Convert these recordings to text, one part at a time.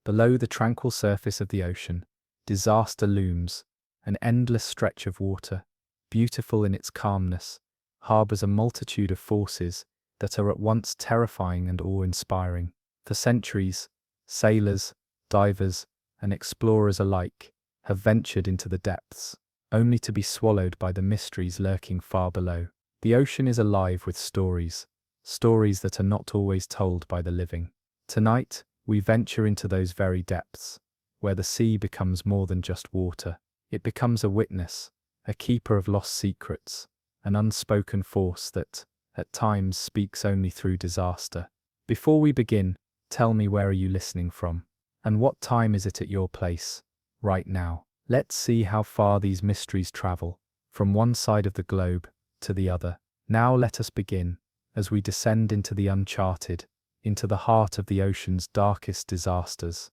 Below the tranquil surface of the ocean, disaster looms. An endless stretch of water, beautiful in its calmness, harbors a multitude of forces that are at once terrifying and awe-inspiring. For centuries, sailors, divers, and explorers alike have ventured into the depths, only to be swallowed by the mysteries lurking far below. The ocean is alive with stories that are not always told by the living. Tonight, we venture into those very depths, where the sea becomes more than just water. It becomes a witness, a keeper of lost secrets, an unspoken force that, at times, speaks only through disaster. Before we begin, tell me, where are you listening from? And what time is it at your place, right now? Let's see how far these mysteries travel, from one side of the globe to the other. Now let us begin, as we descend into the uncharted, into the heart of the ocean's darkest disasters.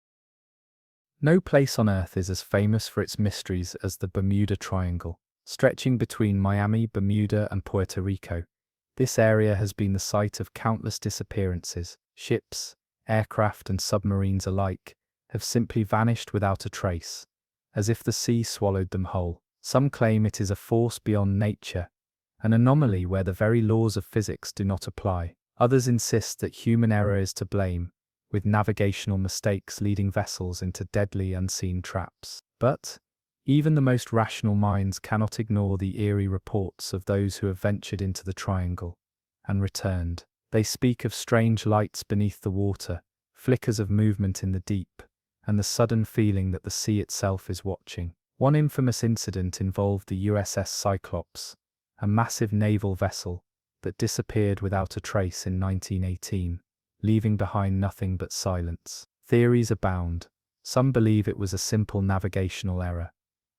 No place on Earth is as famous for its mysteries as the Bermuda Triangle. Stretching between Miami, Bermuda, and Puerto Rico, this area has been the site of countless disappearances. Ships, aircraft, and submarines alike have simply vanished without a trace, as if the sea swallowed them whole. Some claim it is a force beyond nature, an anomaly where the very laws of physics do not apply. Others insist that human error is to blame, with navigational mistakes leading vessels into deadly unseen traps. But even the most rational minds cannot ignore the eerie reports of those who have ventured into the triangle and returned. They speak of strange lights beneath the water, flickers of movement in the deep, and the sudden feeling that the sea itself is watching. One infamous incident involved the USS Cyclops, a massive naval vessel that disappeared without a trace in 1918. Leaving behind nothing but silence. Theories abound. Some believe it was a simple navigational error.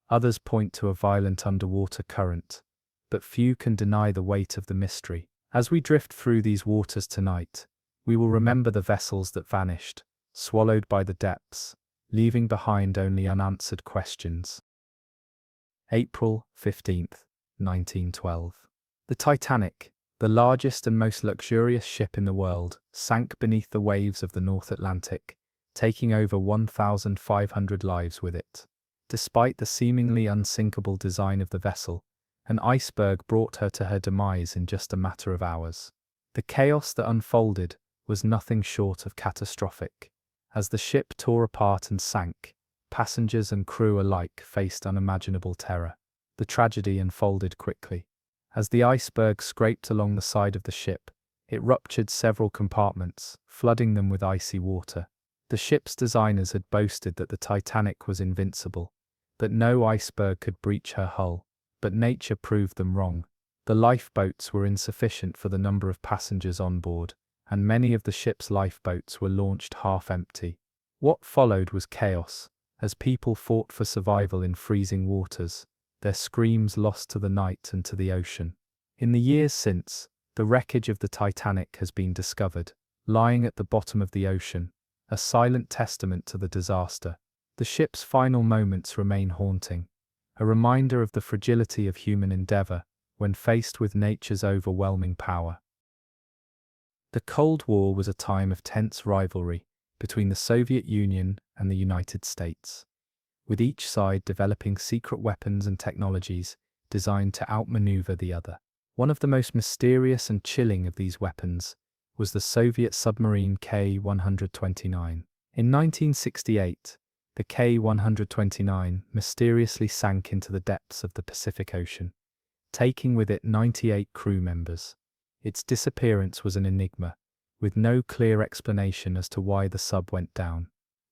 Others point to a violent underwater current. But few can deny the weight of the mystery. As we drift through these waters tonight, we will remember the vessels that vanished, swallowed by the depths, leaving behind only unanswered questions. April 15th, 1912. The Titanic, the largest and most luxurious ship in the world, sank beneath the waves of the North Atlantic, taking over 1,500 lives with it. Despite the seemingly unsinkable design of the vessel, an iceberg brought her to her demise in just a matter of hours. The chaos that unfolded was nothing short of catastrophic. As the ship tore apart and sank, passengers and crew alike faced unimaginable terror. The tragedy unfolded quickly. As the iceberg scraped along the side of the ship, it ruptured several compartments, flooding them with icy water. The ship's designers had boasted that the Titanic was invincible, that no iceberg could breach her hull, but nature proved them wrong. The lifeboats were insufficient for the number of passengers on board, and many of the ship's lifeboats were launched half empty. What followed was chaos, as people fought for survival in freezing waters, their screams lost to the night and to the ocean. In the years since, the wreckage of the Titanic has been discovered, lying at the bottom of the ocean, a silent testament to the disaster. The ship's final moments remain haunting, a reminder of the fragility of human endeavor when faced with nature's overwhelming power. The Cold War was a time of tense rivalry between the Soviet Union and the United States, with each side developing secret weapons and technologies designed to outmaneuver the other. One of the most mysterious and chilling of these weapons was the Soviet submarine K-129. In 1968, the K-129 mysteriously sank into the depths of the Pacific Ocean, taking with it 98 crew members. Its disappearance was an enigma, with no clear explanation as to why the sub went down.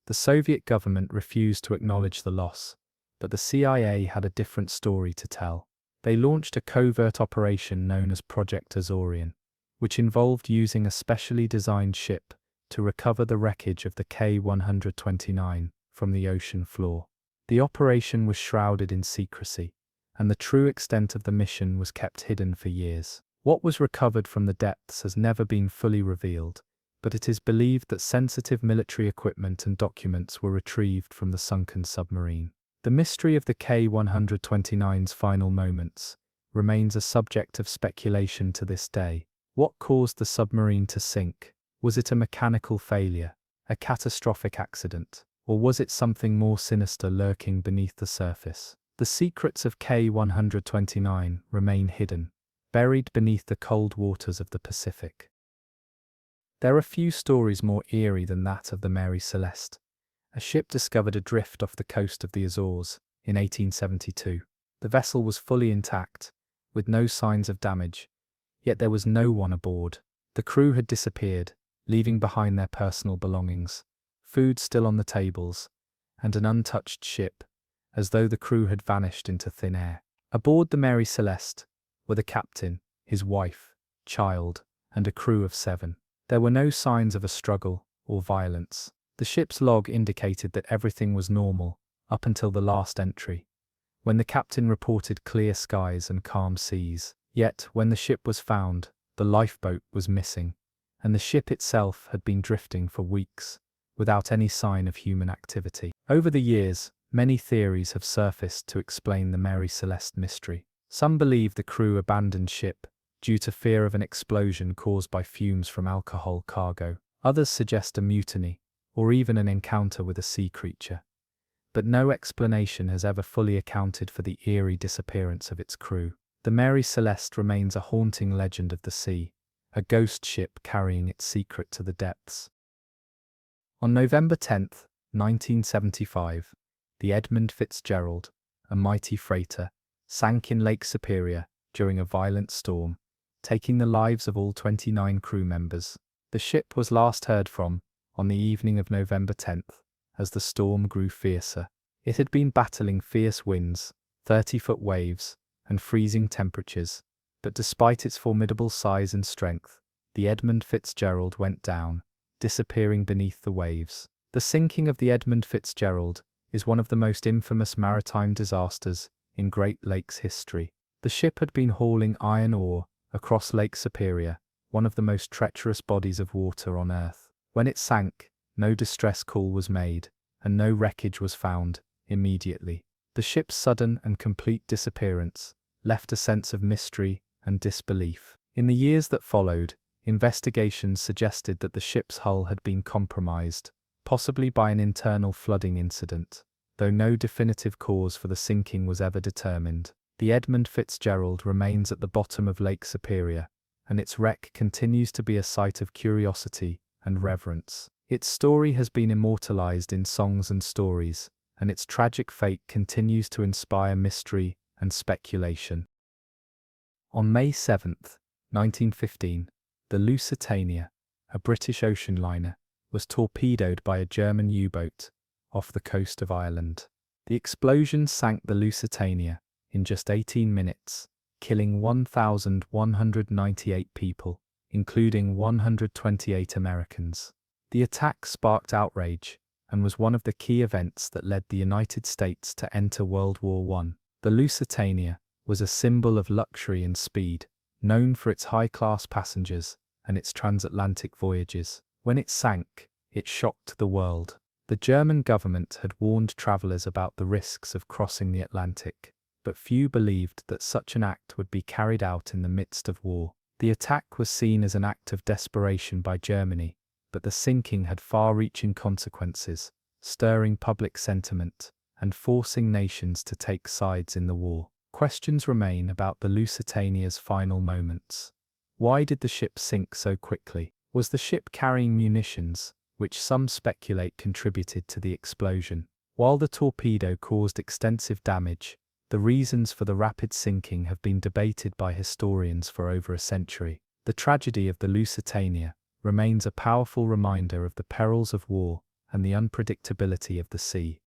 The Soviet government refused to acknowledge the loss, but the CIA had a different story to tell. They launched a covert operation known as Project Azorian, which involved using a specially designed ship to recover the wreckage of the K-129 from the ocean floor. The operation was shrouded in secrecy, and the true extent of the mission was kept hidden for years. What was recovered from the depths has never been fully revealed, but it is believed that sensitive military equipment and documents were retrieved from the sunken submarine. The mystery of the K-129's final moments remains a subject of speculation to this day. What caused the submarine to sink? Was it a mechanical failure, a catastrophic accident, or was it something more sinister lurking beneath the surface? The secrets of K-129 remain hidden, buried beneath the cold waters of the Pacific. There are few stories more eerie than that of the Mary Celeste, a ship discovered adrift off the coast of the Azores in 1872. The vessel was fully intact, with no signs of damage, yet there was no one aboard. The crew had disappeared, leaving behind their personal belongings, food still on the tables, and an untouched ship, as though the crew had vanished into thin air. Aboard the Mary Celeste were the captain, his wife, child, and a crew of 7. There were no signs of a struggle or violence. The ship's log indicated that everything was normal up until the last entry, when the captain reported clear skies and calm seas. Yet, when the ship was found, the lifeboat was missing, and the ship itself had been drifting for weeks, without any sign of human activity. Over the years, many theories have surfaced to explain the Mary Celeste mystery. Some believe the crew abandoned ship due to fear of an explosion caused by fumes from alcohol cargo. Others suggest a mutiny, or even an encounter with a sea creature. But no explanation has ever fully accounted for the eerie disappearance of its crew. The Mary Celeste remains a haunting legend of the sea, a ghost ship carrying its secret to the depths. On November 10, 1975, the Edmund Fitzgerald, a mighty freighter, sank in Lake Superior during a violent storm, taking the lives of all 29 crew members. The ship was last heard from on the evening of November 10th, as the storm grew fiercer. It had been battling fierce winds, 30-foot waves, and freezing temperatures, but despite its formidable size and strength, the Edmund Fitzgerald went down, disappearing beneath the waves. The sinking of the Edmund Fitzgerald is one of the most infamous maritime disasters in Great Lakes history. The ship had been hauling iron ore across Lake Superior, one of the most treacherous bodies of water on Earth. When it sank, no distress call was made, and no wreckage was found immediately. The ship's sudden and complete disappearance left a sense of mystery and disbelief. In the years that followed, investigations suggested that the ship's hull had been compromised, possibly by an internal flooding incident, though no definitive cause for the sinking was ever determined. The Edmund Fitzgerald remains at the bottom of Lake Superior, and its wreck continues to be a site of curiosity and reverence. Its story has been immortalized in songs and stories, and its tragic fate continues to inspire mystery and speculation. On May 7, 1915, the Lusitania, a British ocean liner, was torpedoed by a German U-boat off the coast of Ireland. The explosion sank the Lusitania in just 18 minutes, killing 1,198 people, including 128 Americans. The attack sparked outrage and was one of the key events that led the United States to enter World War I. The Lusitania was a symbol of luxury and speed, known for its high-class passengers and its transatlantic voyages. When it sank, it shocked the world. The German government had warned travelers about the risks of crossing the Atlantic, but few believed that such an act would be carried out in the midst of war. The attack was seen as an act of desperation by Germany, but the sinking had far-reaching consequences, stirring public sentiment and forcing nations to take sides in the war. Questions remain about the Lusitania's final moments. Why did the ship sink so quickly? Was the ship carrying munitions, which some speculate contributed to the explosion? While the torpedo caused extensive damage, the reasons for the rapid sinking have been debated by historians for over a century. The tragedy of the Lusitania remains a powerful reminder of the perils of war and the unpredictability of the sea.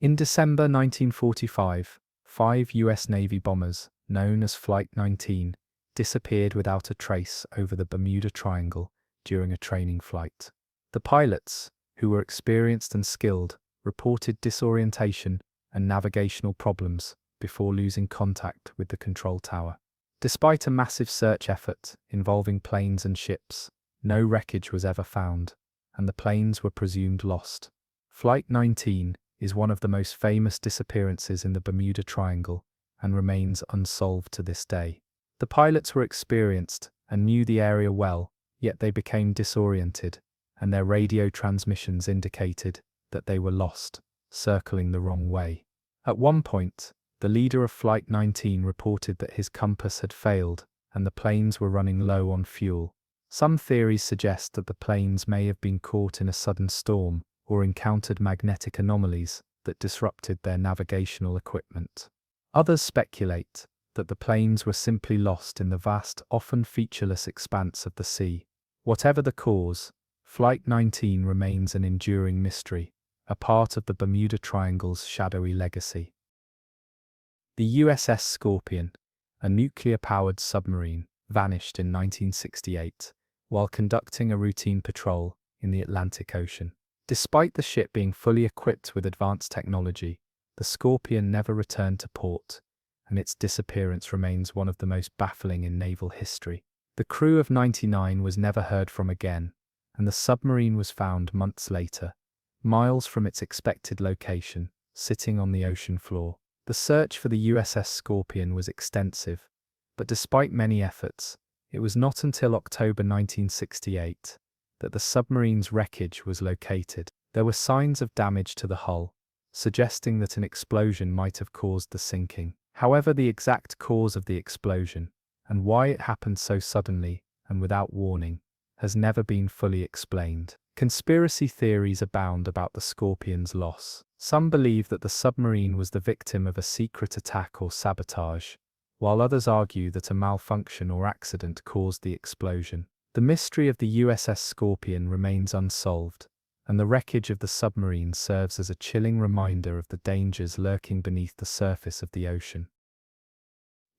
In December 1945, 5 U.S. Navy bombers, known as Flight 19, disappeared without a trace over the Bermuda Triangle during a training flight. The pilots, who were experienced and skilled, reported disorientation and navigational problems before losing contact with the control tower. Despite a massive search effort involving planes and ships, no wreckage was ever found, and the planes were presumed lost. Flight 19 is one of the most famous disappearances in the Bermuda Triangle and remains unsolved to this day. The pilots were experienced and knew the area well, yet they became disoriented and their radio transmissions indicated that they were lost, circling the wrong way. At one point, the leader of Flight 19 reported that his compass had failed and the planes were running low on fuel. Some theories suggest that the planes may have been caught in a sudden storm or encountered magnetic anomalies that disrupted their navigational equipment. Others speculate that the planes were simply lost in the vast, often featureless expanse of the sea. Whatever the cause, Flight 19 remains an enduring mystery, a part of the Bermuda Triangle's shadowy legacy. The USS Scorpion, a nuclear-powered submarine, vanished in 1968 while conducting a routine patrol in the Atlantic Ocean. Despite the ship being fully equipped with advanced technology, the Scorpion never returned to port, and its disappearance remains one of the most baffling in naval history. The crew of 99 was never heard from again, and the submarine was found months later, miles from its expected location, sitting on the ocean floor. The search for the USS Scorpion was extensive, but despite many efforts, it was not until October 1968 that the submarine's wreckage was located. There were signs of damage to the hull, suggesting that an explosion might have caused the sinking. However, the exact cause of the explosion, and why it happened so suddenly and without warning, has never been fully explained. Conspiracy theories abound about the Scorpion's loss. Some believe that the submarine was the victim of a secret attack or sabotage, while others argue that a malfunction or accident caused the explosion. The mystery of the USS Scorpion remains unsolved, and the wreckage of the submarine serves as a chilling reminder of the dangers lurking beneath the surface of the ocean.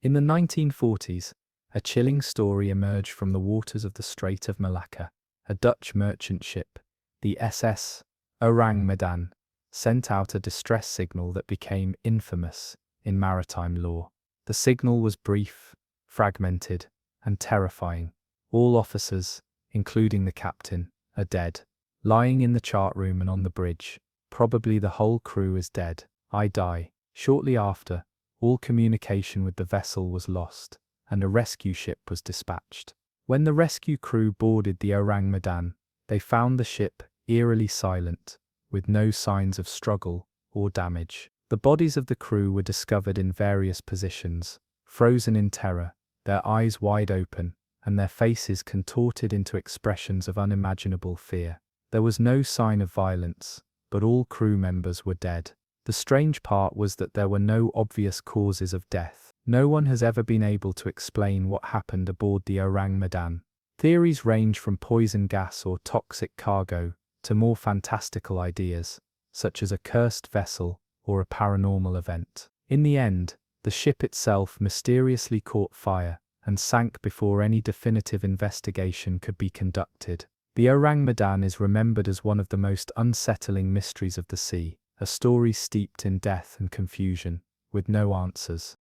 In the 1940s, a chilling story emerged from the waters of the Strait of Malacca. A Dutch merchant ship, the SS Orang-Medan, sent out a distress signal that became infamous in maritime lore. The signal was brief, fragmented, and terrifying. All officers, including the captain, are dead. Lying in the chart room and on the bridge, probably the whole crew is dead. I die. Shortly after, all communication with the vessel was lost, and a rescue ship was dispatched. When the rescue crew boarded the Orang-Medan, they found the ship eerily silent, with no signs of struggle or damage. The bodies of the crew were discovered in various positions, frozen in terror, their eyes wide open, and their faces contorted into expressions of unimaginable fear. There was no sign of violence, but all crew members were dead. The strange part was that there were no obvious causes of death. No one has ever been able to explain what happened aboard the Orang-Medan. Theories range from poison gas or toxic cargo to more fantastical ideas, such as a cursed vessel or a paranormal event. In the end, the ship itself mysteriously caught fire and sank before any definitive investigation could be conducted. The Orang-Medan is remembered as one of the most unsettling mysteries of the sea, a story steeped in death and confusion, with no answers.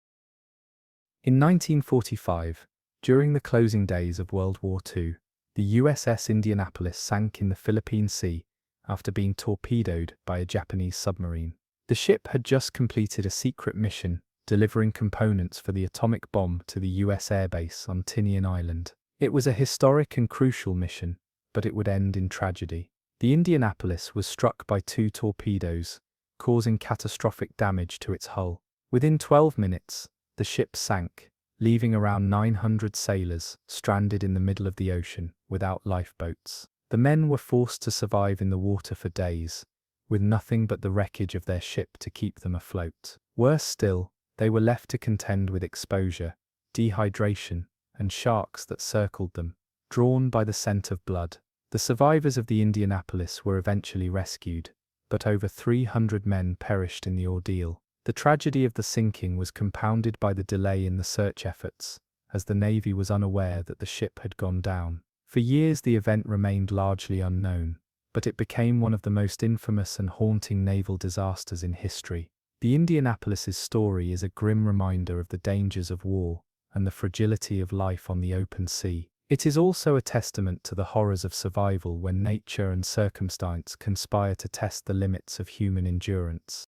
In 1945, during the closing days of World War II, the USS Indianapolis sank in the Philippine Sea after being torpedoed by a Japanese submarine. The ship had just completed a secret mission, delivering components for the atomic bomb to the US airbase on Tinian Island. It was a historic and crucial mission, but it would end in tragedy. The Indianapolis was struck by 2 torpedoes, causing catastrophic damage to its hull. Within 12 minutes, the ship sank, leaving around 900 sailors stranded in the middle of the ocean without lifeboats. The men were forced to survive in the water for days, with nothing but the wreckage of their ship to keep them afloat. Worse still, they were left to contend with exposure, dehydration, and sharks that circled them, drawn by the scent of blood. The survivors of the Indianapolis were eventually rescued, but over 300 men perished in the ordeal. The tragedy of the sinking was compounded by the delay in the search efforts, as the Navy was unaware that the ship had gone down. For years the event remained largely unknown, but it became one of the most infamous and haunting naval disasters in history. The Indianapolis's story is a grim reminder of the dangers of war and the fragility of life on the open sea. It is also a testament to the horrors of survival when nature and circumstance conspire to test the limits of human endurance.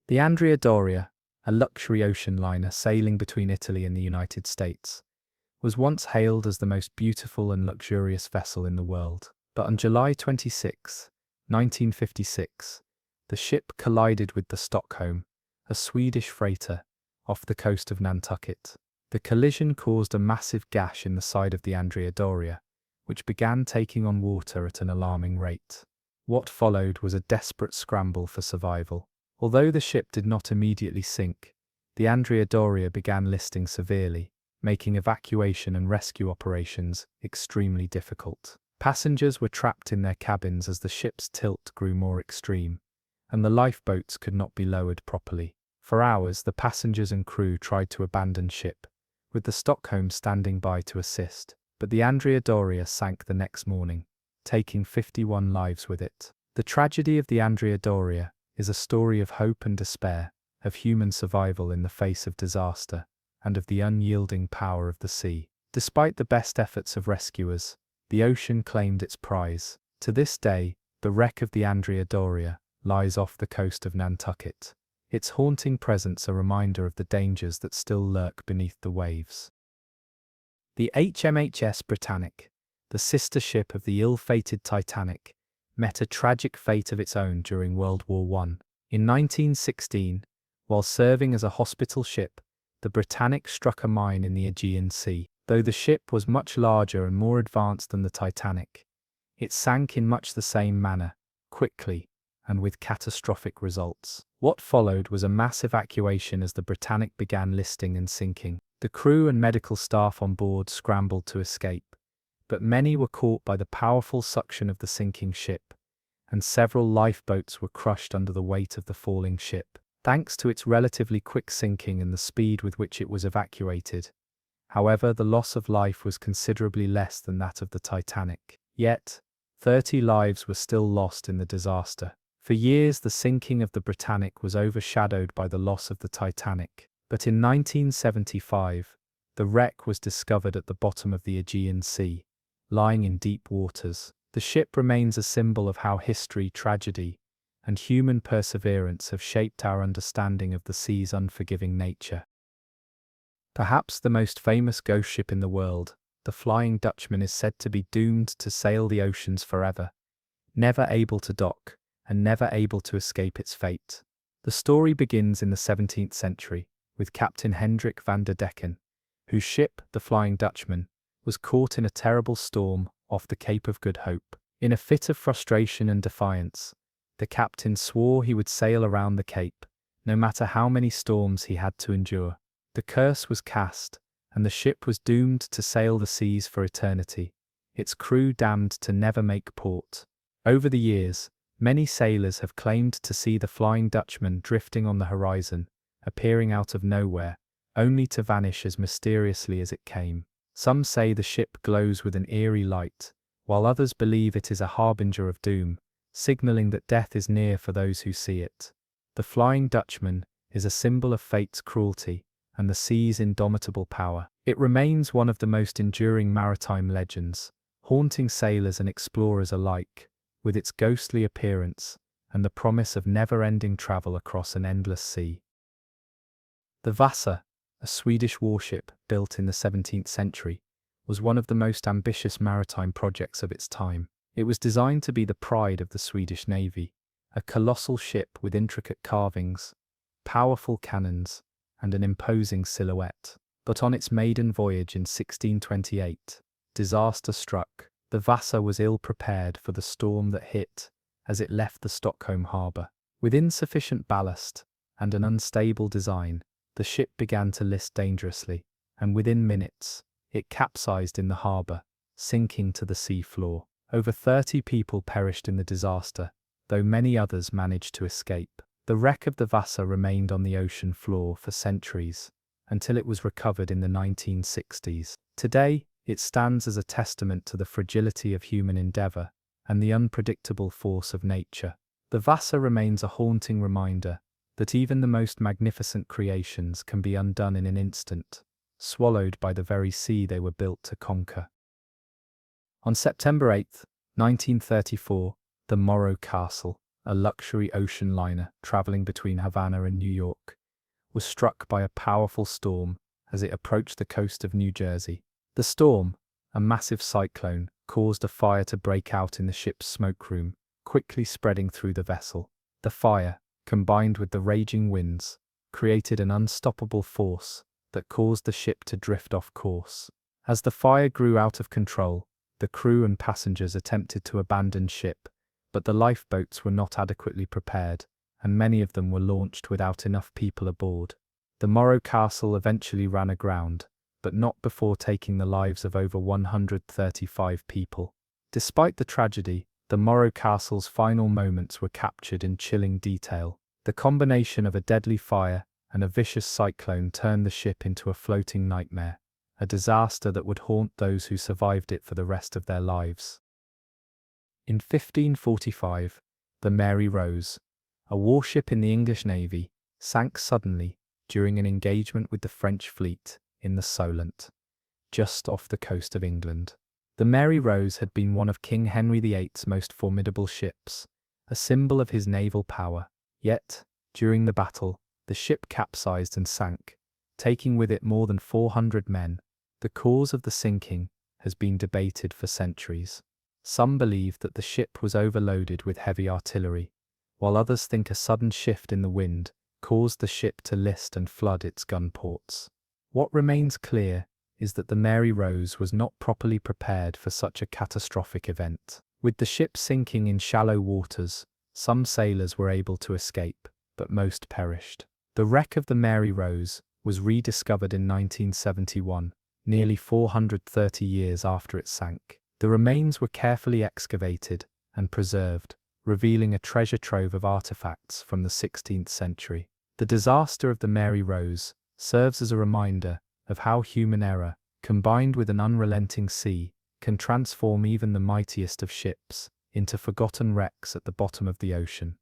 The Andrea Doria, a luxury ocean liner sailing between Italy and the United States, was once hailed as the most beautiful and luxurious vessel in the world. But on July 26, 1956, the ship collided with the Stockholm, a Swedish freighter, off the coast of Nantucket. The collision caused a massive gash in the side of the Andrea Doria, which began taking on water at an alarming rate. What followed was a desperate scramble for survival. Although the ship did not immediately sink, the Andrea Doria began listing severely, making evacuation and rescue operations extremely difficult. Passengers were trapped in their cabins as the ship's tilt grew more extreme, and the lifeboats could not be lowered properly. For hours, the passengers and crew tried to abandon ship, with the Stockholm standing by to assist, but the Andrea Doria sank the next morning, taking 51 lives with it. The tragedy of the Andrea Doria is a story of hope and despair, of human survival in the face of disaster, and of the unyielding power of the sea. Despite the best efforts of rescuers, the ocean claimed its prize. To this day, the wreck of the Andrea Doria lies off the coast of Nantucket, its haunting presence a reminder of the dangers that still lurk beneath the waves. The HMHS Britannic, the sister ship of the ill-fated Titanic, met a tragic fate of its own during World War I. In 1916, while serving as a hospital ship, the Britannic struck a mine in the Aegean Sea. Though the ship was much larger and more advanced than the Titanic, it sank in much the same manner, quickly, and with catastrophic results. What followed was a mass evacuation as the Britannic began listing and sinking. The crew and medical staff on board scrambled to escape, but many were caught by the powerful suction of the sinking ship, and several lifeboats were crushed under the weight of the falling ship. Thanks to its relatively quick sinking and the speed with which it was evacuated, however, the loss of life was considerably less than that of the Titanic. Yet, 30 lives were still lost in the disaster. For years, the sinking of the Britannic was overshadowed by the loss of the Titanic. But in 1975, the wreck was discovered at the bottom of the Aegean Sea, lying in deep waters. The ship remains a symbol of how history, tragedy, and human perseverance have shaped our understanding of the sea's unforgiving nature. Perhaps the most famous ghost ship in the world, the Flying Dutchman, is said to be doomed to sail the oceans forever, never able to dock, and never able to escape its fate. The story begins in the 17th century, with Captain Hendrik van der Decken, whose ship, the Flying Dutchman, was caught in a terrible storm off the Cape of Good Hope. In a fit of frustration and defiance, the captain swore he would sail around the Cape, no matter how many storms he had to endure. The curse was cast, and the ship was doomed to sail the seas for eternity, its crew damned to never make port. Over the years, many sailors have claimed to see the Flying Dutchman drifting on the horizon, appearing out of nowhere, only to vanish as mysteriously as it came. Some say the ship glows with an eerie light, while others believe it is a harbinger of doom, signaling that death is near for those who see it. The Flying Dutchman is a symbol of fate's cruelty and the sea's indomitable power. It remains one of the most enduring maritime legends, haunting sailors and explorers alike, with its ghostly appearance and the promise of never-ending travel across an endless sea. The Vasa, a Swedish warship built in the 17th century, was one of the most ambitious maritime projects of its time. It was designed to be the pride of the Swedish Navy, a colossal ship with intricate carvings, powerful cannons, and an imposing silhouette. But on its maiden voyage in 1628, disaster struck. The Vasa was ill-prepared for the storm that hit as it left the Stockholm harbour. With insufficient ballast and an unstable design, the ship began to list dangerously, and within minutes, it capsized in the harbour, sinking to the sea floor. Over 30 people perished in the disaster, though many others managed to escape. The wreck of the Vasa remained on the ocean floor for centuries, until it was recovered in the 1960s. Today, it stands as a testament to the fragility of human endeavour and the unpredictable force of nature. The Vasa remains a haunting reminder that even the most magnificent creations can be undone in an instant, swallowed by the very sea they were built to conquer. On September 8, 1934, the Morro Castle, a luxury ocean liner travelling between Havana and New York, was struck by a powerful storm as it approached the coast of New Jersey. The storm, a massive cyclone caused a fire to break out in the ship's smokeroom, quickly spreading through the vessel. The fire, combined with the raging winds, created an unstoppable force that caused the ship to drift off course. As the fire grew out of control, the crew and passengers attempted to abandon ship, but the lifeboats were not adequately prepared, and many of them were launched without enough people aboard. The Morro Castle eventually ran aground, but not before taking the lives of over 135 people. Despite the tragedy, the Morro Castle's final moments were captured in chilling detail. The combination of a deadly fire and a vicious cyclone turned the ship into a floating nightmare, a disaster that would haunt those who survived it for the rest of their lives. In 1545, the Mary Rose, a warship in the English Navy, sank suddenly during an engagement with the French fleet in the Solent, just off the coast of England. The Mary Rose had been one of King Henry VIII's most formidable ships, a symbol of his naval power. Yet, during the battle, the ship capsized and sank, taking with it more than 400 men. The cause of the sinking has been debated for centuries. Some believe that the ship was overloaded with heavy artillery, while others think a sudden shift in the wind caused the ship to list and flood its gun ports. What remains clear is that the Mary Rose was not properly prepared for such a catastrophic event. With the ship sinking in shallow waters, some sailors were able to escape, but most perished. The wreck of the Mary Rose was rediscovered in 1971, nearly 430 years after it sank. The remains were carefully excavated and preserved, revealing a treasure trove of artifacts from the 16th century. The disaster of the Mary Rose serves as a reminder of how human error, combined with an unrelenting sea, can transform even the mightiest of ships into forgotten wrecks at the bottom of the ocean.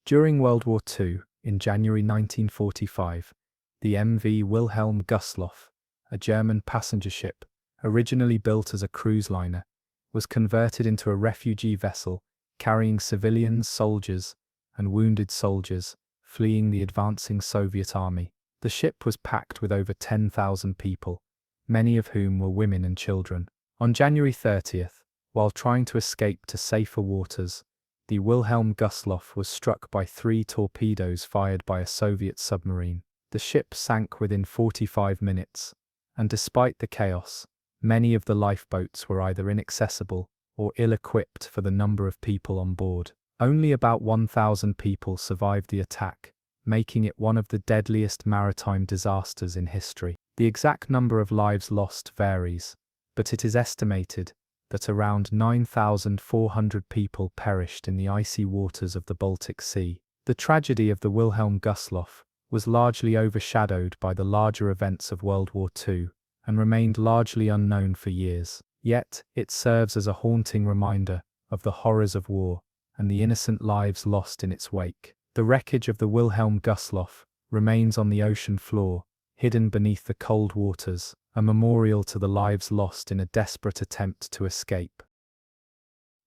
During World War II, in January 1945, the MV Wilhelm Gustloff, a German passenger ship, originally built as a cruise liner, was converted into a refugee vessel carrying civilians, soldiers, and wounded soldiers fleeing the advancing Soviet army. The ship was packed with over 10,000 people, many of whom were women and children. On January 30th, while trying to escape to safer waters, the Wilhelm Gustloff was struck by 3 torpedoes fired by a Soviet submarine. The ship sank within 45 minutes, and despite the chaos, many of the lifeboats were either inaccessible or ill-equipped for the number of people on board. Only about 1,000 people survived the attack, making it one of the deadliest maritime disasters in history. The exact number of lives lost varies, but it is estimated that around 9,400 people perished in the icy waters of the Baltic Sea. The tragedy of the Wilhelm Gustloff was largely overshadowed by the larger events of World War II and remained largely unknown for years. Yet, it serves as a haunting reminder of the horrors of war and the innocent lives lost in its wake. The wreckage of the Wilhelm Gustloff remains on the ocean floor, hidden beneath the cold waters, a memorial to the lives lost in a desperate attempt to escape.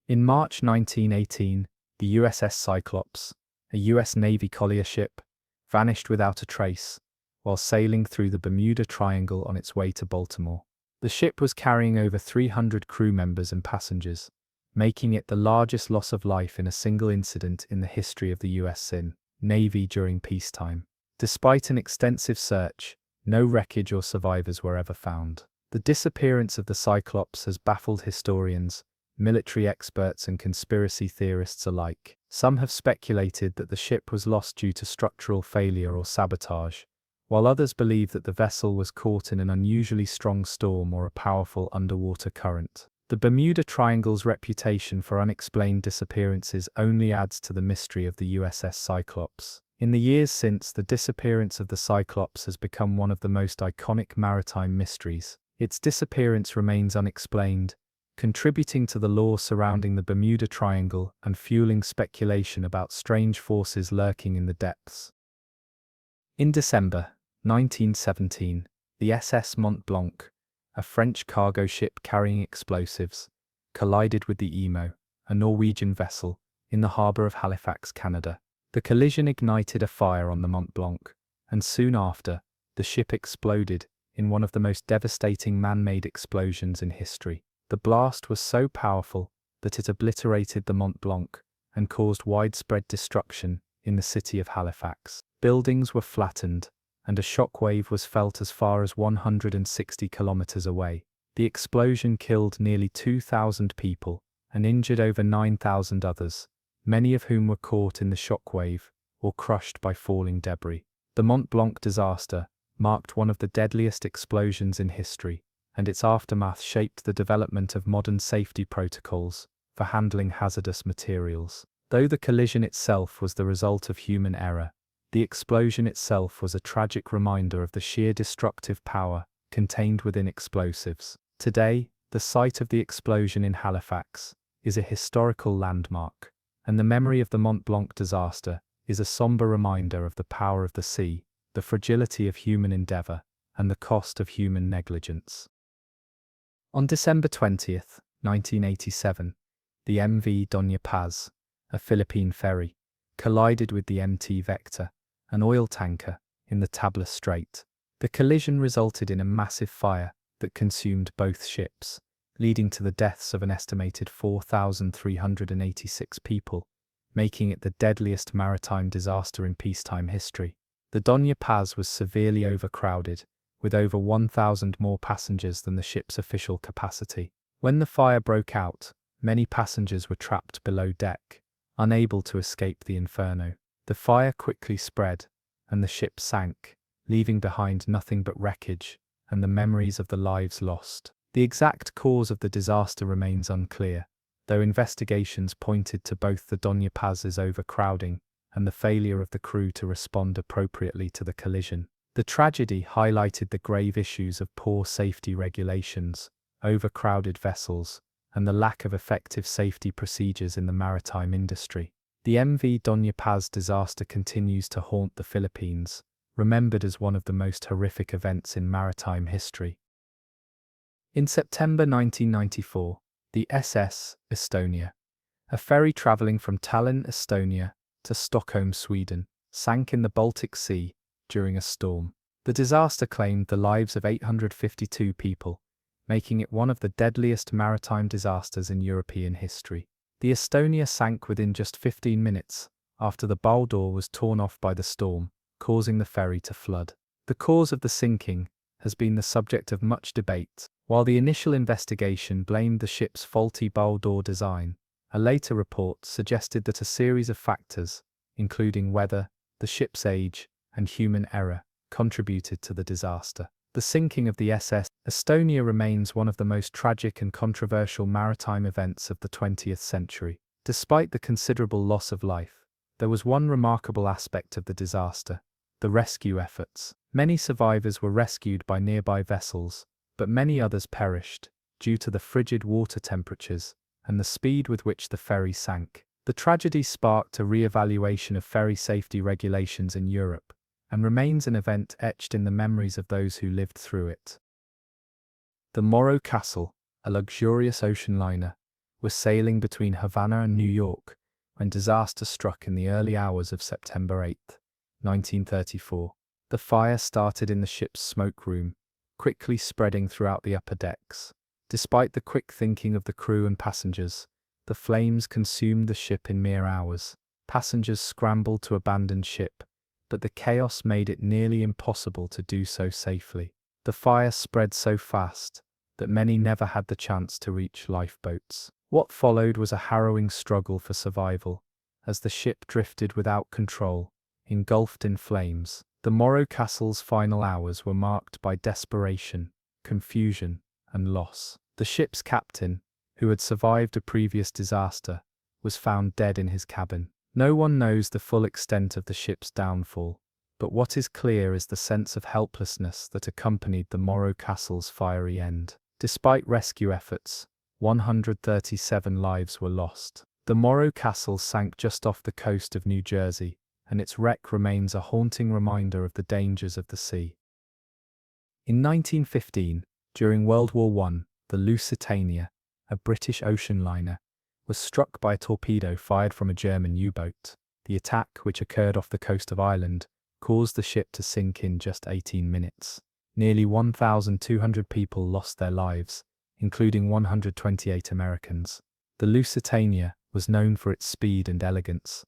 In March 1918, the USS Cyclops, a US Navy collier ship, vanished without a trace while sailing through the Bermuda Triangle on its way to Baltimore. The ship was carrying over 300 crew members and passengers, making it the largest loss of life in a single incident in the history of the US Navy during peacetime. Despite an extensive search, no wreckage or survivors were ever found. The disappearance of the Cyclops has baffled historians, military experts, and conspiracy theorists alike. Some have speculated that the ship was lost due to structural failure or sabotage, while others believe that the vessel was caught in an unusually strong storm or a powerful underwater current. The Bermuda Triangle's reputation for unexplained disappearances only adds to the mystery of the USS Cyclops. In the years since, the disappearance of the Cyclops has become one of the most iconic maritime mysteries. Its disappearance remains unexplained, contributing to the lore surrounding the Bermuda Triangle and fueling speculation about strange forces lurking in the depths. In December 1917, the SS Mont Blanc, a French cargo ship carrying explosives, collided with the Emo, a Norwegian vessel, in the harbour of Halifax, Canada. The collision ignited a fire on the Mont Blanc, and soon after, the ship exploded, in one of the most devastating man-made explosions in history. The blast was so powerful that it obliterated the Mont Blanc and caused widespread destruction in the city of Halifax. Buildings were flattened, and a shockwave was felt as far as 160 kilometers away. The explosion killed nearly 2,000 people and injured over 9,000 others, many of whom were caught in the shockwave or crushed by falling debris. The Mont Blanc disaster marked one of the deadliest explosions in history, and its aftermath shaped the development of modern safety protocols for handling hazardous materials. Though the collision itself was the result of human error, the explosion itself was a tragic reminder of the sheer destructive power contained within explosives. Today, the site of the explosion in Halifax is a historical landmark, and the memory of the Mont Blanc disaster is a somber reminder of the power of the sea, the fragility of human endeavor, and the cost of human negligence. On December 20th, 1987, the MV Doña Paz, a Philippine ferry, collided with the MT Vector, an oil tanker, in the Tablas Strait. The collision resulted in a massive fire that consumed both ships, leading to the deaths of an estimated 4,386 people, making it the deadliest maritime disaster in peacetime history. The Doña Paz was severely overcrowded, with over 1,000 more passengers than the ship's official capacity. When the fire broke out, many passengers were trapped below deck, unable to escape the inferno. The fire quickly spread, and the ship sank, leaving behind nothing but wreckage and the memories of the lives lost. The exact cause of the disaster remains unclear, though investigations pointed to both the Doña Paz's overcrowding and the failure of the crew to respond appropriately to the collision. The tragedy highlighted the grave issues of poor safety regulations, overcrowded vessels, and the lack of effective safety procedures in the maritime industry. The MV Doña Paz disaster continues to haunt the Philippines, remembered as one of the most horrific events in maritime history. In September 1994, the SS Estonia, a ferry travelling from Tallinn, Estonia, to Stockholm, Sweden, sank in the Baltic Sea during a storm. The disaster claimed the lives of 852 people, making it one of the deadliest maritime disasters in European history. The Estonia sank within just 15 minutes after the bow door was torn off by the storm, causing the ferry to flood. The cause of the sinking has been the subject of much debate. While the initial investigation blamed the ship's faulty bow door design, a later report suggested that a series of factors, including weather, the ship's age, and human error, contributed to the disaster. The sinking of the SS Estonia remains one of the most tragic and controversial maritime events of the 20th century. Despite the considerable loss of life, there was one remarkable aspect of the disaster: the rescue efforts. Many survivors were rescued by nearby vessels, but many others perished due to the frigid water temperatures and the speed with which the ferry sank. The tragedy sparked a re-evaluation of ferry safety regulations in Europe, and remains an event etched in the memories of those who lived through it. The Morro Castle, a luxurious ocean liner, was sailing between Havana and New York when disaster struck in the early hours of September 8, 1934. The fire started in the ship's smoke room, quickly spreading throughout the upper decks. Despite the quick thinking of the crew and passengers, the flames consumed the ship in mere hours. Passengers scrambled to abandon ship, but the chaos made it nearly impossible to do so safely. The fire spread so fast that many never had the chance to reach lifeboats. What followed was a harrowing struggle for survival, as the ship drifted without control, engulfed in flames. The Morro Castle's final hours were marked by desperation, confusion, and loss. The ship's captain, who had survived a previous disaster, was found dead in his cabin. No one knows the full extent of the ship's downfall, but what is clear is the sense of helplessness that accompanied the Morro Castle's fiery end. Despite rescue efforts, 137 lives were lost. The Morro Castle sank just off the coast of New Jersey, and its wreck remains a haunting reminder of the dangers of the sea. In 1915, during World War I, the Lusitania, a British ocean liner, was struck by a torpedo fired from a German U-boat. The attack, which occurred off the coast of Ireland, caused the ship to sink in just 18 minutes. nearly 1,200 people lost their lives, including 128 Americans. The Lusitania was known for its speed and elegance,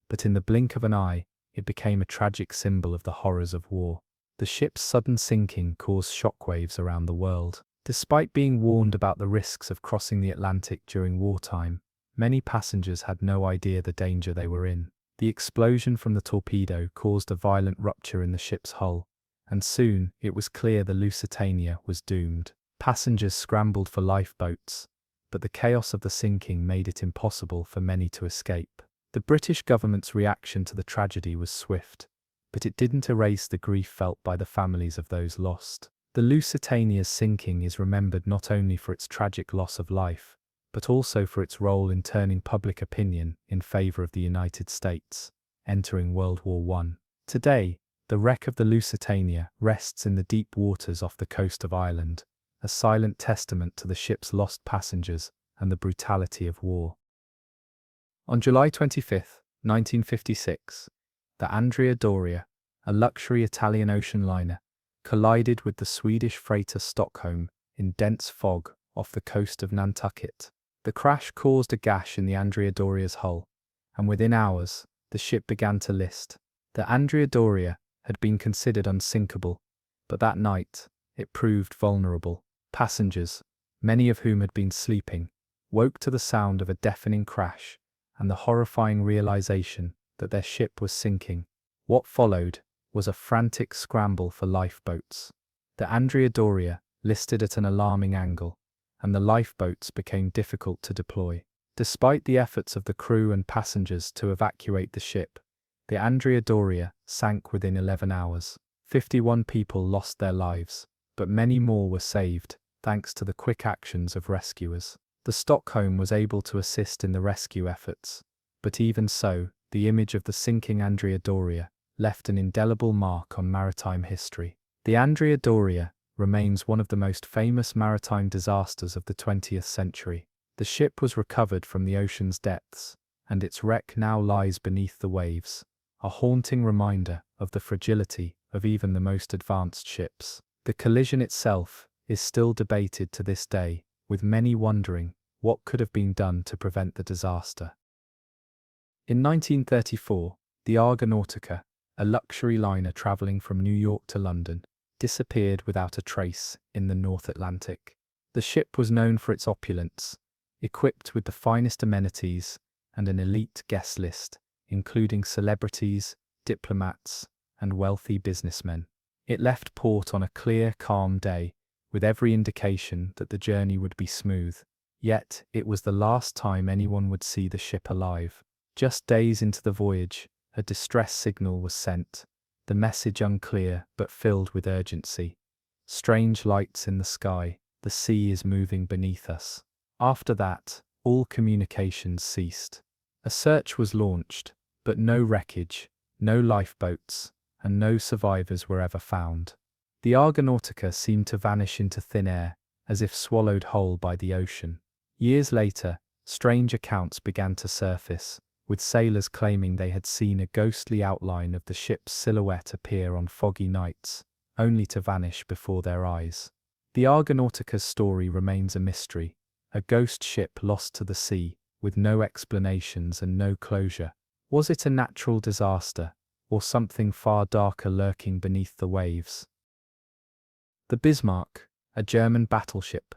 but in the blink of an eye, it became a tragic symbol of the horrors of war. The ship's sudden sinking caused shockwaves around the world. Despite being warned about the risks of crossing the Atlantic during wartime, many passengers had no idea the danger they were in. The explosion from the torpedo caused a violent rupture in the ship's hull, and soon it was clear the Lusitania was doomed. Passengers scrambled for lifeboats, but the chaos of the sinking made it impossible for many to escape. The British government's reaction to the tragedy was swift, but it didn't erase the grief felt by the families of those lost. The Lusitania's sinking is remembered not only for its tragic loss of life, but also for its role in turning public opinion in favor of the United States, entering World War I. Today, the wreck of the Lusitania rests in the deep waters off the coast of Ireland, a silent testament to the ship's lost passengers and the brutality of war. On July 25, 1956, the Andrea Doria, a luxury Italian ocean liner, collided with the Swedish freighter Stockholm in dense fog off the coast of Nantucket. The crash caused a gash in the Andrea Doria's hull, and within hours, the ship began to list. The Andrea Doria had been considered unsinkable, but that night, it proved vulnerable. Passengers, many of whom had been sleeping, woke to the sound of a deafening crash and the horrifying realization that their ship was sinking. What followed was a frantic scramble for lifeboats. The Andrea Doria listed at an alarming angle, and the lifeboats became difficult to deploy. Despite the efforts of the crew and passengers to evacuate the ship, the Andrea Doria sank within 11 hours. 51 people lost their lives, but many more were saved, thanks to the quick actions of rescuers. The Stockholm was able to assist in the rescue efforts, but even so, the image of the sinking Andrea Doria left an indelible mark on maritime history. The Andrea Doria remains one of the most famous maritime disasters of the 20th century. The ship was recovered from the ocean's depths, and its wreck now lies beneath the waves, a haunting reminder of the fragility of even the most advanced ships. The collision itself is still debated to this day, with many wondering what could have been done to prevent the disaster. In 1934, the Argonautica, a luxury liner traveling from New York to London, disappeared without a trace in the North Atlantic. The ship was known for its opulence, equipped with the finest amenities and an elite guest list, including celebrities, diplomats, and wealthy businessmen. It left port on a clear, calm day, with every indication that the journey would be smooth. Yet, it was the last time anyone would see the ship alive. Just days into the voyage, a distress signal was sent, the message unclear but filled with urgency. Strange lights in the sky, the sea is moving beneath us. After that, all communications ceased. A search was launched, but no wreckage, no lifeboats, and no survivors were ever found. The Argonautica seemed to vanish into thin air, as if swallowed whole by the ocean. Years later, strange accounts began to surface, with sailors claiming they had seen a ghostly outline of the ship's silhouette appear on foggy nights, only to vanish before their eyes. The Argonautica's story remains a mystery, a ghost ship lost to the sea, with no explanations and no closure. Was it a natural disaster, or something far darker lurking beneath the waves? The Bismarck, a German battleship,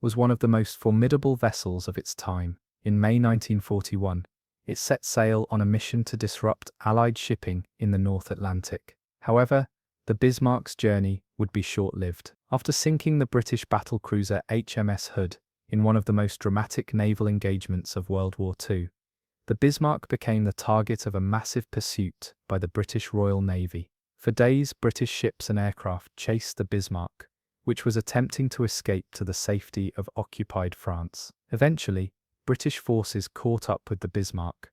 was one of the most formidable vessels of its time. In May 1941, it set sail on a mission to disrupt Allied shipping in the North Atlantic. However, the Bismarck's journey would be short-lived. After sinking the British battlecruiser HMS Hood in one of the most dramatic naval engagements of World War II, the Bismarck became the target of a massive pursuit by the British Royal Navy. For days, British ships and aircraft chased the Bismarck, which was attempting to escape to the safety of occupied France. Eventually, British forces caught up with the Bismarck,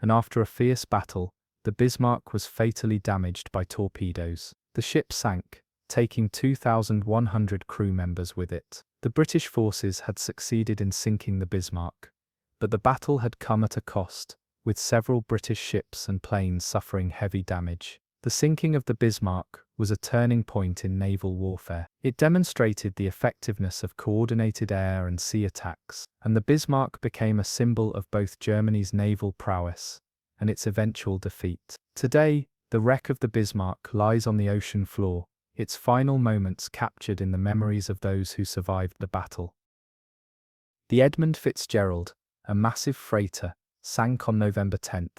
and after a fierce battle, the Bismarck was fatally damaged by torpedoes. The ship sank, taking 2,100 crew members with it. The British forces had succeeded in sinking the Bismarck, but the battle had come at a cost, with several British ships and planes suffering heavy damage. The sinking of the Bismarck was a turning point in naval warfare. It demonstrated the effectiveness of coordinated air and sea attacks, and the Bismarck became a symbol of both Germany's naval prowess and its eventual defeat. Today, the wreck of the Bismarck lies on the ocean floor, its final moments captured in the memories of those who survived the battle. The Edmund Fitzgerald, a massive freighter, sank on November 10,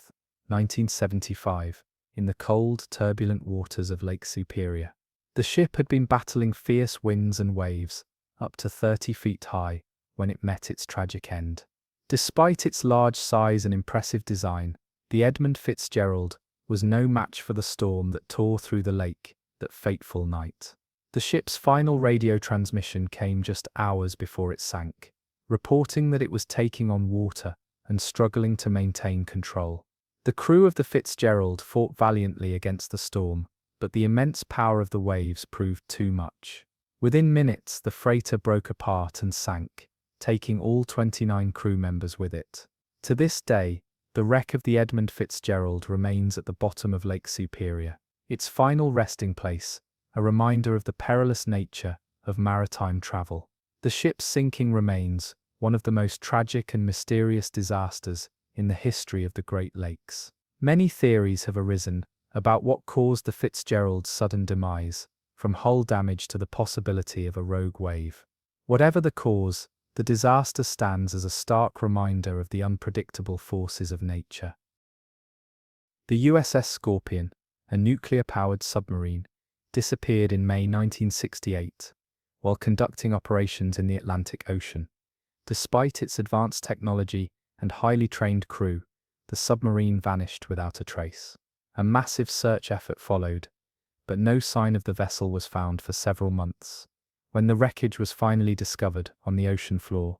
1975, in the cold, turbulent waters of Lake Superior. The ship had been battling fierce winds and waves, up to 30 feet high, when it met its tragic end. Despite its large size and impressive design, the Edmund Fitzgerald was no match for the storm that tore through the lake that fateful night. The ship's final radio transmission came just hours before it sank, reporting that it was taking on water and struggling to maintain control. The crew of the Fitzgerald fought valiantly against the storm, but the immense power of the waves proved too much. Within minutes, the freighter broke apart and sank, taking all 29 crew members with it. To this day, the wreck of the Edmund Fitzgerald remains at the bottom of Lake Superior, its final resting place, a reminder of the perilous nature of maritime travel. The ship's sinking remains one of the most tragic and mysterious disasters in the history of the Great Lakes. Many theories have arisen about what caused the Fitzgerald's sudden demise, from hull damage to the possibility of a rogue wave. Whatever the cause, the disaster stands as a stark reminder of the unpredictable forces of nature. The USS Scorpion, a nuclear-powered submarine, disappeared in May 1968 while conducting operations in the Atlantic Ocean. Despite its advanced technology and highly trained crew, the submarine vanished without a trace. A massive search effort followed, but no sign of the vessel was found for several months. When the wreckage was finally discovered on the ocean floor,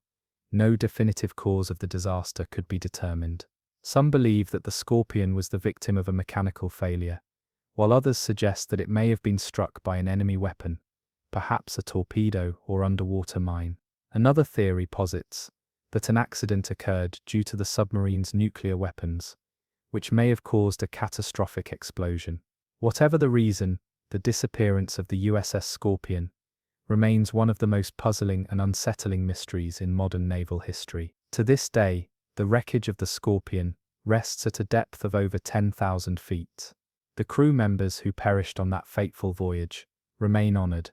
no definitive cause of the disaster could be determined. Some believe that the Scorpion was the victim of a mechanical failure, while others suggest that it may have been struck by an enemy weapon, perhaps a torpedo or underwater mine. Another theory posits that an accident occurred due to the submarine's nuclear weapons, which may have caused a catastrophic explosion. Whatever the reason, the disappearance of the USS Scorpion remains one of the most puzzling and unsettling mysteries in modern naval history. To this day, the wreckage of the Scorpion rests at a depth of over 10,000 feet. The crew members who perished on that fateful voyage remain honored,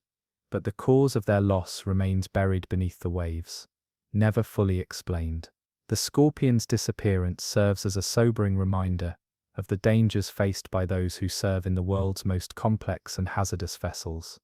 but the cause of their loss remains buried beneath the waves, never fully explained. The Scorpion's disappearance serves as a sobering reminder of the dangers faced by those who serve in the world's most complex and hazardous vessels.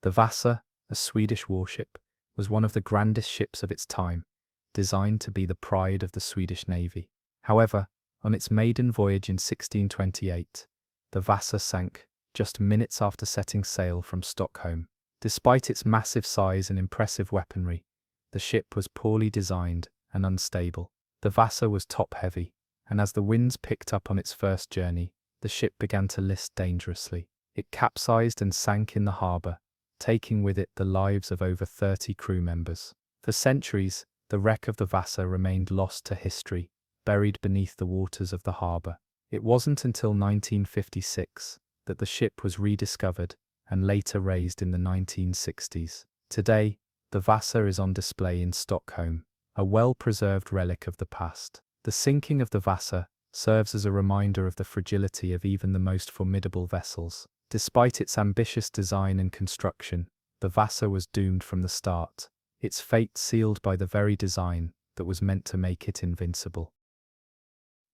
The Vasa, a Swedish warship, was one of the grandest ships of its time, designed to be the pride of the Swedish Navy. However, on its maiden voyage in 1628, the Vasa sank just minutes after setting sail from Stockholm. Despite its massive size and impressive weaponry, the ship was poorly designed and unstable. The Vasa was top-heavy, and as the winds picked up on its first journey, the ship began to list dangerously. It capsized and sank in the harbour, taking with it the lives of over 30 crew members. For centuries, the wreck of the Vasa remained lost to history, buried beneath the waters of the harbour. It wasn't until 1956 that the ship was rediscovered and later raised in the 1960s. Today, the Vasa is on display in Stockholm, a well-preserved relic of the past. The sinking of the Vasa serves as a reminder of the fragility of even the most formidable vessels. Despite its ambitious design and construction, the Vasa was doomed from the start, its fate sealed by the very design that was meant to make it invincible.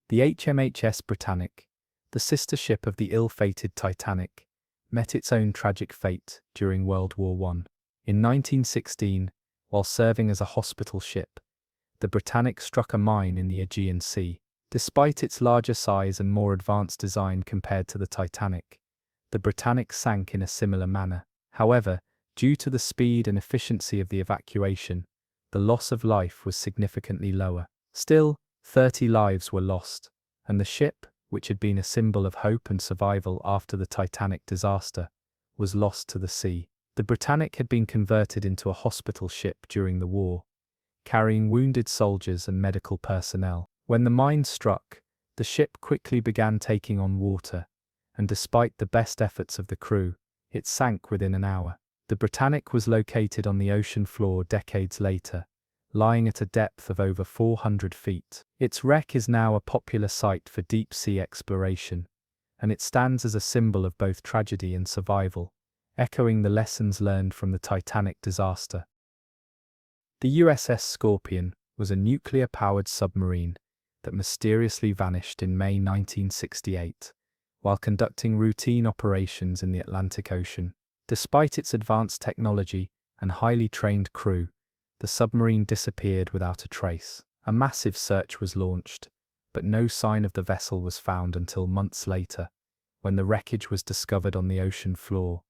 The HMHS Britannic, the sister ship of the ill-fated Titanic, met its own tragic fate during World War I. In 1916, while serving as a hospital ship, the Britannic struck a mine in the Aegean Sea. Despite its larger size and more advanced design compared to the Titanic, the Britannic sank in a similar manner. However, due to the speed and efficiency of the evacuation, the loss of life was significantly lower. Still, 30 lives were lost, and the ship, which had been a symbol of hope and survival after the Titanic disaster, was lost to the sea. The Britannic had been converted into a hospital ship during the war, carrying wounded soldiers and medical personnel. When the mine struck, the ship quickly began taking on water, and despite the best efforts of the crew, it sank within an hour. The Britannic was located on the ocean floor decades later, lying at a depth of over 400 feet. Its wreck is now a popular site for deep-sea exploration, and it stands as a symbol of both tragedy and survival, echoing the lessons learned from the Titanic disaster. The USS Scorpion was a nuclear-powered submarine that mysteriously vanished in May 1968, while conducting routine operations in the Atlantic Ocean. Despite its advanced technology and highly trained crew, the submarine disappeared without a trace. A massive search was launched, but no sign of the vessel was found until months later, when the wreckage was discovered on the ocean floor,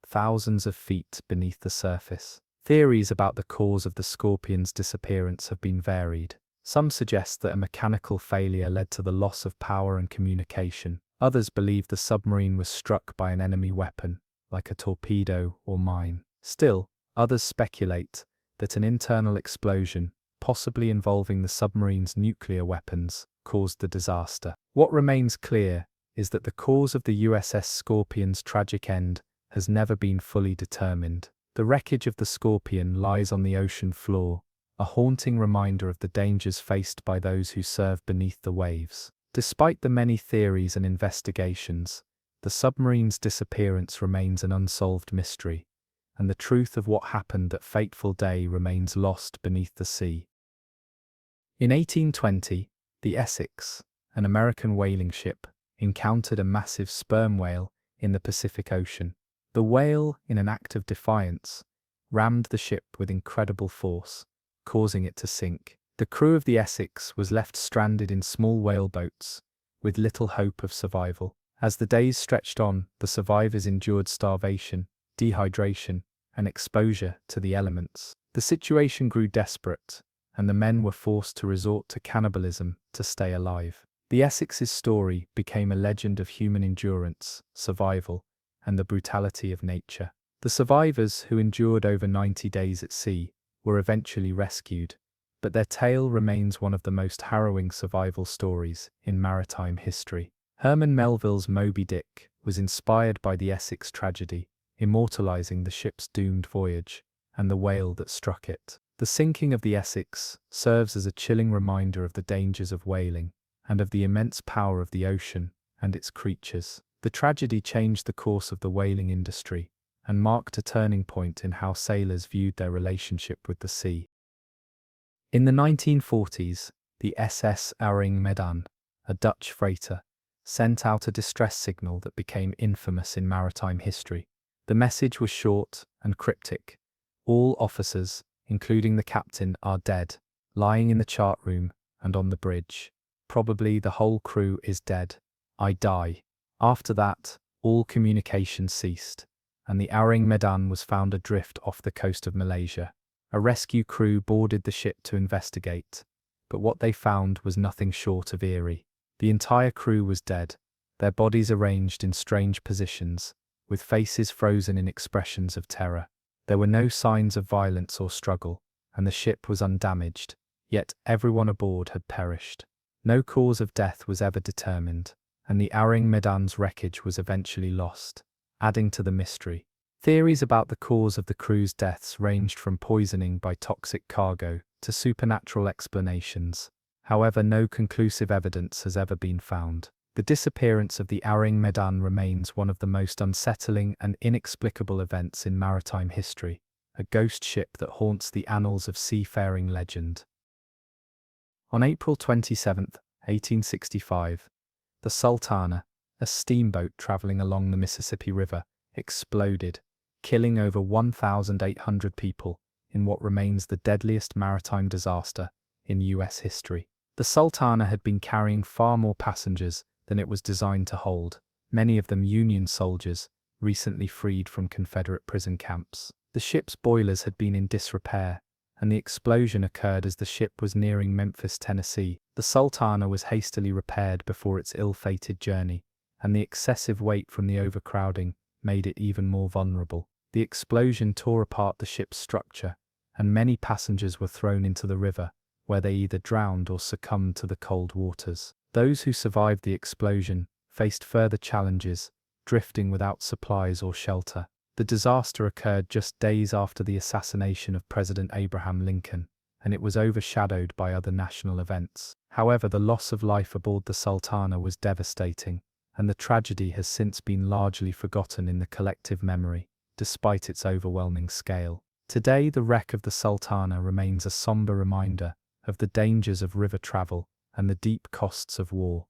thousands of feet beneath the surface. Theories about the cause of the Scorpion's disappearance have been varied. Some suggest that a mechanical failure led to the loss of power and communication. Others believe the submarine was struck by an enemy weapon, like a torpedo or mine. Still, others speculate that an internal explosion, possibly involving the submarine's nuclear weapons, caused the disaster. What remains clear is that the cause of the USS Scorpion's tragic end has never been fully determined. The wreckage of the Scorpion lies on the ocean floor, a haunting reminder of the dangers faced by those who serve beneath the waves. Despite the many theories and investigations, the submarine's disappearance remains an unsolved mystery, and the truth of what happened that fateful day remains lost beneath the sea. In 1820, the Essex, an American whaling ship, encountered a massive sperm whale in the Pacific Ocean. The whale, in an act of defiance, rammed the ship with incredible force, causing it to sink. The crew of the Essex was left stranded in small whaleboats, with little hope of survival. As the days stretched on, the survivors endured starvation, dehydration, and exposure to the elements. The situation grew desperate, and the men were forced to resort to cannibalism to stay alive. The Essex's story became a legend of human endurance, survival, and the brutality of nature. The survivors, who endured over 90 days at sea, were eventually rescued, but their tale remains one of the most harrowing survival stories in maritime history. Herman Melville's Moby Dick was inspired by the Essex tragedy, immortalizing the ship's doomed voyage and the whale that struck it. The sinking of the Essex serves as a chilling reminder of the dangers of whaling and of the immense power of the ocean and its creatures. The tragedy changed the course of the whaling industry and marked a turning point in how sailors viewed their relationship with the sea. In the 1940s, the SS Medan, a Dutch freighter, sent out a distress signal that became infamous in maritime history. The message was short and cryptic. All officers, including the captain, are dead, lying in the chart room and on the bridge. Probably the whole crew is dead. I die. After that, all communication ceased, and the Medan was found adrift off the coast of Malaysia. A rescue crew boarded the ship to investigate, but what they found was nothing short of eerie. The entire crew was dead, their bodies arranged in strange positions, with faces frozen in expressions of terror. There were no signs of violence or struggle, and the ship was undamaged, yet everyone aboard had perished. No cause of death was ever determined, and the Medan's wreckage was eventually lost, adding to the mystery. Theories about the cause of the crew's deaths ranged from poisoning by toxic cargo to supernatural explanations. However, no conclusive evidence has ever been found. The disappearance of the Medan remains one of the most unsettling and inexplicable events in maritime history, a ghost ship that haunts the annals of seafaring legend. On April 27, 1865, the Sultana, a steamboat traveling along the Mississippi River, exploded, killing over 1,800 people in what remains the deadliest maritime disaster in U.S. history. The Sultana had been carrying far more passengers than it was designed to hold, many of them Union soldiers, recently freed from Confederate prison camps. The ship's boilers had been in disrepair, and the explosion occurred as the ship was nearing Memphis, Tennessee. The Sultana was hastily repaired before its ill-fated journey, and the excessive weight from the overcrowding made it even more vulnerable. The explosion tore apart the ship's structure, and many passengers were thrown into the river, where they either drowned or succumbed to the cold waters. Those who survived the explosion faced further challenges drifting without supplies or shelter. The disaster occurred just days after the assassination of President Abraham Lincoln, and it was overshadowed by other national events. However, the loss of life aboard the Sultana was devastating, and the tragedy has since been largely forgotten in the collective memory, despite its overwhelming scale. Today, the wreck of the Sultana remains a somber reminder of the dangers of river travel and the deep costs of war.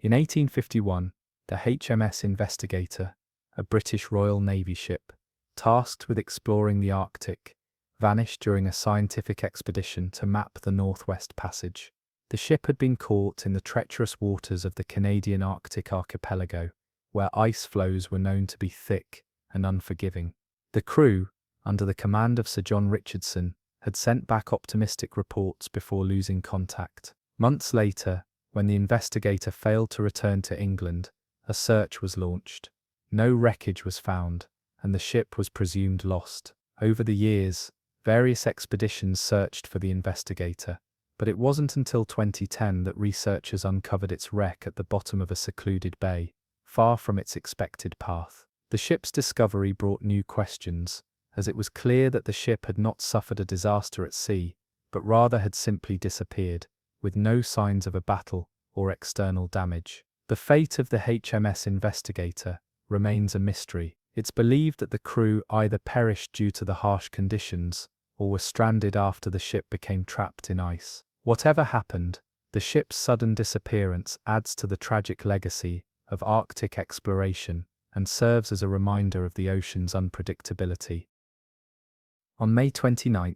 In 1851, the HMS Investigator, a British Royal Navy ship, tasked with exploring the Arctic, vanished during a scientific expedition to map the Northwest Passage. The ship had been caught in the treacherous waters of the Canadian Arctic archipelago, where ice floes were known to be thick and unforgiving. The crew, under the command of Sir John Richardson, had sent back optimistic reports before losing contact. Months later, when the Investigator failed to return to England, a search was launched. No wreckage was found, and the ship was presumed lost. Over the years, various expeditions searched for the Investigator, but it wasn't until 2010 that researchers uncovered its wreck at the bottom of a secluded bay, far from its expected path. The ship's discovery brought new questions, as it was clear that the ship had not suffered a disaster at sea, but rather had simply disappeared, with no signs of a battle or external damage. The fate of the HMS Investigator remains a mystery. It's believed that the crew either perished due to the harsh conditions or were stranded after the ship became trapped in ice. Whatever happened, the ship's sudden disappearance adds to the tragic legacy of Arctic exploration and serves as a reminder of the ocean's unpredictability. On May 29,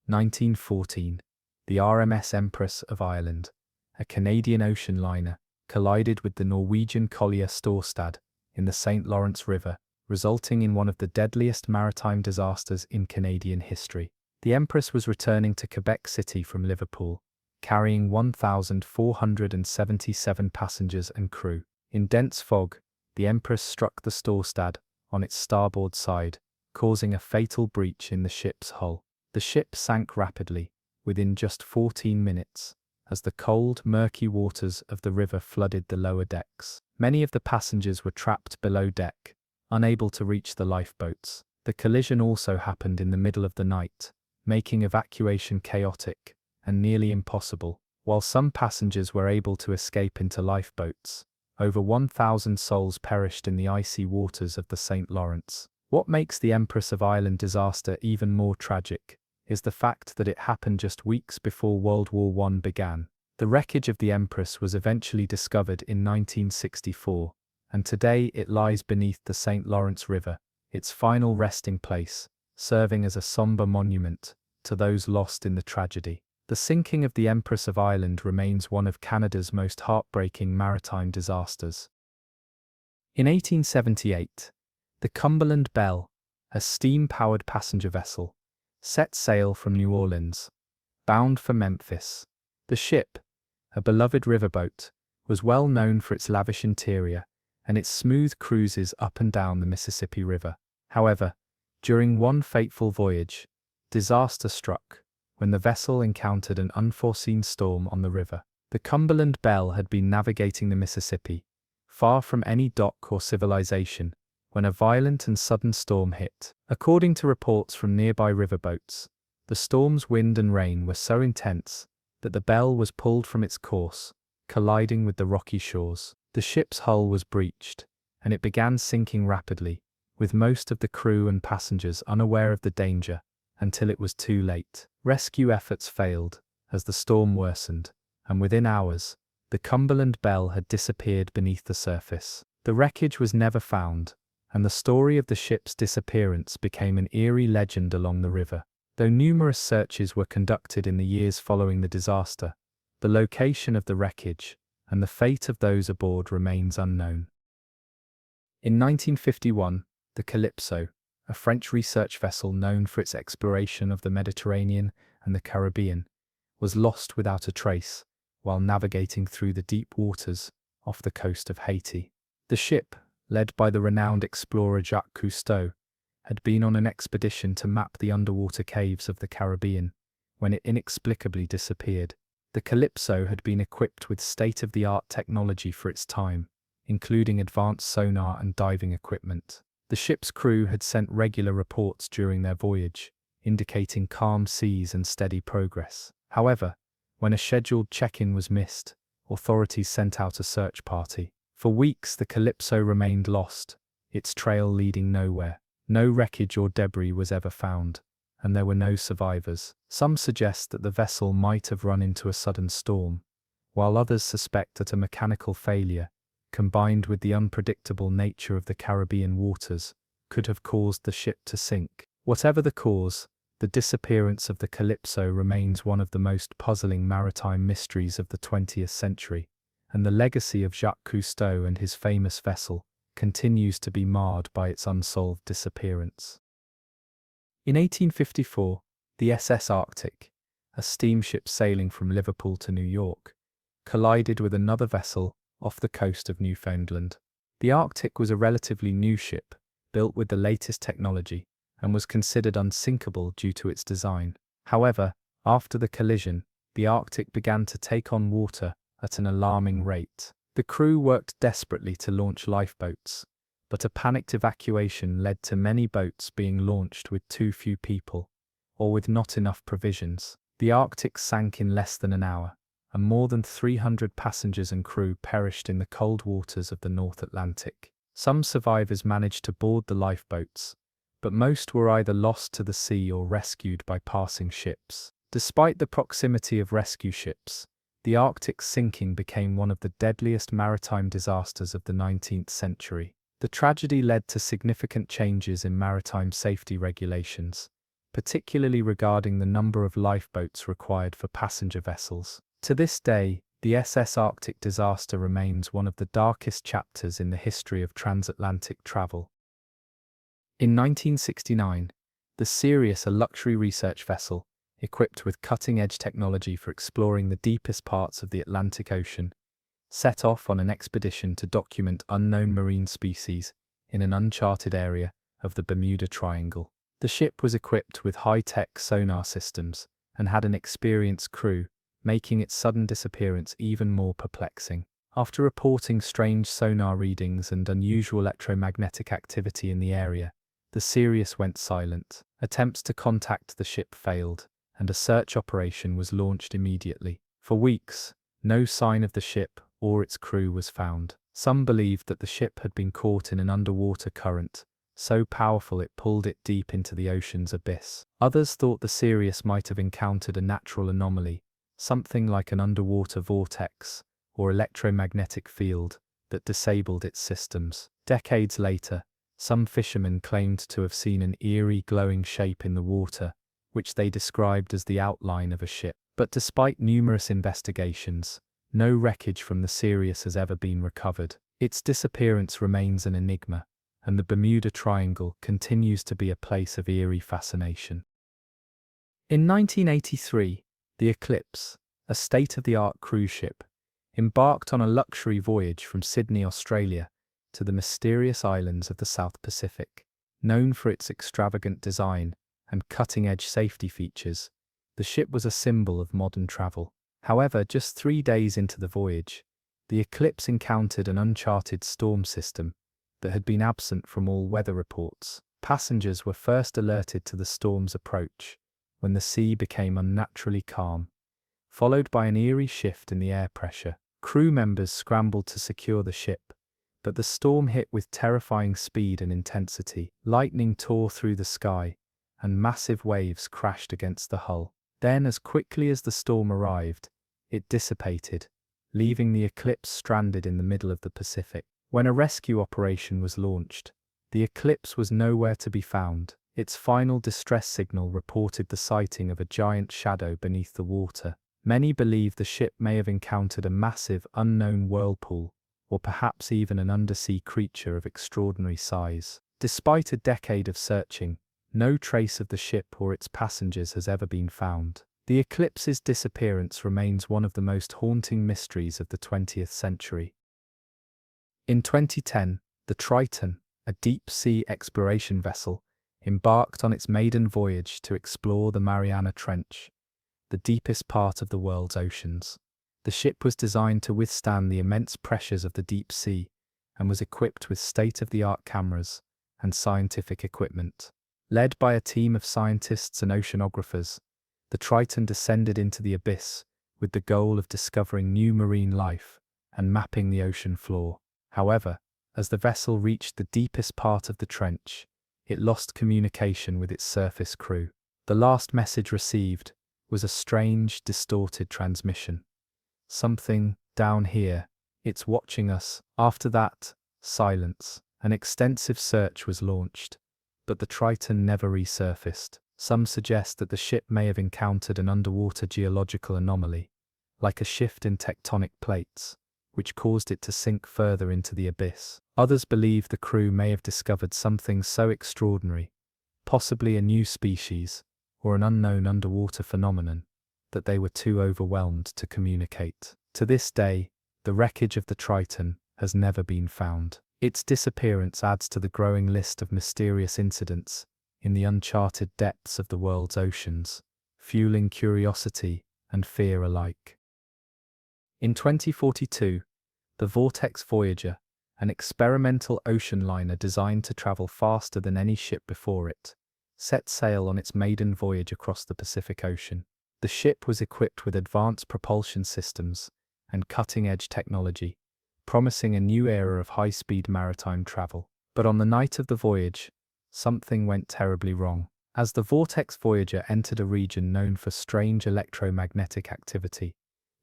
1914, the RMS Empress of Ireland, a Canadian ocean liner, collided with the Norwegian collier Storstad in the St. Lawrence River, resulting in one of the deadliest maritime disasters in Canadian history. The Empress was returning to Quebec City from Liverpool, carrying 1,477 passengers and crew. In dense fog, the Empress struck the Storstad on its starboard side, causing a fatal breach in the ship's hull. The ship sank rapidly, within just 14 minutes, as the cold, murky waters of the river flooded the lower decks. Many of the passengers were trapped below deck, unable to reach the lifeboats. The collision also happened in the middle of the night, making evacuation chaotic and nearly impossible. While some passengers were able to escape into lifeboats, over 1,000 souls perished in the icy waters of the St. Lawrence. What makes the Empress of Ireland disaster even more tragic is the fact that it happened just weeks before World War I began. The wreckage of the Empress was eventually discovered in 1964, and today it lies beneath the St. Lawrence River, its final resting place, serving as a somber monument to those lost in the tragedy. The sinking of the Empress of Ireland remains one of Canada's most heartbreaking maritime disasters. In 1878, the Cumberland Belle, a steam-powered passenger vessel, set sail from New Orleans, bound for Memphis. The ship, a beloved riverboat, was well known for its lavish interior and its smooth cruises up and down the Mississippi River. However, during one fateful voyage, disaster struck when the vessel encountered an unforeseen storm on the river. The Cumberland Belle had been navigating the Mississippi, far from any dock or civilization, when a violent and sudden storm hit. According to reports from nearby riverboats, the storm's wind and rain were so intense that the Belle was pulled from its course, colliding with the rocky shores. The ship's hull was breached, and it began sinking rapidly, with most of the crew and passengers unaware of the danger until it was too late. Rescue efforts failed as the storm worsened, and within hours, the Cumberland Belle had disappeared beneath the surface. The wreckage was never found, and the story of the ship's disappearance became an eerie legend along the river. Though numerous searches were conducted in the years following the disaster, the location of the wreckage and the fate of those aboard remains unknown. In 1951, the Calypso, a French research vessel known for its exploration of the Mediterranean and the Caribbean, was lost without a trace while navigating through the deep waters off the coast of Haiti. The ship, led by the renowned explorer Jacques Cousteau, had been on an expedition to map the underwater caves of the Caribbean when it inexplicably disappeared. The Calypso had been equipped with state-of-the-art technology for its time, including advanced sonar and diving equipment. The ship's crew had sent regular reports during their voyage, indicating calm seas and steady progress. However, when a scheduled check-in was missed, authorities sent out a search party. For weeks, the Calypso remained lost, its trail leading nowhere. No wreckage or debris was ever found, and there were no survivors. Some suggest that the vessel might have run into a sudden storm, while others suspect that a mechanical failure, combined with the unpredictable nature of the Caribbean waters, could have caused the ship to sink. Whatever the cause, the disappearance of the Calypso remains one of the most puzzling maritime mysteries of the 20th century, and the legacy of Jacques Cousteau and his famous vessel continues to be marred by its unsolved disappearance. In 1854, the SS Arctic, a steamship sailing from Liverpool to New York, collided with another vessel off the coast of Newfoundland. The Arctic was a relatively new ship, built with the latest technology, and was considered unsinkable due to its design. However, after the collision, the Arctic began to take on water at an alarming rate. The crew worked desperately to launch lifeboats, but a panicked evacuation led to many boats being launched with too few people, or with not enough provisions. The Arctic sank in less than an hour, and more than 300 passengers and crew perished in the cold waters of the North Atlantic. Some survivors managed to board the lifeboats, but most were either lost to the sea or rescued by passing ships. Despite the proximity of rescue ships, the Arctic sinking became one of the deadliest maritime disasters of the 19th century. The tragedy led to significant changes in maritime safety regulations, particularly regarding the number of lifeboats required for passenger vessels. To this day, the SS Arctic disaster remains one of the darkest chapters in the history of transatlantic travel. In 1969, the Sirius, a luxury research vessel, equipped with cutting-edge technology for exploring the deepest parts of the Atlantic Ocean, set off on an expedition to document unknown marine species in an uncharted area of the Bermuda Triangle. The ship was equipped with high-tech sonar systems and had an experienced crew, making its sudden disappearance even more perplexing. After reporting strange sonar readings and unusual electromagnetic activity in the area, the Sirius went silent. Attempts to contact the ship failed, and a search operation was launched immediately. For weeks, no sign of the ship or its crew was found. Some believed that the ship had been caught in an underwater current, so powerful it pulled it deep into the ocean's abyss. Others thought the Sirius might have encountered a natural anomaly, something like an underwater vortex or electromagnetic field that disabled its systems. Decades later, some fishermen claimed to have seen an eerie glowing shape in the water, which they described as the outline of a ship. But despite numerous investigations, no wreckage from the Sirius has ever been recovered. Its disappearance remains an enigma, and the Bermuda Triangle continues to be a place of eerie fascination. In 1983, the Eclipse, a state-of-the-art cruise ship, embarked on a luxury voyage from Sydney, Australia, to the mysterious islands of the South Pacific. Known for its extravagant design and cutting-edge safety features, the ship was a symbol of modern travel. However, just 3 days into the voyage, the Eclipse encountered an uncharted storm system that had been absent from all weather reports. Passengers were first alerted to the storm's approach when the sea became unnaturally calm, followed by an eerie shift in the air pressure. Crew members scrambled to secure the ship, but the storm hit with terrifying speed and intensity. Lightning tore through the sky, and massive waves crashed against the hull. Then, as quickly as the storm arrived, it dissipated, leaving the Eclipse stranded in the middle of the Pacific. When a rescue operation was launched, the Eclipse was nowhere to be found. Its final distress signal reported the sighting of a giant shadow beneath the water. Many believe the ship may have encountered a massive, unknown whirlpool, or perhaps even an undersea creature of extraordinary size. Despite a decade of searching, no trace of the ship or its passengers has ever been found. The Eclipse's disappearance remains one of the most haunting mysteries of the 20th century. In 2010, the Triton, a deep-sea exploration vessel, embarked on its maiden voyage to explore the Mariana Trench, the deepest part of the world's oceans. The ship was designed to withstand the immense pressures of the deep sea and was equipped with state-of-the-art cameras and scientific equipment. Led by a team of scientists and oceanographers, the Triton descended into the abyss with the goal of discovering new marine life and mapping the ocean floor. However, as the vessel reached the deepest part of the trench, it lost communication with its surface crew. The last message received was a strange, distorted transmission. "Something down here, it's watching us." After that, silence. An extensive search was launched, but the Triton never resurfaced. Some suggest that the ship may have encountered an underwater geological anomaly, like a shift in tectonic plates, which caused it to sink further into the abyss. Others believe the crew may have discovered something so extraordinary, possibly a new species or an unknown underwater phenomenon, that they were too overwhelmed to communicate. To this day, the wreckage of the Triton has never been found. Its disappearance adds to the growing list of mysterious incidents in the uncharted depths of the world's oceans, fueling curiosity and fear alike. In 2042, the Vortex Voyager, an experimental ocean liner designed to travel faster than any ship before it, set sail on its maiden voyage across the Pacific Ocean. The ship was equipped with advanced propulsion systems and cutting-edge technology, promising a new era of high-speed maritime travel. But on the night of the voyage, something went terribly wrong. As the Vortex Voyager entered a region known for strange electromagnetic activity,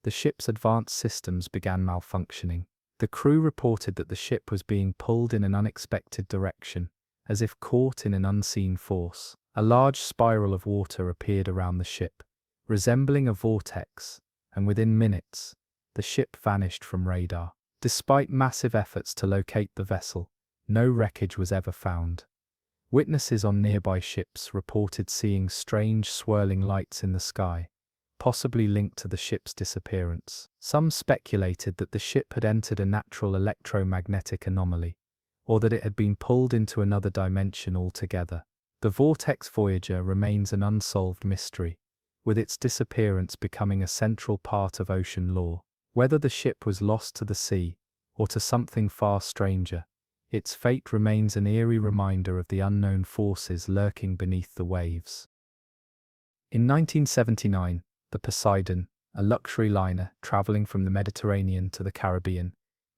the ship's advanced systems began malfunctioning. The crew reported that the ship was being pulled in an unexpected direction, as if caught in an unseen force. A large spiral of water appeared around the ship, resembling a vortex, and within minutes, the ship vanished from radar. Despite massive efforts to locate the vessel, no wreckage was ever found. Witnesses on nearby ships reported seeing strange swirling lights in the sky, possibly linked to the ship's disappearance. Some speculated that the ship had entered a natural electromagnetic anomaly, or that it had been pulled into another dimension altogether. The Vortex Voyager remains an unsolved mystery, with its disappearance becoming a central part of ocean lore. Whether the ship was lost to the sea, or to something far stranger, its fate remains an eerie reminder of the unknown forces lurking beneath the waves. In 1979, the Poseidon, a luxury liner traveling from the Mediterranean to the Caribbean,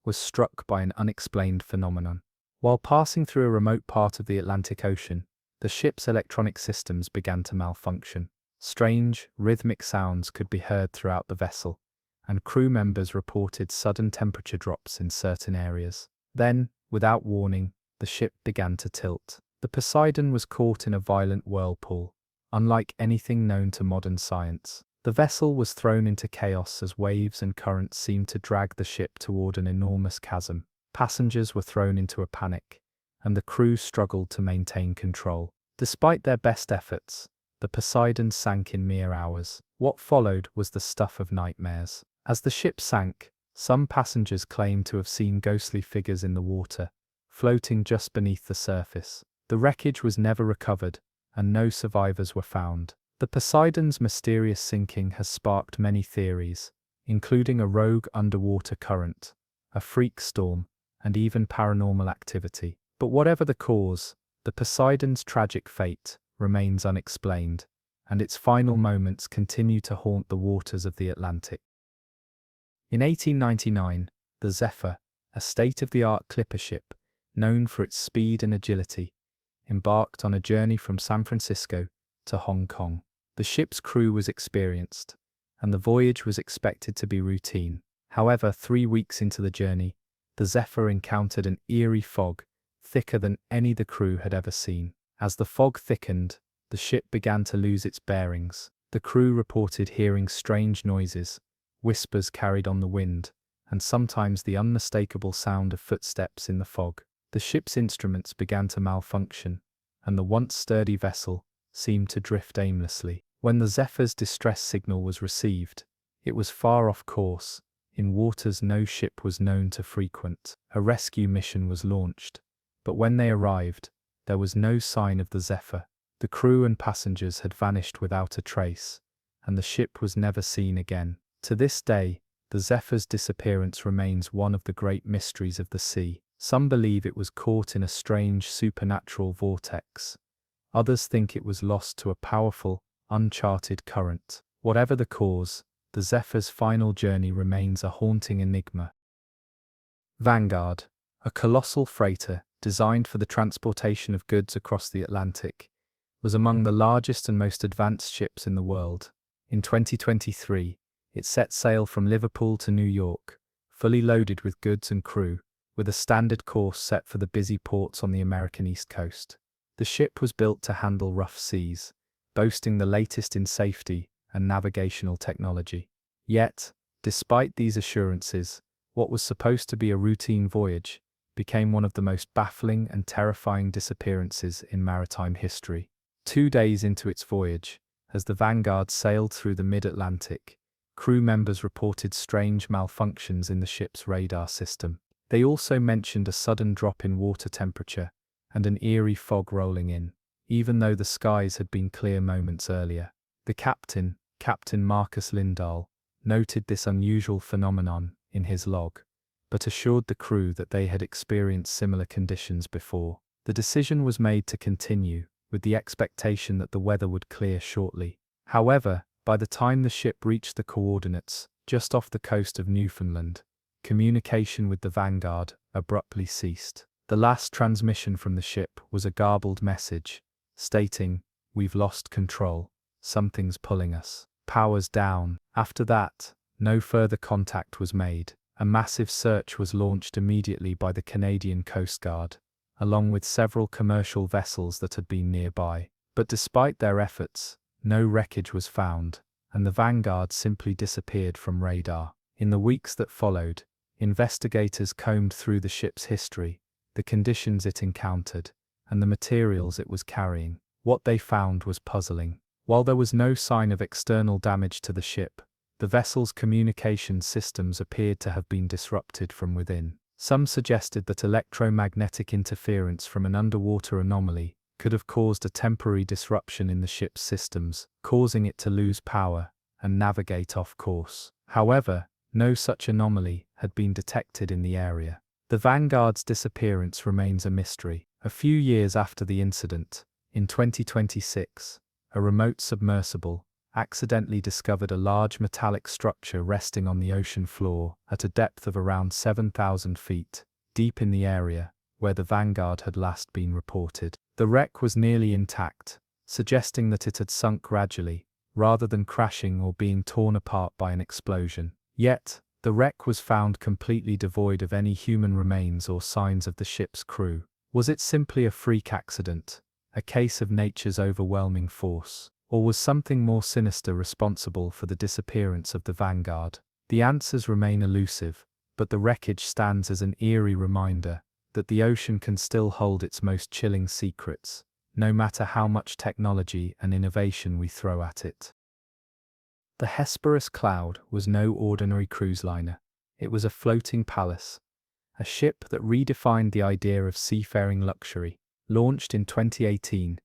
was struck by an unexplained phenomenon. While passing through a remote part of the Atlantic Ocean, the ship's electronic systems began to malfunction. Strange, rhythmic sounds could be heard throughout the vessel, and crew members reported sudden temperature drops in certain areas. Then, without warning, the ship began to tilt. The Poseidon was caught in a violent whirlpool, unlike anything known to modern science. The vessel was thrown into chaos as waves and currents seemed to drag the ship toward an enormous chasm. Passengers were thrown into a panic, and the crew struggled to maintain control. Despite their best efforts, the Poseidon sank in mere hours. What followed was the stuff of nightmares. As the ship sank, some passengers claimed to have seen ghostly figures in the water, floating just beneath the surface. The wreckage was never recovered, and no survivors were found. The Poseidon's mysterious sinking has sparked many theories, including a rogue underwater current, a freak storm, and even paranormal activity. But whatever the cause, the Poseidon's tragic fate remains unexplained, and its final moments continue to haunt the waters of the Atlantic. In 1899, the Zephyr, a state-of-the-art clipper ship, known for its speed and agility, embarked on a journey from San Francisco to Hong Kong. The ship's crew was experienced, and the voyage was expected to be routine. However, 3 weeks into the journey, the Zephyr encountered an eerie fog, thicker than any the crew had ever seen. As the fog thickened, the ship began to lose its bearings. The crew reported hearing strange noises, whispers carried on the wind, and sometimes the unmistakable sound of footsteps in the fog. The ship's instruments began to malfunction, and the once sturdy vessel seemed to drift aimlessly. When the Zephyr's distress signal was received, it was far off course, in waters no ship was known to frequent. A rescue mission was launched, but when they arrived, there was no sign of the Zephyr. The crew and passengers had vanished without a trace, and the ship was never seen again. To this day, the Zephyr's disappearance remains one of the great mysteries of the sea. Some believe it was caught in a strange supernatural vortex. Others think it was lost to a powerful, uncharted current. Whatever the cause, the Zephyr's final journey remains a haunting enigma. Vanguard, a colossal freighter designed for the transportation of goods across the Atlantic, was among the largest and most advanced ships in the world. In 2023, it set sail from Liverpool to New York, fully loaded with goods and crew, with a standard course set for the busy ports on the American East Coast. The ship was built to handle rough seas, boasting the latest in safety and navigational technology. Yet, despite these assurances, what was supposed to be a routine voyage became one of the most baffling and terrifying disappearances in maritime history. 2 days into its voyage, as the Vanguard sailed through the mid-Atlantic, crew members reported strange malfunctions in the ship's radar system. They also mentioned a sudden drop in water temperature and an eerie fog rolling in, even though the skies had been clear moments earlier. The captain, Captain Marcus Lindahl, noted this unusual phenomenon in his log, but assured the crew that they had experienced similar conditions before. The decision was made to continue, with the expectation that the weather would clear shortly. However, by the time the ship reached the coordinates, just off the coast of Newfoundland, communication with the Vanguard abruptly ceased. The last transmission from the ship was a garbled message, stating, "We've lost control. Something's pulling us. Power's down." After that, no further contact was made. A massive search was launched immediately by the Canadian Coast Guard, along with several commercial vessels that had been nearby. But despite their efforts, no wreckage was found, and the Vanguard simply disappeared from radar. In the weeks that followed, investigators combed through the ship's history, the conditions it encountered, and the materials it was carrying. What they found was puzzling. While there was no sign of external damage to the ship, the vessel's communication systems appeared to have been disrupted from within. Some suggested that electromagnetic interference from an underwater anomaly could have caused a temporary disruption in the ship's systems, causing it to lose power and navigate off course. However, no such anomaly had been detected in the area. The Vanguard's disappearance remains a mystery. A few years after the incident, in 2026, a remote submersible accidentally discovered a large metallic structure resting on the ocean floor at a depth of around 7,000 feet, deep in the area where the Vanguard had last been reported. The wreck was nearly intact, suggesting that it had sunk gradually, rather than crashing or being torn apart by an explosion. Yet, the wreck was found completely devoid of any human remains or signs of the ship's crew. Was it simply a freak accident, a case of nature's overwhelming force? Or was something more sinister responsible for the disappearance of the Vanguard? The answers remain elusive, but the wreckage stands as an eerie reminder that the ocean can still hold its most chilling secrets, no matter how much technology and innovation we throw at it. The Hesperus Cloud was no ordinary cruise liner. It was a floating palace, a ship that redefined the idea of seafaring luxury. Launched in 2018,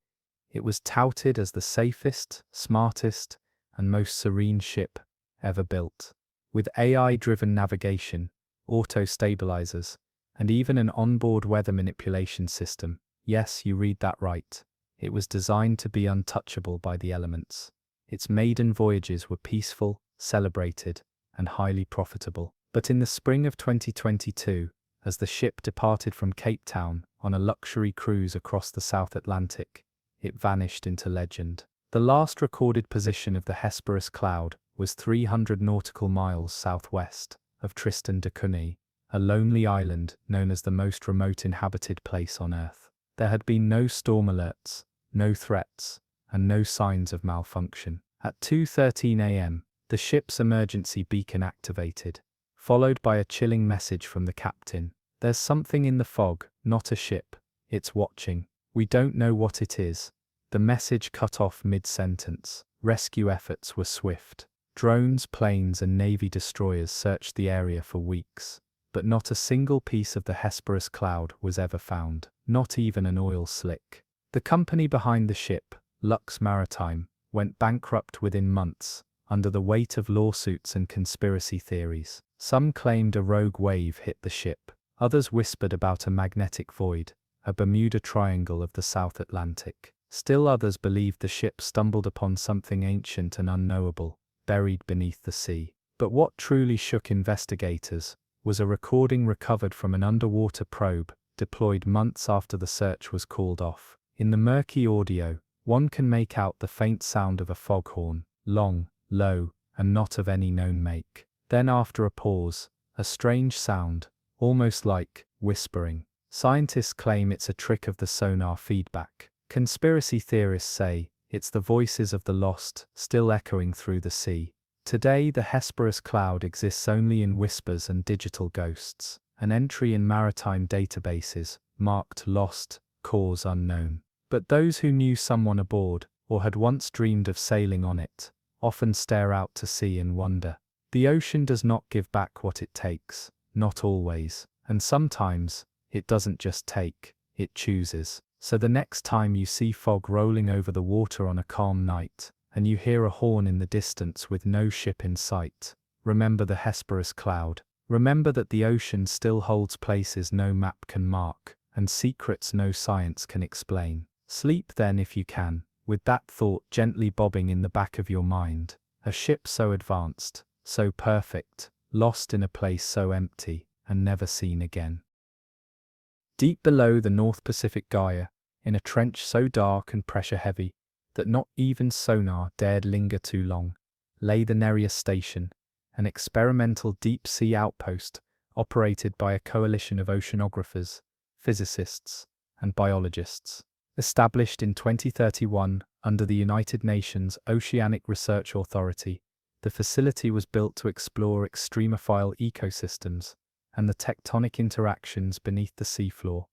it was touted as the safest, smartest, and most serene ship ever built. With AI-driven navigation, auto-stabilizers, and even an onboard weather manipulation system. Yes, you read that right. It was designed to be untouchable by the elements. Its maiden voyages were peaceful, celebrated, and highly profitable. But in the spring of 2022, as the ship departed from Cape Town on a luxury cruise across the South Atlantic, it vanished into legend. The last recorded position of the Hesperus Cloud was 300 nautical miles southwest of Tristan da Cunha, a lonely island known as the most remote inhabited place on Earth. There had been no storm alerts, no threats, and no signs of malfunction. At 2:13 a.m., the ship's emergency beacon activated, followed by a chilling message from the captain. "There's something in the fog, not a ship. It's watching. We don't know what it is." The message cut off mid-sentence. Rescue efforts were swift. Drones, planes, and Navy destroyers searched the area for weeks, but not a single piece of the Hesperus Cloud was ever found, not even an oil slick. The company behind the ship, Lux Maritime, went bankrupt within months, under the weight of lawsuits and conspiracy theories. Some claimed a rogue wave hit the ship. Others whispered about a magnetic void, a Bermuda Triangle of the South Atlantic. Still others believed the ship stumbled upon something ancient and unknowable, buried beneath the sea. But what truly shook investigators was a recording recovered from an underwater probe, deployed months after the search was called off. In the murky audio, one can make out the faint sound of a foghorn, long, low, and not of any known make. Then after a pause, a strange sound, almost like whispering. Scientists claim it's a trick of the sonar feedback. Conspiracy theorists say it's the voices of the lost, still echoing through the sea. Today the Hesperus cloud exists only in whispers and digital ghosts, an entry in maritime databases, marked lost, cause unknown. But those who knew someone aboard, or had once dreamed of sailing on it, often stare out to sea and wonder. The ocean does not give back what it takes, not always, and sometimes, it doesn't just take, it chooses. So the next time you see fog rolling over the water on a calm night, and you hear a horn in the distance with no ship in sight, remember the Hesperus cloud. Remember that the ocean still holds places no map can mark, and secrets no science can explain. Sleep then if you can, with that thought gently bobbing in the back of your mind. A ship so advanced, so perfect, lost in a place so empty, and never seen again. Deep below the North Pacific Gaia, in a trench so dark and pressure-heavy that not even sonar dared linger too long, lay the Nereus Station, an experimental deep-sea outpost operated by a coalition of oceanographers, physicists, and biologists. Established in 2031 under the United Nations Oceanic Research Authority, the facility was built to explore extremophile ecosystems and the tectonic interactions beneath the seafloor.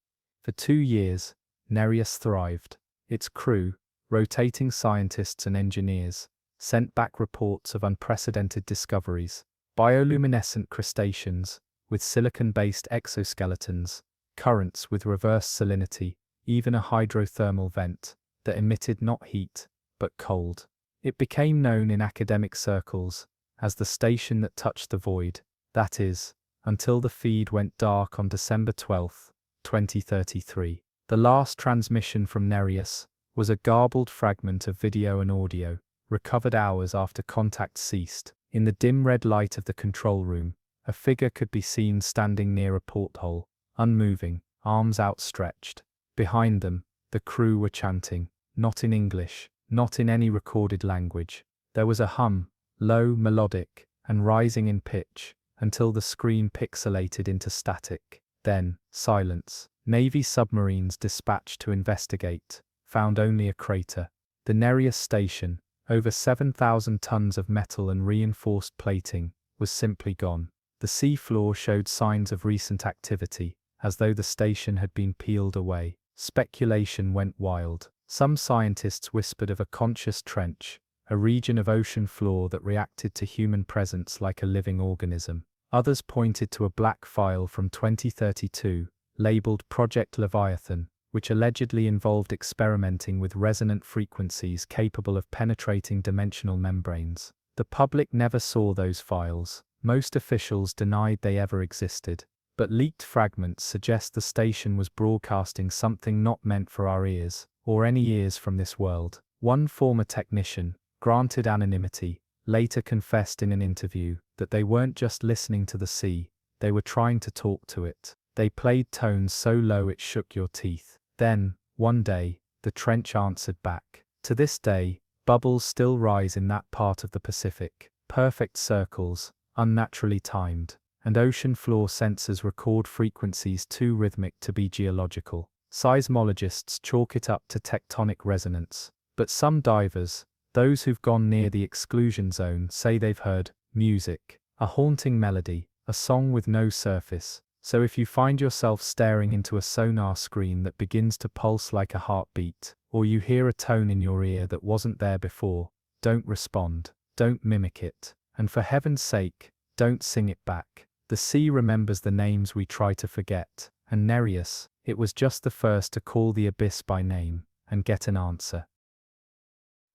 For 2 years, Nereus thrived. Its crew, rotating scientists and engineers, sent back reports of unprecedented discoveries, bioluminescent crustaceans with silicon-based exoskeletons, currents with reverse salinity, even a hydrothermal vent that emitted not heat, but cold. It became known in academic circles as the station that touched the void, that is, until the feed went dark on December 12, 2033. The last transmission from Nereus was a garbled fragment of video and audio, recovered hours after contact ceased. In the dim red light of the control room, a figure could be seen standing near a porthole, unmoving, arms outstretched. Behind them, the crew were chanting, not in English, not in any recorded language. There was a hum, low, melodic, and rising in pitch, until the screen pixelated into static. Then, silence. Navy submarines dispatched to investigate found only a crater. The Nereus Station, over 7,000 tons of metal and reinforced plating, was simply gone. The sea floor showed signs of recent activity, as though the station had been peeled away. Speculation went wild. Some scientists whispered of a conscious trench, a region of ocean floor that reacted to human presence like a living organism. Others pointed to a black file from 2032, labeled Project Leviathan, which allegedly involved experimenting with resonant frequencies capable of penetrating dimensional membranes. The public never saw those files. Most officials denied they ever existed. But leaked fragments suggest the station was broadcasting something not meant for our ears, or any ears from this world. One former technician, granted anonymity, later confessed in an interview that they weren't just listening to the sea, they were trying to talk to it. They played tones so low it shook your teeth. Then, one day, the trench answered back. To this day, bubbles still rise in that part of the Pacific, perfect circles, unnaturally timed, and ocean floor sensors record frequencies too rhythmic to be geological. Seismologists chalk it up to tectonic resonance, but some divers, those who've gone near the exclusion zone, say they've heard music, a haunting melody, a song with no surface. So if you find yourself staring into a sonar screen that begins to pulse like a heartbeat, or you hear a tone in your ear that wasn't there before, don't respond, don't mimic it, and for heaven's sake, don't sing it back. The sea remembers the names we try to forget, and Nereus, it was just the first to call the abyss by name, and get an answer.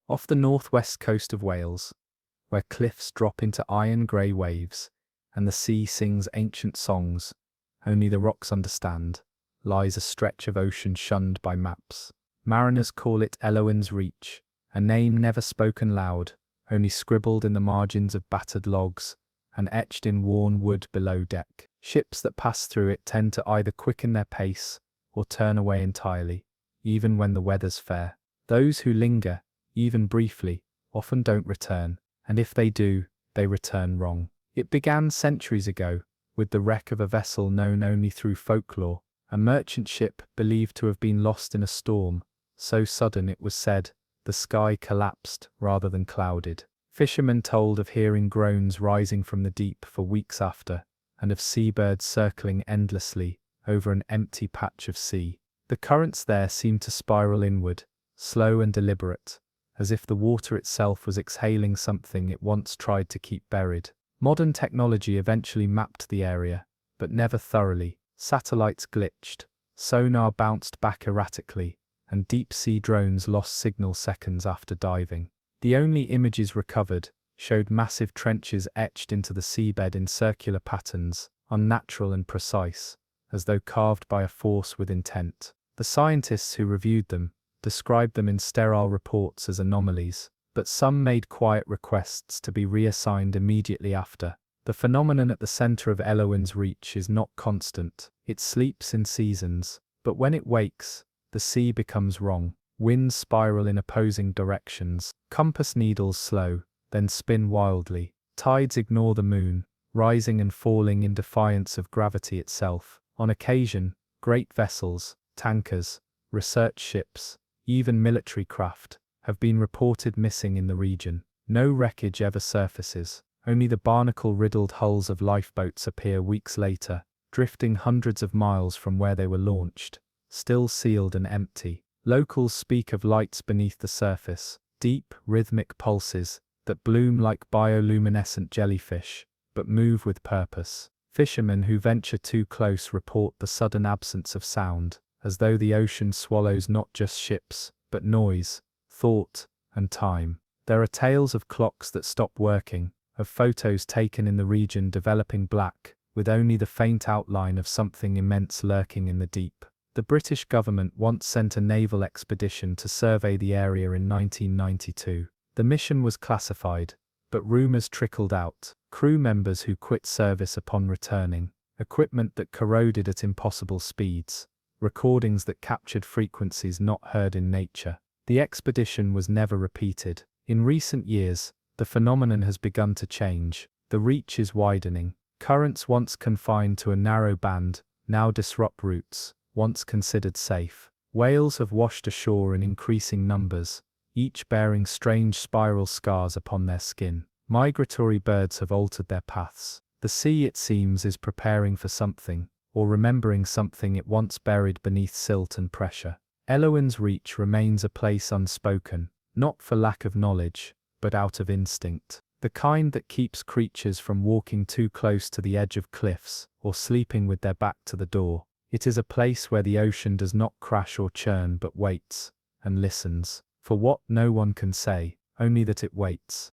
Off the northwest coast of Wales, where cliffs drop into iron-grey waves, and the sea sings ancient songs, only the rocks understand, lies a stretch of ocean shunned by maps. Mariners call it Elohim's Reach, a name never spoken loud, only scribbled in the margins of battered logs and etched in worn wood below deck. Ships that pass through it tend to either quicken their pace or turn away entirely, even when the weather's fair. Those who linger, even briefly, often don't return, and if they do, they return wrong. It began centuries ago, with the wreck of a vessel known only through folklore, a merchant ship believed to have been lost in a storm, so sudden it was said, the sky collapsed rather than clouded. Fishermen told of hearing groans rising from the deep for weeks after, and of seabirds circling endlessly over an empty patch of sea. The currents there seemed to spiral inward, slow and deliberate, as if the water itself was exhaling something it once tried to keep buried. Modern technology eventually mapped the area, but never thoroughly. Satellites glitched, sonar bounced back erratically, and deep-sea drones lost signal seconds after diving. The only images recovered showed massive trenches etched into the seabed in circular patterns, unnatural and precise, as though carved by a force with intent. The scientists who reviewed them described them in sterile reports as anomalies, but some made quiet requests to be reassigned immediately after. The phenomenon at the center of Elohim's Reach is not constant. It sleeps in seasons, but when it wakes, the sea becomes wrong. Winds spiral in opposing directions. Compass needles slow, then spin wildly. Tides ignore the moon, rising and falling in defiance of gravity itself. On occasion, great vessels, tankers, research ships, even military craft, have been reported missing in the region. No wreckage ever surfaces. Only the barnacle-riddled hulls of lifeboats appear weeks later, drifting hundreds of miles from where they were launched, still sealed and empty. Locals speak of lights beneath the surface, deep, rhythmic pulses that bloom like bioluminescent jellyfish, but move with purpose. Fishermen who venture too close report the sudden absence of sound, as though the ocean swallows not just ships, but noise, thought, and time. There are tales of clocks that stop working, of photos taken in the region developing black, with only the faint outline of something immense lurking in the deep. The British government once sent a naval expedition to survey the area in 1992. The mission was classified, but rumours trickled out. Crew members who quit service upon returning, equipment that corroded at impossible speeds, recordings that captured frequencies not heard in nature. The expedition was never repeated. In recent years, the phenomenon has begun to change. The reach is widening. Currents once confined to a narrow band now disrupt routes once considered safe. Whales have washed ashore in increasing numbers, each bearing strange spiral scars upon their skin. Migratory birds have altered their paths. The sea, it seems, is preparing for something, or remembering something it once buried beneath silt and pressure. Elohim's Reach remains a place unspoken, not for lack of knowledge, but out of instinct. The kind that keeps creatures from walking too close to the edge of cliffs, or sleeping with their back to the door. It is a place where the ocean does not crash or churn but waits, and listens. For what, no one can say, only that it waits.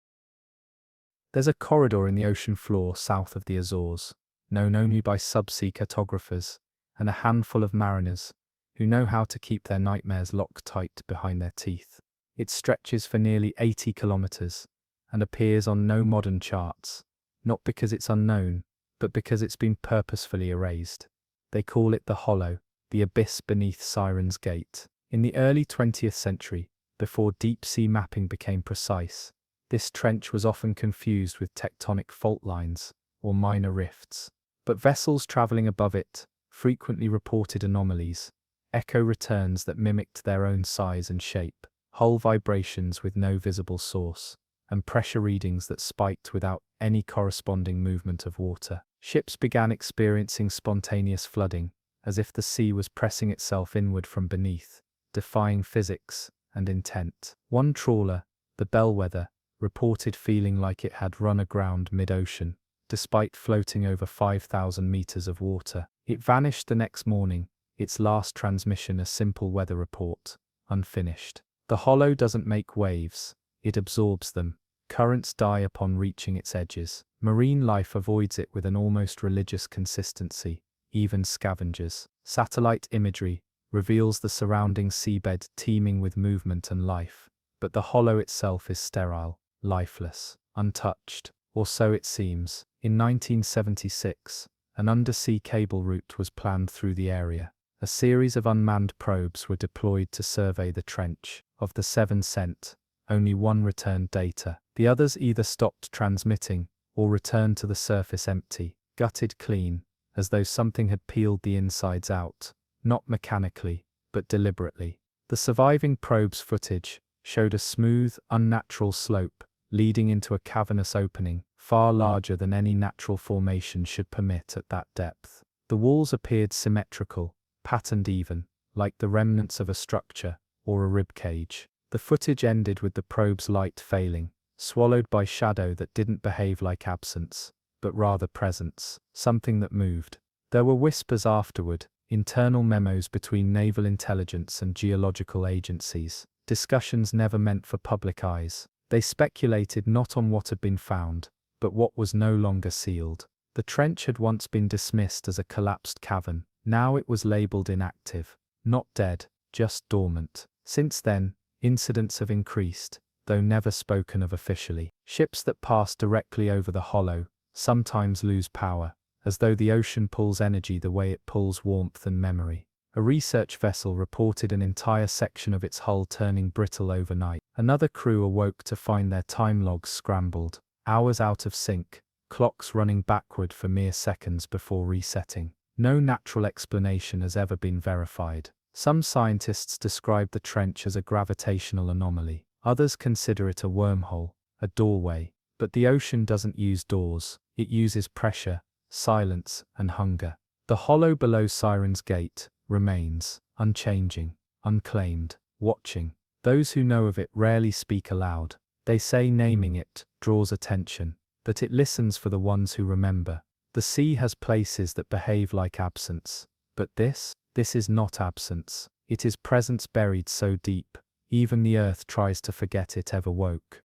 There's a corridor in the ocean floor south of the Azores, known only by subsea cartographers, and a handful of mariners, who know how to keep their nightmares locked tight behind their teeth. It stretches for nearly 80 kilometers, and appears on no modern charts, not because it's unknown, but because it's been purposefully erased. They call it the Hollow, the abyss beneath Siren's Gate. In the early 20th century, before deep-sea mapping became precise, this trench was often confused with tectonic fault lines, or minor rifts. But vessels traveling above it frequently reported anomalies, echo returns that mimicked their own size and shape, hull vibrations with no visible source, and pressure readings that spiked without any corresponding movement of water. Ships began experiencing spontaneous flooding, as if the sea was pressing itself inward from beneath, defying physics and intent. One trawler, the Bellwether, reported feeling like it had run aground mid-ocean, despite floating over 5,000 meters of water. It vanished the next morning, its last transmission a simple weather report, unfinished. The Hollow doesn't make waves, it absorbs them. Currents die upon reaching its edges. Marine life avoids it with an almost religious consistency, even scavengers. Satellite imagery reveals the surrounding seabed teeming with movement and life, but the hollow itself is sterile, lifeless, untouched, or so it seems. In 1976, an undersea cable route was planned through the area. A series of unmanned probes were deployed to survey the trench. Of the 7 sent, only 1 returned data. The others either stopped transmitting or returned to the surface empty, gutted clean, as though something had peeled the insides out, not mechanically, but deliberately. The surviving probe's footage showed a smooth, unnatural slope leading into a cavernous opening, far larger than any natural formation should permit at that depth. The walls appeared symmetrical, patterned even, like the remnants of a structure or a rib cage. The footage ended with the probe's light failing, swallowed by shadow that didn't behave like absence, but rather presence, something that moved. There were whispers afterward, internal memos between naval intelligence and geological agencies, discussions never meant for public eyes. They speculated not on what had been found, but what was no longer sealed. The trench had once been dismissed as a collapsed cavern. Now it was labeled inactive, not dead, just dormant. Since then, incidents have increased, though never spoken of officially. Ships that pass directly over the hollow sometimes lose power, as though the ocean pulls energy the way it pulls warmth and memory. A research vessel reported an entire section of its hull turning brittle overnight. Another crew awoke to find their time logs scrambled, hours out of sync, clocks running backward for mere seconds before resetting. No natural explanation has ever been verified. Some scientists describe the trench as a gravitational anomaly. Others consider it a wormhole, a doorway. But the ocean doesn't use doors. It uses pressure, silence, and hunger. The hollow below Siren's Gate remains, unchanging, unclaimed, watching. Those who know of it rarely speak aloud. They say naming it draws attention, that it listens for the ones who remember. The sea has places that behave like absence. But this is not absence. It is presence buried so deep, even the earth tries to forget it ever woke.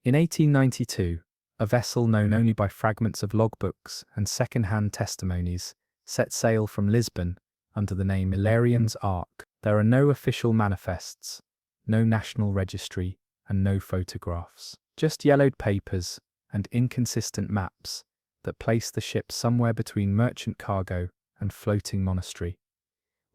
In 1892, a vessel known only by fragments of logbooks and second-hand testimonies set sail from Lisbon under the name Illyrian's Ark. There are no official manifests, no national registry, and no photographs. Just yellowed papers and inconsistent maps that place the ship somewhere between merchant cargo and floating monastery.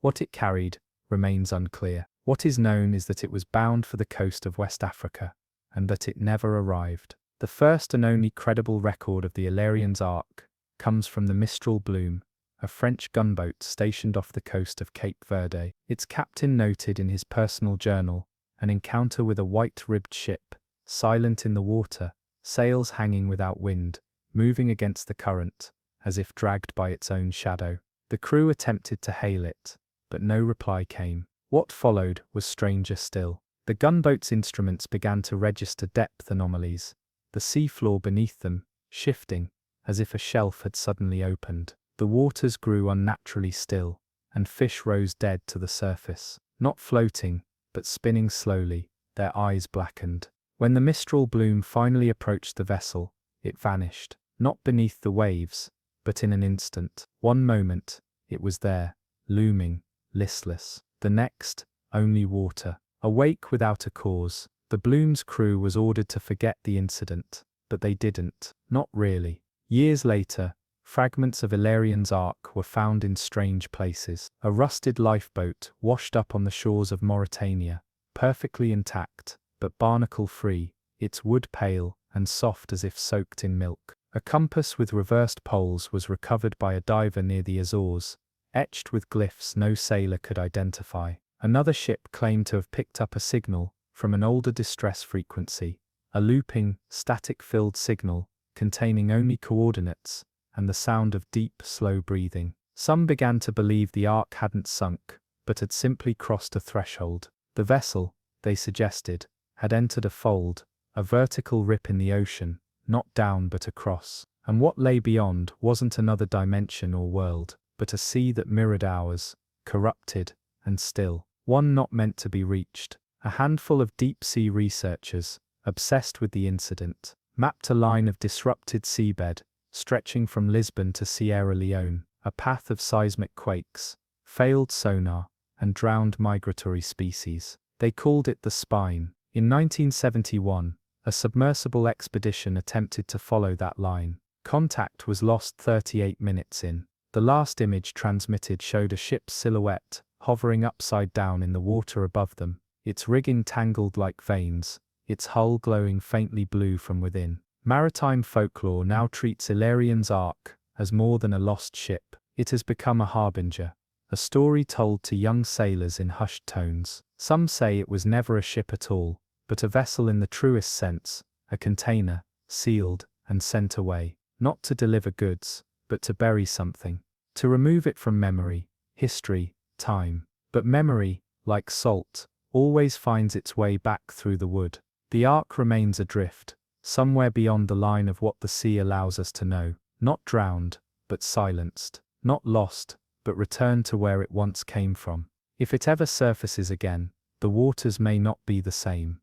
What it carried remains unclear. What is known is that it was bound for the coast of West Africa, and that it never arrived. The first and only credible record of the Illyrian's Ark comes from the Mistral Bloom, a French gunboat stationed off the coast of Cape Verde. Its captain noted in his personal journal an encounter with a white-ribbed ship, silent in the water, sails hanging without wind, moving against the current, as if dragged by its own shadow. The crew attempted to hail it, but no reply came. What followed was stranger still. The gunboat's instruments began to register depth anomalies, the seafloor beneath them shifting, as if a shelf had suddenly opened. The waters grew unnaturally still, and fish rose dead to the surface, not floating, but spinning slowly, their eyes blackened. When the Mistral Bloom finally approached the vessel, it vanished, not beneath the waves, but in an instant. One moment, it was there, looming, listless. The next, only water. Awake without a cause, the Bloom's crew was ordered to forget the incident, but they didn't. Not really. Years later, fragments of Illyrian's Ark were found in strange places. A rusted lifeboat washed up on the shores of Mauritania, perfectly intact, but barnacle-free, its wood pale and soft as if soaked in milk. A compass with reversed poles was recovered by a diver near the Azores, etched with glyphs no sailor could identify. Another ship claimed to have picked up a signal from an older distress frequency, a looping, static-filled signal containing only coordinates and the sound of deep, slow breathing. Some began to believe the Ark hadn't sunk, but had simply crossed a threshold. The vessel, they suggested, had entered a fold, a vertical rip in the ocean, not down but across. And what lay beyond wasn't another dimension or world, but a sea that mirrored ours, corrupted and still. One not meant to be reached. A handful of deep-sea researchers, obsessed with the incident, mapped a line of disrupted seabed, stretching from Lisbon to Sierra Leone. a path of seismic quakes, failed sonar, and drowned migratory species. They called it the spine. In 1971, a submersible expedition attempted to follow that line. Contact was lost 38 minutes in. The last image transmitted showed a ship's silhouette, hovering upside down in the water above them, its rigging tangled like veins, its hull glowing faintly blue from within. Maritime folklore now treats Illyrian's Ark as more than a lost ship. It has become a harbinger, a story told to young sailors in hushed tones. Some say it was never a ship at all, but a vessel in the truest sense, a container, sealed and sent away, not to deliver goods, but to bury something, to remove it from memory, history, time. But memory, like salt, always finds its way back through the wood. The Ark remains adrift, somewhere beyond the line of what the sea allows us to know, not drowned, but silenced, not lost, but returned to where it once came from. If it ever surfaces again, the waters may not be the same.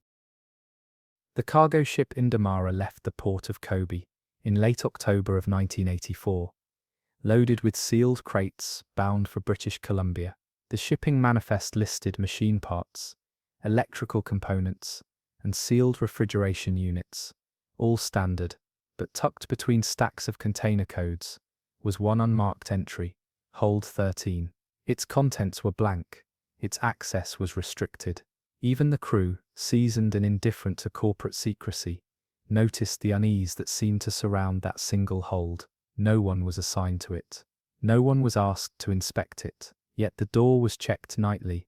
The cargo ship Indamara left the port of Kobe in late October of 1984, loaded with sealed crates bound for British Columbia. The shipping manifest listed machine parts, electrical components, and sealed refrigeration units, all standard, but tucked between stacks of container codes was one unmarked entry, Hold 13. Its contents were blank, its access was restricted. Even the crew, seasoned and indifferent to corporate secrecy, noticed the unease that seemed to surround that single hold. No one was assigned to it. No one was asked to inspect it, yet the door was checked nightly,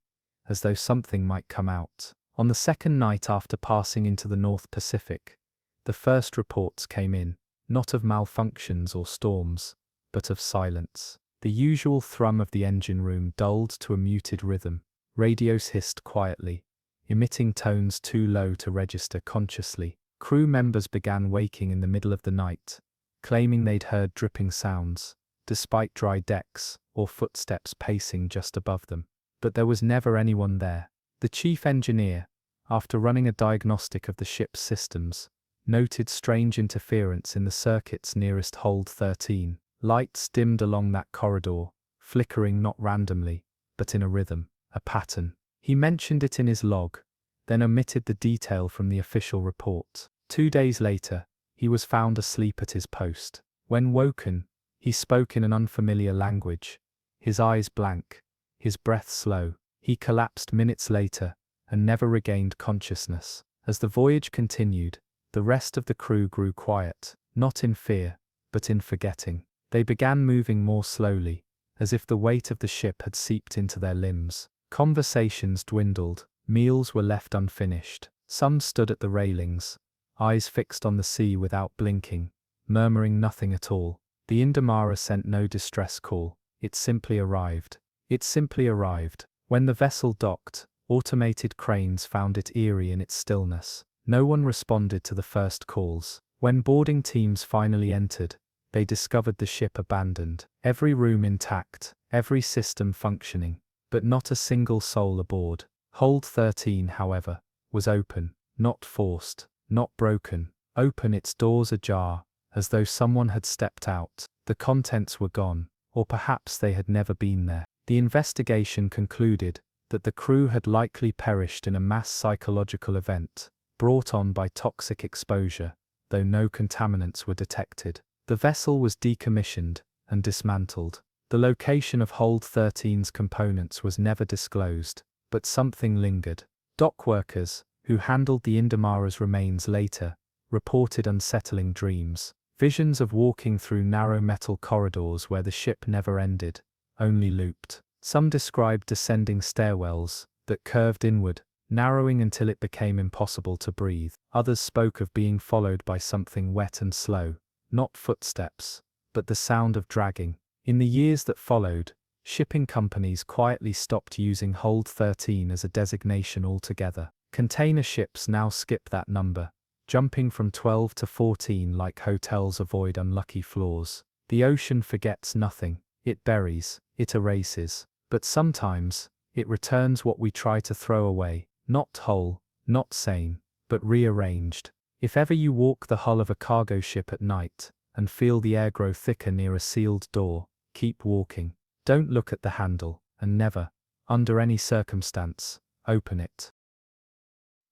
as though something might come out. On the second night after passing into the North Pacific, the first reports came in, not of malfunctions or storms, but of silence. The usual thrum of the engine room dulled to a muted rhythm. Radios hissed quietly, emitting tones too low to register consciously. Crew members began waking in the middle of the night, claiming they'd heard dripping sounds, despite dry decks or footsteps pacing just above them. But there was never anyone there. The chief engineer, after running a diagnostic of the ship's systems, noted strange interference in the circuits nearest Hold 13. Lights dimmed along that corridor, flickering not randomly, but in a rhythm, a pattern. He mentioned it in his log, then omitted the detail from the official report. 2 days later, he was found asleep at his post. When woken, he spoke in an unfamiliar language, his eyes blank, his breath slow. He collapsed minutes later and never regained consciousness. As the voyage continued, the rest of the crew grew quiet, not in fear, but in forgetting. They began moving more slowly, as if the weight of the ship had seeped into their limbs. Conversations dwindled, meals were left unfinished. Some stood at the railings, eyes fixed on the sea without blinking, murmuring nothing at all. The Indamara sent no distress call, it simply arrived. It simply arrived. When the vessel docked, automated cranes found it eerie in its stillness. No one responded to the first calls. When boarding teams finally entered, they discovered the ship abandoned. Every room intact, every system functioning, but not a single soul aboard. Hold 13, however, was open, not forced, not broken, open, its doors ajar, as though someone had stepped out. The contents were gone, or perhaps they had never been there. The investigation concluded that the crew had likely perished in a mass psychological event, brought on by toxic exposure, though no contaminants were detected. The vessel was decommissioned and dismantled. The location of Hold 13's components was never disclosed, but something lingered. Dock workers, who handled the Indamara's remains later, reported unsettling dreams, visions of walking through narrow metal corridors where the ship never ended, only looped. Some described descending stairwells that curved inward, narrowing until it became impossible to breathe. Others spoke of being followed by something wet and slow, not footsteps, but the sound of dragging. In the years that followed, shipping companies quietly stopped using Hold 13 as a designation altogether. Container ships now skip that number, jumping from 12 to 14 like hotels avoid unlucky floors. The ocean forgets nothing. It buries, it erases. But sometimes, it returns what we try to throw away, not whole, not sane, but rearranged. If ever you walk the hull of a cargo ship at night, and feel the air grow thicker near a sealed door, keep walking. Don't look at the handle, and never, under any circumstance, open it.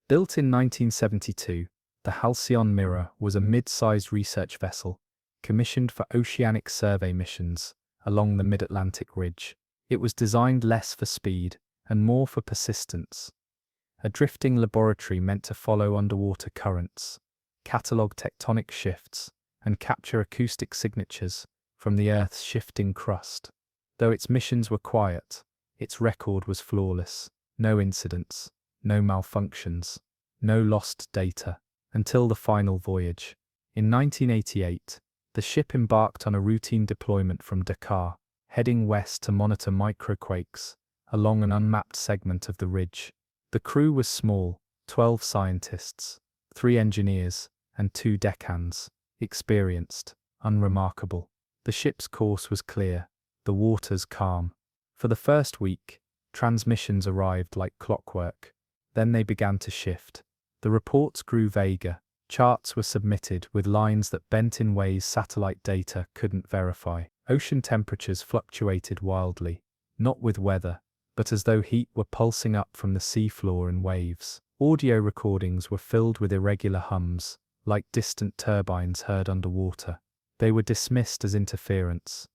Built in 1972, the Halcyon Mirror was a mid-sized research vessel, commissioned for oceanic survey missions along the mid-Atlantic ridge. It was designed less for speed and more for persistence. A drifting laboratory meant to follow underwater currents, catalogue tectonic shifts, and capture acoustic signatures from the Earth's shifting crust. Though its missions were quiet, its record was flawless. No incidents, no malfunctions, no lost data, until the final voyage. In 1988, the ship embarked on a routine deployment from Dakar, heading west to monitor microquakes along an unmapped segment of the ridge. The crew was small, 12 scientists, 3 engineers, and 2 deckhands, experienced, unremarkable. The ship's course was clear, the waters calm. For the first week, transmissions arrived like clockwork. Then they began to shift. The reports grew vaguer. Charts were submitted with lines that bent in ways satellite data couldn't verify. Ocean temperatures fluctuated wildly, not with weather, but as though heat were pulsing up from the seafloor in waves. Audio recordings were filled with irregular hums, like distant turbines heard underwater. They were dismissed as interference.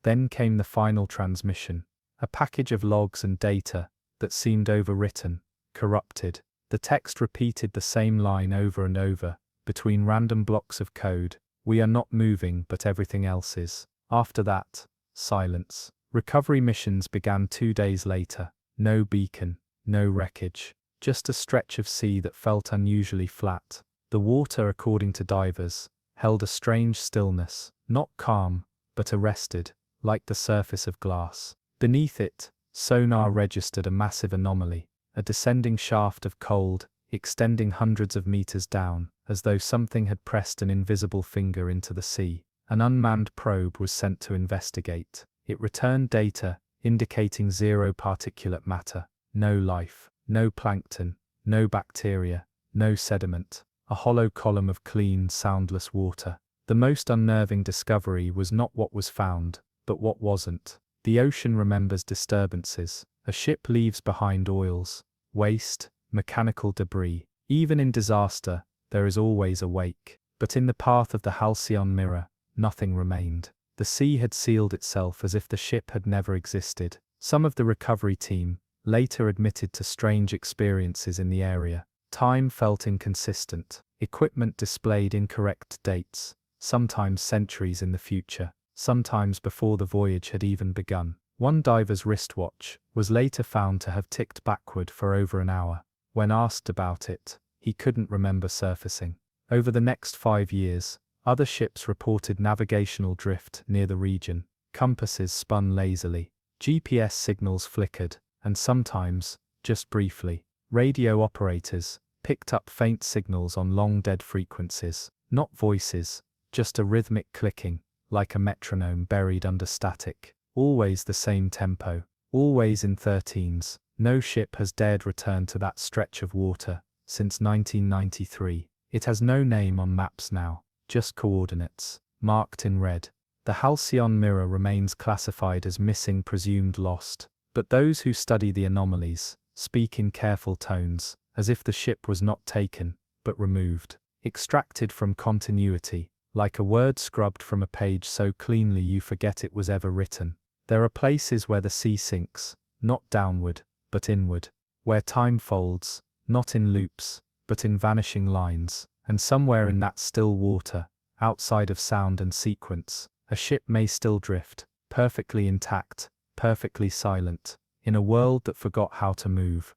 Then came the final transmission, a package of logs and data that seemed overwritten, corrupted. The text repeated the same line over and over, between random blocks of code. We are not moving, but everything else is. After that, silence. Recovery missions began 2 days later. No beacon, no wreckage, just a stretch of sea that felt unusually flat. The water, according to divers, held a strange stillness, not calm, but arrested, like the surface of glass. Beneath it, sonar registered a massive anomaly, a descending shaft of cold, extending hundreds of meters down, as though something had pressed an invisible finger into the sea. An unmanned probe was sent to investigate. It returned data, indicating zero particulate matter, no life, no plankton, no bacteria, no sediment, a hollow column of clean, soundless water. The most unnerving discovery was not what was found, but what wasn't. The ocean remembers disturbances. A ship leaves behind oils, waste, mechanical debris. Even in disaster, there is always a wake. But in the path of the Halcyon Mirror, nothing remained. The sea had sealed itself as if the ship had never existed. Some of the recovery team later admitted to strange experiences in the area. Time felt inconsistent. Equipment displayed incorrect dates, sometimes centuries in the future, sometimes before the voyage had even begun. One diver's wristwatch was later found to have ticked backward for over an hour. When asked about it, he couldn't remember surfacing. Over the next 5 years, other ships reported navigational drift near the region. Compasses spun lazily, GPS signals flickered, and sometimes, just briefly, radio operators picked up faint signals on long-dead frequencies. Not voices, just a rhythmic clicking, like a metronome buried under static. Always the same tempo, always in 13s. No ship has dared return to that stretch of water since 1993. It has no name on maps now, just coordinates, marked in red. The Halcyon Mirror remains classified as missing, presumed lost, but those who study the anomalies speak in careful tones, as if the ship was not taken, but removed, extracted from continuity, like a word scrubbed from a page so cleanly you forget it was ever written. There are places where the sea sinks, not downward, but inward, where time folds, not in loops, but in vanishing lines, and somewhere in that still water, outside of sound and sequence, a ship may still drift, perfectly intact, perfectly silent, in a world that forgot how to move.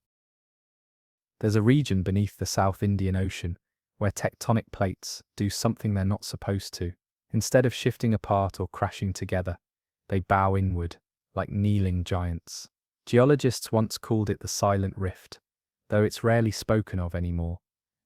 There's a region beneath the South Indian Ocean where tectonic plates do something they're not supposed to. Instead of shifting apart or crashing together, they bow inward, like kneeling giants. Geologists once called it the Silent Rift, though it's rarely spoken of anymore,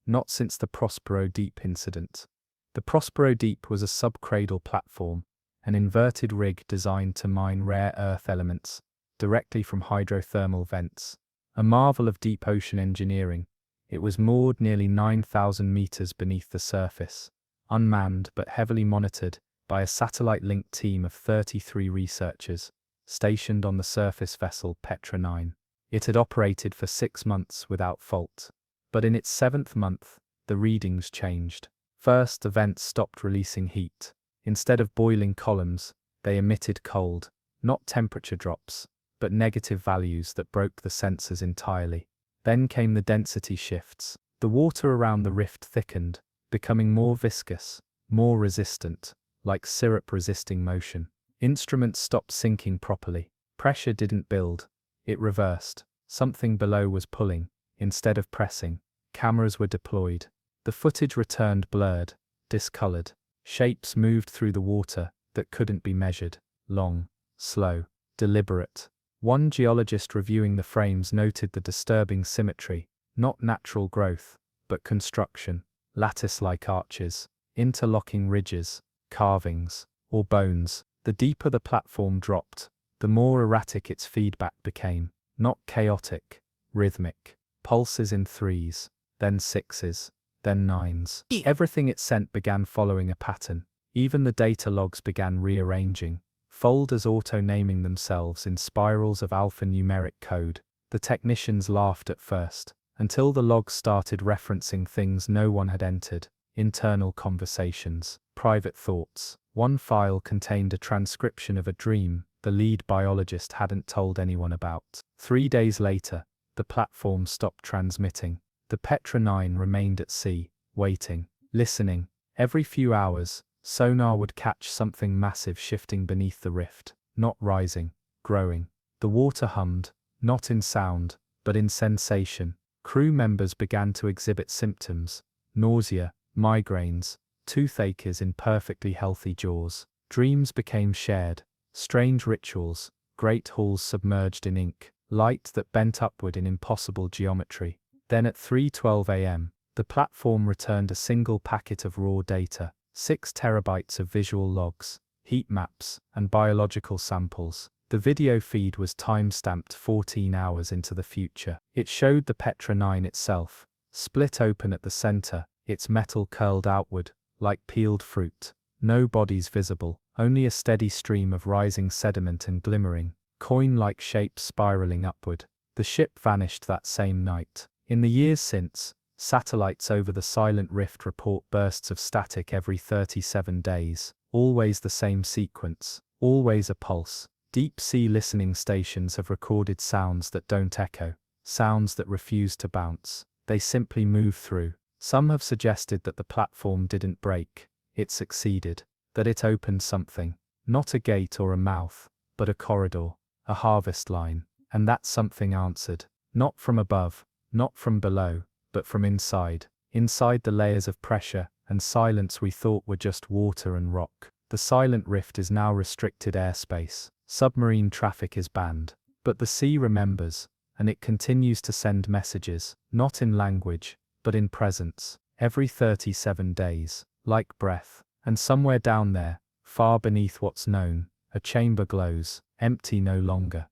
not since the Prospero Deep incident. The Prospero Deep was a subcradle platform, an inverted rig designed to mine rare earth elements directly from hydrothermal vents. A marvel of deep ocean engineering, it was moored nearly 9,000 meters beneath the surface, unmanned but heavily monitored by a satellite-linked team of 33 researchers, stationed on the surface vessel Petra 9. It had operated for 6 months without fault. But in its 7th month, the readings changed. First, the vents stopped releasing heat. Instead of boiling columns, they emitted cold, not temperature drops, but negative values that broke the sensors entirely. Then came the density shifts. The water around the rift thickened, becoming more viscous, more resistant, like syrup resisting motion. Instruments stopped syncing properly. Pressure didn't build, it reversed. Something below was pulling, instead of pressing. Cameras were deployed. The footage returned blurred, discolored. Shapes moved through the water that couldn't be measured. Long, slow, deliberate. One geologist reviewing the frames noted the disturbing symmetry, not natural growth, but construction. Lattice-like arches, interlocking ridges, carvings, or bones. The deeper the platform dropped, the more erratic its feedback became. Not chaotic, rhythmic. Pulses in 3s, then 6s, then 9s. Everything it sent began following a pattern. Even the data logs began rearranging, folders auto-naming themselves in spirals of alphanumeric code. The technicians laughed at first, until the logs started referencing things no one had entered: internal conversations, private thoughts. One file contained a transcription of a dream the lead biologist hadn't told anyone about. 3 days later, the platform stopped transmitting. The Petra 9 remained at sea, waiting, listening. Every few hours, sonar would catch something massive shifting beneath the rift, not rising, growing. The water hummed, not in sound, but in sensation. Crew members began to exhibit symptoms: nausea, migraines, toothaches in perfectly healthy jaws. Dreams became shared, strange rituals, great halls submerged in ink, light that bent upward in impossible geometry. Then at 3:12 a.m., the platform returned a single packet of raw data, 6 terabytes of visual logs, heat maps, and biological samples. The video feed was time-stamped 14 hours into the future. It showed the Petra 9 itself, split open at the center, its metal curled outward, like peeled fruit. No bodies visible, only a steady stream of rising sediment and glimmering, coin-like shapes spiraling upward. The ship vanished that same night. In the years since, satellites over the silent rift report bursts of static every 37 days. Always the same sequence, always a pulse. Deep-sea listening stations have recorded sounds that don't echo, sounds that refuse to bounce. They simply move through. Some have suggested that the platform didn't break, it succeeded, that it opened something, not a gate or a mouth, but a corridor, a harvest line, and that something answered, not from above, not from below, but from inside the layers of pressure and silence we thought were just water and rock. The silent rift is now restricted airspace. Submarine traffic is banned. But the sea remembers, and it continues to send messages, not in language, but in presence, every 37 days, like breath. And somewhere down there, far beneath what's known, a chamber glows, empty no longer.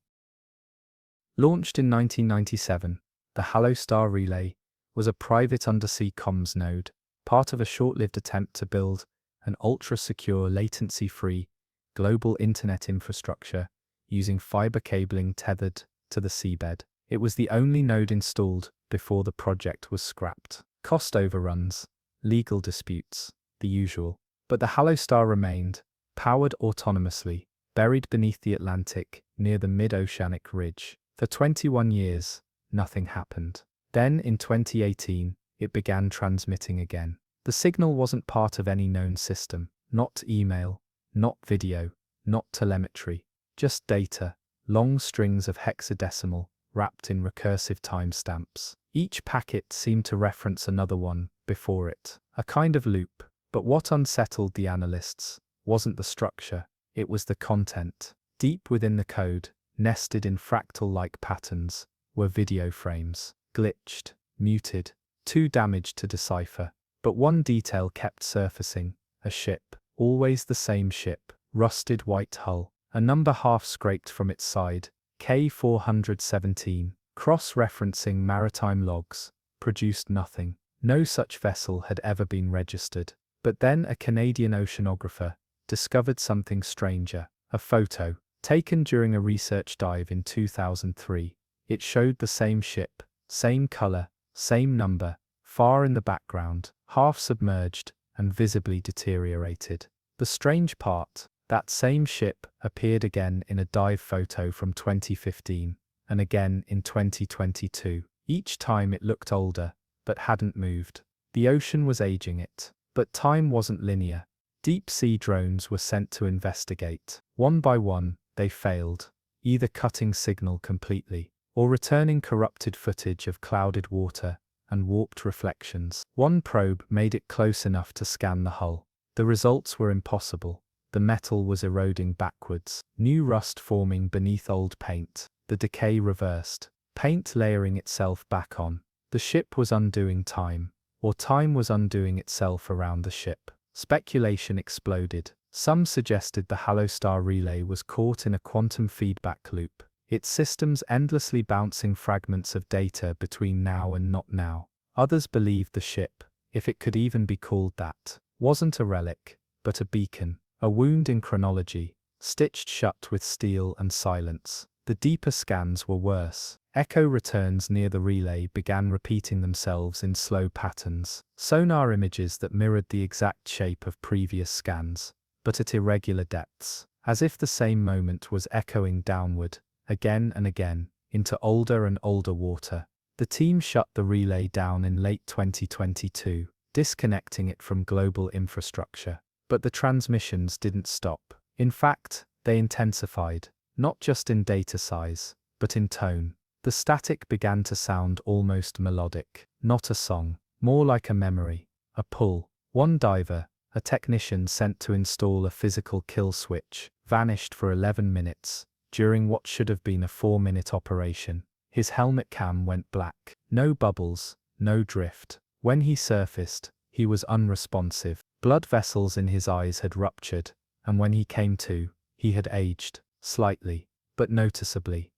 Launched in 1997, the Hallostar Relay was a private undersea comms node, part of a short-lived attempt to build an ultra-secure, latency-free, global internet infrastructure using fiber cabling tethered to the seabed. It was the only node installed before the project was scrapped. Cost overruns, legal disputes, the usual. But the Hallostar remained, powered autonomously, buried beneath the Atlantic, near the mid-oceanic ridge. For 21 years, nothing happened. Then, in 2018, it began transmitting again. The signal wasn't part of any known system, not email, not video, not telemetry, just data, long strings of hexadecimal, wrapped in recursive timestamps. Each packet seemed to reference another one before it, a kind of loop. But what unsettled the analysts wasn't the structure, it was the content. Deep within the code, nested in fractal-like patterns, were video frames, glitched, muted, too damaged to decipher. But one detail kept surfacing: a ship, always the same ship, rusted white hull, a number half scraped from its side, K417, cross-referencing maritime logs, produced nothing. No such vessel had ever been registered. But then a Canadian oceanographer, discovered something stranger. A photo, taken during a research dive in 2003. It showed the same ship, same color, same number, far in the background, half submerged, and visibly deteriorated. The strange part, that same ship appeared again in a dive photo from 2015, and again in 2022. Each time it looked older, but hadn't moved. The ocean was aging it. But time wasn't linear. Deep-sea drones were sent to investigate. One by one, they failed, either cutting signal completely, or returning corrupted footage of clouded water and warped reflections. One probe made it close enough to scan the hull. The results were impossible. The metal was eroding backwards, new rust forming beneath old paint, the decay reversed, paint layering itself back on. The ship was undoing time, or time was undoing itself around the ship. Speculation exploded. Some suggested the Hallostar relay was caught in a quantum feedback loop, its systems endlessly bouncing fragments of data between now and not now. Others believed the ship, if it could even be called that, wasn't a relic, but a beacon, a wound in chronology, stitched shut with steel and silence. The deeper scans were worse. Echo returns near the relay began repeating themselves in slow patterns. Sonar images that mirrored the exact shape of previous scans, but at irregular depths, as if the same moment was echoing downward, again and again, into older and older water. The team shut the relay down in late 2022, disconnecting it from global infrastructure. But the transmissions didn't stop. In fact, they intensified, not just in data size, but in tone. The static began to sound almost melodic, not a song, more like a memory, a pull. One diver, a technician sent to install a physical kill switch, vanished for 11 minutes, during what should have been a 4-minute operation. His helmet cam went black. No bubbles, no drift. When he surfaced, he was unresponsive. Blood vessels in his eyes had ruptured, and when he came to, he had aged, slightly, but noticeably.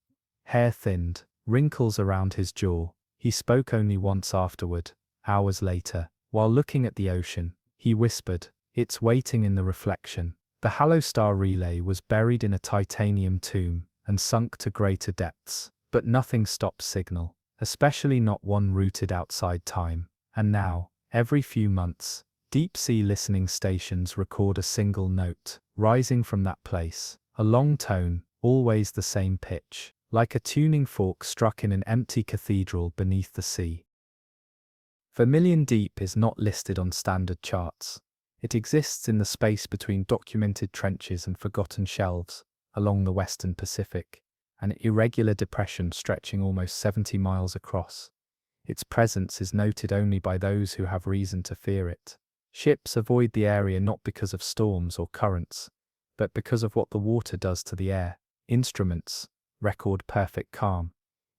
Hair thinned, wrinkles around his jaw. He spoke only once afterward, hours later. While looking at the ocean, he whispered, "It's waiting in the reflection." The Hallostar relay was buried in a titanium tomb and sunk to greater depths, but nothing stopped signal, especially not one rooted outside time. And now, every few months, deep-sea listening stations record a single note, rising from that place, a long tone, always the same pitch, like a tuning fork struck in an empty cathedral beneath the sea. Vermilion Deep is not listed on standard charts. It exists in the space between documented trenches and forgotten shelves, along the western Pacific, an irregular depression stretching almost 70 miles across. Its presence is noted only by those who have reason to fear it. Ships avoid the area not because of storms or currents, but because of what the water does to the air. Instruments record perfect calm,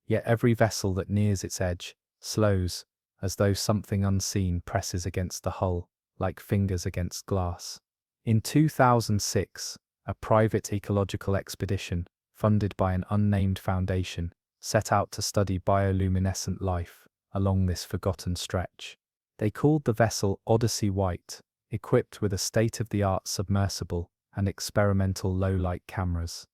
yet every vessel that nears its edge slows, as though something unseen presses against the hull, like fingers against glass. In 2006, a private ecological expedition, funded by an unnamed foundation, set out to study bioluminescent life along this forgotten stretch. They called the vessel Odyssey White, equipped with a state-of-the-art submersible and experimental low-light cameras.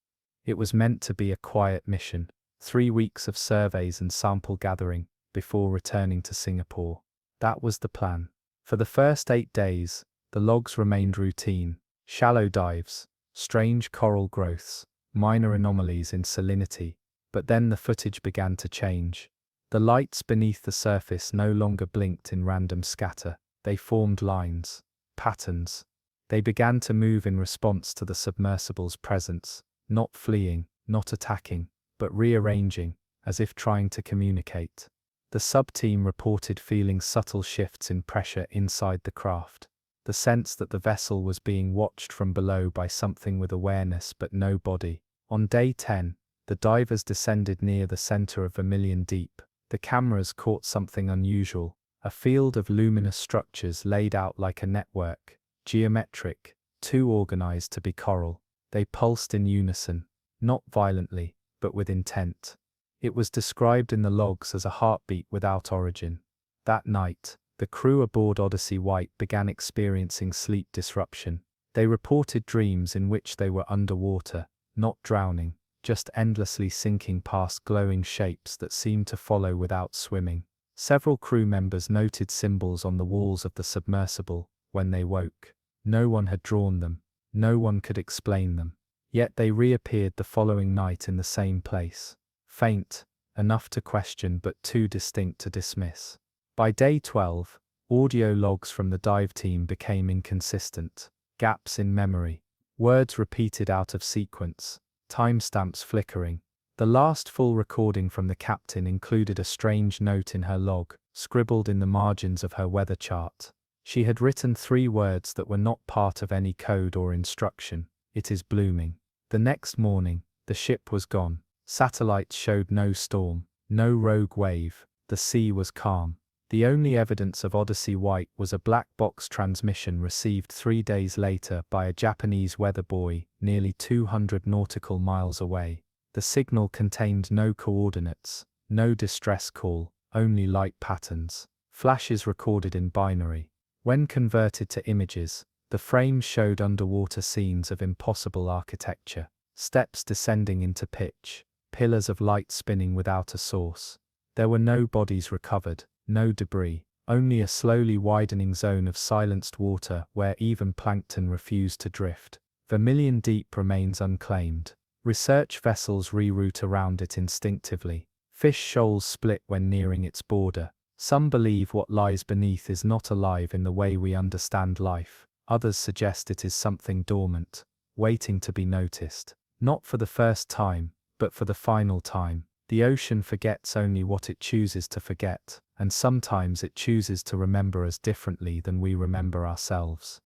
It was meant to be a quiet mission, 3 weeks of surveys and sample gathering, before returning to Singapore. That was the plan. For the first 8 days, the logs remained routine: shallow dives, strange coral growths, minor anomalies in salinity. But then the footage began to change. The lights beneath the surface no longer blinked in random scatter. They formed lines, patterns. They began to move in response to the submersible's presence, not fleeing, not attacking, but rearranging, as if trying to communicate. The sub-team reported feeling subtle shifts in pressure inside the craft, the sense that the vessel was being watched from below by something with awareness but no body. On day 10, the divers descended near the center of Vermilion Deep. The cameras caught something unusual, a field of luminous structures laid out like a network, geometric, too organized to be coral. They pulsed in unison, not violently, but with intent. It was described in the logs as a heartbeat without origin. That night, the crew aboard Odyssey White began experiencing sleep disruption. They reported dreams in which they were underwater, not drowning, just endlessly sinking past glowing shapes that seemed to follow without swimming. Several crew members noted symbols on the walls of the submersible when they woke. No one had drawn them. No one could explain them. Yet they reappeared the following night in the same place. Faint, enough to question but too distinct to dismiss. By day 12, audio logs from the dive team became inconsistent. Gaps in memory. Words repeated out of sequence. Timestamps flickering. The last full recording from the captain included a strange note in her log, scribbled in the margins of her weather chart. She had written 3 words that were not part of any code or instruction. It is blooming. The next morning, the ship was gone. Satellites showed no storm, no rogue wave. The sea was calm. The only evidence of Odyssey White was a black box transmission received 3 days later by a Japanese weather buoy nearly 200 nautical miles away. The signal contained no coordinates, no distress call, only light patterns. Flashes recorded in binary. When converted to images, the frames showed underwater scenes of impossible architecture, steps descending into pitch, pillars of light spinning without a source. There were no bodies recovered, no debris, only a slowly widening zone of silenced water where even plankton refused to drift. Vermilion Deep remains unclaimed. Research vessels reroute around it instinctively. Fish shoals split when nearing its border. Some believe what lies beneath is not alive in the way we understand life. Others suggest it is something dormant, waiting to be noticed. Not for the first time, but for the final time. The ocean forgets only what it chooses to forget, and sometimes it chooses to remember us differently than we remember ourselves.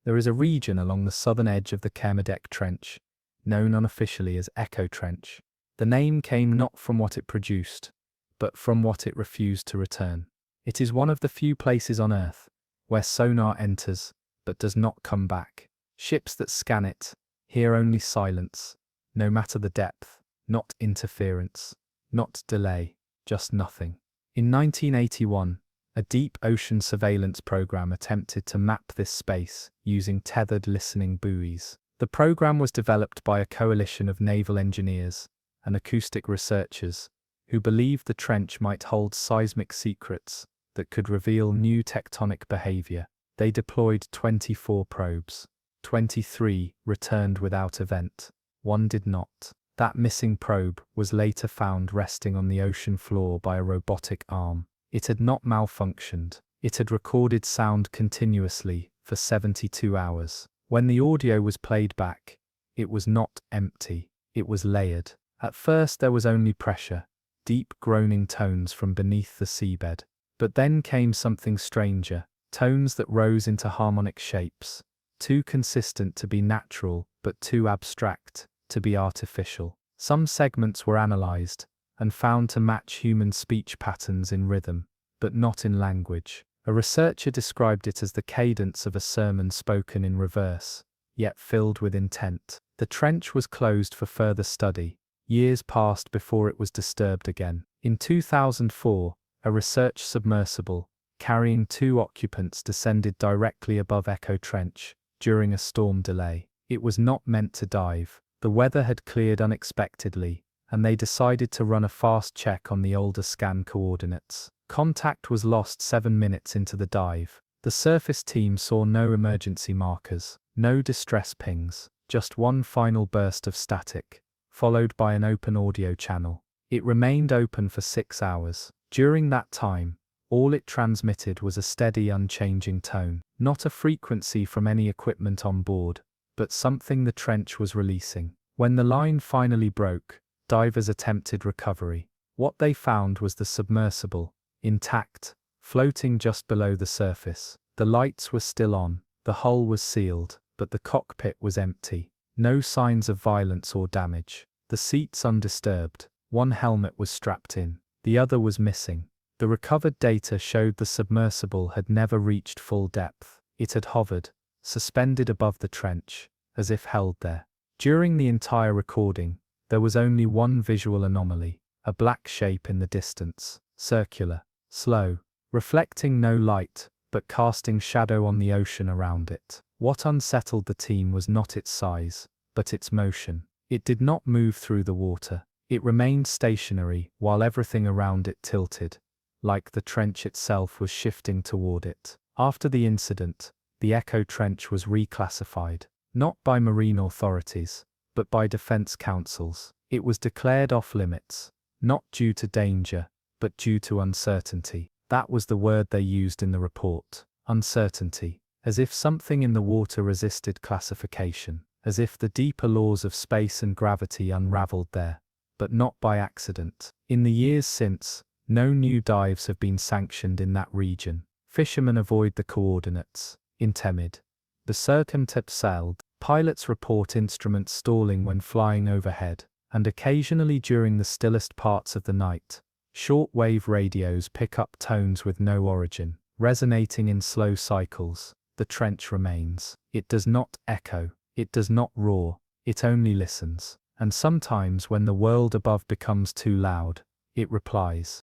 There is a region along the southern edge of the Kermadec Trench, known unofficially as Echo Trench. The name came not from what it produced, but from what it refused to return. It is one of the few places on Earth where sonar enters, but does not come back. Ships that scan it hear only silence, no matter the depth, not interference, not delay, just nothing. In 1981, a deep ocean surveillance program attempted to map this space using tethered listening buoys. The program was developed by a coalition of naval engineers and acoustic researchers who believed the trench might hold seismic secrets that could reveal new tectonic behavior. They deployed 24 probes. 23 returned without event. 1 did not. That missing probe was later found resting on the ocean floor by a robotic arm. It had not malfunctioned. It had recorded sound continuously for 72 hours. When the audio was played back, it was not empty. It was layered. At first there was only pressure, deep groaning tones from beneath the seabed. But then came something stranger, tones that rose into harmonic shapes, too consistent to be natural but too abstract to be artificial. Some segments were analyzed and found to match human speech patterns in rhythm, but not in language. A researcher described it as the cadence of a sermon spoken in reverse, yet filled with intent. The trench was closed for further study. Years passed before it was disturbed again. In 2004, a research submersible, carrying 2 occupants, descended directly above Echo Trench during a storm delay. It was not meant to dive. The weather had cleared unexpectedly, and they decided to run a fast check on the older scan coordinates. Contact was lost 7 minutes into the dive. The surface team saw no emergency markers, no distress pings, just one final burst of static, followed by an open audio channel. It remained open for 6 hours. During that time, all it transmitted was a steady, unchanging tone, not a frequency from any equipment on board, but something the trench was releasing. When the line finally broke, divers attempted recovery. What they found was the submersible, intact, floating just below the surface. The lights were still on, the hull was sealed, but the cockpit was empty. No signs of violence or damage. The seats undisturbed. One helmet was strapped in. The other was missing. The recovered data showed the submersible had never reached full depth. It had hovered, suspended above the trench, as if held there. During the entire recording, there was only one visual anomaly, a black shape in the distance, circular, slow, reflecting no light, but casting shadow on the ocean around it. What unsettled the team was not its size, but its motion. It did not move through the water. It remained stationary while everything around it tilted, like the trench itself was shifting toward it. After the incident, the Echo Trench was reclassified, not by marine authorities, but by defense councils. It was declared off-limits, not due to danger, but due to uncertainty. That was the word they used in the report. Uncertainty. As if something in the water resisted classification. As if the deeper laws of space and gravity unraveled there. But not by accident. In the years since, no new dives have been sanctioned in that region. Fishermen avoid the coordinates. Intimid. The circumtepseld. Pilots report instruments stalling when flying overhead, and occasionally during the stillest parts of the night. Short-wave radios pick up tones with no origin, resonating in slow cycles. The trench remains. It does not echo. It does not roar. It only listens. And sometimes when the world above becomes too loud, it replies.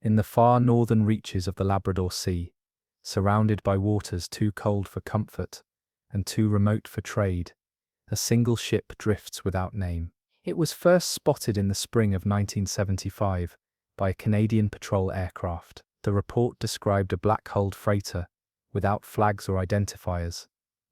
In the far northern reaches of the Labrador Sea, surrounded by waters too cold for comfort and too remote for trade, a single ship drifts without name. It was first spotted in the spring of 1975 by a Canadian patrol aircraft. The report described a black-hulled freighter, without flags or identifiers,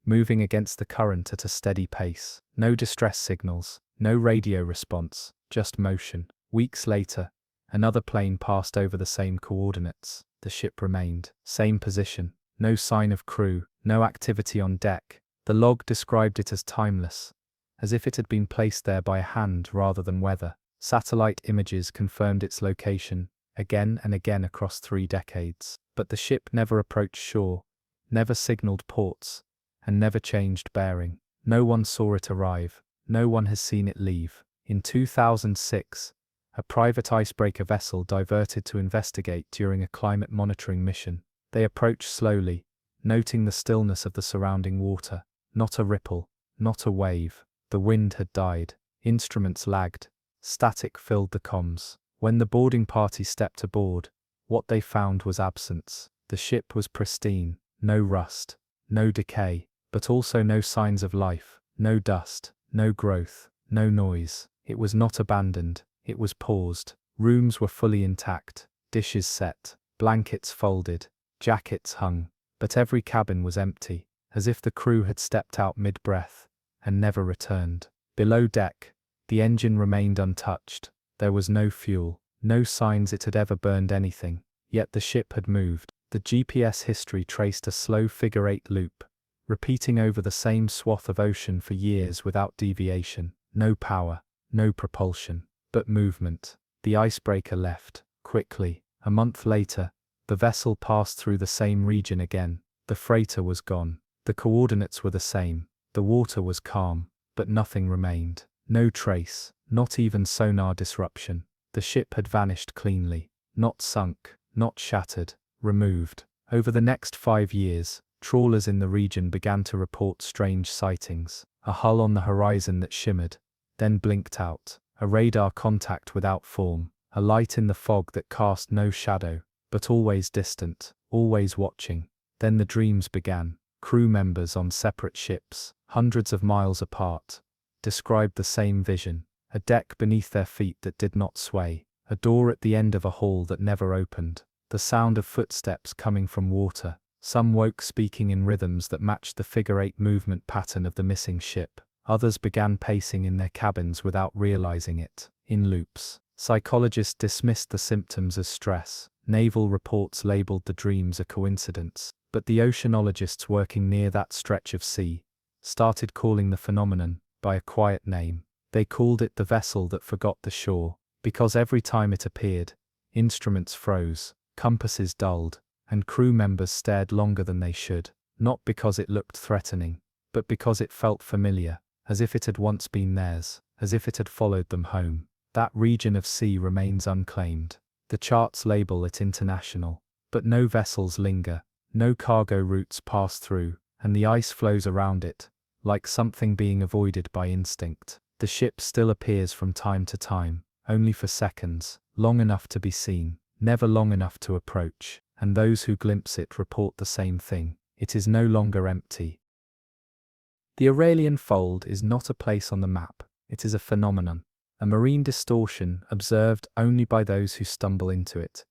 moving against the current at a steady pace. No distress signals, no radio response, just motion. Weeks later, another plane passed over the same coordinates. The ship remained. Same position. No sign of crew, no activity on deck. The log described it as timeless, as if it had been placed there by a hand rather than weather. Satellite images confirmed its location, again and again across 3 decades. But the ship never approached shore, never signaled ports, and never changed bearing. No one saw it arrive. No one has seen it leave. In 2006, a private icebreaker vessel diverted to investigate during a climate monitoring mission. They approached slowly, noting the stillness of the surrounding water. Not a ripple, not a wave. The wind had died. Instruments lagged. Static filled the comms. When the boarding party stepped aboard, what they found was absence. The ship was pristine. No rust, no decay, but also no signs of life. No dust, no growth, no noise. It was not abandoned. It was paused. Rooms were fully intact. Dishes set. Blankets folded. Jackets hung. But every cabin was empty, as if the crew had stepped out mid-breath and never returned. Below deck, the engine remained untouched. There was no fuel, no signs it had ever burned anything. Yet the ship had moved. The GPS history traced a slow figure-8 loop, repeating over the same swath of ocean for years without deviation. No power, no propulsion, but movement. The icebreaker left, quickly. A month later, the vessel passed through the same region again. The freighter was gone. The coordinates were the same. The water was calm, but nothing remained. No trace, not even sonar disruption. The ship had vanished cleanly. Not sunk, not shattered, removed. Over the next 5 years, trawlers in the region began to report strange sightings. A hull on the horizon that shimmered, then blinked out. A radar contact without form. A light in the fog that cast no shadow, but always distant, always watching. Then the dreams began. Crew members on separate ships, hundreds of miles apart, described the same vision. A deck beneath their feet that did not sway. A door at the end of a hall that never opened. The sound of footsteps coming from water. Some woke speaking in rhythms that matched the figure-8 movement pattern of the missing ship. Others began pacing in their cabins without realizing it, in loops. Psychologists dismissed the symptoms as stress. Naval reports labeled the dreams a coincidence. But the oceanologists working near that stretch of sea started calling the phenomenon by a quiet name. They called it the vessel that forgot the shore, because every time it appeared, instruments froze, compasses dulled, and crew members stared longer than they should, not because it looked threatening, but because it felt familiar, as if it had once been theirs, as if it had followed them home. That region of sea remains unclaimed. The charts label it international, but no vessels linger, no cargo routes pass through, and the ice flows around it, like something being avoided by instinct. The ship still appears from time to time, only for seconds, long enough to be seen, never long enough to approach, and those who glimpse it report the same thing. It is no longer empty. The Aurelian Fold is not a place on the map, it is a phenomenon, a marine distortion observed only by those who stumble into it,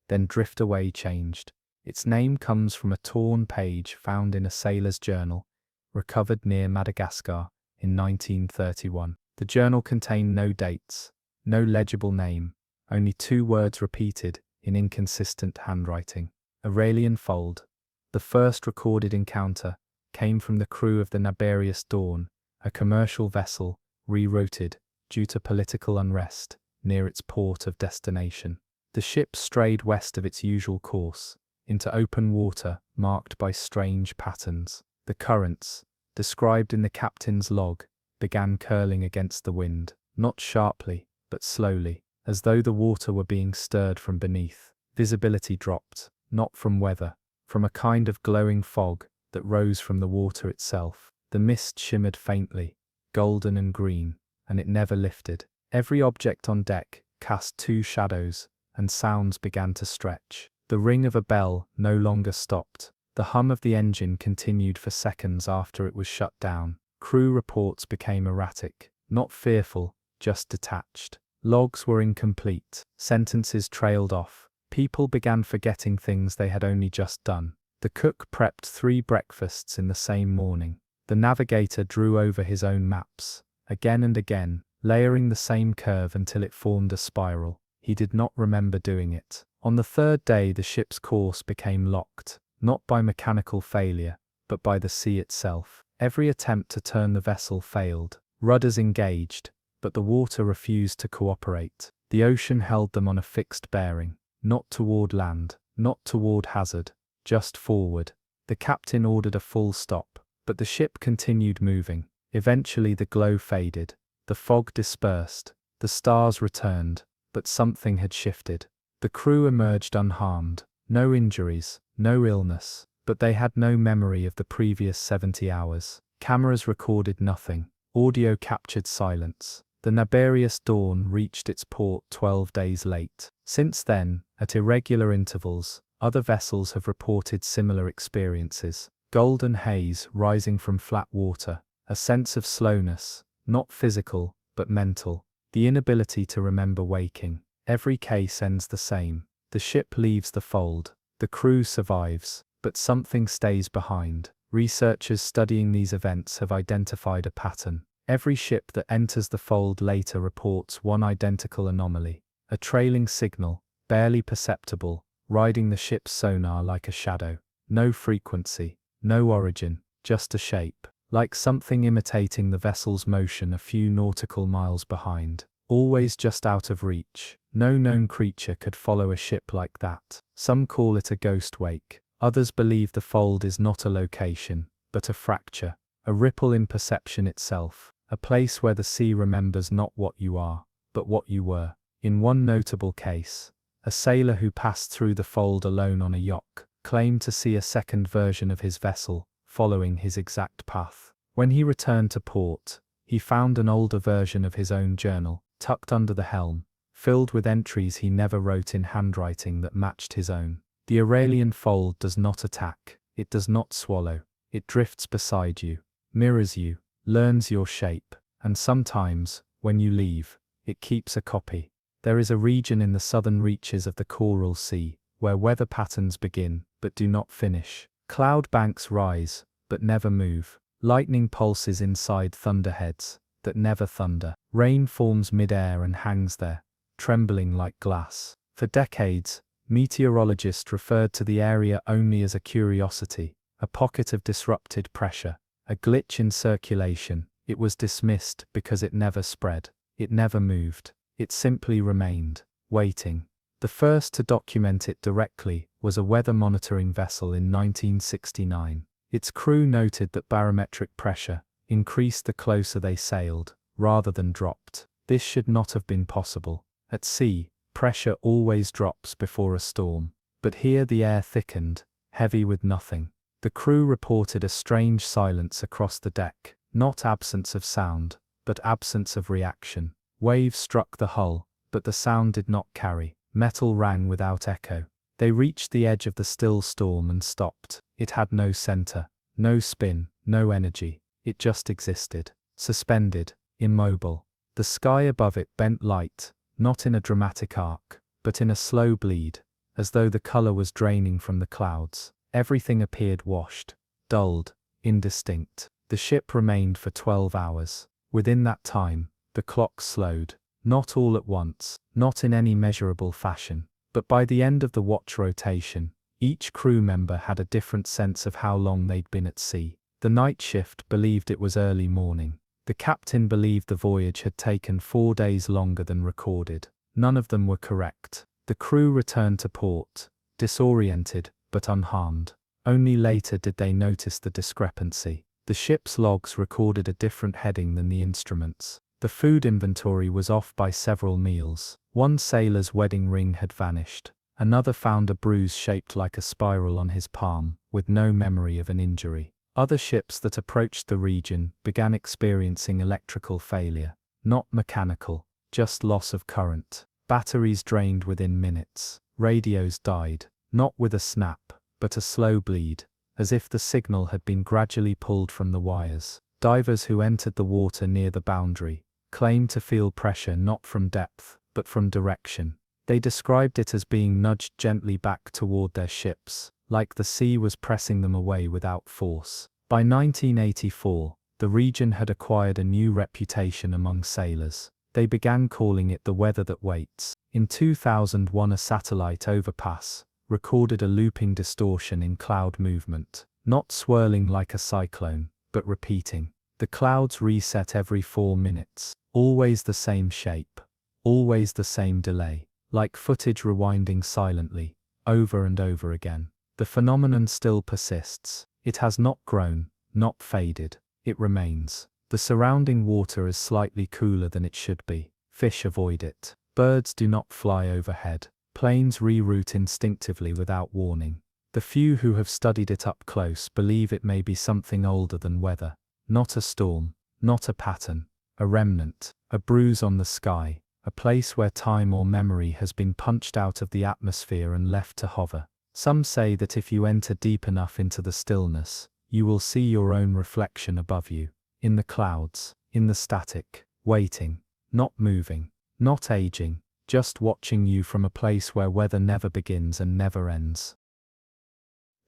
then drift away changed. Its name comes from a torn page found in a sailor's journal, recovered near Madagascar in 1931. The journal contained no dates, no legible name, only 2 words repeated in inconsistent handwriting. Aurelian Fold. The first recorded encounter came from the crew of the Naberius Dawn, a commercial vessel rerouted due to political unrest near its port of destination. The ship strayed west of its usual course, into open water marked by strange patterns. The currents, described in the captain's log, began curling against the wind, not sharply, but slowly, as though the water were being stirred from beneath. Visibility dropped, not from weather, from a kind of glowing fog that rose from the water itself. The mist shimmered faintly, golden and green, and it never lifted. Every object on deck cast 2 shadows, and sounds began to stretch. The ring of a bell no longer stopped. The hum of the engine continued for seconds after it was shut down. Crew reports became erratic, not fearful, just detached. Logs were incomplete. Sentences trailed off. People began forgetting things they had only just done. The cook prepped 3 breakfasts in the same morning. The navigator drew over his own maps, again and again, layering the same curve until it formed a spiral. He did not remember doing it. On the 3rd day the ship's course became locked, not by mechanical failure, but by the sea itself. Every attempt to turn the vessel failed. Rudders engaged, but the water refused to cooperate. The ocean held them on a fixed bearing, not toward land, not toward hazard, just forward. The captain ordered a full stop, but the ship continued moving. Eventually the glow faded, the fog dispersed, the stars returned, but something had shifted. The crew emerged unharmed, no injuries, no illness, but they had no memory of the previous 70 hours. Cameras recorded nothing. Audio captured silence. The Naberius Dawn reached its port 12 days late. Since then, at irregular intervals, other vessels have reported similar experiences. Golden haze rising from flat water, a sense of slowness, not physical, but mental, the inability to remember waking. Every case ends the same. The ship leaves the fold. The crew survives, but something stays behind. Researchers studying these events have identified a pattern. Every ship that enters the fold later reports one identical anomaly, a trailing signal, barely perceptible, riding the ship's sonar like a shadow. No frequency, no origin, just a shape, like something imitating the vessel's motion a few nautical miles behind. Always just out of reach. No known creature could follow a ship like that. Some call it a ghost wake. Others believe the fold is not a location, but a fracture, a ripple in perception itself, a place where the sea remembers not what you are, but what you were. In one notable case, a sailor who passed through the fold alone on a yacht claimed to see a second version of his vessel, following his exact path. When he returned to port, he found an older version of his own journal, tucked under the helm, filled with entries he never wrote in handwriting that matched his own. The Aurelian Fold does not attack, it does not swallow, it drifts beside you, mirrors you, learns your shape, and sometimes, when you leave, it keeps a copy. There is a region in the southern reaches of the Coral Sea, where weather patterns begin, but do not finish. Cloud banks rise, but never move. Lightning pulses inside thunderheads, that never thunder. Rain forms mid-air and hangs there, trembling like glass. For decades, meteorologists referred to the area only as a curiosity, a pocket of disrupted pressure, a glitch in circulation. It was dismissed because it never spread, it never moved, it simply remained, waiting. The first to document it directly was a weather monitoring vessel in 1969. Its crew noted that barometric pressure increased the closer they sailed, rather than dropped. This should not have been possible. At sea, pressure always drops before a storm, but here the air thickened, heavy with nothing. The crew reported a strange silence across the deck, not absence of sound, but absence of reaction. Waves struck the hull, but the sound did not carry. Metal rang without echo. They reached the edge of the still storm and stopped. It had no center, no spin, no energy. It just existed, suspended, immobile. The sky above it bent light, not in a dramatic arc, but in a slow bleed, as though the color was draining from the clouds. Everything appeared washed, dulled, indistinct. The ship remained for 12 hours. Within that time, the clock slowed, not all at once, not in any measurable fashion, but by the end of the watch rotation, each crew member had a different sense of how long they'd been at sea. The night shift believed it was early morning. The captain believed the voyage had taken 4 days longer than recorded. None of them were correct. The crew returned to port, disoriented, but unharmed. Only later did they notice the discrepancy. The ship's logs recorded a different heading than the instruments. The food inventory was off by several meals. One sailor's wedding ring had vanished. Another found a bruise shaped like a spiral on his palm, with no memory of an injury. Other ships that approached the region began experiencing electrical failure. Not mechanical, just loss of current. Batteries drained within minutes. Radios died, not with a snap, but a slow bleed, as if the signal had been gradually pulled from the wires. Divers who entered the water near the boundary claimed to feel pressure not from depth, but from direction. They described it as being nudged gently back toward their ships, like the sea was pressing them away without force. By 1984, the region had acquired a new reputation among sailors. They began calling it the weather that waits. In 2001, a satellite overpass recorded a looping distortion in cloud movement, not swirling like a cyclone, but repeating. The clouds reset every 4 minutes, always the same shape, always the same delay, like footage rewinding silently, over and over again. The phenomenon still persists. It has not grown, not faded. It remains. The surrounding water is slightly cooler than it should be. Fish avoid it. Birds do not fly overhead. Planes reroute instinctively without warning. The few who have studied it up close believe it may be something older than weather. Not a storm, not a pattern, a remnant, a bruise on the sky, a place where time or memory has been punched out of the atmosphere and left to hover. Some say that if you enter deep enough into the stillness, you will see your own reflection above you, in the clouds, in the static, waiting, not moving, not aging, just watching you from a place where weather never begins and never ends.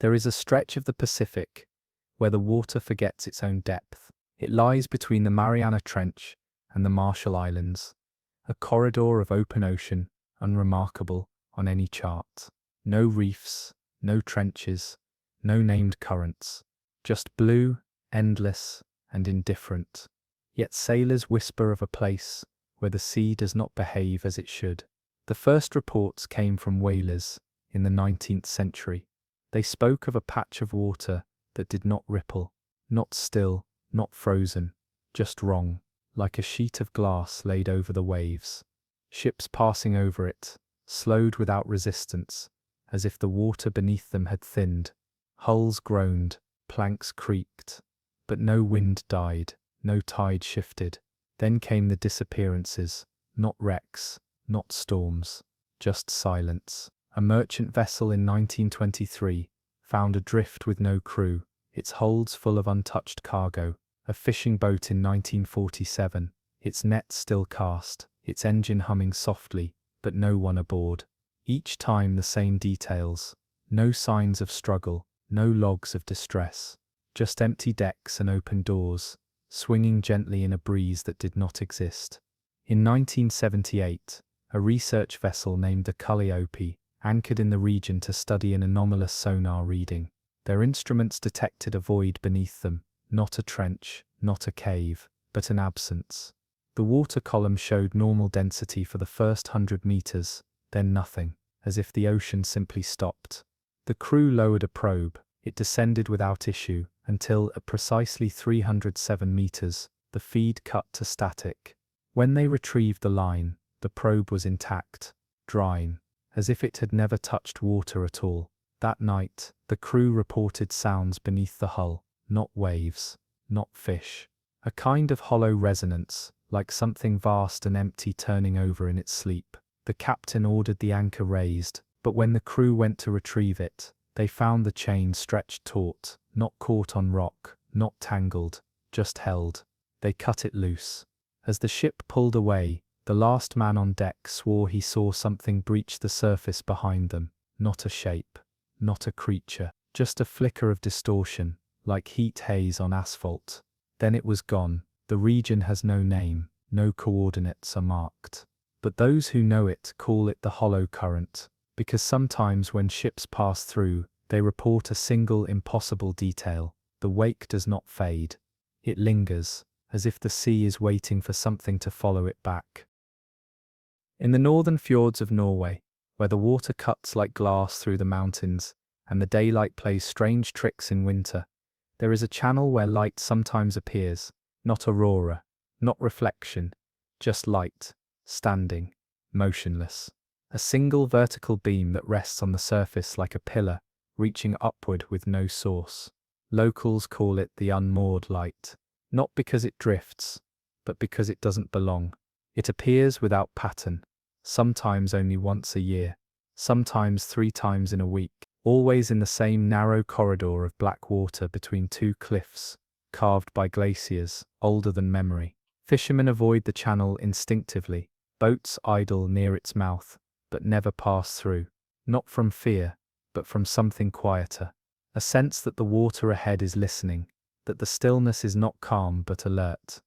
There is a stretch of the Pacific where the water forgets its own depth. It lies between the Mariana Trench and the Marshall Islands, a corridor of open ocean, unremarkable on any chart. No reefs, no trenches, no named currents, just blue, endless, and indifferent. Yet sailors whisper of a place where the sea does not behave as it should. The first reports came from whalers in the 19th century. They spoke of a patch of water that did not ripple, not still, not frozen, just wrong, like a sheet of glass laid over the waves. Ships passing over it slowed without resistance, as if the water beneath them had thinned. Hulls groaned, planks creaked, but no wind died, no tide shifted. Then came the disappearances, not wrecks, not storms, just silence. A merchant vessel in 1923 found adrift with no crew, its holds full of untouched cargo. A fishing boat in 1947, its net still cast, its engine humming softly, but no one aboard. Each time the same details, no signs of struggle, no logs of distress, just empty decks and open doors, swinging gently in a breeze that did not exist. In 1978, a research vessel named the Calliope anchored in the region to study an anomalous sonar reading. Their instruments detected a void beneath them, not a trench, not a cave, but an absence. The water column showed normal density for the first 100 meters, then nothing, as if the ocean simply stopped. The crew lowered a probe. It descended without issue, until at precisely 307 meters, the feed cut to static. When they retrieved the line, the probe was intact, drying, as if it had never touched water at all. That night, the crew reported sounds beneath the hull, not waves, not fish. A kind of hollow resonance, like something vast and empty turning over in its sleep. The captain ordered the anchor raised, but when the crew went to retrieve it, They found the chain stretched taut, not caught on rock, not tangled, just held. They cut it loose. As the ship pulled away, the last man on deck swore he saw something breach the surface behind them. Not a shape, not a creature, just a flicker of distortion, like heat haze on asphalt. Then it was gone. The region has no name, no coordinates are marked. But those who know it call it the hollow current, because sometimes when ships pass through, they report a single impossible detail. The wake does not fade. It lingers, as if the sea is waiting for something to follow it back. In the northern fjords of Norway, where the water cuts like glass through the mountains, and the daylight plays strange tricks in winter, there is a channel where light sometimes appears, not aurora, not reflection, just light, standing, motionless. A single vertical beam that rests on the surface like a pillar, reaching upward with no source. Locals call it the unmoored light, not because it drifts, but because it doesn't belong. It appears without pattern, sometimes only once a year, sometimes 3 times in a week, always in the same narrow corridor of black water between 2 cliffs, carved by glaciers, older than memory. Fishermen avoid the channel instinctively, boats idle near its mouth, but never pass through, not from fear, but from something quieter, a sense that the water ahead is listening, that the stillness is not calm but alert.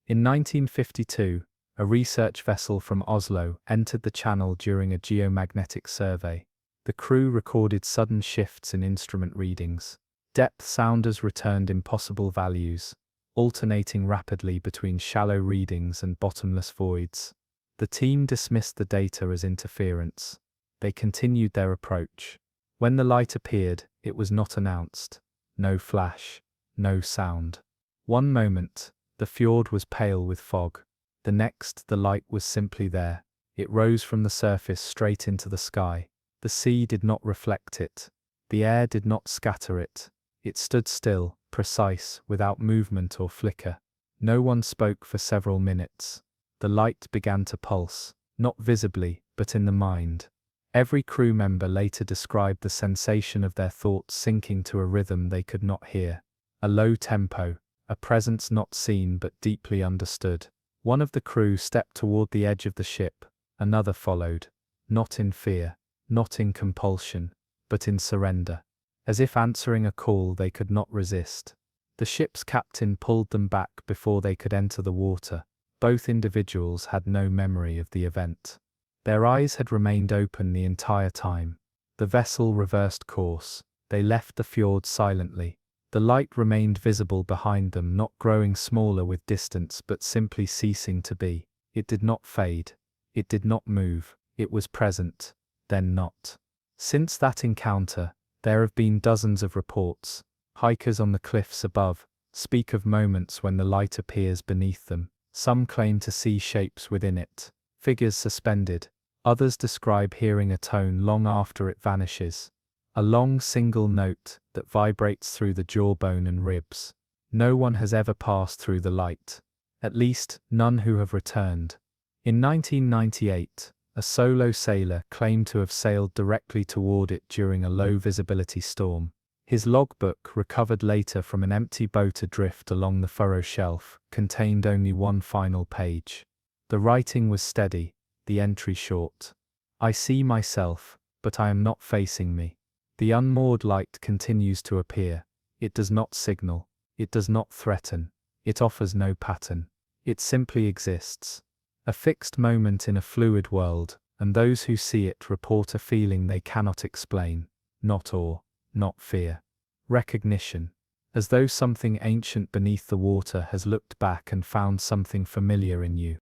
In 1952, a research vessel from Oslo entered the channel during a geomagnetic survey. The crew recorded sudden shifts in instrument readings. Depth sounders returned impossible values, alternating rapidly between shallow readings and bottomless voids. The team dismissed the data as interference. They continued their approach. When the light appeared, it was not announced. No flash, no sound. One moment, the fjord was pale with fog. The next, the light was simply there. It rose from the surface straight into the sky. The sea did not reflect it. The air did not scatter it. It stood still, precise, without movement or flicker. No one spoke for several minutes. The light began to pulse, not visibly, but in the mind. Every crew member later described the sensation of their thoughts sinking to a rhythm they could not hear. A low tempo, a presence not seen but deeply understood. One of the crew stepped toward the edge of the ship. Another followed, not in fear, not in compulsion, but in surrender, as if answering a call they could not resist. The ship's captain pulled them back before they could enter the water. Both individuals had no memory of the event. Their eyes had remained open the entire time. The vessel reversed course. They left the fjord silently. The light remained visible behind them, not growing smaller with distance but simply ceasing to be. It did not fade. It did not move. It was present, then not. Since that encounter, there have been dozens of reports. Hikers on the cliffs above speak of moments when the light appears beneath them. Some claim to see shapes within it, figures suspended. Others describe hearing a tone long after it vanishes. A long single note that vibrates through the jawbone and ribs. No one has ever passed through the light. At least, none who have returned. In 1998, a solo sailor claimed to have sailed directly toward it during a low-visibility storm. His logbook, recovered later from an empty boat adrift along the furrow shelf, contained only one final page. The writing was steady, the entry short. I see myself, but I am not facing me. The unmoored light continues to appear. It does not signal. It does not threaten. It offers no pattern. It simply exists. A fixed moment in a fluid world, and those who see it report a feeling they cannot explain. Not awe, not fear. Recognition. As though something ancient beneath the water has looked back and found something familiar in you.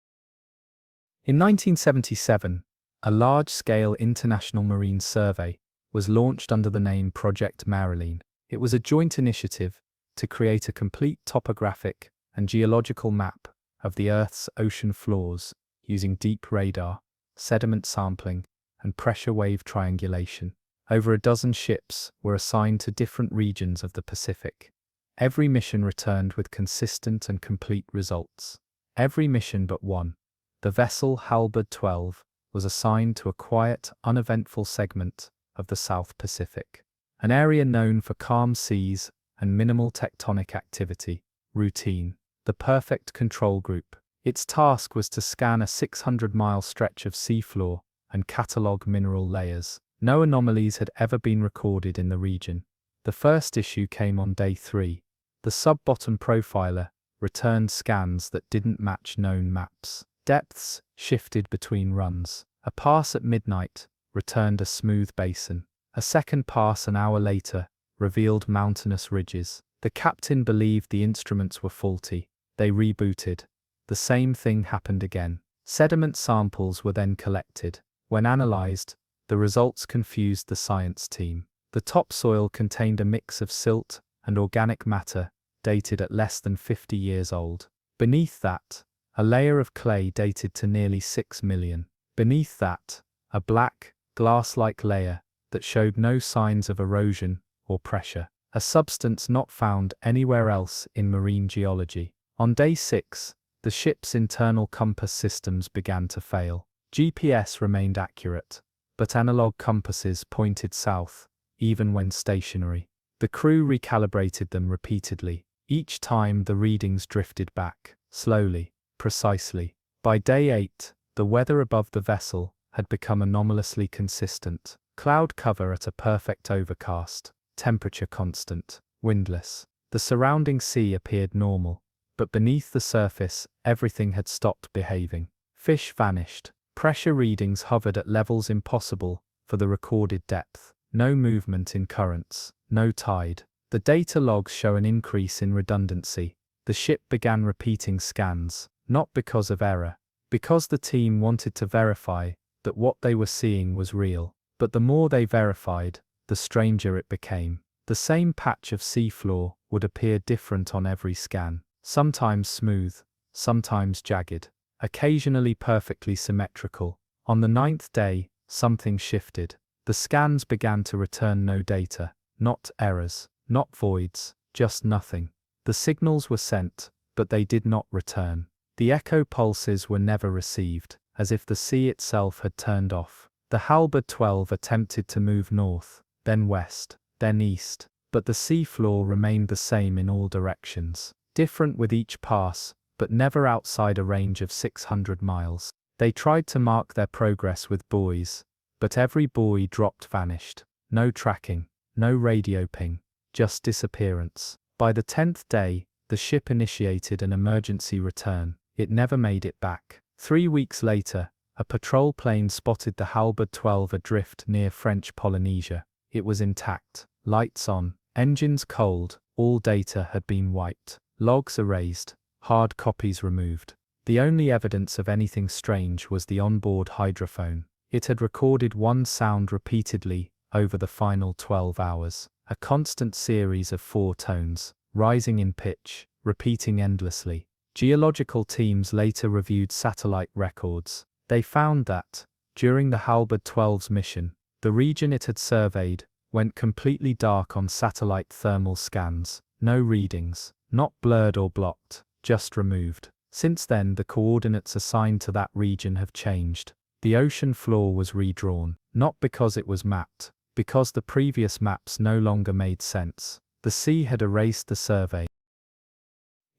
In 1977, a large-scale international marine survey was launched under the name Project Mariana. It was a joint initiative to create a complete topographic and geological map of the Earth's ocean floors using deep radar, sediment sampling, and pressure wave triangulation. Over a dozen ships were assigned to different regions of the Pacific. Every mission returned with consistent and complete results. Every mission but one, the vessel Halberd 12, was assigned to a quiet, uneventful segment of the South Pacific. an area known for calm seas and minimal tectonic activity. Routine. The perfect control group. Its task was to scan a 600-mile stretch of seafloor and catalogue mineral layers. No anomalies had ever been recorded in the region. The first issue came on day 3. The sub-bottom profiler returned scans that didn't match known maps. Depths shifted between runs. A pass at midnight returned a smooth basin. A second pass an hour later revealed mountainous ridges. The captain believed the instruments were faulty. They rebooted. The same thing happened again. Sediment samples were then collected. When analyzed, the results confused the science team. The topsoil contained a mix of silt and organic matter dated at less than 50 years old. Beneath that, a layer of clay dated to nearly 6 million. Beneath that, a black, glass-like layer that showed no signs of erosion or pressure, a substance not found anywhere else in marine geology. On day 6, the ship's internal compass systems began to fail. GPS remained accurate, but analog compasses pointed south, even when stationary. The crew recalibrated them repeatedly. Each time the readings drifted back, slowly, precisely. By day 8, the weather above the vessel had become anomalously consistent. Cloud cover at a perfect overcast, temperature constant, windless. The surrounding sea appeared normal, but beneath the surface, everything had stopped behaving. Fish vanished. Pressure readings hovered at levels impossible for the recorded depth. No movement in currents, no tide. The data logs show an increase in redundancy. The ship began repeating scans, not because of error, because the team wanted to verify that what they were seeing was real. But the more they verified, the stranger it became. The same patch of seafloor would appear different on every scan, sometimes smooth, sometimes jagged, occasionally perfectly symmetrical. On the 9th day, something shifted. The scans began to return no data, not errors, not voids, just nothing. The signals were sent, but they did not return. The echo pulses were never received, as if the sea itself had turned off. The Halberd 12 attempted to move north, then west, then east, but the seafloor remained the same in all directions, different with each pass, but never outside a range of 600 miles. They tried to mark their progress with buoys, but every buoy dropped vanished. No tracking, no radio ping, just disappearance. By the 10th day, the ship initiated an emergency return. It never made it back. 3 weeks later, a patrol plane spotted the Halberd 12 adrift near French Polynesia. It was intact, lights on, engines cold, all data had been wiped, logs erased, hard copies removed. The only evidence of anything strange was the onboard hydrophone. It had recorded one sound repeatedly over the final 12 hours, a constant series of 4 tones, rising in pitch, repeating endlessly. Geological teams later reviewed satellite records. They found that, during the Halberd 12's mission, the region it had surveyed went completely dark on satellite thermal scans. No readings, not blurred or blocked, just removed. Since then, the coordinates assigned to that region have changed. The ocean floor was redrawn, not because it was mapped, because the previous maps no longer made sense. The sea had erased the survey.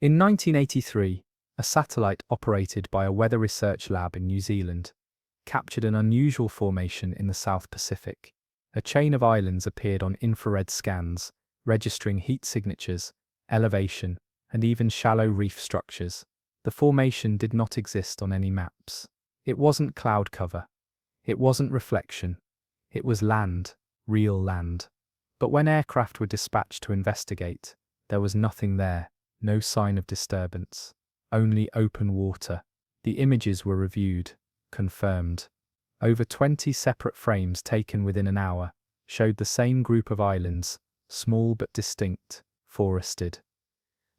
In 1983, a satellite operated by a weather research lab in New Zealand captured an unusual formation in the South Pacific. A chain of islands appeared on infrared scans, registering heat signatures, elevation, and even shallow reef structures. The formation did not exist on any maps. It wasn't cloud cover. It wasn't reflection. It was land, real land. But when aircraft were dispatched to investigate, there was nothing there, no sign of disturbance. Only open water. The images were reviewed, confirmed. Over 20 separate frames taken within an hour showed the same group of islands, small but distinct, forested,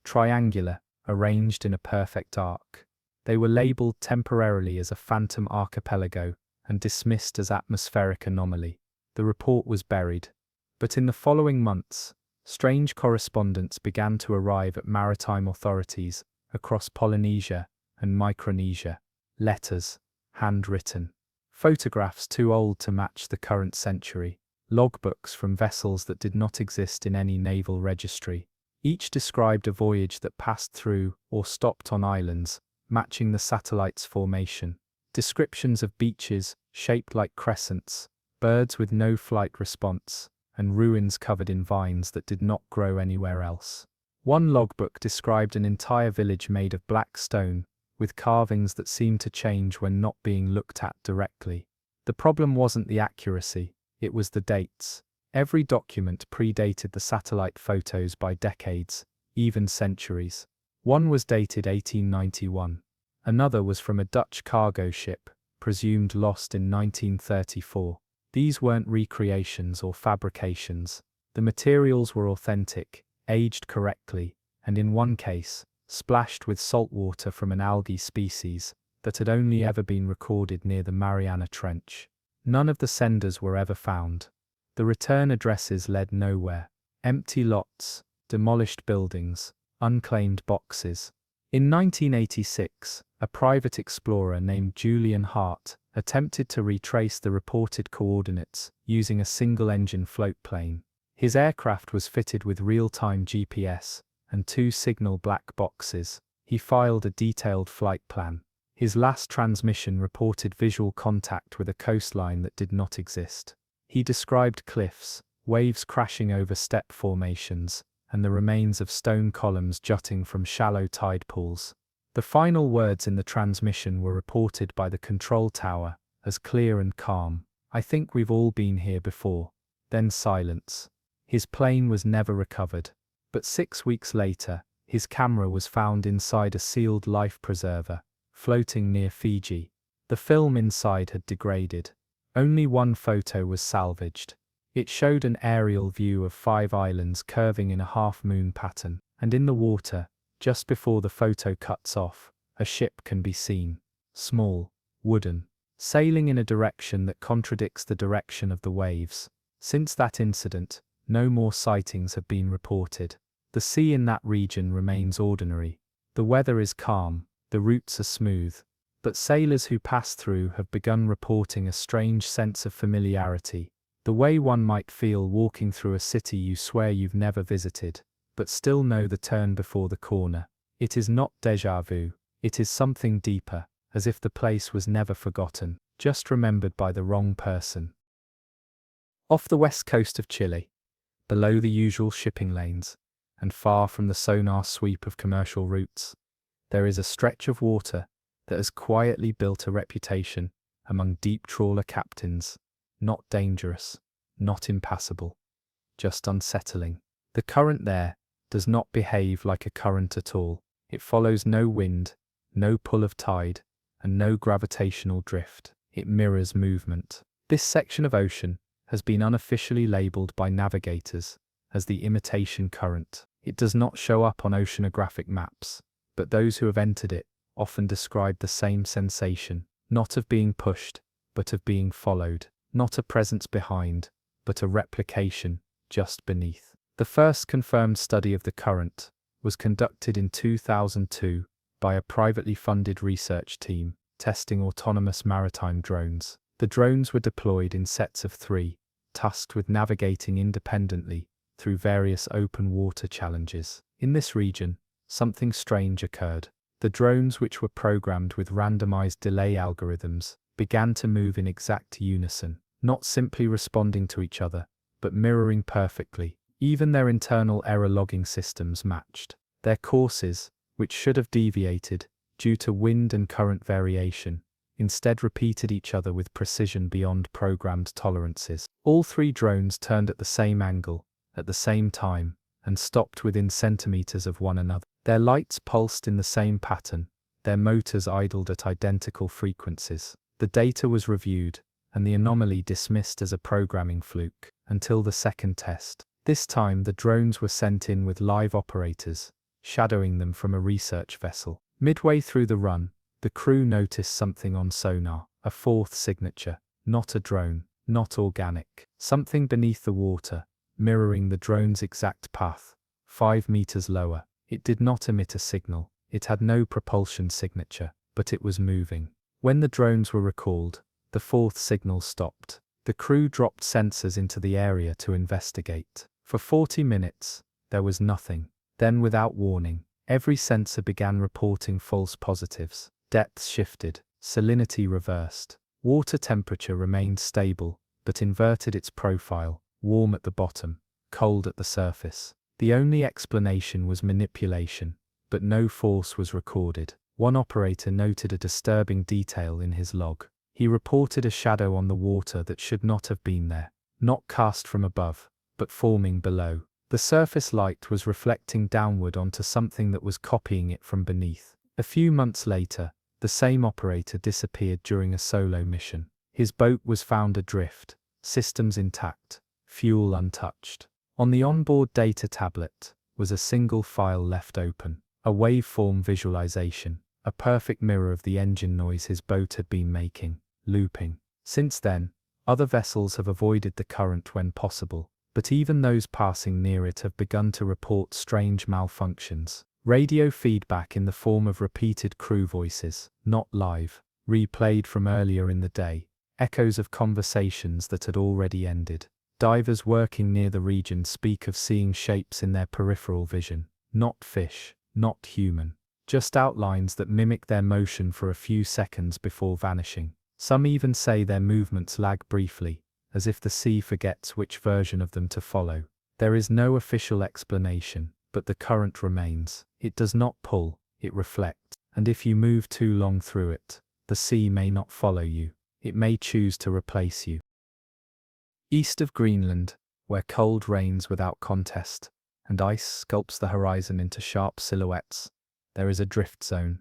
triangular, arranged in a perfect arc. They were labelled temporarily as a phantom archipelago and dismissed as atmospheric anomaly. The report was buried, but in the following months, strange correspondence began to arrive at maritime authorities across Polynesia and Micronesia. Letters, handwritten. Photographs too old to match the current century. logbooks from vessels that did not exist in any naval registry. Each described a voyage that passed through or stopped on islands, matching the satellite's formation. Descriptions of beaches shaped like crescents, birds with no flight response, and ruins covered in vines that did not grow anywhere else. One logbook described an entire village made of black stone, with carvings that seemed to change when not being looked at directly. The problem wasn't the accuracy, it was the dates. Every document predated the satellite photos by decades, even centuries. One was dated 1891. Another was from a Dutch cargo ship, presumed lost in 1934. These weren't recreations or fabrications. The materials were authentic, aged correctly, and in one case, splashed with salt water from an algae species that had only ever been recorded near the Mariana Trench. None of the senders were ever found. The return addresses led nowhere. Empty lots, demolished buildings, unclaimed boxes. In 1986, a private explorer named Julian Hart attempted to retrace the reported coordinates using a single-engine floatplane. His aircraft was fitted with real-time GPS and 2 signal black boxes. He filed a detailed flight plan. His last transmission reported visual contact with a coastline that did not exist. He described cliffs, waves crashing over step formations, and the remains of stone columns jutting from shallow tide pools. The final words in the transmission were reported by the control tower, as clear and calm. "I think we've all been here before." Then silence. His plane was never recovered. But 6 weeks later, his camera was found inside a sealed life preserver, floating near Fiji. The film inside had degraded. Only one photo was salvaged. It showed an aerial view of 5 islands curving in a half-moon pattern, and in the water, just before the photo cuts off, a ship can be seen. Small, wooden, sailing in a direction that contradicts the direction of the waves. Since that incident, no more sightings have been reported. The sea in that region remains ordinary. The weather is calm, the routes are smooth. But sailors who pass through have begun reporting a strange sense of familiarity. The way one might feel walking through a city you swear you've never visited, but still know the turn before the corner. It is not déjà vu, it is something deeper, as if the place was never forgotten, just remembered by the wrong person. Off the west coast of Chile, below the usual shipping lanes, and far from the sonar sweep of commercial routes, there is a stretch of water that has quietly built a reputation among deep trawler captains. Not dangerous, not impassable, just unsettling. The current there does not behave like a current at all. It follows no wind, no pull of tide, and no gravitational drift. It mirrors movement. This section of ocean has been unofficially labeled by navigators as the imitation current. It does not show up on oceanographic maps, but those who have entered it often describe the same sensation, not of being pushed, but of being followed. Not a presence behind, but a replication just beneath. The first confirmed study of the current was conducted in 2002 by a privately funded research team testing autonomous maritime drones. The drones were deployed in sets of 3, tasked with navigating independently through various open water challenges. In this region, something strange occurred. The drones, which were programmed with randomized delay algorithms, began to move in exact unison, not simply responding to each other, but mirroring perfectly. Even their internal error logging systems matched. Their courses, which should have deviated due to wind and current variation, instead repeated each other with precision beyond programmed tolerances. All 3 drones turned at the same angle, at the same time, and stopped within centimeters of one another. Their lights pulsed in the same pattern, their motors idled at identical frequencies. The data was reviewed, and the anomaly dismissed as a programming fluke, until the second test. This time the drones were sent in with live operators, shadowing them from a research vessel. Midway through the run, the crew noticed something on sonar, a 4th signature, not a drone, not organic. Something beneath the water, mirroring the drone's exact path, 5 meters lower. It did not emit a signal, it had no propulsion signature, but it was moving. When the drones were recalled, the 4th signal stopped. The crew dropped sensors into the area to investigate. For 40 minutes, there was nothing. Then, without warning, every sensor began reporting false positives. Depths shifted, salinity reversed. Water temperature remained stable, but inverted its profile, warm at the bottom, cold at the surface. The only explanation was manipulation, but no force was recorded. One operator noted a disturbing detail in his log. He reported a shadow on the water that should not have been there, not cast from above, but forming below. The surface light was reflecting downward onto something that was copying it from beneath. A few months later, the same operator disappeared during a solo mission. His boat was found adrift, systems intact, fuel untouched. On the onboard data tablet was a single file left open, a waveform visualization, a perfect mirror of the engine noise his boat had been making, looping. Since then, other vessels have avoided the current when possible, but even those passing near it have begun to report strange malfunctions. Radio feedback in the form of repeated crew voices, not live, replayed from earlier in the day, echoes of conversations that had already ended. Divers working near the region speak of seeing shapes in their peripheral vision, not fish, not human, just outlines that mimic their motion for a few seconds before vanishing. Some even say their movements lag briefly, as if the sea forgets which version of them to follow. There is no official explanation, but the current remains. It does not pull, it reflects, and if you move too long through it, the sea may not follow you. It may choose to replace you. East of Greenland, where cold reigns without contest, and ice sculpts the horizon into sharp silhouettes, there is a drift zone.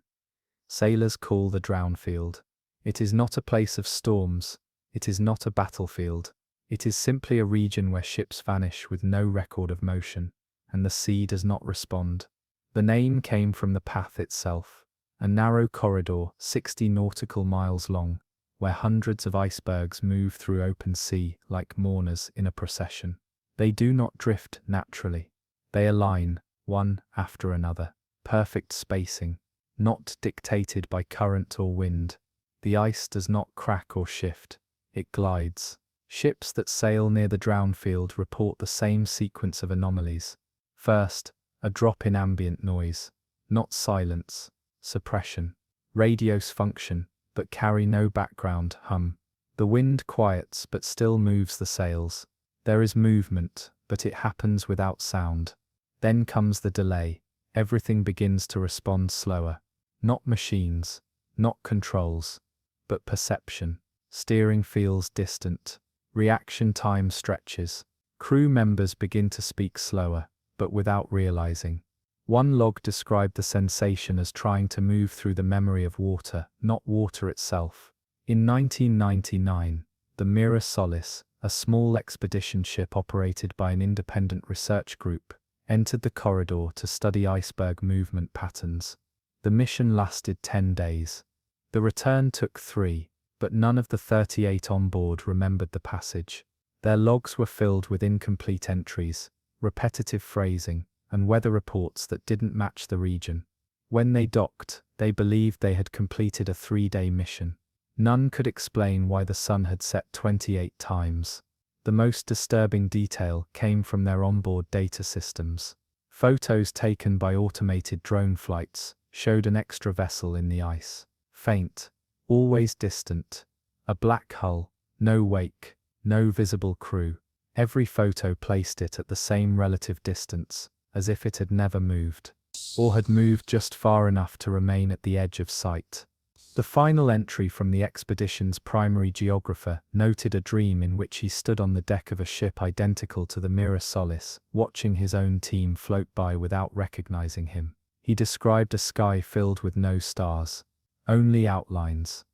Sailors call the drown field. It is not a place of storms, it is not a battlefield. It is simply a region where ships vanish with no record of motion, and the sea does not respond. The name came from the path itself, a narrow corridor 60 nautical miles long, where hundreds of icebergs move through open sea like mourners in a procession. They do not drift naturally. They align, one after another, perfect spacing, not dictated by current or wind. The ice does not crack or shift, it glides. Ships that sail near the drown field report the same sequence of anomalies. First, a drop in ambient noise, not silence, suppression. Radios function, but carry no background hum. The wind quiets but still moves the sails. There is movement, but it happens without sound. Then comes the delay. Everything begins to respond slower. Not machines, not controls, but perception. Steering feels distant. Reaction time stretches. Crew members begin to speak slower, but without realizing. One log described the sensation as trying to move through the memory of water, not water itself. In 1999, the Mira Solis, a small expedition ship operated by an independent research group, entered the corridor to study iceberg movement patterns. The mission lasted 10 days. The return took 3, but none of the 38 on board remembered the passage. Their logs were filled with incomplete entries, repetitive phrasing, and weather reports that didn't match the region. When they docked, they believed they had completed a 3-day mission. None could explain why the sun had set 28 times. The most disturbing detail came from their onboard data systems. Photos taken by automated drone flights showed an extra vessel in the ice. Faint, always distant. A black hull, no wake, no visible crew. Every photo placed it at the same relative distance, as if it had never moved, or had moved just far enough to remain at the edge of sight. The final entry from the expedition's primary geographer noted a dream in which he stood on the deck of a ship identical to the Mira Solis, watching his own team float by without recognizing him. He described a sky filled with no stars, only outlines.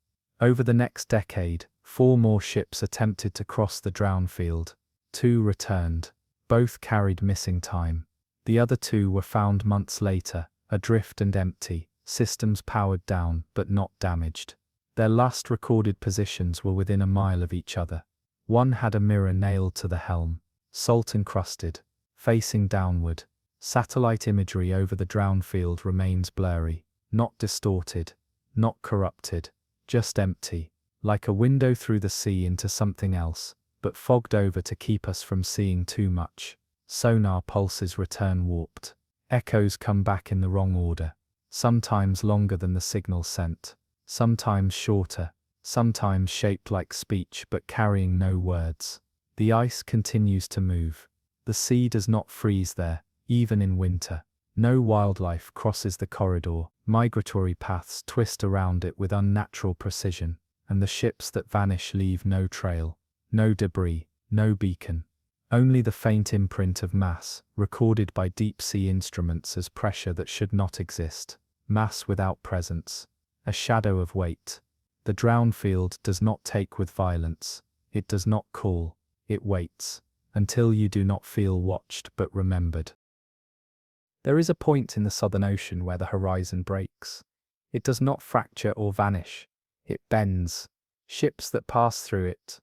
Over the next decade, 4 more ships attempted to cross the drown field. 2 returned. Both carried missing time. The other 2 were found months later, adrift and empty, systems powered down but not damaged. Their last recorded positions were within a mile of each other. One had a mirror nailed to the helm, salt-encrusted, facing downward. Satellite imagery over the drown field remains blurry, not distorted, not corrupted, just empty, like a window through the sea into something else, but fogged over to keep us from seeing too much. Sonar pulses return warped. Echoes come back in the wrong order, sometimes longer than the signal sent, sometimes shorter, sometimes shaped like speech but carrying no words. The ice continues to move. The sea does not freeze there, even in winter. No wildlife crosses the corridor. Migratory paths twist around it with unnatural precision, and the ships that vanish leave no trail, no debris, no beacon. Only the faint imprint of mass, recorded by deep-sea instruments as pressure that should not exist. Mass without presence. A shadow of weight. The drown field does not take with violence. It does not call. It waits. Until you do not feel watched but remembered. There is a point in the Southern Ocean where the horizon breaks. It does not fracture or vanish. It bends. Ships that pass through it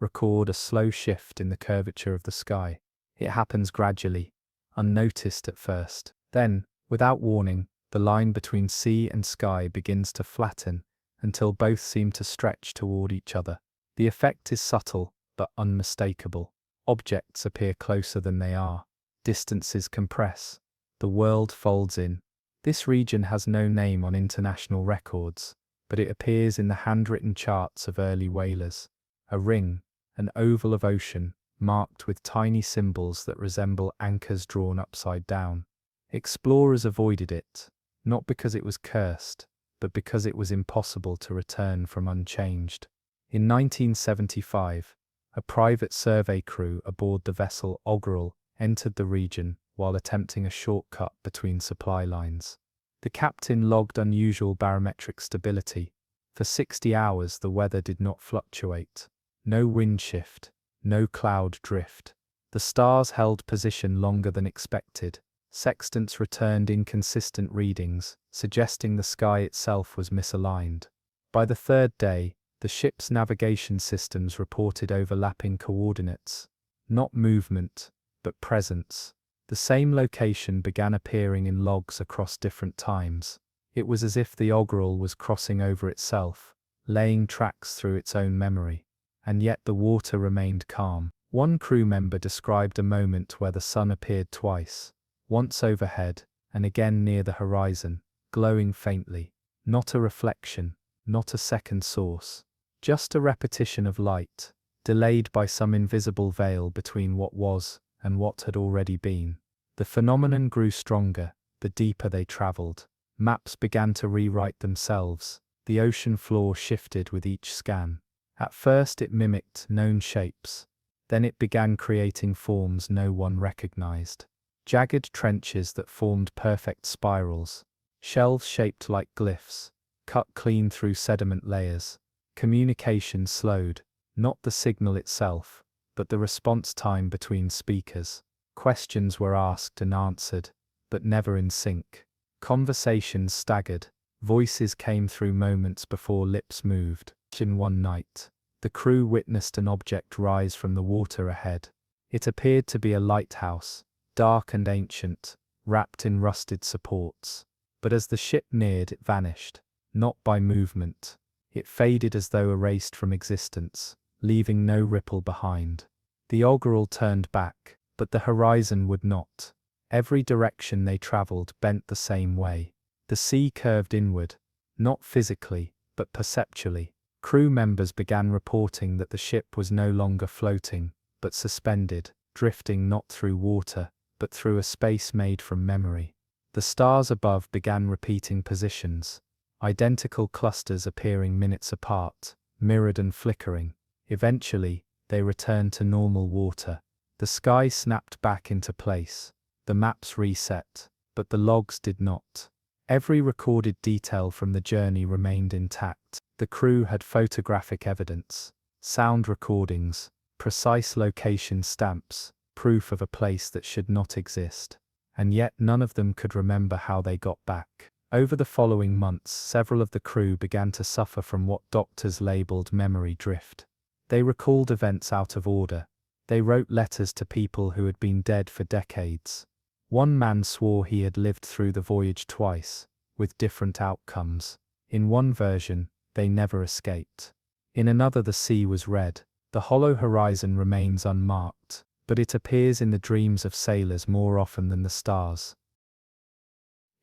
record a slow shift in the curvature of the sky. It happens gradually, unnoticed at first. Then, without warning, the line between sea and sky begins to flatten until both seem to stretch toward each other. The effect is subtle, but unmistakable. Objects appear closer than they are. Distances compress. The world folds in. This region has no name on international records, but it appears in the handwritten charts of early whalers. A ring, an oval of ocean, marked with tiny symbols that resemble anchors drawn upside down. Explorers avoided it, not because it was cursed, but because it was impossible to return from unchanged. In 1975, a private survey crew aboard the vessel Augural entered the region while attempting a shortcut between supply lines. The captain logged unusual barometric stability. For 60 hours the weather did not fluctuate. No wind shift, no cloud drift. The stars held position longer than expected. Sextants returned inconsistent readings, suggesting the sky itself was misaligned. By the third day, the ship's navigation systems reported overlapping coordinates. Not movement, but presence. The same location began appearing in logs across different times. It was as if the Augural was crossing over itself, laying tracks through its own memory. And yet the water remained calm. One crew member described a moment where the sun appeared twice, once overhead, and again near the horizon, glowing faintly. Not a reflection, not a second source. Just a repetition of light, delayed by some invisible veil between what was and what had already been. The phenomenon grew stronger, the deeper they traveled. Maps began to rewrite themselves. The ocean floor shifted with each scan. At first it mimicked known shapes. Then it began creating forms no one recognized. Jagged trenches that formed perfect spirals. Shelves shaped like glyphs, cut clean through sediment layers. Communication slowed, not the signal itself, but the response time between speakers. Questions were asked and answered, but never in sync. Conversations staggered. Voices came through moments before lips moved. In one night, the crew witnessed an object rise from the water ahead. It appeared to be a lighthouse, dark and ancient, wrapped in rusted supports. But as the ship neared, it vanished, not by movement. It faded as though erased from existence, leaving no ripple behind. The Augural turned back, but the horizon would not. Every direction they traveled bent the same way. The sea curved inward, not physically, but perceptually. Crew members began reporting that the ship was no longer floating, but suspended, drifting not through water, but through a space made from memory. The stars above began repeating positions, identical clusters appearing minutes apart, mirrored and flickering. Eventually, they returned to normal water. The sky snapped back into place. The maps reset, but the logs did not. Every recorded detail from the journey remained intact. The crew had photographic evidence, sound recordings, precise location stamps, proof of a place that should not exist. And yet none of them could remember how they got back. Over the following months, several of the crew began to suffer from what doctors labeled memory drift. They recalled events out of order. They wrote letters to people who had been dead for decades. One man swore he had lived through the voyage twice, with different outcomes. In one version, they never escaped. In another the sea was red. The hollow horizon remains unmarked, but it appears in the dreams of sailors more often than the stars.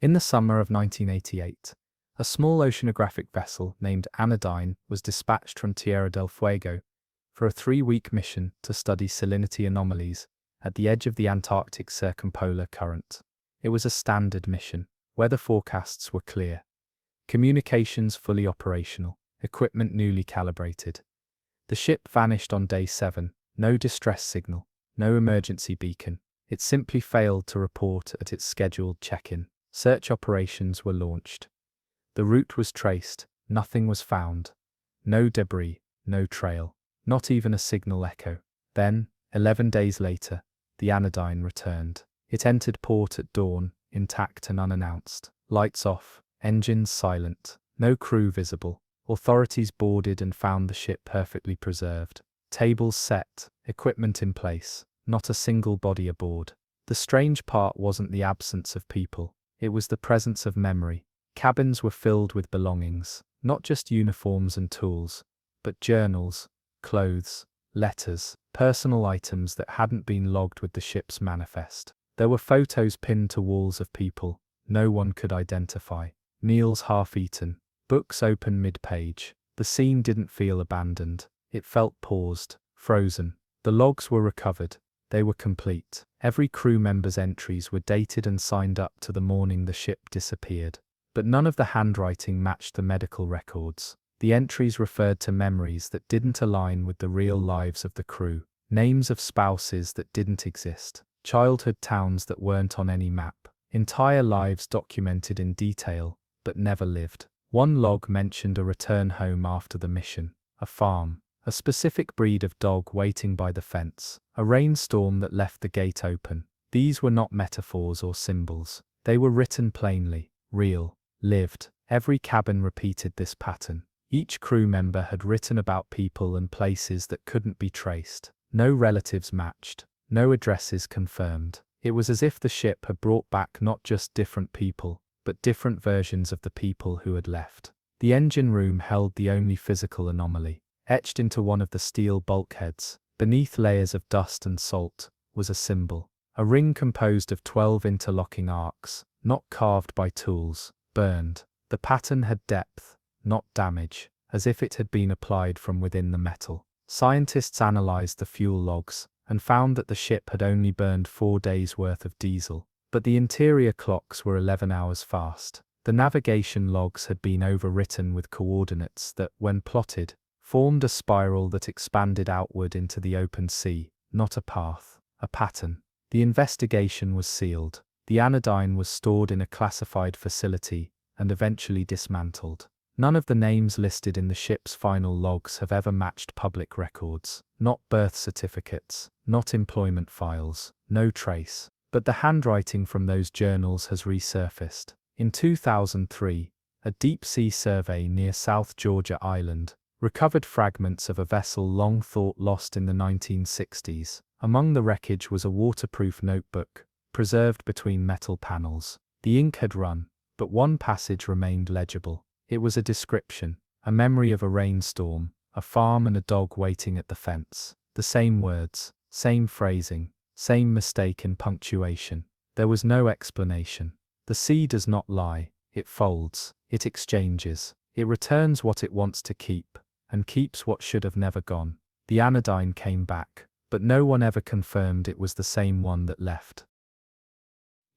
In the summer of 1988, a small oceanographic vessel named Anodyne was dispatched from Tierra del Fuego for a 3-week mission to study salinity anomalies at the edge of the Antarctic circumpolar current. It was a standard mission. Weather forecasts were clear, communications fully operational, equipment newly calibrated. The ship vanished on day 7, no distress signal, no emergency beacon. It simply failed to report at its scheduled check-in. Search operations were launched. The route was traced, nothing was found. No debris, no trail, not even a signal echo. Then, 11 days later, the Anodyne returned. It entered port at dawn, intact and unannounced. Lights off, engines silent, no crew visible. Authorities boarded and found the ship perfectly preserved. Tables set, equipment in place, not a single body aboard. The strange part wasn't the absence of people, it was the presence of memory. Cabins were filled with belongings, not just uniforms and tools, but journals, clothes, letters, personal items that hadn't been logged with the ship's manifest. There were photos pinned to walls of people no one could identify, meals half-eaten, books open mid-page. The scene didn't feel abandoned, it felt paused, frozen. The logs were recovered, they were complete. Every crew member's entries were dated and signed up to the morning the ship disappeared. But none of the handwriting matched the medical records. The entries referred to memories that didn't align with the real lives of the crew, names of spouses that didn't exist, childhood towns that weren't on any map, entire lives documented in detail, but never lived. One log mentioned a return home after the mission, a farm, a specific breed of dog waiting by the fence, a rainstorm that left the gate open. These were not metaphors or symbols. They were written plainly, real, lived. Every cabin repeated this pattern. Each crew member had written about people and places that couldn't be traced. No relatives matched, no addresses confirmed. It was as if the ship had brought back not just different people, but different versions of the people who had left. The engine room held the only physical anomaly. Etched into one of the steel bulkheads, beneath layers of dust and salt, was a symbol. A ring composed of 12 interlocking arcs, not carved by tools, burned. The pattern had depth, not damage, as if it had been applied from within the metal. Scientists analyzed the fuel logs and found that the ship had only burned 4 days' worth of diesel, but the interior clocks were 11 hours fast. The navigation logs had been overwritten with coordinates that, when plotted, formed a spiral that expanded outward into the open sea, not a path, a pattern. The investigation was sealed. The Anodyne was stored in a classified facility and eventually dismantled. None of the names listed in the ship's final logs have ever matched public records. Not birth certificates, not employment files, no trace. But the handwriting from those journals has resurfaced. In 2003, a deep-sea survey near South Georgia Island recovered fragments of a vessel long thought lost in the 1960s. Among the wreckage was a waterproof notebook, preserved between metal panels. The ink had run, but one passage remained legible. It was a description, a memory of a rainstorm, a farm and a dog waiting at the fence. The same words, same phrasing, same mistake in punctuation. There was no explanation. The sea does not lie, it folds, it exchanges, it returns what it wants to keep, and keeps what should have never gone. The Anodyne came back, but no one ever confirmed it was the same one that left.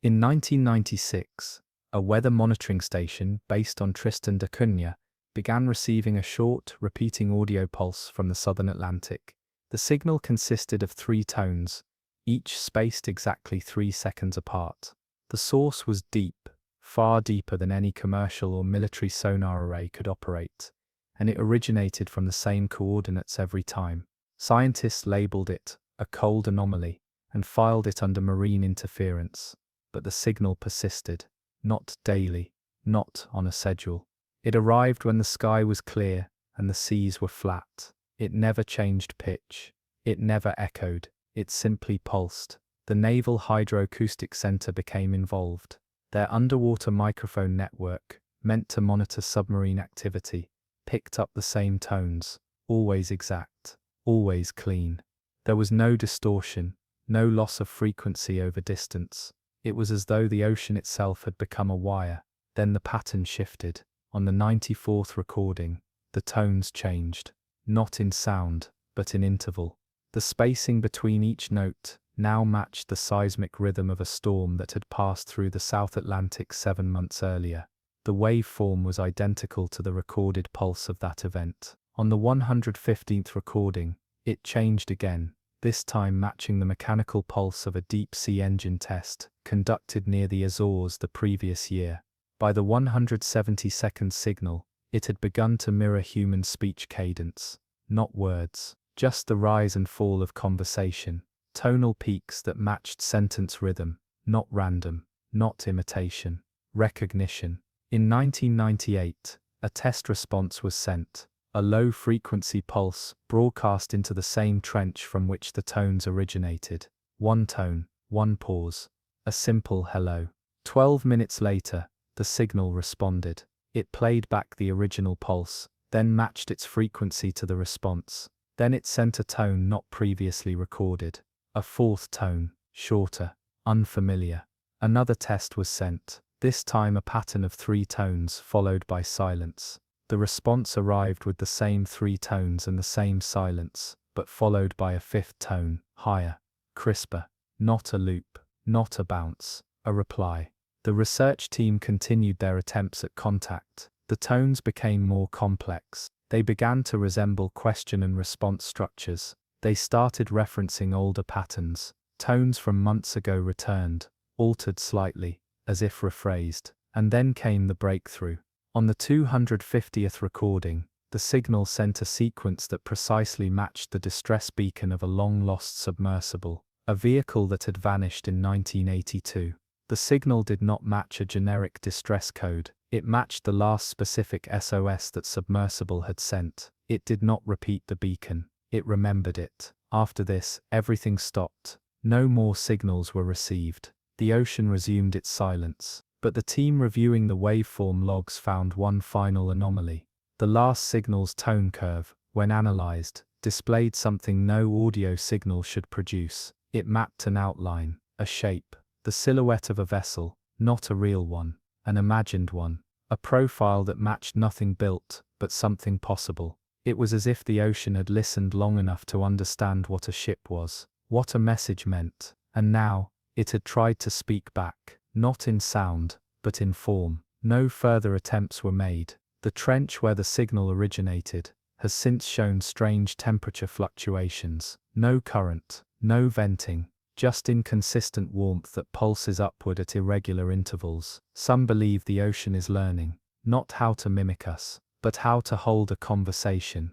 In 1996, a weather monitoring station based on Tristan da Cunha began receiving a short, repeating audio pulse from the southern Atlantic. The signal consisted of 3 tones, each spaced exactly 3 seconds apart. The source was deep, far deeper than any commercial or military sonar array could operate, and it originated from the same coordinates every time. Scientists labeled it a cold anomaly and filed it under marine interference, but the signal persisted, not daily, not on a schedule. It arrived when the sky was clear and the seas were flat. It never changed pitch. It never echoed. It simply pulsed. The Naval Hydroacoustic Center became involved. Their underwater microphone network, meant to monitor submarine activity, picked up the same tones. always exact, always clean. There was no distortion, no loss of frequency over distance. It was as though the ocean itself had become a wire. Then the pattern shifted. On the 94th recording, the tones changed, not in sound, but in interval. The spacing between each note now matched the seismic rhythm of a storm that had passed through the South Atlantic 7 months earlier. The waveform was identical to the recorded pulse of that event. On the 115th recording, it changed again, this time matching the mechanical pulse of a deep-sea engine test conducted near the Azores the previous year. By the 172nd signal, it had begun to mirror human speech cadence, not words, just the rise and fall of conversation, tonal peaks that matched sentence rhythm, not random, not imitation, recognition. In 1998, a test response was sent, a low-frequency pulse broadcast into the same trench from which the tones originated. One tone, one pause, a simple hello. 12 minutes later, the signal responded. It played back the original pulse, then matched its frequency to the response. Then it sent a tone not previously recorded. A fourth tone, shorter, unfamiliar. Another test was sent, this time a pattern of 3 tones followed by silence. The response arrived with the same 3 tones and the same silence, but followed by a 5th tone, higher, crisper. Not a loop, not a bounce, a reply. The research team continued their attempts at contact. The tones became more complex. They began to resemble question and response structures. They started referencing older patterns. Tones from months ago returned, altered slightly, as if rephrased. And then came the breakthrough. On the 250th recording, the signal sent a sequence that precisely matched the distress beacon of a long-lost submersible, a vehicle that had vanished in 1982. The signal did not match a generic distress code. It matched the last specific SOS that submersible had sent. It did not repeat the beacon. It remembered it. After this, everything stopped. No more signals were received. The ocean resumed its silence. But the team reviewing the waveform logs found one final anomaly. The last signal's tone curve, when analyzed, displayed something no audio signal should produce. It mapped an outline, a shape, the silhouette of a vessel, not a real one, an imagined one, a profile that matched nothing built, but something possible. It was as if the ocean had listened long enough to understand what a ship was, what a message meant, and now, it had tried to speak back. Not in sound, but in form. No further attempts were made. The trench where the signal originated has since shown strange temperature fluctuations. No current, no venting, just inconsistent warmth that pulses upward at irregular intervals. Some believe the ocean is learning, not how to mimic us, but how to hold a conversation.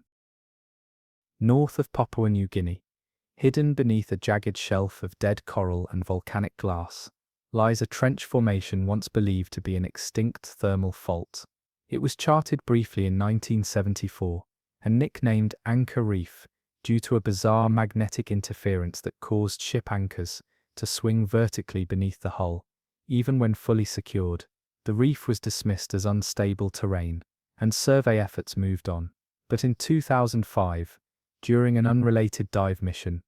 North of Papua New Guinea, hidden beneath a jagged shelf of dead coral and volcanic glass, lies a trench formation once believed to be an extinct thermal fault. It was charted briefly in 1974 and nicknamed Anchor Reef due to a bizarre magnetic interference that caused ship anchors to swing vertically beneath the hull. Even when fully secured, the reef was dismissed as unstable terrain, and survey efforts moved on. But in 2005, during an unrelated dive mission,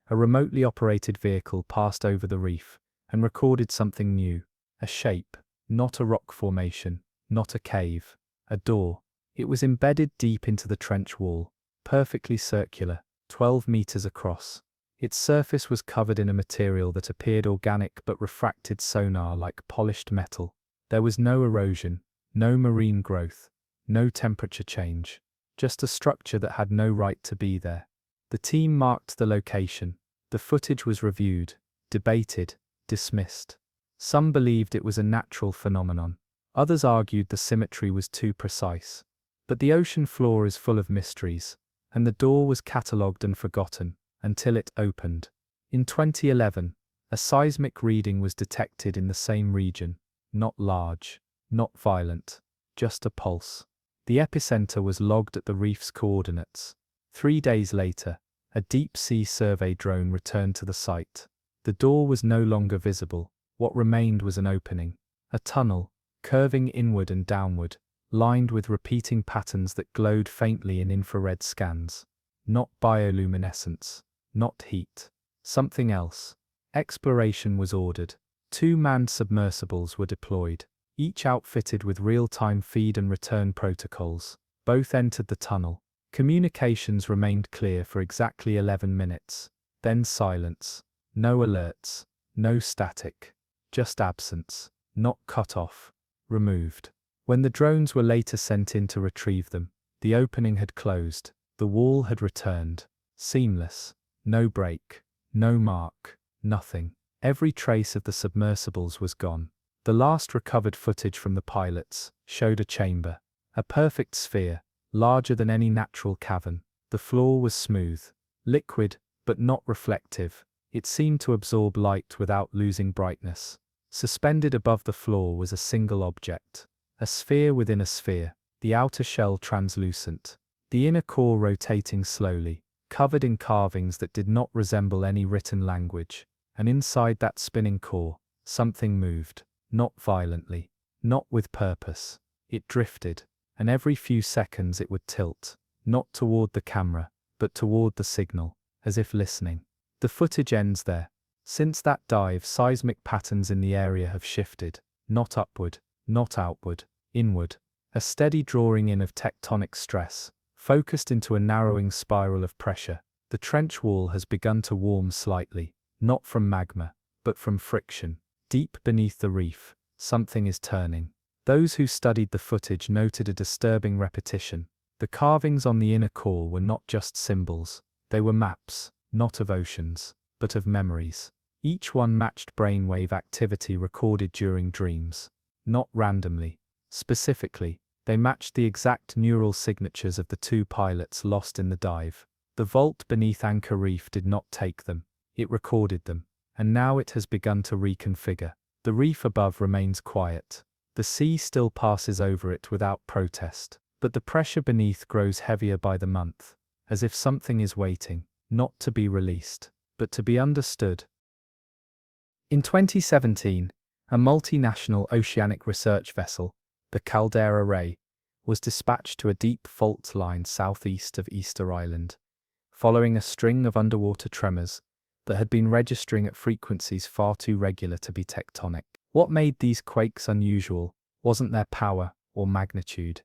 a remotely operated vehicle passed over the reef and recorded something new, a shape, not a rock formation, not a cave, a door. It was embedded deep into the trench wall, perfectly circular, 12 meters across. Its surface was covered in a material that appeared organic but refracted sonar like polished metal. There was no erosion, no marine growth, no temperature change, just a structure that had no right to be there. The team marked the location. The footage was reviewed, debated, dismissed. Some believed it was a natural phenomenon. Others argued the symmetry was too precise. But the ocean floor is full of mysteries, and the door was catalogued and forgotten until it opened. In 2011, a seismic reading was detected in the same region, not large, not violent, just a pulse. The epicenter was logged at the reef's coordinates. 3 days later, a deep-sea survey drone returned to the site. The door was no longer visible. What remained was an opening, a tunnel, curving inward and downward, lined with repeating patterns that glowed faintly in infrared scans. Not bioluminescence, not heat. Something else. Exploration was ordered. 2 manned submersibles were deployed, each outfitted with real-time feed and return protocols. Both entered the tunnel. Communications remained clear for exactly 11 minutes. Then silence. No alerts. No static. Just absence. Not cut off. Removed. When the drones were later sent in to retrieve them, the opening had closed. The wall had returned. Seamless. No break. No mark. Nothing. Every trace of the submersibles was gone. The last recovered footage from the pilots showed a chamber. A perfect sphere, larger than any natural cavern. The floor was smooth. Liquid, but not reflective. It seemed to absorb light without losing brightness. Suspended above the floor was a single object. A sphere within a sphere, the outer shell translucent. The inner core rotating slowly, covered in carvings that did not resemble any written language. And inside that spinning core, something moved. Not violently. Not with purpose. It drifted, and every few seconds it would tilt. Not toward the camera, but toward the signal, as if listening. The footage ends there. Since that dive, seismic patterns in the area have shifted. Not upward, not outward, inward. A steady drawing in of tectonic stress, focused into a narrowing spiral of pressure. The trench wall has begun to warm slightly, not from magma, but from friction. Deep beneath the reef, something is turning. Those who studied the footage noted a disturbing repetition. The carvings on the inner core were not just symbols. They were maps, not of oceans, but of memories. Each one matched brainwave activity recorded during dreams. Not randomly. Specifically, they matched the exact neural signatures of the 2 pilots lost in the dive. The vault beneath Anchor Reef did not take them. It recorded them. And now it has begun to reconfigure. The reef above remains quiet. The sea still passes over it without protest. But the pressure beneath grows heavier by the month, as if something is waiting, not to be released, but to be understood. In 2017, a multinational oceanic research vessel, the Caldera Ray, was dispatched to a deep fault line southeast of Easter Island, following a string of underwater tremors that had been registering at frequencies far too regular to be tectonic. What made these quakes unusual wasn't their power or magnitude.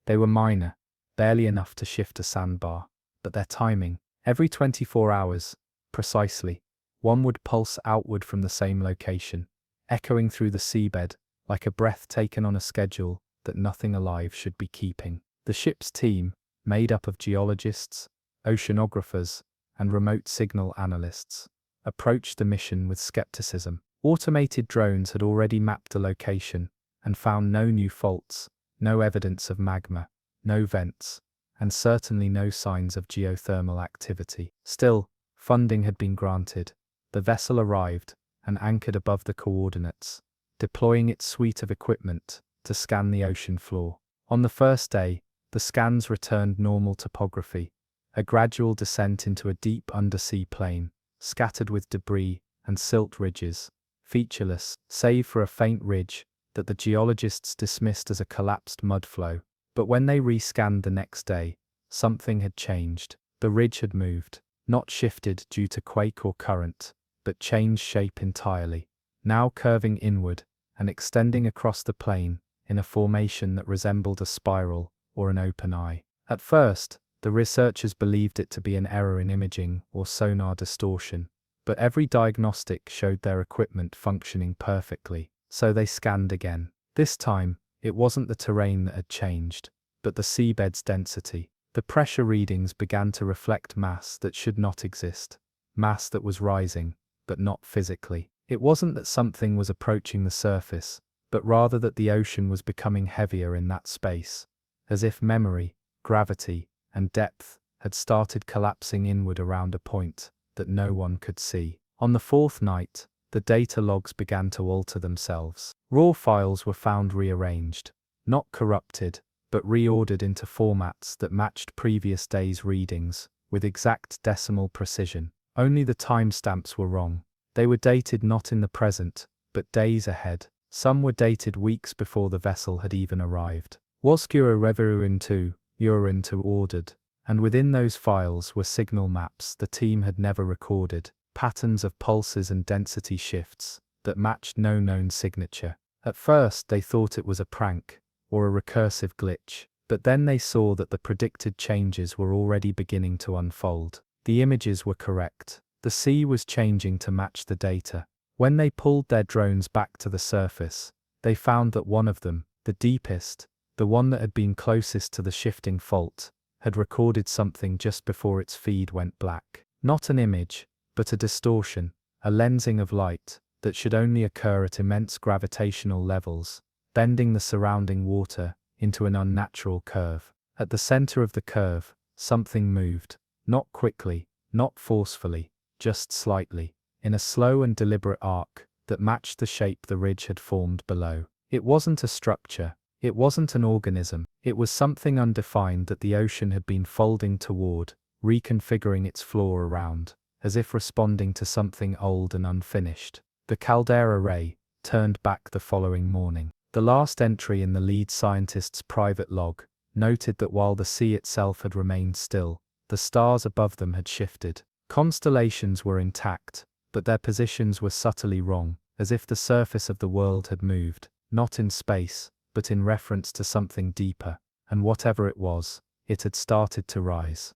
They were minor, barely enough to shift a sandbar, but their timing. Every 24 hours, precisely, one would pulse outward from the same location, echoing through the seabed like a breath taken on a schedule that nothing alive should be keeping. The ship's team, made up of geologists, oceanographers, and remote signal analysts, approached the mission with skepticism. Automated drones had already mapped the location and found no new faults, no evidence of magma, no vents, and certainly no signs of geothermal activity. Still, funding had been granted. The vessel arrived and anchored above the coordinates, deploying its suite of equipment to scan the ocean floor. On the first day, the scans returned normal topography, a gradual descent into a deep undersea plain, scattered with debris and silt ridges, featureless, save for a faint ridge that the geologists dismissed as a collapsed mudflow. But when they re-scanned the next day, something had changed. The ridge had moved, not shifted due to quake or current, but changed shape entirely, now curving inward and extending across the plain in a formation that resembled a spiral or an open eye. At first, the researchers believed it to be an error in imaging or sonar distortion, but every diagnostic showed their equipment functioning perfectly, so they scanned again. This time, it wasn't the terrain that had changed, but the seabed's density. The pressure readings began to reflect mass that should not exist, mass that was rising, but not physically. It wasn't that something was approaching the surface, but rather that the ocean was becoming heavier in that space, as if memory, gravity, and depth had started collapsing inward around a point that no one could see. On the 4th night, the data logs began to alter themselves. Raw files were found rearranged, not corrupted, but reordered into formats that matched previous days' readings with exact decimal precision. Only the timestamps were wrong. They were dated not in the present, but days ahead. Some were dated weeks before the vessel had even arrived. Wascura reveruintu, urintu ordered, and within those files were signal maps the team had never recorded, patterns of pulses and density shifts that matched no known signature. At first they thought it was a prank, or a recursive glitch, but then they saw that the predicted changes were already beginning to unfold. The images were correct. The sea was changing to match the data. When they pulled their drones back to the surface, they found that one of them, the deepest, the one that had been closest to the shifting fault, had recorded something just before its feed went black. Not an image, but a distortion, a lensing of light that should only occur at immense gravitational levels, bending the surrounding water into an unnatural curve. At the center of the curve, something moved, not quickly, not forcefully, just slightly, in a slow and deliberate arc that matched the shape the ridge had formed below. It wasn't a structure, it wasn't an organism, it was something undefined that the ocean had been folding toward, reconfiguring its floor around, as if responding to something old and unfinished. The Caldera Ray turned back the following morning. The last entry in the lead scientist's private log noted that while the sea itself had remained still, the stars above them had shifted. Constellations were intact, but their positions were subtly wrong, as if the surface of the world had moved, not in space, but in reference to something deeper, and whatever it was, it had started to rise.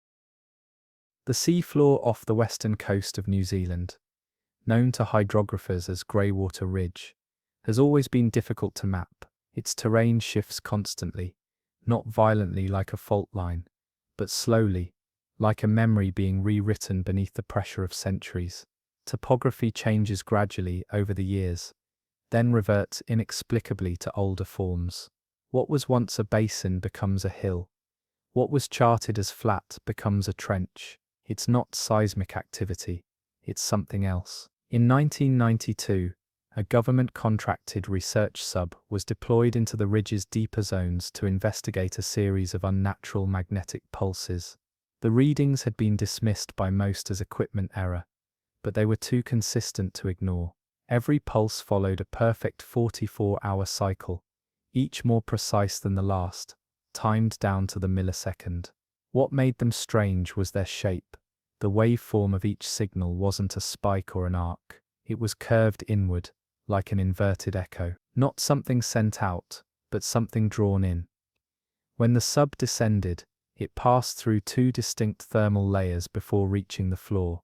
The seafloor off the western coast of New Zealand, known to hydrographers as Greywater Ridge, has always been difficult to map. Its terrain shifts constantly, not violently like a fault line, but slowly, like a memory being rewritten beneath the pressure of centuries. Topography changes gradually over the years, then reverts inexplicably to older forms. What was once a basin becomes a hill. What was charted as flat becomes a trench. It's not seismic activity, it's something else. In 1992, a government-contracted research sub was deployed into the ridge's deeper zones to investigate a series of unnatural magnetic pulses. The readings had been dismissed by most as equipment error, but they were too consistent to ignore. Every pulse followed a perfect 44-hour cycle, each more precise than the last, timed down to the millisecond. What made them strange was their shape. The waveform of each signal wasn't a spike or an arc. It was curved inward, like an inverted echo. Not something sent out, but something drawn in. When the sub descended, it passed through two distinct thermal layers before reaching the floor,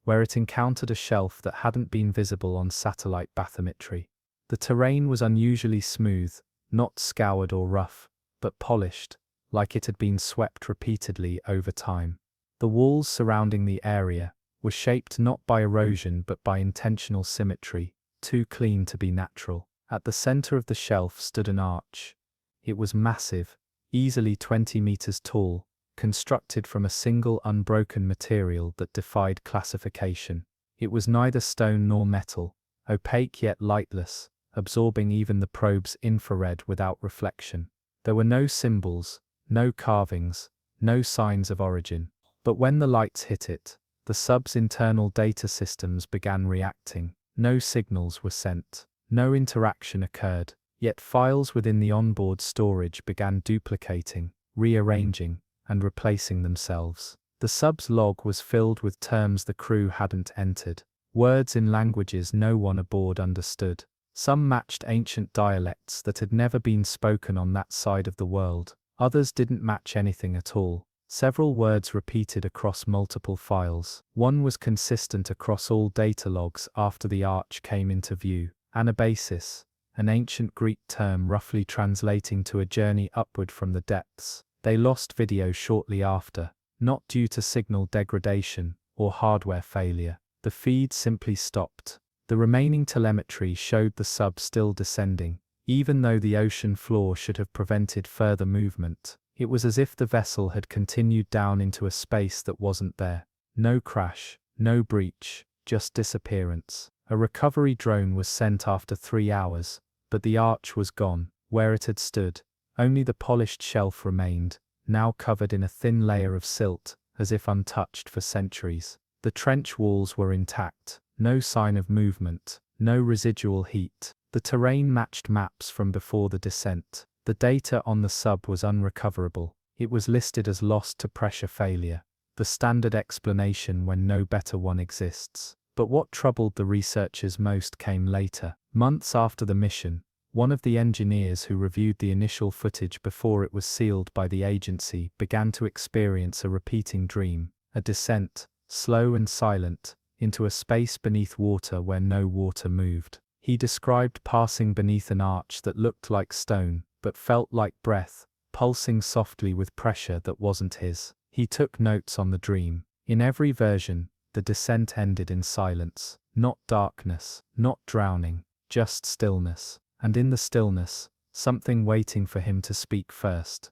where it encountered a shelf that hadn't been visible on satellite bathymetry. The terrain was unusually smooth, not scoured or rough, but polished, like it had been swept repeatedly over time. The walls surrounding the area were shaped not by erosion but by intentional symmetry, too clean to be natural. At the center of the shelf stood an arch. It was massive, easily 20 meters tall, constructed from a single unbroken material that defied classification. It was neither stone nor metal, opaque yet lightless, absorbing even the probe's infrared without reflection. There were no symbols, no carvings, no signs of origin. But when the lights hit it, the sub's internal data systems began reacting. No signals were sent, no interaction occurred, yet files within the onboard storage began duplicating, rearranging, and replacing themselves. The sub's log was filled with terms the crew hadn't entered, words in languages no one aboard understood. Some matched ancient dialects that had never been spoken on that side of the world. Others didn't match anything at all. Several words repeated across multiple files. One was consistent across all data logs after the arch came into view. Anabasis, an ancient Greek term roughly translating to a journey upward from the depths. They lost video shortly after, not due to signal degradation or hardware failure. The feed simply stopped. The remaining telemetry showed the sub still descending, even though the ocean floor should have prevented further movement. It was as if the vessel had continued down into a space that wasn't there. No crash, no breach, just disappearance. A recovery drone was sent after 3 hours, but the arch was gone. Where it had stood, only the polished shelf remained, now covered in a thin layer of silt, as if untouched for centuries. The trench walls were intact, no sign of movement, no residual heat. The terrain matched maps from before the descent. The data on the sub was unrecoverable. It was listed as lost to pressure failure, the standard explanation when no better one exists. But what troubled the researchers most came later. Months after the mission, one of the engineers who reviewed the initial footage before it was sealed by the agency began to experience a repeating dream, a descent, slow and silent, into a space beneath water where no water moved. He described passing beneath an arch that looked like stone, but felt like breath, pulsing softly with pressure that wasn't his. He took notes on the dream. In every version, the descent ended in silence, not darkness, not drowning, just stillness. And in the stillness, something waiting for him to speak first.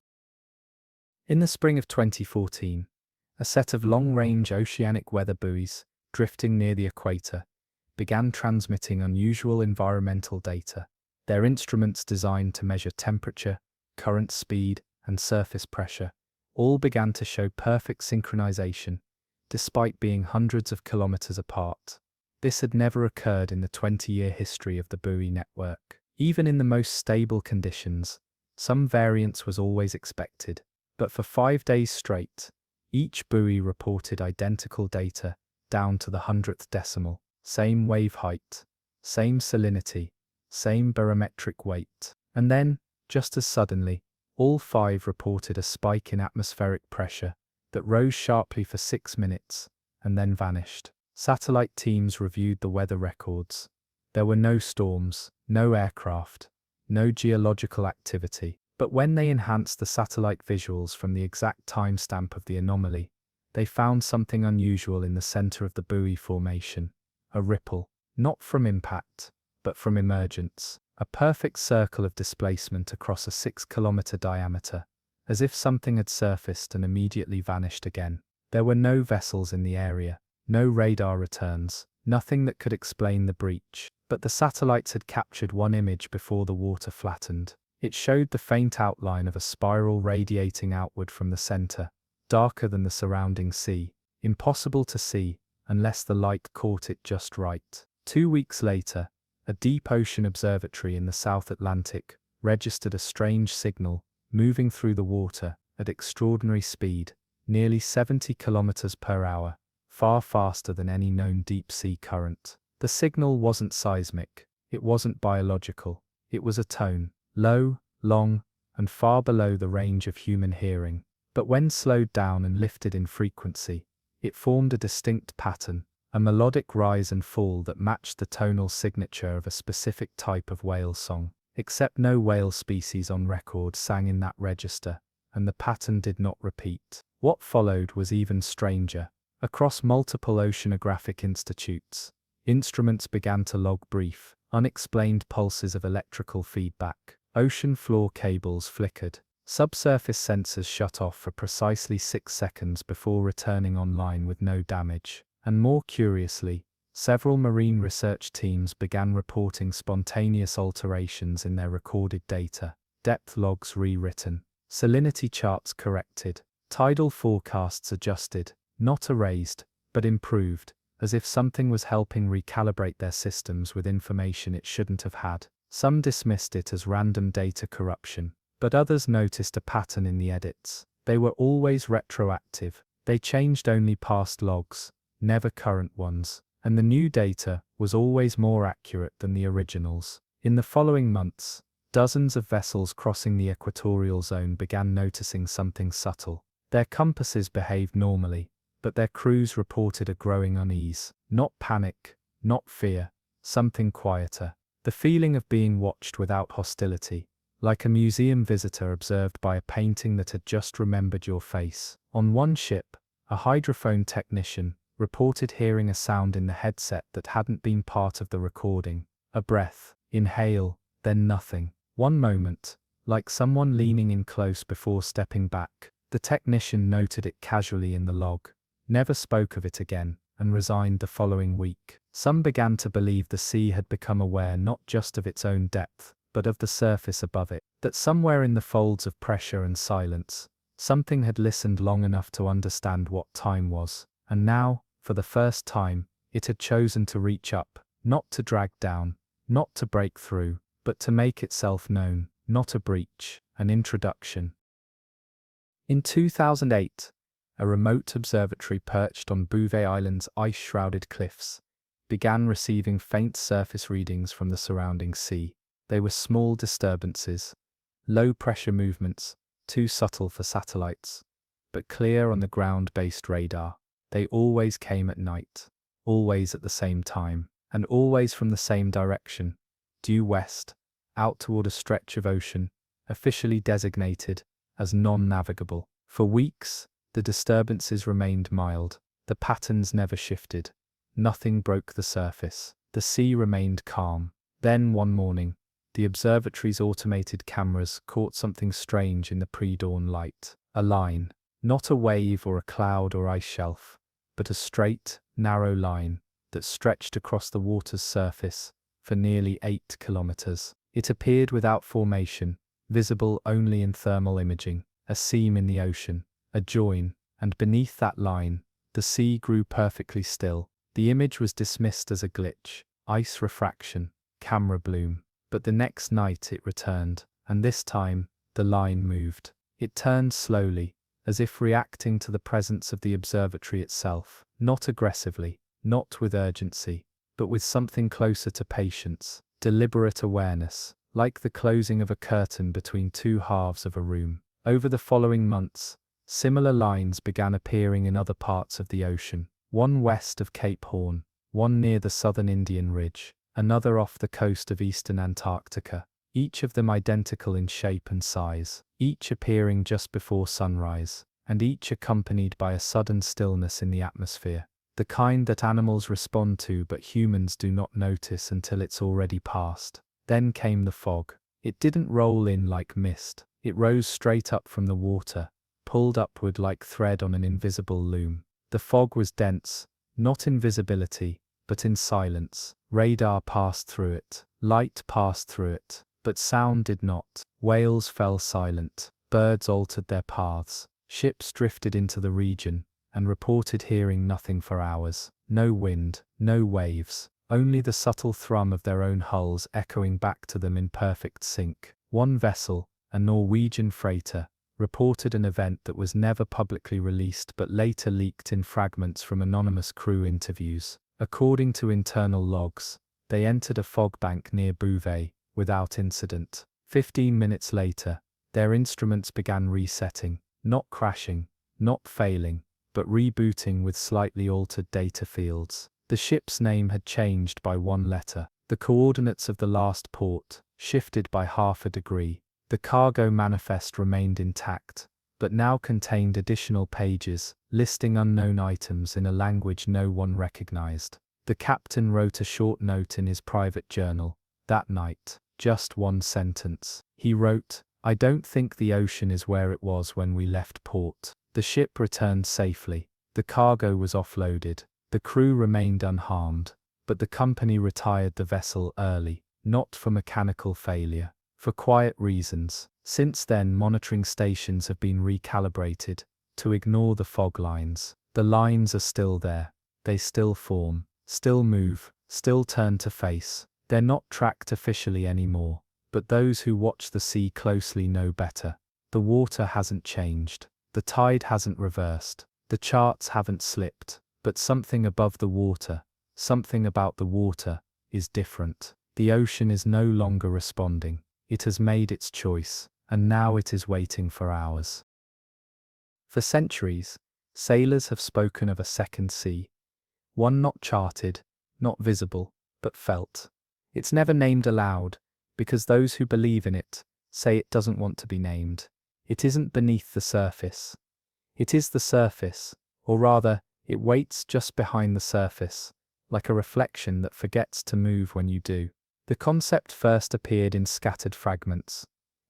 In the spring of 2014, a set of long-range oceanic weather buoys, drifting near the equator, began transmitting unusual environmental data. Their instruments designed to measure temperature, current speed, and surface pressure all began to show perfect synchronization, despite being hundreds of kilometers apart. This had never occurred in the 20-year history of the buoy network. Even in the most stable conditions, some variance was always expected, but for 5 days straight, each buoy reported identical data, down to the 100th decimal. Same wave height, same salinity, same barometric weight. And then, just as suddenly, all 5 reported a spike in atmospheric pressure that rose sharply for 6 minutes, and then vanished. Satellite teams reviewed the weather records. There were no storms, no aircraft, no geological activity. But when they enhanced the satellite visuals from the exact timestamp of the anomaly, they found something unusual in the center of the buoy formation. A ripple, not from impact, but from emergence. A perfect circle of displacement across a 6-kilometer diameter, as if something had surfaced and immediately vanished again. There were no vessels in the area, no radar returns, nothing that could explain the breach. But the satellites had captured one image before the water flattened. It showed the faint outline of a spiral radiating outward from the center, darker than the surrounding sea, impossible to see unless the light caught it just right. 2 weeks later, a deep ocean observatory in the South Atlantic registered a strange signal, moving through the water at extraordinary speed, nearly 70 kilometers per hour, far faster than any known deep-sea current. The signal wasn't seismic, it wasn't biological, it was a tone, low, long, and far below the range of human hearing. But when slowed down and lifted in frequency, it formed a distinct pattern, a melodic rise and fall that matched the tonal signature of a specific type of whale song. Except no whale species on record sang in that register, and the pattern did not repeat. What followed was even stranger. Across multiple oceanographic institutes, instruments began to log brief, unexplained pulses of electrical feedback. Ocean floor cables flickered. Subsurface sensors shut off for precisely 6 seconds before returning online with no damage. And more curiously, several marine research teams began reporting spontaneous alterations in their recorded data. Depth logs rewritten, salinity charts corrected, tidal forecasts adjusted, not erased, but improved, as if something was helping recalibrate their systems with information it shouldn't have had. Some dismissed it as random data corruption, but others noticed a pattern in the edits. They were always retroactive. They changed only past logs, never current ones, and the new data was always more accurate than the originals. In the following months, dozens of vessels crossing the equatorial zone began noticing something subtle. Their compasses behaved normally, but their crews reported a growing unease. Not panic, not fear, something quieter. The feeling of being watched without hostility, like a museum visitor observed by a painting that had just remembered your face. On one ship, a hydrophone technician reported hearing a sound in the headset that hadn't been part of the recording. A breath, inhale, then nothing. One moment, like someone leaning in close before stepping back. The technician noted it casually in the log, never spoke of it again, and resigned the following week. Some began to believe the sea had become aware not just of its own depth, but of the surface above it, that somewhere in the folds of pressure and silence, something had listened long enough to understand what time was, and now, for the first time, it had chosen to reach up, not to drag down, not to break through, but to make itself known. not a breach, an introduction. In 2008, a remote observatory perched on Bouvet Island's ice-shrouded cliffs began receiving faint surface readings from the surrounding sea. They were small disturbances, low-pressure movements, too subtle for satellites, but clear on the ground-based radar. They always came at night, always at the same time, and always from the same direction, due west, out toward a stretch of ocean, officially designated as non-navigable. For weeks, the disturbances remained mild. The patterns never shifted. Nothing broke the surface. The sea remained calm. Then one morning, the observatory's automated cameras caught something strange in the pre-dawn light. A line. Not a wave or a cloud or ice shelf, but a straight, narrow line that stretched across the water's surface for nearly 8 kilometers. It appeared without formation, visible only in thermal imaging, a seam in the ocean, a join, and beneath that line, the sea grew perfectly still. The image was dismissed as a glitch, ice refraction, camera bloom. But the next night it returned, and this time, the line moved. It turned slowly, as if reacting to the presence of the observatory itself, not aggressively, not with urgency, but with something closer to patience, deliberate awareness, like the closing of a curtain between two halves of a room. Over the following months, similar lines began appearing in other parts of the ocean, one west of Cape Horn, one near the southern Indian Ridge, another off the coast of eastern Antarctica, each of them identical in shape and size, each appearing just before sunrise, and each accompanied by a sudden stillness in the atmosphere, the kind that animals respond to but humans do not notice until it's already passed. Then came the fog. It didn't roll in like mist. It rose straight up from the water, pulled upward like thread on an invisible loom. The fog was dense, not in visibility, but in silence. Radar passed through it, light passed through it, but sound did not. Whales fell silent, birds altered their paths, ships drifted into the region, and reported hearing nothing for hours. No wind, no waves, only the subtle thrum of their own hulls echoing back to them in perfect sync. One vessel, a Norwegian freighter, reported an event that was never publicly released but later leaked in fragments from anonymous crew interviews. According to internal logs, they entered a fog bank near Bouvet, without incident. 15 minutes later, their instruments began resetting, not crashing, not failing, but rebooting with slightly altered data fields. The ship's name had changed by one letter. The coordinates of the last port shifted by half a degree. The cargo manifest remained intact, but now contained additional pages, listing unknown items in a language no one recognized. The captain wrote a short note in his private journal. That night, just one sentence. He wrote, "I don't think the ocean is where it was when we left port." The ship returned safely. The cargo was offloaded. The crew remained unharmed, but the company retired the vessel early, not for mechanical failure, for quiet reasons. Since then, monitoring stations have been recalibrated to ignore the fog lines. The lines are still there. They still form, still move, still turn to face. They're not tracked officially anymore, but those who watch the sea closely know better. The water hasn't changed. The tide hasn't reversed. The charts haven't slipped. But something above the water, something about the water, is different. The ocean is no longer responding. It has made its choice, and now it is waiting for ours. For centuries, sailors have spoken of a second sea, one not charted, not visible, but felt. It's never named aloud, because those who believe in it say it doesn't want to be named. It isn't beneath the surface. It is the surface, or rather, it waits just behind the surface, like a reflection that forgets to move when you do. The concept first appeared in scattered fragments,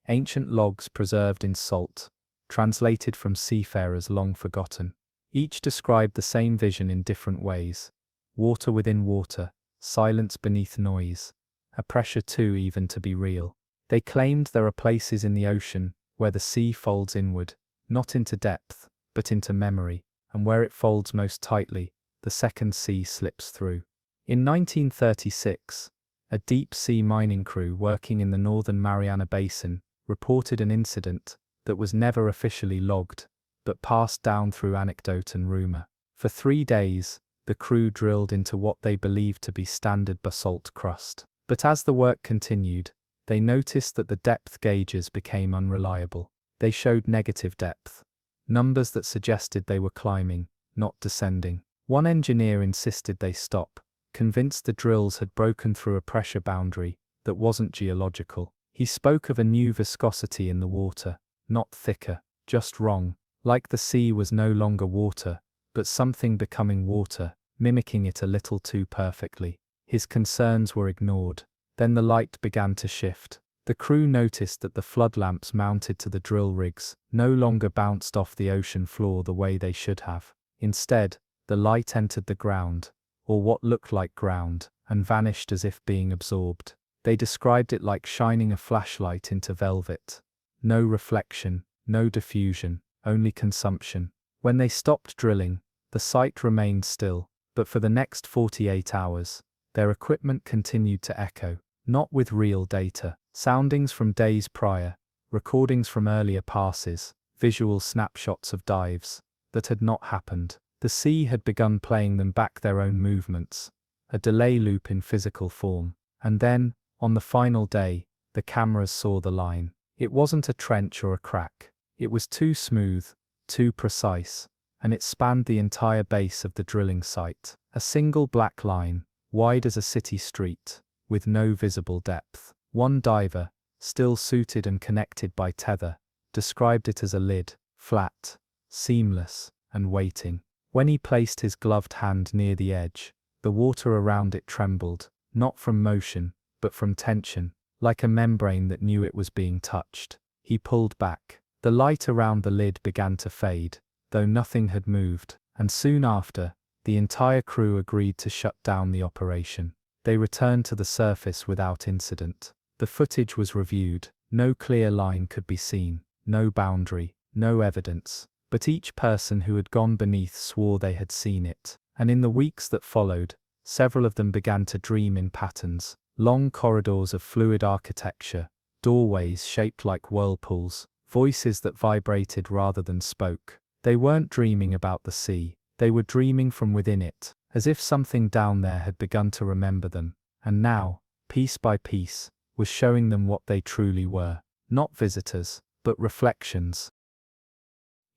ancient logs preserved in salt, translated from seafarers long forgotten. Each described the same vision in different ways: water within water, silence beneath noise, a pressure too even to be real. They claimed there are places in the ocean where the sea folds inward, not into depth, but into memory, and where it folds most tightly, the second sea slips through. In 1936, A deep-sea mining crew working in the northern Mariana Basin reported an incident that was never officially logged, but passed down through anecdote and rumor. For 3 days, the crew drilled into what they believed to be standard basalt crust. But as the work continued, they noticed that the depth gauges became unreliable. They showed negative depth, numbers that suggested they were climbing, not descending. One engineer insisted they stop, convinced the drills had broken through a pressure boundary that wasn't geological. He spoke of a new viscosity in the water, not thicker, just wrong, like the sea was no longer water, but something becoming water, mimicking it a little too perfectly. His concerns were ignored. Then the light began to shift. The crew noticed that the flood lamps mounted to the drill rigs no longer bounced off the ocean floor the way they should have. Instead, the light entered the ground, or what looked like ground, and vanished as if being absorbed. They described it like shining a flashlight into velvet. No reflection, no diffusion, only consumption. When they stopped drilling, the site remained still, but for the next 48 hours, their equipment continued to echo, not with real data, soundings from days prior, recordings from earlier passes, visual snapshots of dives that had not happened. The sea had begun playing them back their own movements, a delay loop in physical form. And then, on the final day, the cameras saw the line. It wasn't a trench or a crack. It was too smooth, too precise, and it spanned the entire base of the drilling site. A single black line, wide as a city street, with no visible depth. One diver, still suited and connected by tether, described it as a lid, flat, seamless, and waiting. When he placed his gloved hand near the edge, the water around it trembled, not from motion, but from tension, like a membrane that knew it was being touched. He pulled back. The light around the lid began to fade, though nothing had moved, and soon after, the entire crew agreed to shut down the operation. They returned to the surface without incident. The footage was reviewed. No clear line could be seen, no boundary, no evidence. But each person who had gone beneath swore they had seen it. And in the weeks that followed, several of them began to dream in patterns, long corridors of fluid architecture, doorways shaped like whirlpools, voices that vibrated rather than spoke. They weren't dreaming about the sea, they were dreaming from within it, as if something down there had begun to remember them, and now, piece by piece, was showing them what they truly were. Not visitors, but reflections.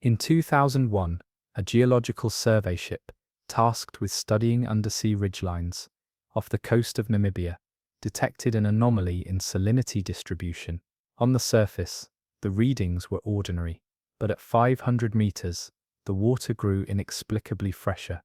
In 2001, a geological survey ship, tasked with studying undersea ridgelines off the coast of Namibia, detected an anomaly in salinity distribution. On the surface, the readings were ordinary, but at 500 meters, the water grew inexplicably fresher,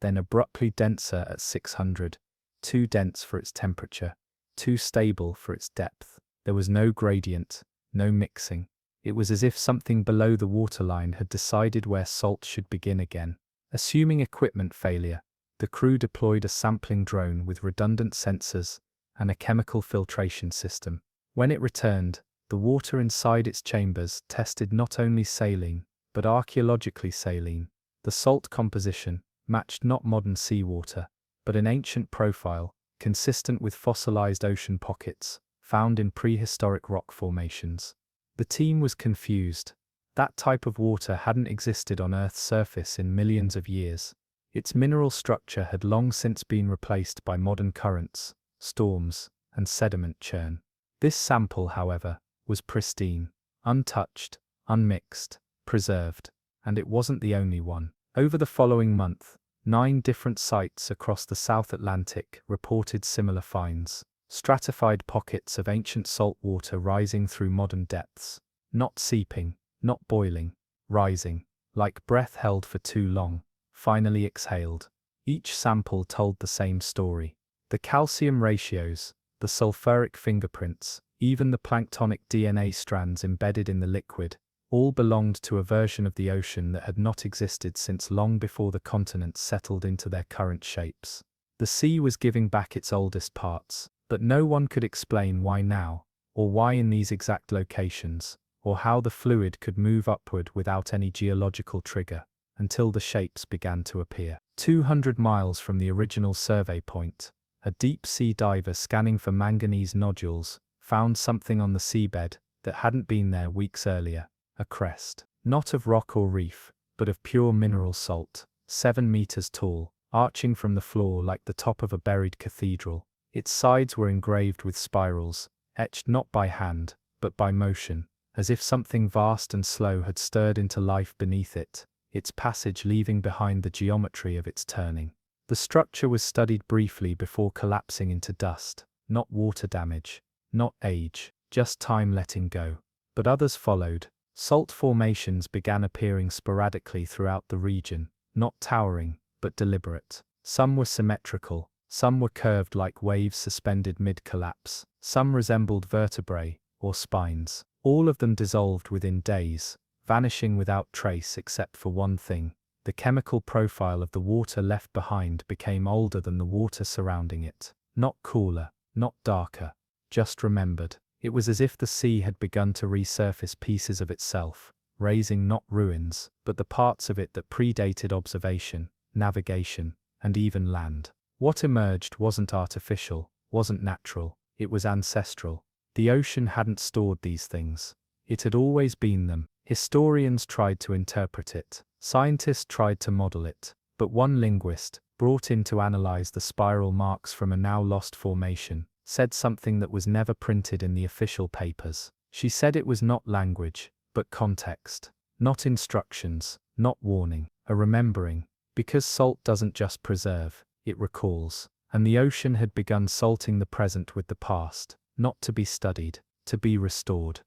then abruptly denser at 600, too dense for its temperature, too stable for its depth. There was no gradient, no mixing. It was as if something below the waterline had decided where salt should begin again. Assuming equipment failure, the crew deployed a sampling drone with redundant sensors and a chemical filtration system. When it returned, the water inside its chambers tested not only saline, but archaeologically saline. The salt composition matched not modern seawater, but an ancient profile, consistent with fossilized ocean pockets found in prehistoric rock formations. The team was confused. That type of water hadn't existed on Earth's surface in millions of years. Its mineral structure had long since been replaced by modern currents, storms, and sediment churn. This sample, however, was pristine, untouched, unmixed, preserved, and it wasn't the only one. Over the following month, 9 different sites across the South Atlantic reported similar finds. Stratified pockets of ancient salt water rising through modern depths, not seeping, not boiling, rising, like breath held for too long, finally exhaled. Each sample told the same story. The calcium ratios, the sulfuric fingerprints, even the planktonic DNA strands embedded in the liquid, all belonged to a version of the ocean that had not existed since long before the continents settled into their current shapes. The sea was giving back its oldest parts. But no one could explain why now, or why in these exact locations, or how the fluid could move upward without any geological trigger, until the shapes began to appear. 200 miles from the original survey point, A deep-sea diver scanning for manganese nodules found something on the seabed that hadn't been there weeks earlier. A crest. Not of rock or reef, but of pure mineral salt, 7 meters tall, arching from the floor like the top of a buried cathedral. Its sides were engraved with spirals, etched not by hand, but by motion, as if something vast and slow had stirred into life beneath it, its passage leaving behind the geometry of its turning. The structure was studied briefly before collapsing into dust. Not water damage, not age, just time letting go. But others followed. Salt formations began appearing sporadically throughout the region, not towering, but deliberate. Some were symmetrical, some were curved like waves suspended mid-collapse, some resembled vertebrae, or spines. All of them dissolved within days, vanishing without trace except for one thing. The chemical profile of the water left behind became older than the water surrounding it. Not cooler, not darker, just remembered. It was as if the sea had begun to resurface pieces of itself, raising not ruins, but the parts of it that predated observation, navigation, and even land. What emerged wasn't artificial, wasn't natural, it was ancestral. The ocean hadn't stored these things. It had always been them. Historians tried to interpret it. Scientists tried to model it. But one linguist, brought in to analyze the spiral marks from a now lost formation, said something that was never printed in the official papers. She said it was not language, but context. Not instructions, not warning, a remembering. Because salt doesn't just preserve, it recalls. And the ocean had begun salting the present with the past, not to be studied, to be restored.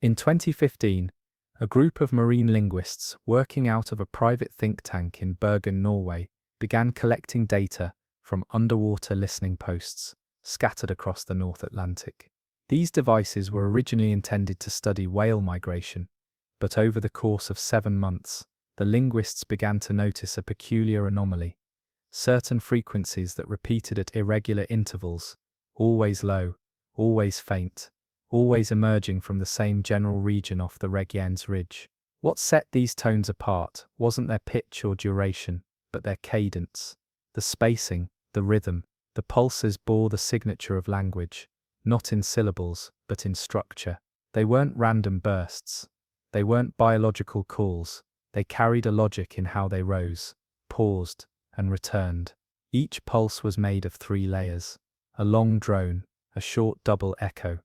In 2015, a group of marine linguists working out of a private think tank in Bergen, Norway, began collecting data from underwater listening posts scattered across the North Atlantic. These devices were originally intended to study whale migration, but over the course of 7 months, the linguists began to notice a peculiar anomaly. Certain frequencies that repeated at irregular intervals, always low, always faint, always emerging from the same general region off the Reykjanes Ridge. What set these tones apart wasn't their pitch or duration, but their cadence. The spacing, the rhythm, the pulses bore the signature of language, not in syllables, but in structure. They weren't random bursts. They weren't biological calls. They carried a logic in how they rose, paused, and returned. Each pulse was made of 3 layers. A long drone, a short double echo,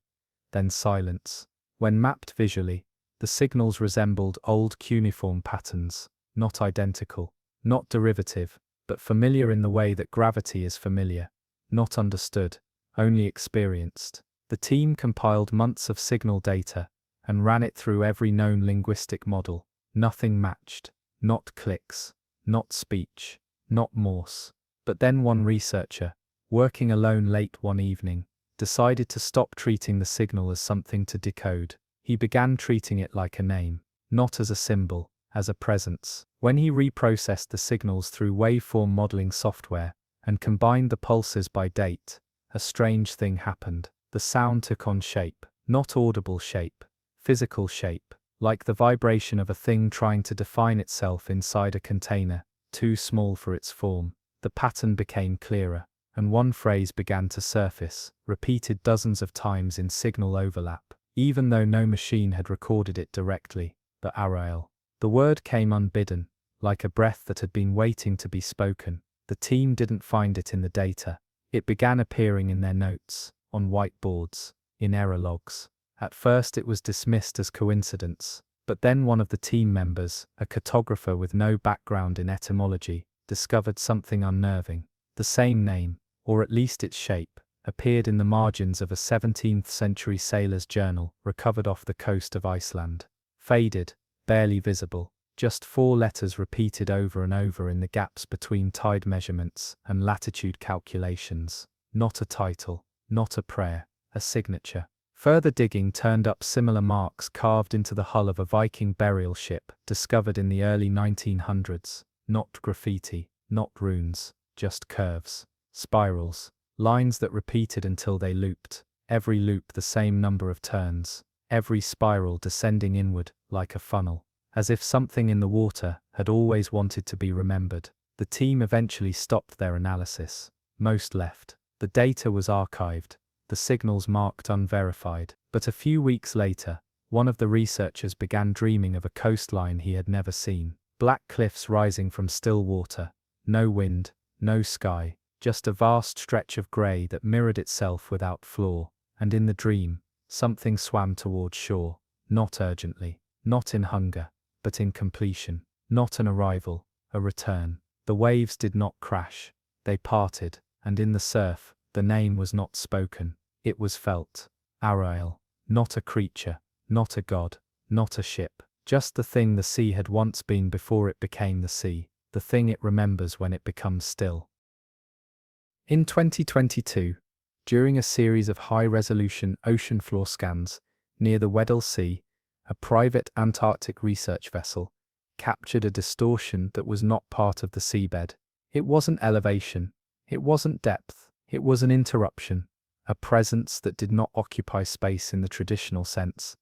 then silence. When mapped visually, the signals resembled old cuneiform patterns, not identical, not derivative, but familiar in the way that gravity is familiar, not understood, only experienced. The team compiled months of signal data and ran it through every known linguistic model. Nothing matched, not clicks, not speech, not Morse. But then one researcher, working alone late one evening, decided to stop treating the signal as something to decode. He began treating it like a name, not as a symbol, as a presence. When he reprocessed the signals through waveform modeling software and combined the pulses by date, a strange thing happened. The sound took on shape, not audible shape, physical shape, like the vibration of a thing trying to define itself inside a container, too small for its form. The pattern became clearer, and one phrase began to surface, repeated dozens of times in signal overlap, even though no machine had recorded it directly. The Arael. The word came unbidden, like a breath that had been waiting to be spoken. The team didn't find it in the data. It began appearing in their notes, on whiteboards, in error logs. At first it was dismissed as coincidence, but then one of the team members, a cartographer with no background in etymology, discovered something unnerving. The same name, or at least its shape, appeared in the margins of a 17th century sailor's journal recovered off the coast of Iceland. Faded, barely visible, just 4 letters repeated over and over in the gaps between tide measurements and latitude calculations. Not a title, not a prayer, a signature. Further digging turned up similar marks carved into the hull of a Viking burial ship discovered in the early 1900s. Not graffiti, not runes, just curves, spirals, lines that repeated until they looped, every loop the same number of turns, every spiral descending inward like a funnel, as if something in the water had always wanted to be remembered. The team eventually stopped their analysis. most left. The data was archived, the signals marked unverified. But a few weeks later, one of the researchers began dreaming of a coastline he had never seen. Black cliffs rising from still water, no wind, no sky, just a vast stretch of grey that mirrored itself without flaw. And in the dream, something swam towards shore, not urgently, not in hunger, but in completion, not an arrival, a return. The waves did not crash, they parted, and in the surf, the name was not spoken, it was felt. Ariel, not a creature, not a god, not a ship, just the thing the sea had once been before it became the sea, the thing it remembers when it becomes still. In 2022, during a series of high-resolution ocean floor scans near the Weddell Sea, a private Antarctic research vessel captured a distortion that was not part of the seabed. It wasn't elevation, it wasn't depth, it was an interruption, a presence that did not occupy space in the traditional sense,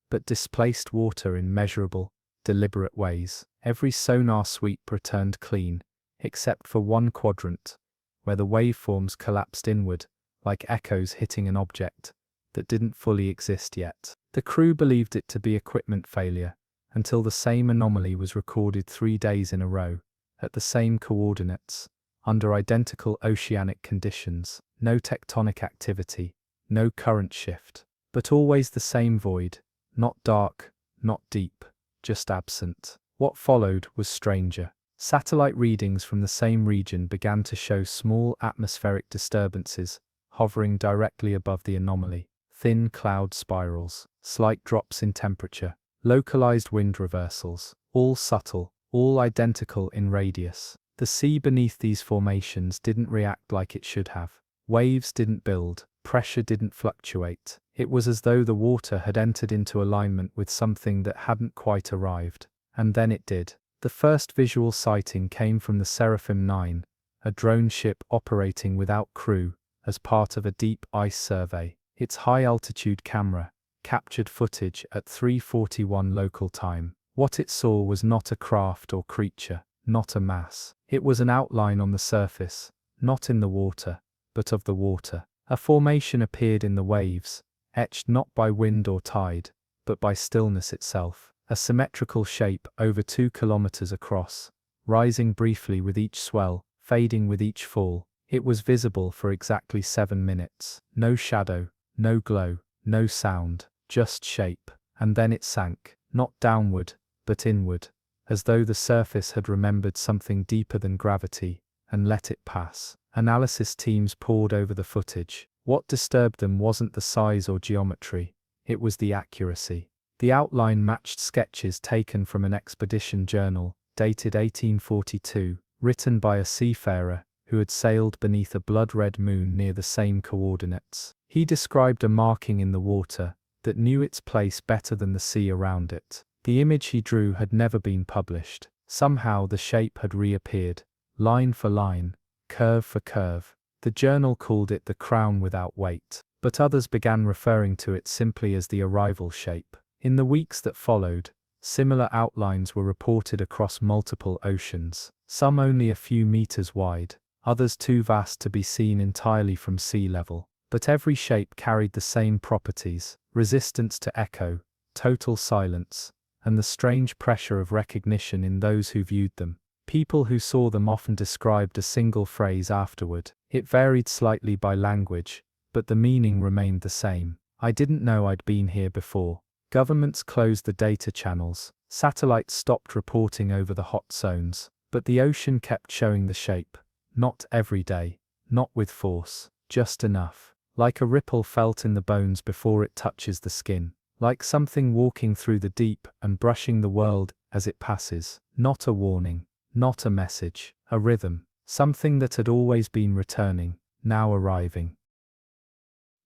but displaced water in measurable, deliberate ways. Every sonar sweep returned clean, except for one quadrant, where the waveforms collapsed inward, like echoes hitting an object that didn't fully exist yet. The crew believed it to be equipment failure, until the same anomaly was recorded 3 days in a row, at the same coordinates, under identical oceanic conditions. No tectonic activity, no current shift, but always the same void, not dark, not deep, just absent. What followed was stranger. Satellite readings from the same region began to show small atmospheric disturbances hovering directly above the anomaly. Thin cloud spirals, slight drops in temperature, localized wind reversals, all subtle, all identical in radius. The sea beneath these formations didn't react like it should have. Waves didn't build, pressure didn't fluctuate. It was as though the water had entered into alignment with something that hadn't quite arrived. And then it did. The first visual sighting came from the Seraphim 9, a drone ship operating without crew as part of a deep ice survey. Its high-altitude camera captured footage at 3:41 local time. What it saw was not a craft or creature, not a mass. It was an outline on the surface, not in the water, but of the water. A formation appeared in the waves, etched not by wind or tide, but by stillness itself. A symmetrical shape over 2 kilometers across, rising briefly with each swell, fading with each fall. It was visible for exactly 7 minutes. No shadow, no glow, no sound, just shape. And then it sank, not downward, but inward, as though the surface had remembered something deeper than gravity, and let it pass. Analysis teams pored over the footage. What disturbed them wasn't the size or geometry, it was the accuracy. The outline matched sketches taken from an expedition journal, dated 1842, written by a seafarer who had sailed beneath a blood-red moon near the same coordinates. He described a marking in the water that knew its place better than the sea around it. The image he drew had never been published. Somehow the shape had reappeared, line for line, curve for curve. The journal called it the crown without weight, but others began referring to it simply as the arrival shape. In the weeks that followed, similar outlines were reported across multiple oceans, some only a few meters wide, others too vast to be seen entirely from sea level. But every shape carried the same properties: resistance to echo, total silence, and the strange pressure of recognition in those who viewed them. People who saw them often described a single phrase afterward. It varied slightly by language, but the meaning remained the same. I didn't know I'd been here before. Governments closed the data channels, satellites stopped reporting over the hot zones, but the ocean kept showing the shape. Not every day, not with force, just enough. Like a ripple felt in the bones before it touches the skin. Like something walking through the deep and brushing the world as it passes. Not a warning, not a message, a rhythm. Something that had always been returning, now arriving.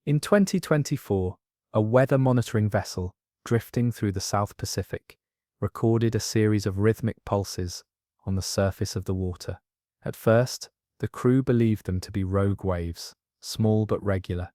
In 2024, a weather monitoring vessel, drifting through the South Pacific, recorded a series of rhythmic pulses on the surface of the water. At first, the crew believed them to be rogue waves, small but regular,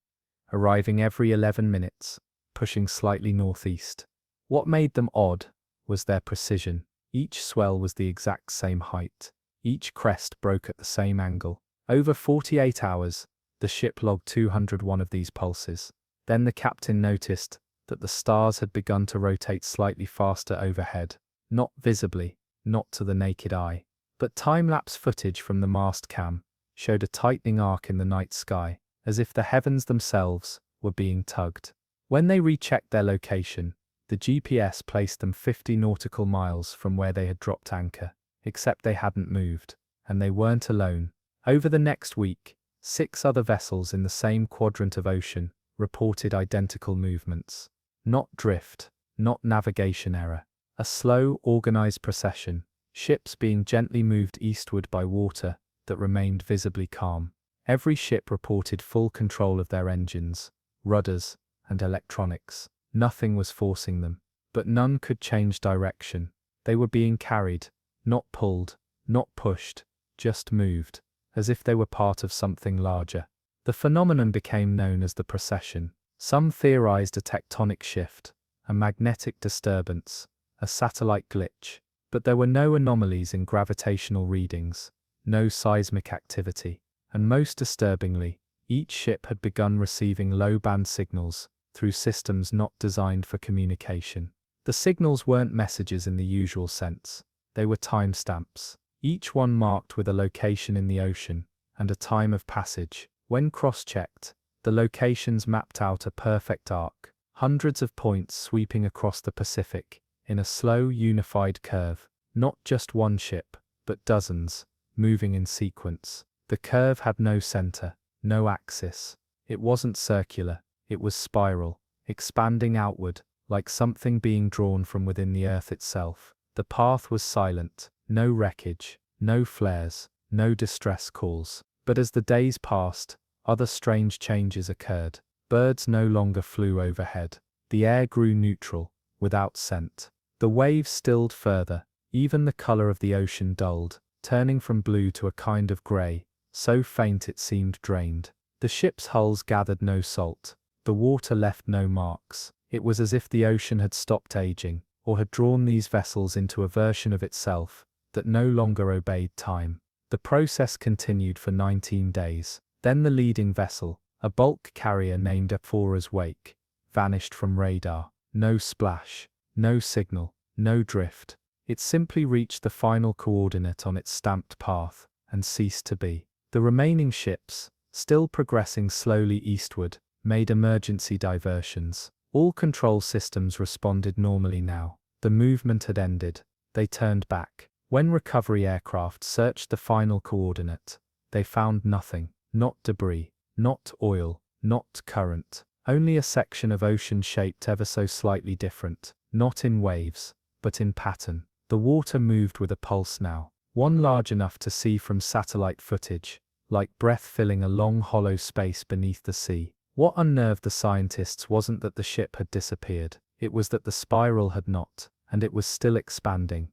arriving every 11 minutes, pushing slightly northeast. What made them odd was their precision. Each swell was the exact same height. Each crest broke at the same angle. Over 48 hours, the ship logged 201 of these pulses. Then the captain noticed that the stars had begun to rotate slightly faster overhead, not visibly, not to the naked eye. But time-lapse footage from the mast cam showed a tightening arc in the night sky, as if the heavens themselves were being tugged. When they rechecked their location, the GPS placed them 50 nautical miles from where they had dropped anchor, except they hadn't moved, and they weren't alone. Over the next week, 6 other vessels in the same quadrant of ocean reported identical movements. Not drift, not navigation error. A slow, organized procession, ships being gently moved eastward by water that remained visibly calm. Every ship reported full control of their engines, rudders, and electronics. Nothing was forcing them, but none could change direction. They were being carried, not pulled, not pushed, just moved, as if they were part of something larger. The phenomenon became known as the precession. Some theorized a tectonic shift, a magnetic disturbance, a satellite glitch, but there were no anomalies in gravitational readings, no seismic activity, and most disturbingly, each ship had begun receiving low-band signals through systems not designed for communication. The signals weren't messages in the usual sense, they were timestamps, each one marked with a location in the ocean and a time of passage. When cross-checked, the locations mapped out a perfect arc, hundreds of points sweeping across the Pacific in a slow, unified curve. Not just one ship, but dozens, moving in sequence. The curve had no center, no axis. It wasn't circular, it was spiral, expanding outward, like something being drawn from within the Earth itself. The path was silent, no wreckage, no flares, no distress calls. But as the days passed, other strange changes occurred. Birds no longer flew overhead. The air grew neutral, without scent. The waves stilled further. Even the color of the ocean dulled, turning from blue to a kind of gray, so faint it seemed drained. The ship's hulls gathered no salt. The water left no marks. It was as if the ocean had stopped aging, or had drawn these vessels into a version of itself that no longer obeyed time. The process continued for 19 days. Then the leading vessel, a bulk carrier named Aphora's Wake, vanished from radar. No splash, no signal, no drift. It simply reached the final coordinate on its stamped path and ceased to be. The remaining ships, still progressing slowly eastward, made emergency diversions. All control systems responded normally now. The movement had ended. They turned back. When recovery aircraft searched the final coordinate, they found nothing. Not debris, not oil, not current. Only a section of ocean shaped ever so slightly different. Not in waves, but in pattern. The water moved with a pulse now, one large enough to see from satellite footage, like breath filling a long hollow space beneath the sea. What unnerved the scientists wasn't that the ship had disappeared, it was that the spiral had not, and it was still expanding.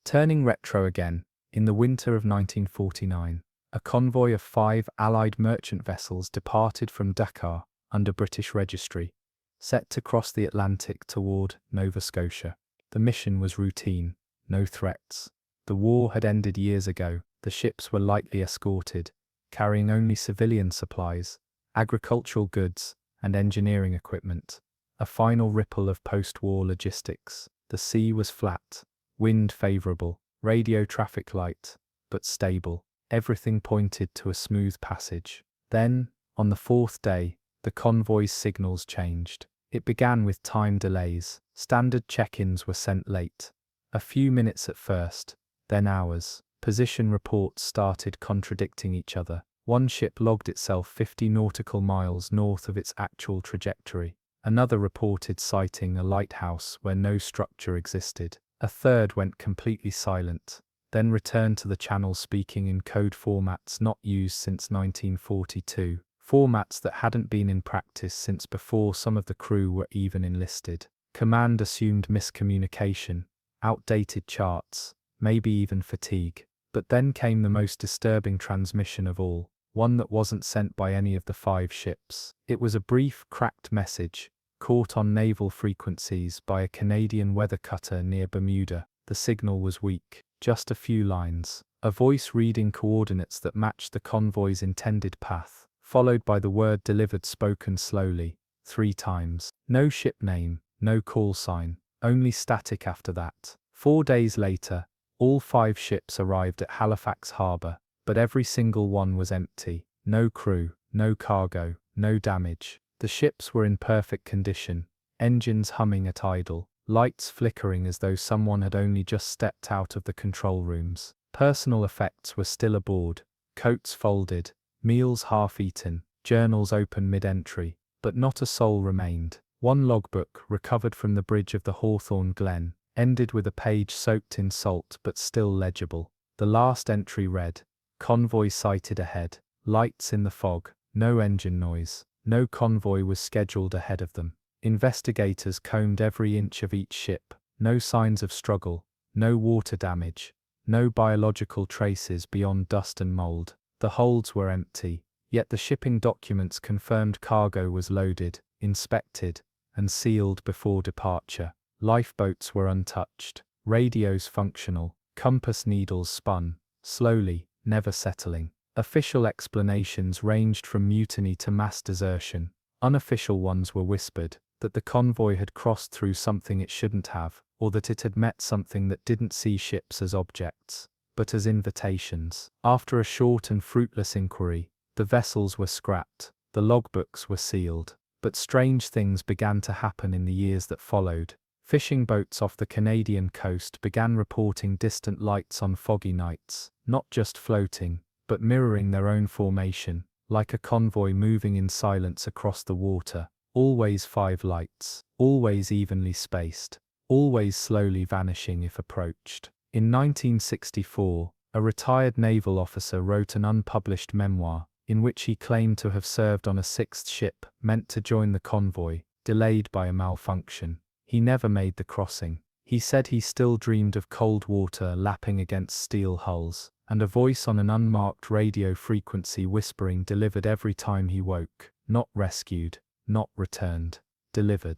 Turning retro again, in the winter of 1949, a convoy of 5 Allied merchant vessels departed from Dakar under British registry, set to cross the Atlantic toward Nova Scotia. The mission was routine, no threats. The war had ended years ago. The ships were lightly escorted, carrying only civilian supplies, agricultural goods, and engineering equipment. A final ripple of post-war logistics. The sea was flat, wind favorable, radio traffic light, but stable. Everything pointed to a smooth passage. Then, on the 4th day, the convoy's signals changed. It began with time delays. Standard check-ins were sent late. A few minutes at first, then hours. Position reports started contradicting each other. One ship logged itself 50 nautical miles north of its actual trajectory. Another reported sighting a lighthouse where no structure existed. A third went completely silent, then returned to the channel speaking in code formats not used since 1942. Formats that hadn't been in practice since before some of the crew were even enlisted. Command assumed miscommunication, outdated charts, maybe even fatigue. But then came the most disturbing transmission of all, one that wasn't sent by any of the 5 ships. It was a brief, cracked message, caught on naval frequencies by a Canadian weather cutter near Bermuda. The signal was weak, just a few lines. a voice reading coordinates that matched the convoy's intended path, followed by the word delivered spoken slowly, 3 times. No ship name, no call sign, only static after that. 4 days later, all 5 ships arrived at Halifax Harbour, but every single one was empty. No crew, no cargo, no damage. The ships were in perfect condition, engines humming at idle, lights flickering as though someone had only just stepped out of the control rooms. Personal effects were still aboard, coats folded, meals half-eaten, journals open mid-entry, but not a soul remained. One logbook, recovered from the bridge of the Hawthorne Glen, ended with a page soaked in salt but still legible. The last entry read, "Convoy sighted ahead, lights in the fog, no engine noise." No convoy was scheduled ahead of them. Investigators combed every inch of each ship. No signs of struggle, no water damage, no biological traces beyond dust and mold. The holds were empty, yet the shipping documents confirmed cargo was loaded, inspected, and sealed before departure. Lifeboats were untouched, radios functional, compass needles spun, slowly, never settling. Official explanations ranged from mutiny to mass desertion. Unofficial ones were whispered, that the convoy had crossed through something it shouldn't have, or that it had met something that didn't see ships as objects, but as invitations. After a short and fruitless inquiry, the vessels were scrapped, the logbooks were sealed. But strange things began to happen in the years that followed. Fishing boats off the Canadian coast began reporting distant lights on foggy nights, not just floating, but mirroring their own formation, like a convoy moving in silence across the water. Always 5 lights, always evenly spaced, always slowly vanishing if approached. In 1964, a retired naval officer wrote an unpublished memoir, in which he claimed to have served on a 6th ship meant to join the convoy, delayed by a malfunction. He never made the crossing. He said he still dreamed of cold water lapping against steel hulls, and a voice on an unmarked radio frequency whispering delivered every time he woke. Not rescued, not returned, delivered.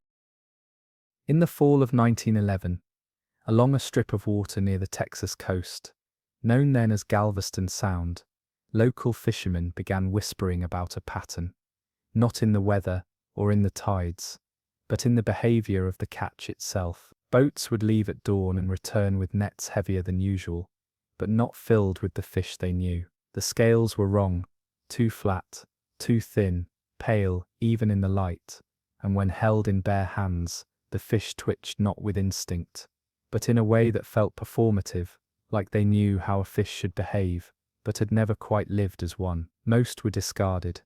In the fall of 1911, along a strip of water near the Texas coast, known then as Galveston Sound, local fishermen began whispering about a pattern, not in the weather or in the tides, but in the behavior of the catch itself. Boats would leave at dawn and return with nets heavier than usual, but not filled with the fish they knew. The scales were wrong, too flat, too thin, pale, even in the light, and when held in bare hands, the fish twitched not with instinct, but in a way that felt performative, like they knew how a fish should behave, but had never quite lived as one. Most were discarded.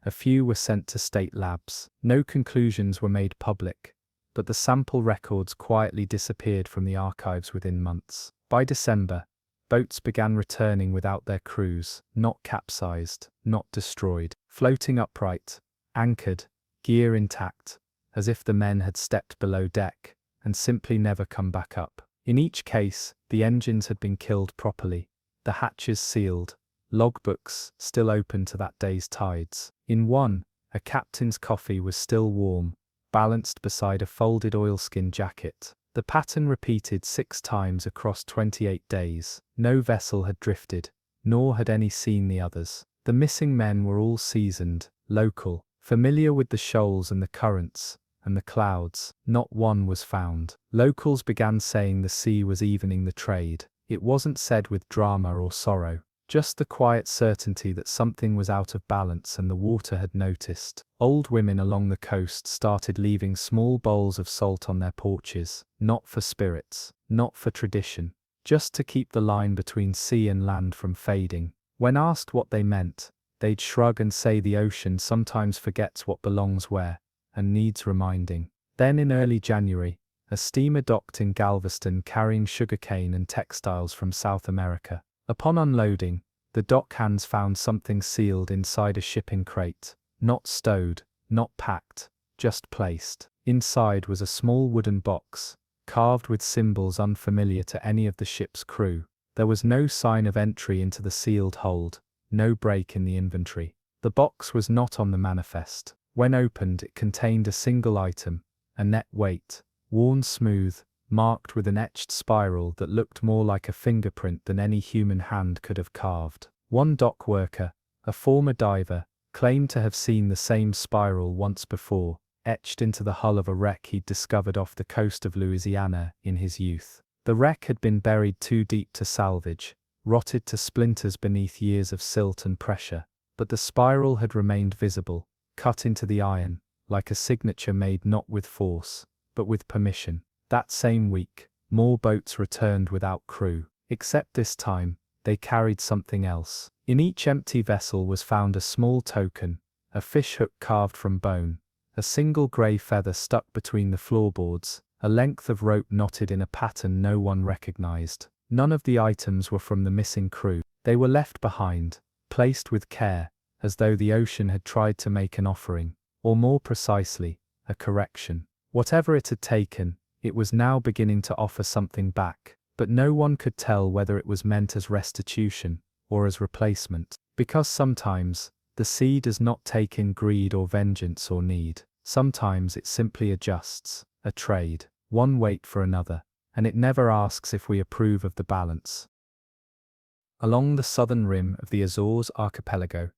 A few were sent to state labs. No conclusions were made public, but the sample records quietly disappeared from the archives within months. By December, boats began returning without their crews, not capsized, not destroyed, floating upright, anchored, gear intact, as if the men had stepped below deck and simply never come back up. In each case, the engines had been killed properly, the hatches sealed, logbooks still open to that day's tides. In one, a captain's coffee was still warm, balanced beside a folded oilskin jacket. The pattern repeated 6 times across 28 days. No vessel had drifted, nor had any seen the others. The missing men were all seasoned, local, familiar with the shoals and the currents, and the clouds. Not one was found. Locals began saying the sea was evening the trade. It wasn't said with drama or sorrow, just the quiet certainty that something was out of balance and the water had noticed. Old women along the coast started leaving small bowls of salt on their porches, not for spirits, not for tradition, just to keep the line between sea and land from fading. When asked what they meant, they'd shrug and say the ocean sometimes forgets what belongs where, and needs reminding. Then in early January, a steamer docked in Galveston carrying sugarcane and textiles from South America. Upon unloading, the dock hands found something sealed inside a shipping crate, not stowed, not packed, just placed. Inside was a small wooden box, carved with symbols unfamiliar to any of the ship's crew. There was no sign of entry into the sealed hold, no break in the inventory. The box was not on the manifest. When opened, it contained a single item, a net weight, worn smooth, marked with an etched spiral that looked more like a fingerprint than any human hand could have carved. One dock worker, a former diver, claimed to have seen the same spiral once before, etched into the hull of a wreck he'd discovered off the coast of Louisiana in his youth. The wreck had been buried too deep to salvage, rotted to splinters beneath years of silt and pressure, but the spiral had remained visible, cut into the iron, like a signature made not with force, but with permission. That same week, more boats returned without crew, except this time, they carried something else. In each empty vessel was found a small token, a fishhook carved from bone, a single grey feather stuck between the floorboards, a length of rope knotted in a pattern no one recognized. None of the items were from the missing crew. They were left behind, placed with care, as though the ocean had tried to make an offering, or more precisely, a correction. Whatever it had taken, it was now beginning to offer something back, but no one could tell whether it was meant as restitution or as replacement. Because sometimes, the sea does not take in greed or vengeance or need. Sometimes it simply adjusts, a trade, one weight for another, and it never asks if we approve of the balance. Along the southern rim of the Azores archipelago,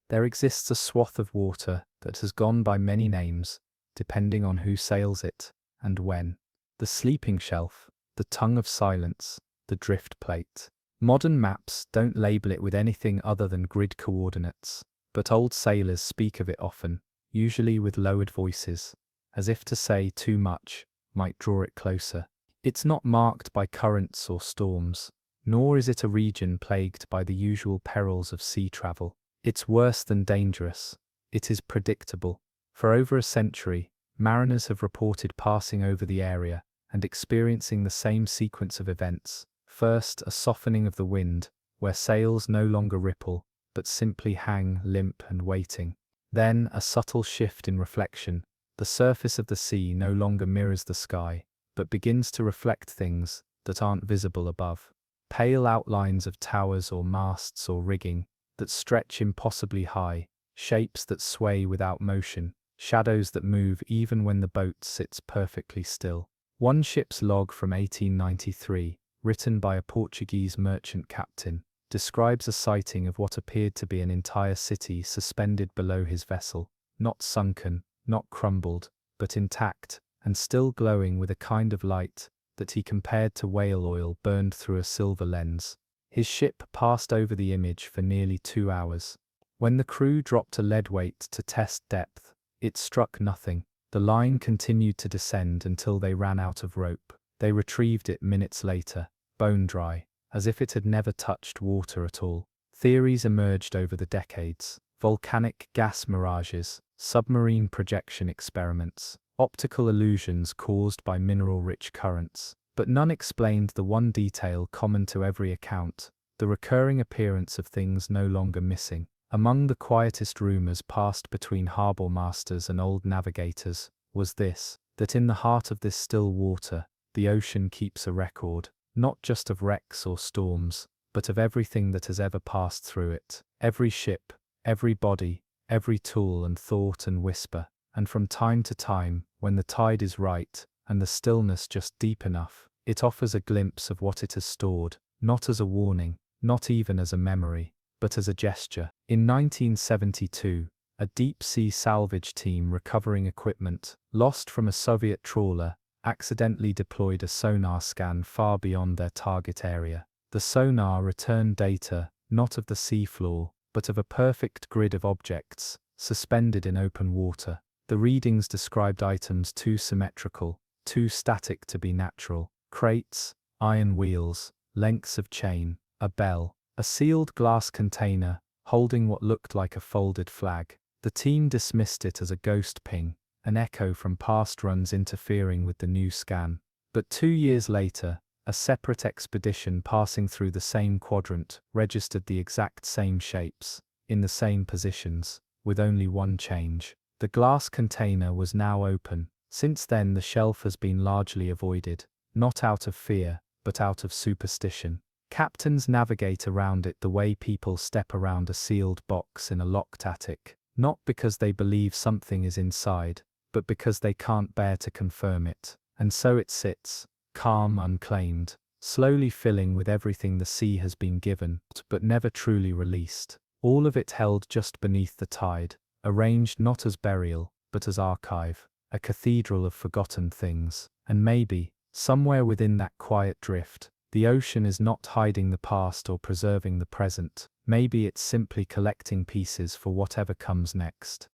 there exists a swath of water that has gone by many names, depending on who sails it and when. The sleeping shelf, the tongue of silence, the drift plate. Modern maps don't label it with anything other than grid coordinates, but old sailors speak of it often, usually with lowered voices, as if to say too much might draw it closer. It's not marked by currents or storms, nor is it a region plagued by the usual perils of sea travel. It's worse than dangerous. It is predictable. For over a century, mariners have reported passing over the area and experiencing the same sequence of events. First, a softening of the wind, where sails no longer ripple, but simply hang limp and waiting. Then, a subtle shift in reflection. The surface of the sea no longer mirrors the sky, but begins to reflect things that aren't visible above. Pale outlines of towers or masts or rigging that stretch impossibly high, shapes that sway without motion, shadows that move even when the boat sits perfectly still. One ship's log from 1893, written by a Portuguese merchant captain, describes a sighting of what appeared to be an entire city suspended below his vessel, not sunken, not crumbled, but intact, and still glowing with a kind of light that he compared to whale oil burned through a silver lens. His ship passed over the image for nearly 2 hours. When the crew dropped a lead weight to test depth, it struck nothing. The line continued to descend until they ran out of rope. They retrieved it minutes later, bone dry, as if it had never touched water at all. Theories emerged over the decades: volcanic gas mirages, submarine projection experiments, optical illusions caused by mineral-rich currents. But none explained the one detail common to every account: the recurring appearance of things no longer missing. Among the quietest rumors passed between harbour masters and old navigators was this: that in the heart of this still water, the ocean keeps a record, not just of wrecks or storms, but of everything that has ever passed through it. Every ship, every body, every tool and thought and whisper. And from time to time, when the tide is right, and the stillness just deep enough, it offers a glimpse of what it has stored, not as a warning, not even as a memory, but as a gesture. In 1972, a deep-sea salvage team recovering equipment, lost from a Soviet trawler, accidentally deployed a sonar scan far beyond their target area. The sonar returned data, not of the seafloor, but of a perfect grid of objects, suspended in open water. The readings described items too symmetrical, too static to be natural: crates, iron wheels, lengths of chain, a bell, a sealed glass container holding what looked like a folded flag. The team dismissed it as a ghost ping, an echo from past runs interfering with the new scan. But 2 years later, a separate expedition passing through the same quadrant registered the exact same shapes, in the same positions, with only one change. The glass container was now open. Since then, the shelf has been largely avoided, not out of fear, but out of superstition. Captains navigate around it the way people step around a sealed box in a locked attic, not because they believe something is inside, but because they can't bear to confirm it. And so it sits, calm, unclaimed, slowly filling with everything the sea has been given, but never truly released. All of it held just beneath the tide, arranged not as burial, but as archive, a cathedral of forgotten things. And maybe, somewhere within that quiet drift, the ocean is not hiding the past or preserving the present. Maybe it's simply collecting pieces for whatever comes next.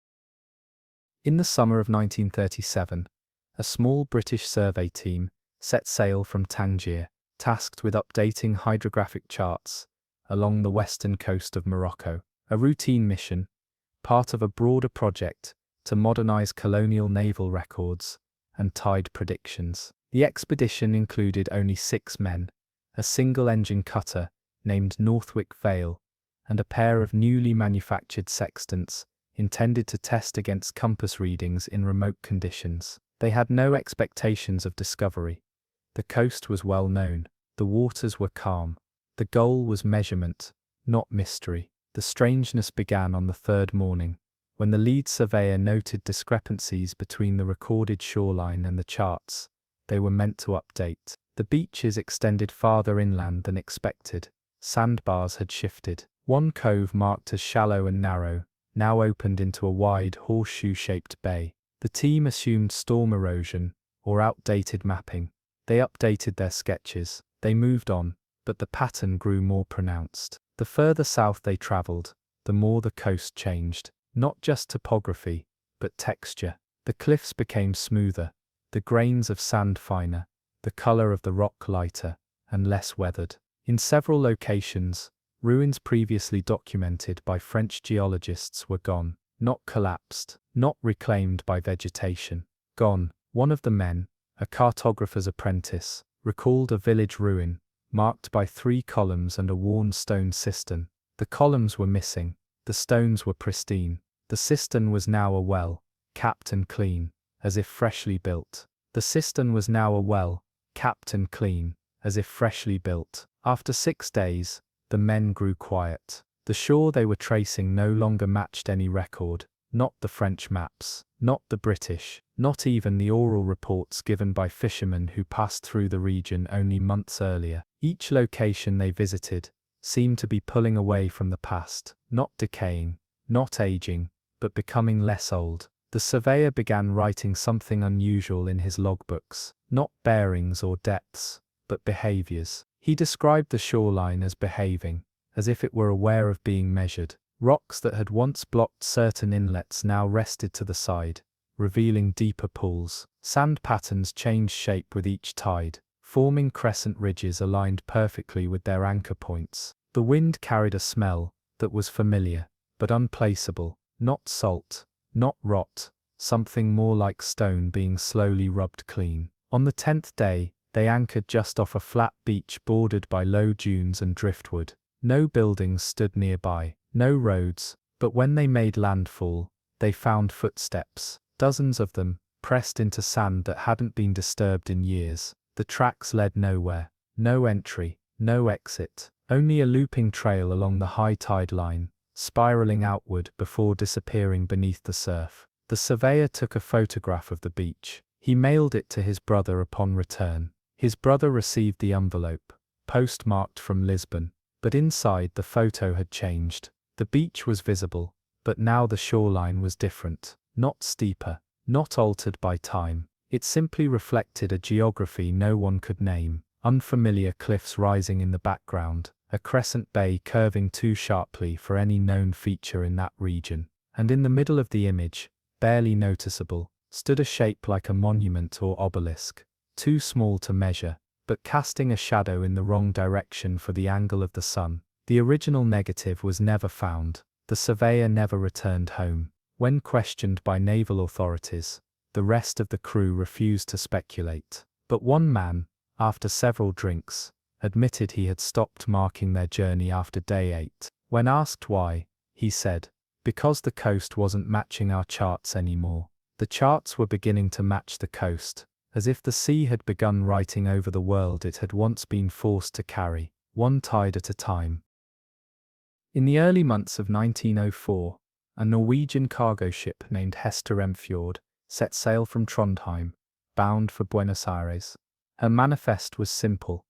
In the summer of 1937, a small British survey team set sail from Tangier, tasked with updating hydrographic charts along the western coast of Morocco, a routine mission, part of a broader project to modernize colonial naval records and tide predictions. The expedition included only 6 men, a single-engine cutter named Northwick Vale, and a pair of newly manufactured sextants intended to test against compass readings in remote conditions. They had no expectations of discovery. The coast was well known, the waters were calm. The goal was measurement, not mystery. The strangeness began on the 3rd morning, when the lead surveyor noted discrepancies between the recorded shoreline and the charts they were meant to update. The beaches extended farther inland than expected. Sandbars had shifted. One cove marked as shallow and narrow now opened into a wide horseshoe-shaped bay. The team assumed storm erosion or outdated mapping. They updated their sketches. They moved on, but the pattern grew more pronounced. The further south they traveled, the more the coast changed. Not just topography, but texture. The cliffs became smoother, the grains of sand finer, the color of the rock lighter and less weathered. In several locations, ruins previously documented by French geologists were gone, not collapsed, not reclaimed by vegetation. Gone. One of the men, a cartographer's apprentice, recalled a village ruin, marked by 3 columns and a worn stone cistern. The columns were missing, the stones were pristine. The cistern was now a well, capped and clean, as if freshly built. The cistern was now a well, capped and clean, as if freshly built. After 6 days, the men grew quiet. The shore they were tracing no longer matched any record, not the French maps, not the British, not even the oral reports given by fishermen who passed through the region only months earlier. Each location they visited seemed to be pulling away from the past, not decaying, not aging, but becoming less old. The surveyor began writing something unusual in his logbooks, not bearings or depths, but behaviors. He described the shoreline as behaving, as if it were aware of being measured. Rocks that had once blocked certain inlets now rested to the side, revealing deeper pools. Sand patterns changed shape with each tide, forming crescent ridges aligned perfectly with their anchor points. The wind carried a smell that was familiar, but unplaceable. Not salt, not rot, something more like stone being slowly rubbed clean. On the 10th day, they anchored just off a flat beach bordered by low dunes and driftwood. No buildings stood nearby, no roads, but when they made landfall, they found footsteps, dozens of them, pressed into sand that hadn't been disturbed in years. The tracks led nowhere, no entry, no exit, only a looping trail along the high tide line, spiraling outward before disappearing beneath the surf. The surveyor took a photograph of the beach. He mailed it to his brother upon return. His brother received the envelope, postmarked from Lisbon, but inside the photo had changed. The beach was visible, but now the shoreline was different, not steeper, not altered by time. It simply reflected a geography no one could name, unfamiliar cliffs rising in the background, a crescent bay curving too sharply for any known feature in that region. And in the middle of the image, barely noticeable, stood a shape like a monument or obelisk, too small to measure, but casting a shadow in the wrong direction for the angle of the sun. The original negative was never found. The surveyor never returned home. When questioned by naval authorities, the rest of the crew refused to speculate. But one man, after several drinks, admitted he had stopped marking their journey after day 8. When asked why, he said, "Because the coast wasn't matching our charts anymore." The charts were beginning to match the coast, as if the sea had begun writing over the world it had once been forced to carry, one tide at a time. In the early months of 1904, a Norwegian cargo ship named Hester Emfjord set sail from Trondheim, bound for Buenos Aires. Her manifest was simple: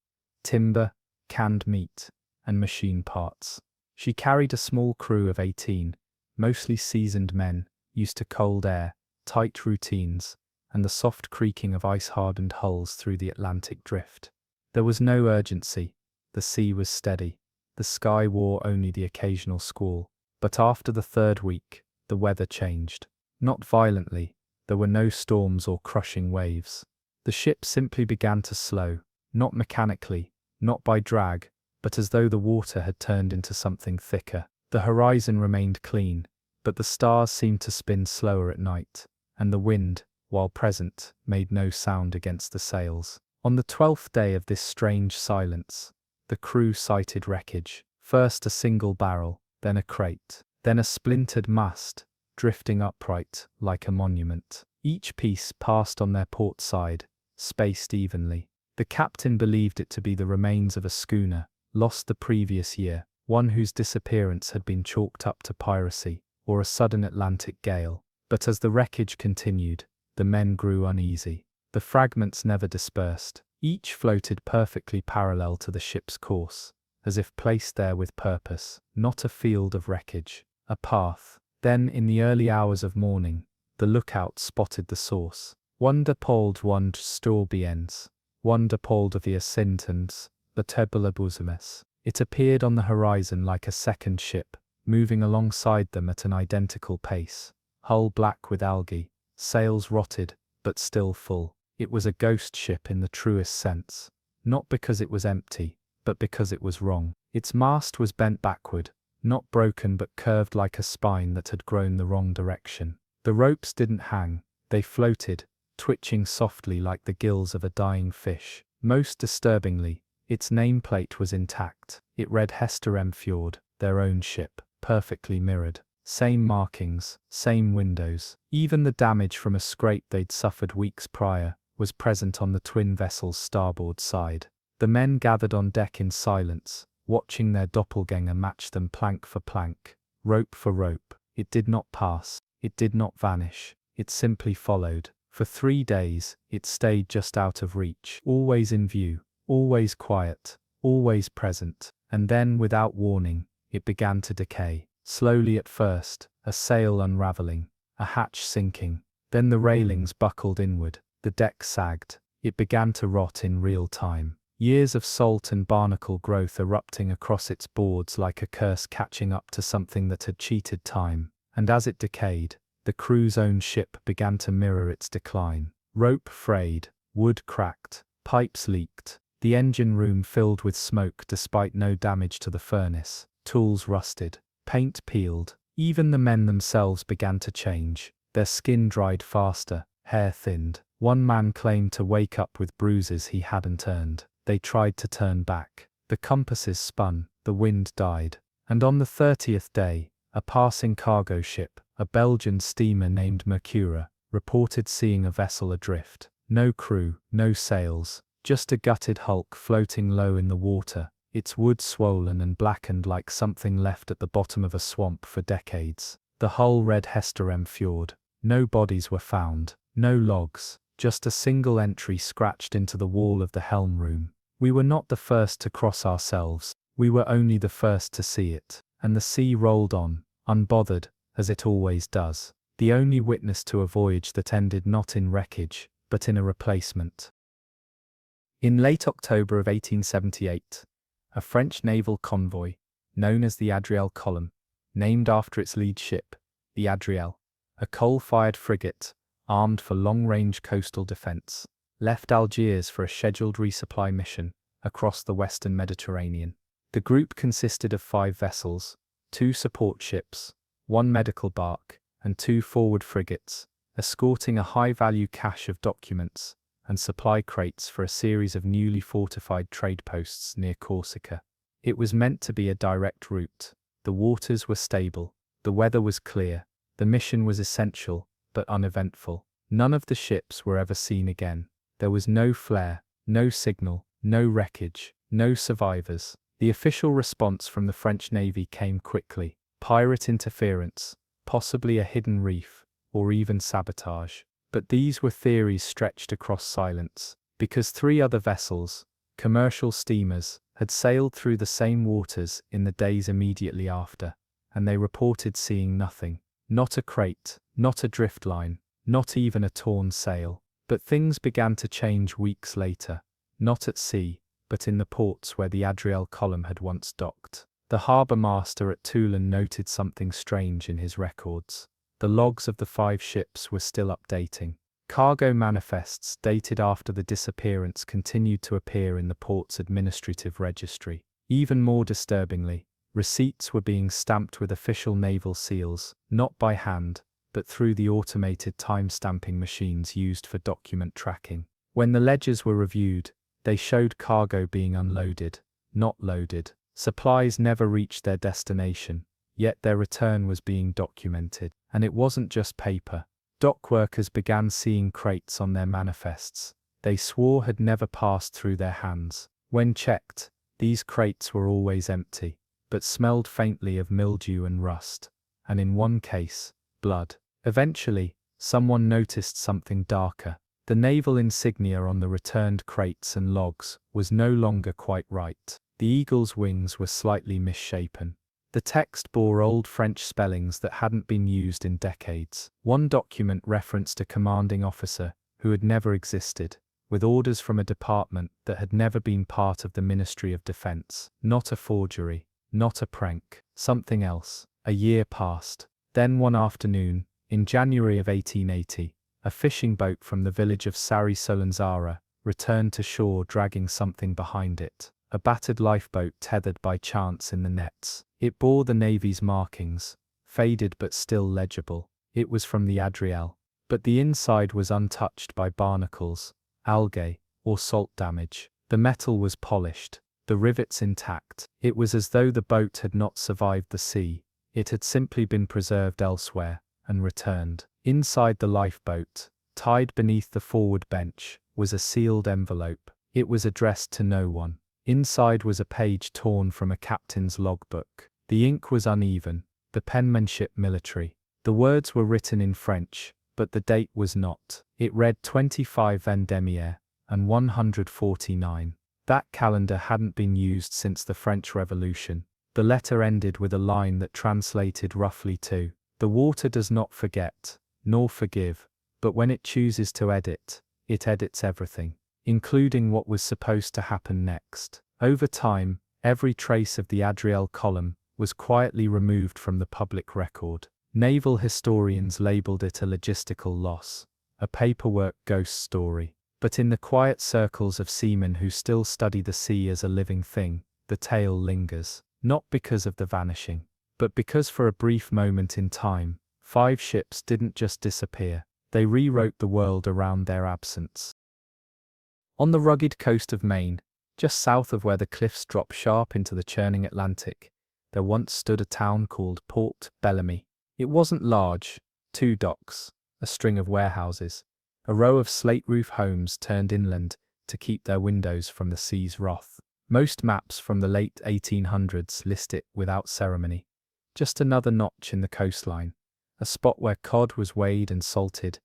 timber, canned meat, and machine parts. She carried a small crew of 18, mostly seasoned men, used to cold air, tight routines, and the soft creaking of ice-hardened hulls through the Atlantic drift. There was no urgency. The sea was steady. The sky wore only the occasional squall. But after the third week, the weather changed. Not violently. There were no storms or crushing waves. The ship simply began to slow, not mechanically, not by drag, but as though the water had turned into something thicker. The horizon remained clean, but the stars seemed to spin slower at night, and the wind, while present, made no sound against the sails. On the 12th day of this strange silence, the crew sighted wreckage. First a single barrel, then a crate, then a splintered mast, drifting upright like a monument. Each piece passed on their port side, spaced evenly. The captain believed it to be the remains of a schooner, lost the previous year, one whose disappearance had been chalked up to piracy, or a sudden Atlantic gale. But as the wreckage continued, the men grew uneasy. The fragments never dispersed. Each floated perfectly parallel to the ship's course, as if placed there with purpose, not a field of wreckage, a path. Then, in the early hours of morning, the lookout spotted the source. Wonderpold und Storbiens, Wonderpold of the Ascentans, the Tebelabusimus. It appeared on the horizon like a second ship, moving alongside them at an identical pace, hull black with algae, sails rotted, but still full. It was a ghost ship in the truest sense, not because it was empty, but because it was wrong. Its mast was bent backward, not broken but curved like a spine that had grown the wrong direction. The ropes didn't hang, they floated, twitching softly like the gills of a dying fish. Most disturbingly, its nameplate was intact. It read Hester M. Fjord, their own ship, perfectly mirrored. Same markings, same windows. Even the damage from a scrape they'd suffered weeks prior was present on the twin vessel's starboard side. The men gathered on deck in silence, watching their doppelganger match them plank for plank, rope for rope. It did not pass, it did not vanish, it simply followed. For 3 days, it stayed just out of reach, always in view, always quiet, always present. And then, without warning, it began to decay. Slowly at first, a sail unraveling, a hatch sinking. Then the railings buckled inward, the deck sagged. It began to rot in real time. Years of salt and barnacle growth erupting across its boards like a curse catching up to something that had cheated time. And as it decayed, the crew's own ship began to mirror its decline. Rope frayed, wood cracked, pipes leaked, the engine room filled with smoke despite no damage to the furnace, tools rusted, paint peeled. Even the men themselves began to change. Their skin dried faster, hair thinned. One man claimed to wake up with bruises he hadn't earned. They tried to turn back. The compasses spun, the wind died. And on the 30th day, a passing cargo ship, a Belgian steamer named Mercura, reported seeing a vessel adrift. No crew, no sails, just a gutted hulk floating low in the water, its wood swollen and blackened like something left at the bottom of a swamp for decades. The hull read Hester M. Fjord. No bodies were found, no logs, just a single entry scratched into the wall of the helm room. We were not the first to cross ourselves, we were only the first to see it. And the sea rolled on, unbothered, as it always does. The only witness to a voyage that ended not in wreckage, but in a replacement. In late October of 1878, a French naval convoy, known as the Adriel column, named after its lead ship, the Adriel, a coal-fired frigate, armed for long-range coastal defense, left Algiers for a scheduled resupply mission across the western Mediterranean. The group consisted of 5 vessels, 2 support ships, 1 medical bark, and 2 forward frigates, escorting a high-value cache of documents and supply crates for a series of newly fortified trade posts near Corsica. It was meant to be a direct route. The waters were stable, the weather was clear, the mission was essential, but uneventful. None of the ships were ever seen again. There was no flare, no signal, no wreckage, no survivors. The official response from the French Navy came quickly. Pirate interference, possibly a hidden reef, or even sabotage. But these were theories stretched across silence. because 3 other vessels, commercial steamers, had sailed through the same waters in the days immediately after, and they reported seeing nothing. Not a crate, not a drift line, not even a torn sail. But things began to change weeks later, not at sea, but in the ports where the Adriel column had once docked. The harbour master at Toulon noted something strange in his records. The logs of the 5 ships were still updating. Cargo manifests dated after the disappearance continued to appear in the port's administrative registry. Even more disturbingly, receipts were being stamped with official naval seals, not by hand, but through the automated time-stamping machines used for document tracking. When the ledgers were reviewed, they showed cargo being unloaded, not loaded. Supplies never reached their destination, yet their return was being documented. And it wasn't just paper. Dock workers began seeing crates on their manifests they swore had never passed through their hands. When checked, these crates were always empty, but smelled faintly of mildew and rust, and in one case, blood. Eventually, someone noticed something darker. The naval insignia on the returned crates and logs was no longer quite right. The eagle's wings were slightly misshapen. The text bore old French spellings that hadn't been used in decades. One document referenced a commanding officer who had never existed, with orders from a department that had never been part of the Ministry of Defense. Not a forgery, not a prank, something else. A year passed. Then one afternoon, in January of 1880, a fishing boat from the village of Sari-Solanzara returned to shore dragging something behind it. A battered lifeboat tethered by chance in the nets. It bore the Navy's markings, faded but still legible. It was from the Adriel, but the inside was untouched by barnacles, algae, or salt damage. The metal was polished, the rivets intact. It was as though the boat had not survived the sea. It had simply been preserved elsewhere and returned. Inside the lifeboat, tied beneath the forward bench, was a sealed envelope. It was addressed to no one. Inside was a page torn from a captain's logbook. The ink was uneven, the penmanship military. The words were written in French, but the date was not. It read 25 Vendémiaire and 149. That calendar hadn't been used since the French Revolution. The letter ended with a line that translated roughly to, "The water does not forget, nor forgive, but when it chooses to edit, it edits everything, including what was supposed to happen next." Over time, every trace of the Adriel column was quietly removed from the public record. Naval historians labeled it a logistical loss, a paperwork ghost story. But in the quiet circles of seamen who still study the sea as a living thing, the tale lingers. Not because of the vanishing, but because for a brief moment in time, 5 ships didn't just disappear, they rewrote the world around their absence. On the rugged coast of Maine, just south of where the cliffs drop sharp into the churning Atlantic, there once stood a town called Port Bellamy. It wasn't large, 2 docks, a string of warehouses, a row of slate-roof homes turned inland to keep their windows from the sea's wrath. Most maps from the late 1800s list it without ceremony. Just another notch in the coastline, a spot where cod was weighed and salted,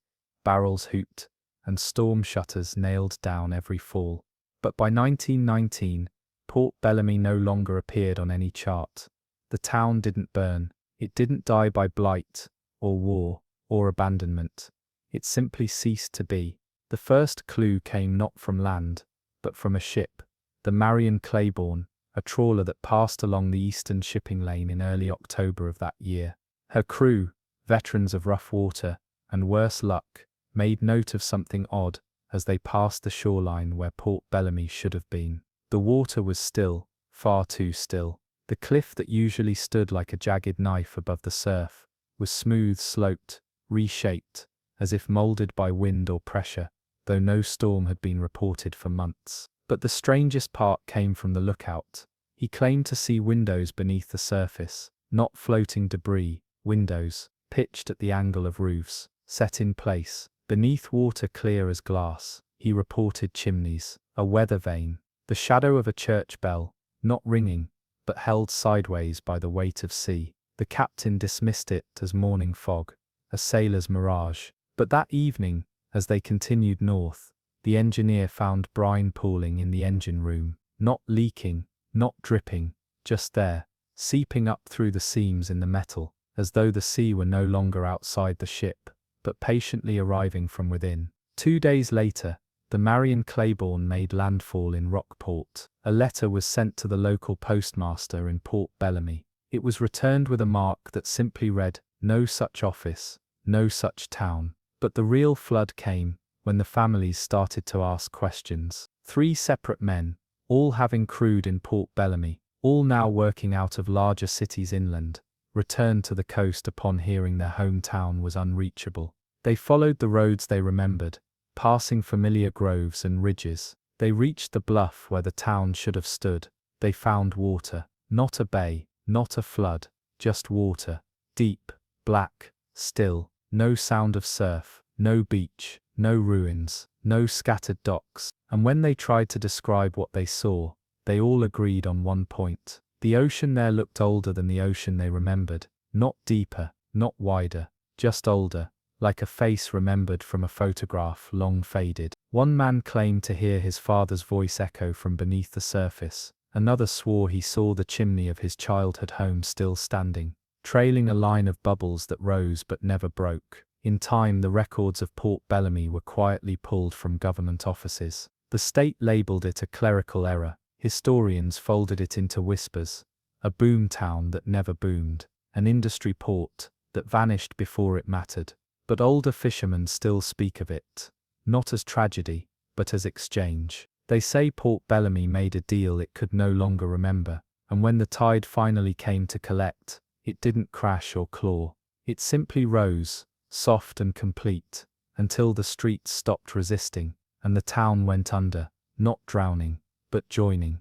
barrels hooped, and storm shutters nailed down every fall. But by 1919, Port Bellamy no longer appeared on any chart. The town didn't burn, it didn't die by blight, or war, or abandonment. It simply ceased to be. The first clue came not from land, but from a ship, the Marion Claiborne, a trawler that passed along the eastern shipping lane in early October of that year. Her crew, veterans of rough water, and worse luck, made note of something odd as they passed the shoreline where Port Bellamy should have been. The water was still, far too still. The cliff that usually stood like a jagged knife above the surf was smooth sloped, reshaped, as if molded by wind or pressure, though no storm had been reported for months. But the strangest part came from the lookout. He claimed to see windows beneath the surface, not floating debris, windows, pitched at the angle of roofs, set in place, beneath water clear as glass. He reported chimneys, a weather vane, the shadow of a church bell, not ringing, but held sideways by the weight of sea. The captain dismissed it as morning fog, a sailor's mirage. But that evening, as they continued north, the engineer found brine pooling in the engine room, not leaking, not dripping, just there, seeping up through the seams in the metal, as though the sea were no longer outside the ship, but patiently arriving from within. 2 days later, the Marion Claiborne made landfall in Rockport. A letter was sent to the local postmaster in Port Bellamy. It was returned with a mark that simply read, "No such office, no such town." But the real flood came when the families started to ask questions. 3 separate men, all having crewed in Port Bellamy, all now working out of larger cities inland, returned to the coast upon hearing their hometown was unreachable. They followed the roads they remembered, passing familiar groves and ridges. They reached the bluff where the town should have stood. They found water, not a bay, not a flood, just water, deep, black, still, no sound of surf, no beach, no ruins, no scattered docks. And when they tried to describe what they saw, they all agreed on one point. The ocean there looked older than the ocean they remembered, not deeper, not wider, just older, like a face remembered from a photograph long faded. One man claimed to hear his father's voice echo from beneath the surface. Another swore he saw the chimney of his childhood home still standing, trailing a line of bubbles that rose but never broke. In time, the records of Port Bellamy were quietly pulled from government offices. The state labeled it a clerical error. Historians folded it into whispers. A boom town that never boomed. An industry port that vanished before it mattered. But older fishermen still speak of it, not as tragedy, but as exchange. They say Port Bellamy made a deal it could no longer remember, and when the tide finally came to collect, it didn't crash or claw. It simply rose, soft and complete, until the streets stopped resisting, and the town went under, not drowning, but joining.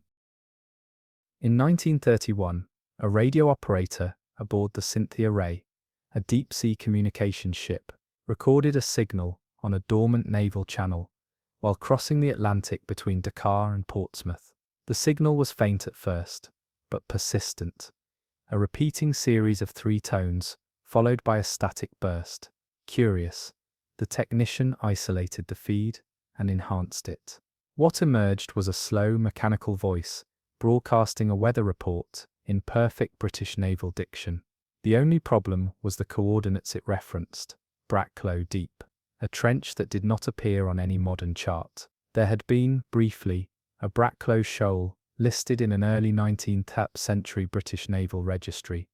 In 1931, a radio operator aboard the Cynthia Ray, a deep-sea communication ship, recorded a signal on a dormant naval channel while crossing the Atlantic between Dakar and Portsmouth. The signal was faint at first, but persistent, a repeating series of 3 tones, followed by a static burst. Curious, the technician isolated the feed and enhanced it. What emerged was a slow, mechanical voice, broadcasting a weather report in perfect British naval diction. The only problem was the coordinates it referenced: Bracklow Deep, a trench that did not appear on any modern chart. There had been, briefly, a Bracklow Shoal listed in an early 19th century British naval registry,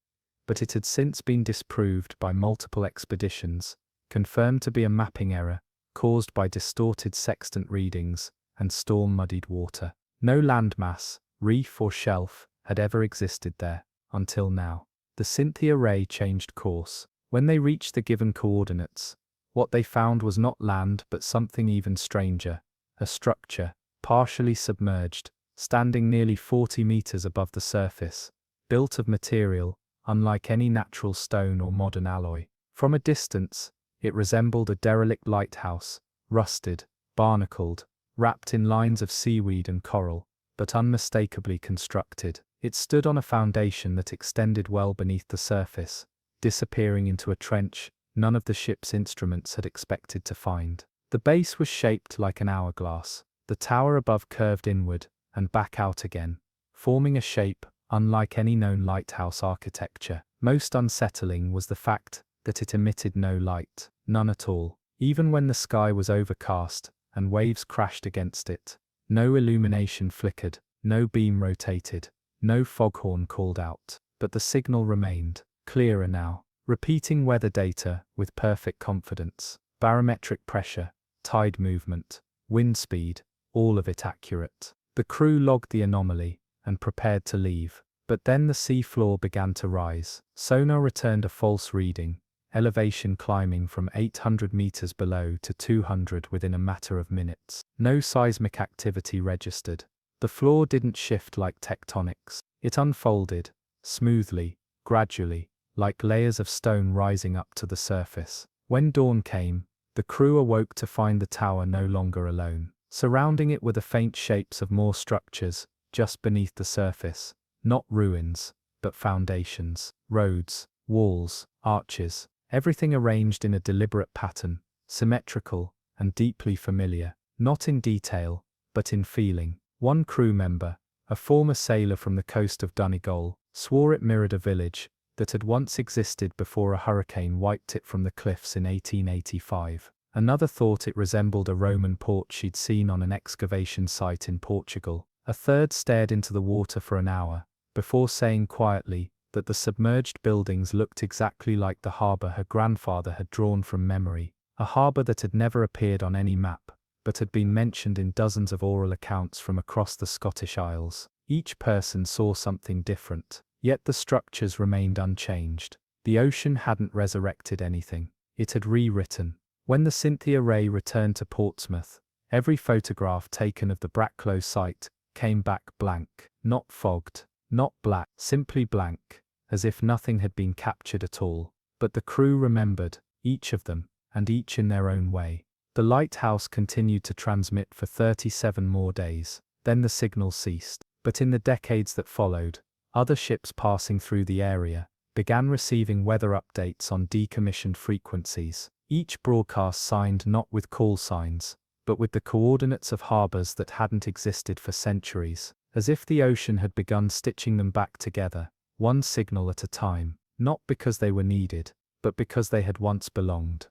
but it had since been disproved by multiple expeditions, confirmed to be a mapping error caused by distorted sextant readings and storm-muddied water. No landmass, reef or shelf had ever existed there, until now. The Cynthia Ray changed course. When they reached the given coordinates, what they found was not land but something even stranger, a structure, partially submerged, standing nearly 40 meters above the surface, built of material unlike any natural stone or modern alloy. From a distance, it resembled a derelict lighthouse, rusted, barnacled, wrapped in lines of seaweed and coral, but unmistakably constructed. It stood on a foundation that extended well beneath the surface, disappearing into a trench none of the ship's instruments had expected to find. The base was shaped like an hourglass, the tower above curved inward and back out again, forming a shape unlike any known lighthouse architecture. Most unsettling was the fact that it emitted no light, none at all. Even when the sky was overcast and waves crashed against it, no illumination flickered, no beam rotated, no foghorn called out. But the signal remained, clearer now, repeating weather data with perfect confidence. Barometric pressure, tide movement, wind speed, all of it accurate. The crew logged the anomaly and prepared to leave. But then the sea floor began to rise. Sonar returned a false reading, elevation climbing from 800 meters below to 200 within a matter of minutes. No seismic activity registered. The floor didn't shift like tectonics. It unfolded, smoothly, gradually, like layers of stone rising up to the surface. When dawn came, the crew awoke to find the tower no longer alone. Surrounding it were the faint shapes of more structures, just beneath the surface. Not ruins, but foundations, roads, walls, arches, everything arranged in a deliberate pattern, symmetrical and deeply familiar. not in detail, but in feeling. One crew member, a former sailor from the coast of Donegal, swore it mirrored a village that had once existed before a hurricane wiped it from the cliffs in 1885. Another thought it resembled a Roman port she'd seen on an excavation site in Portugal. A third stared into the water for an hour, before saying quietly that the submerged buildings looked exactly like the harbour her grandfather had drawn from memory, a harbour that had never appeared on any map, but had been mentioned in dozens of oral accounts from across the Scottish Isles. Each person saw something different, yet the structures remained unchanged. The ocean hadn't resurrected anything, it had rewritten. When the Cynthia Ray returned to Portsmouth, every photograph taken of the Bracklow site came back blank, not fogged, not black, simply blank, as if nothing had been captured at all. But the crew remembered, each of them, and each in their own way. The lighthouse continued to transmit for 37 more days, then the signal ceased. But in the decades that followed, other ships passing through the area began receiving weather updates on decommissioned frequencies, each broadcast signed not with call signs, but with the coordinates of harbours that hadn't existed for centuries, as if the ocean had begun stitching them back together, one signal at a time, not because they were needed, but because they had once belonged.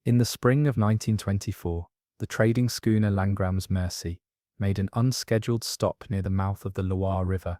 In the spring of 1924, the trading schooner Langram's Mercy made an unscheduled stop near the mouth of the Loire River.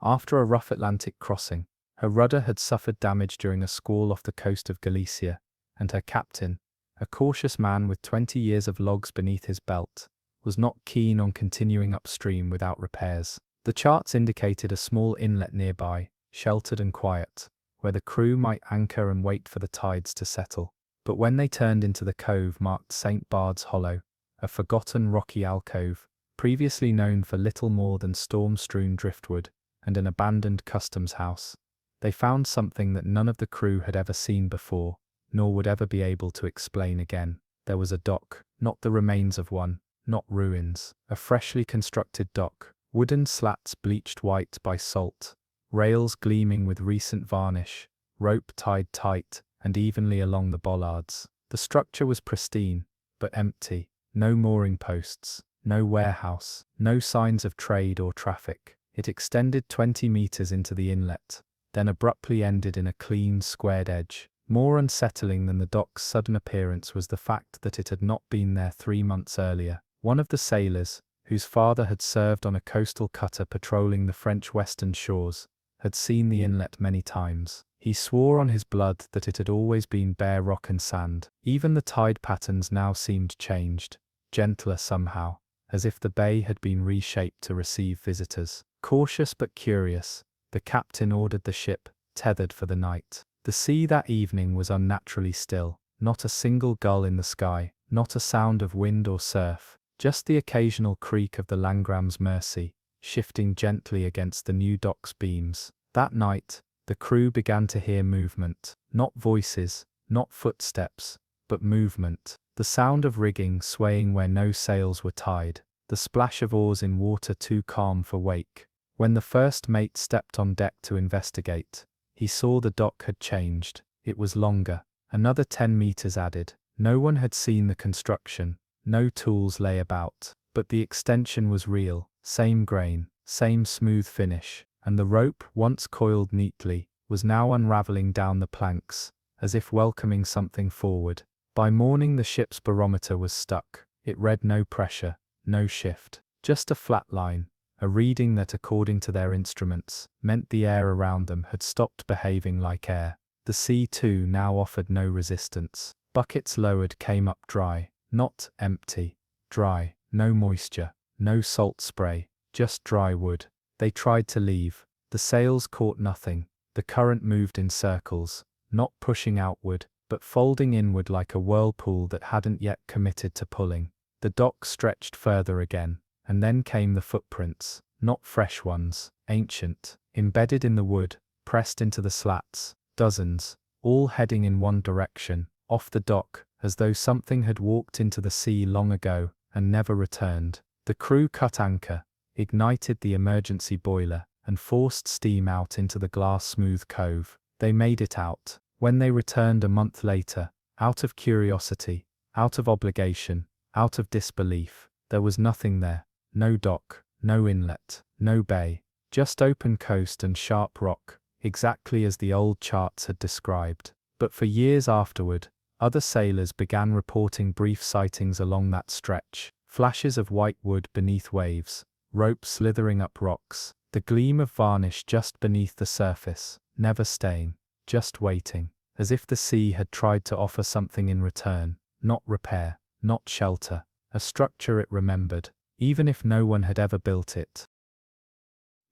After a rough Atlantic crossing, her rudder had suffered damage during a squall off the coast of Galicia, and her captain, a cautious man with 20 years of logs beneath his belt, was not keen on continuing upstream without repairs. The charts indicated a small inlet nearby, sheltered and quiet, where the crew might anchor and wait for the tides to settle. But when they turned into the cove marked St. Bard's Hollow, a forgotten rocky alcove, previously known for little more than storm-strewn driftwood and an abandoned customs house, they found something that none of the crew had ever seen before, nor would ever be able to explain again. There was a dock, not the remains of one, not ruins, a freshly constructed dock, wooden slats bleached white by salt, rails gleaming with recent varnish, rope tied tight and evenly along the bollards. The structure was pristine, but empty, no mooring posts, no warehouse, no signs of trade or traffic. It extended 20 meters into the inlet, then abruptly ended in a clean, squared edge. More unsettling than the dock's sudden appearance was the fact that it had not been there 3 months earlier. One of the sailors, whose father had served on a coastal cutter patrolling the French western shores, had seen the inlet many times. He swore on his blood that it had always been bare rock and sand. Even the tide patterns now seemed changed, gentler somehow, as if the bay had been reshaped to receive visitors. Cautious but curious, the captain ordered the ship, tethered for the night. The sea that evening was unnaturally still, not a single gull in the sky, not a sound of wind or surf, just the occasional creak of the Langram's Mercy, shifting gently against the new dock's beams. That night, the crew began to hear movement, not voices, not footsteps, but movement. The sound of rigging swaying where no sails were tied, the splash of oars in water too calm for wake. When the first mate stepped on deck to investigate, he saw the dock had changed. It was longer, another 10 meters added. No one had seen the construction, no tools lay about, but the extension was real, same grain, same smooth finish, and the rope, once coiled neatly, was now unraveling down the planks, as if welcoming something forward. By morning the ship's barometer was stuck. It read no pressure, no shift, just a flat line, a reading that, according to their instruments, meant the air around them had stopped behaving like air. The sea too now offered no resistance. Buckets lowered came up dry, not empty, dry, no moisture, no salt spray, just dry wood. They tried to leave. The sails caught nothing. The current moved in circles, not pushing outward, but folding inward like a whirlpool that hadn't yet committed to pulling. The dock stretched further again, and then came the footprints, not fresh ones, ancient, embedded in the wood, pressed into the slats, dozens, all heading in one direction, off the dock, as though something had walked into the sea long ago and never returned. The crew cut anchor, ignited the emergency boiler, and forced steam out into the glass-smooth cove. They made it out. When they returned a month later, out of curiosity, out of obligation, out of disbelief. There was nothing there. No dock, no inlet, no bay, just open coast and sharp rock, exactly as the old charts had described. But for years afterward, other sailors began reporting brief sightings along that stretch, flashes of white wood beneath waves, ropes slithering up rocks, the gleam of varnish just beneath the surface, never staying, just waiting, as if the sea had tried to offer something in return, not repair, not shelter, a structure it remembered, even if no one had ever built it.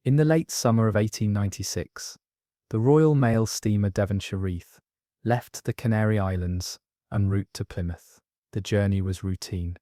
In the late summer of 1896, the Royal Mail steamer Devonshire Wreath left the Canary Islands en route to Plymouth. The journey was routine.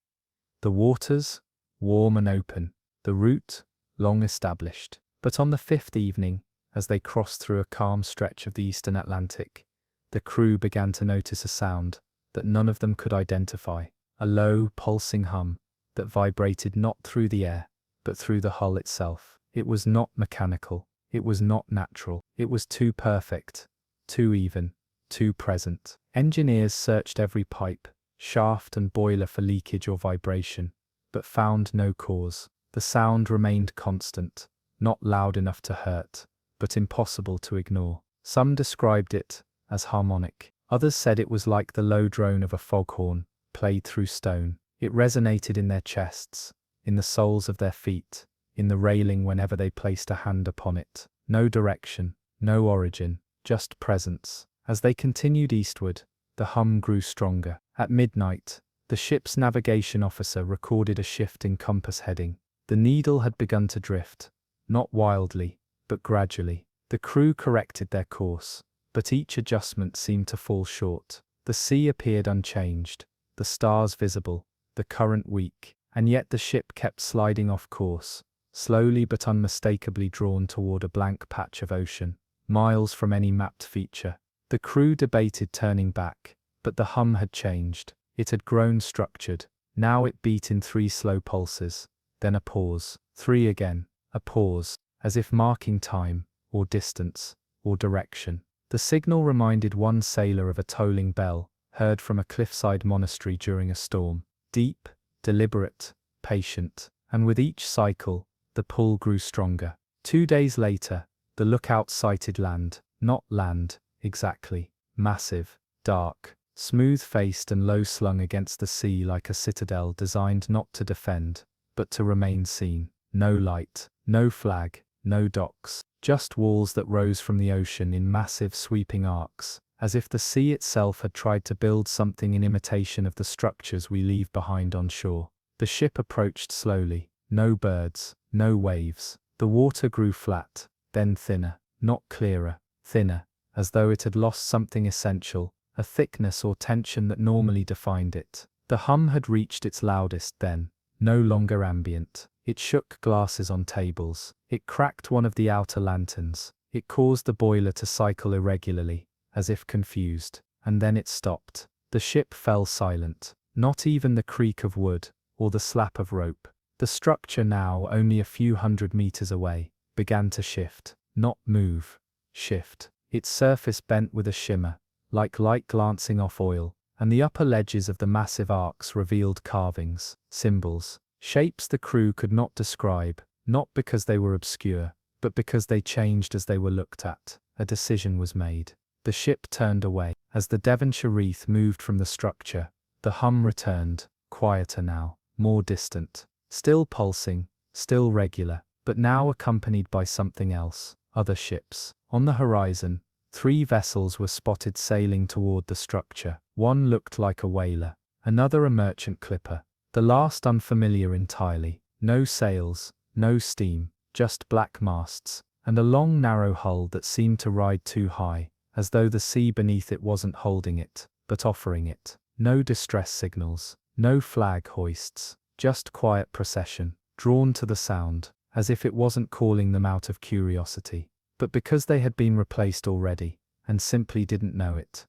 The waters, warm and open, the route, long established. But on the fifth evening, as they crossed through a calm stretch of the eastern Atlantic, the crew began to notice a sound that none of them could identify, a low, pulsing hum that vibrated not through the air, but through the hull itself. It was not mechanical, it was not natural, it was too perfect, too even, too present. Engineers searched every pipe, shaft and boiler for leakage or vibration, but found no cause. The sound remained constant, not loud enough to hurt, but impossible to ignore. Some described it as harmonic. Others said it was like the low drone of a foghorn, played through stone. It resonated in their chests, in the soles of their feet, in the railing whenever they placed a hand upon it. No direction, no origin, just presence. As they continued eastward, the hum grew stronger. At midnight, the ship's navigation officer recorded a shift in compass heading. The needle had begun to drift, not wildly, but gradually. The crew corrected their course, but each adjustment seemed to fall short. The sea appeared unchanged, the stars visible, the current weak, and yet the ship kept sliding off course, slowly but unmistakably drawn toward a blank patch of ocean, miles from any mapped feature. The crew debated turning back, but the hum had changed. It had grown structured. Now it beat in 3 slow pulses, then a pause, 3 again, a pause, as if marking time, or distance, or direction. The signal reminded one sailor of a tolling bell, heard from a cliffside monastery during a storm. Deep, deliberate, patient, and with each cycle, the pull grew stronger. 2 days later, the lookout sighted land, not land, exactly, massive, dark, smooth-faced and low-slung against the sea like a citadel designed not to defend, but to remain seen. No light, no flag, no docks, just walls that rose from the ocean in massive sweeping arcs, as if the sea itself had tried to build something in imitation of the structures we leave behind on shore. The ship approached slowly. No birds, no waves. The water grew flat, then thinner, not clearer, thinner, as though it had lost something essential, a thickness or tension that normally defined it. The hum had reached its loudest then, no longer ambient. It shook glasses on tables. It cracked one of the outer lanterns. It caused the boiler to cycle irregularly, as if confused, and then it stopped. The ship fell silent. Not even the creak of wood, or the slap of rope. The structure, now only a few hundred meters away, began to shift, not move, shift. Its surface bent with a shimmer, like light glancing off oil, and the upper ledges of the massive arcs revealed carvings, symbols, shapes the crew could not describe, not because they were obscure, but because they changed as they were looked at. A decision was made. The ship turned away. As the Devonshire Wreath moved from the structure, the hum returned, quieter now, more distant, still pulsing, still regular, but now accompanied by something else, other ships. On the horizon, 3 vessels were spotted sailing toward the structure. One looked like a whaler, another a merchant clipper, the last unfamiliar entirely. No sails, no steam, just black masts, and a long narrow hull that seemed to ride too high, as though the sea beneath it wasn't holding it, but offering it. No distress signals, no flag hoists, just quiet procession, drawn to the sound, as if it wasn't calling them out of curiosity, but because they had been replaced already, and simply didn't know it.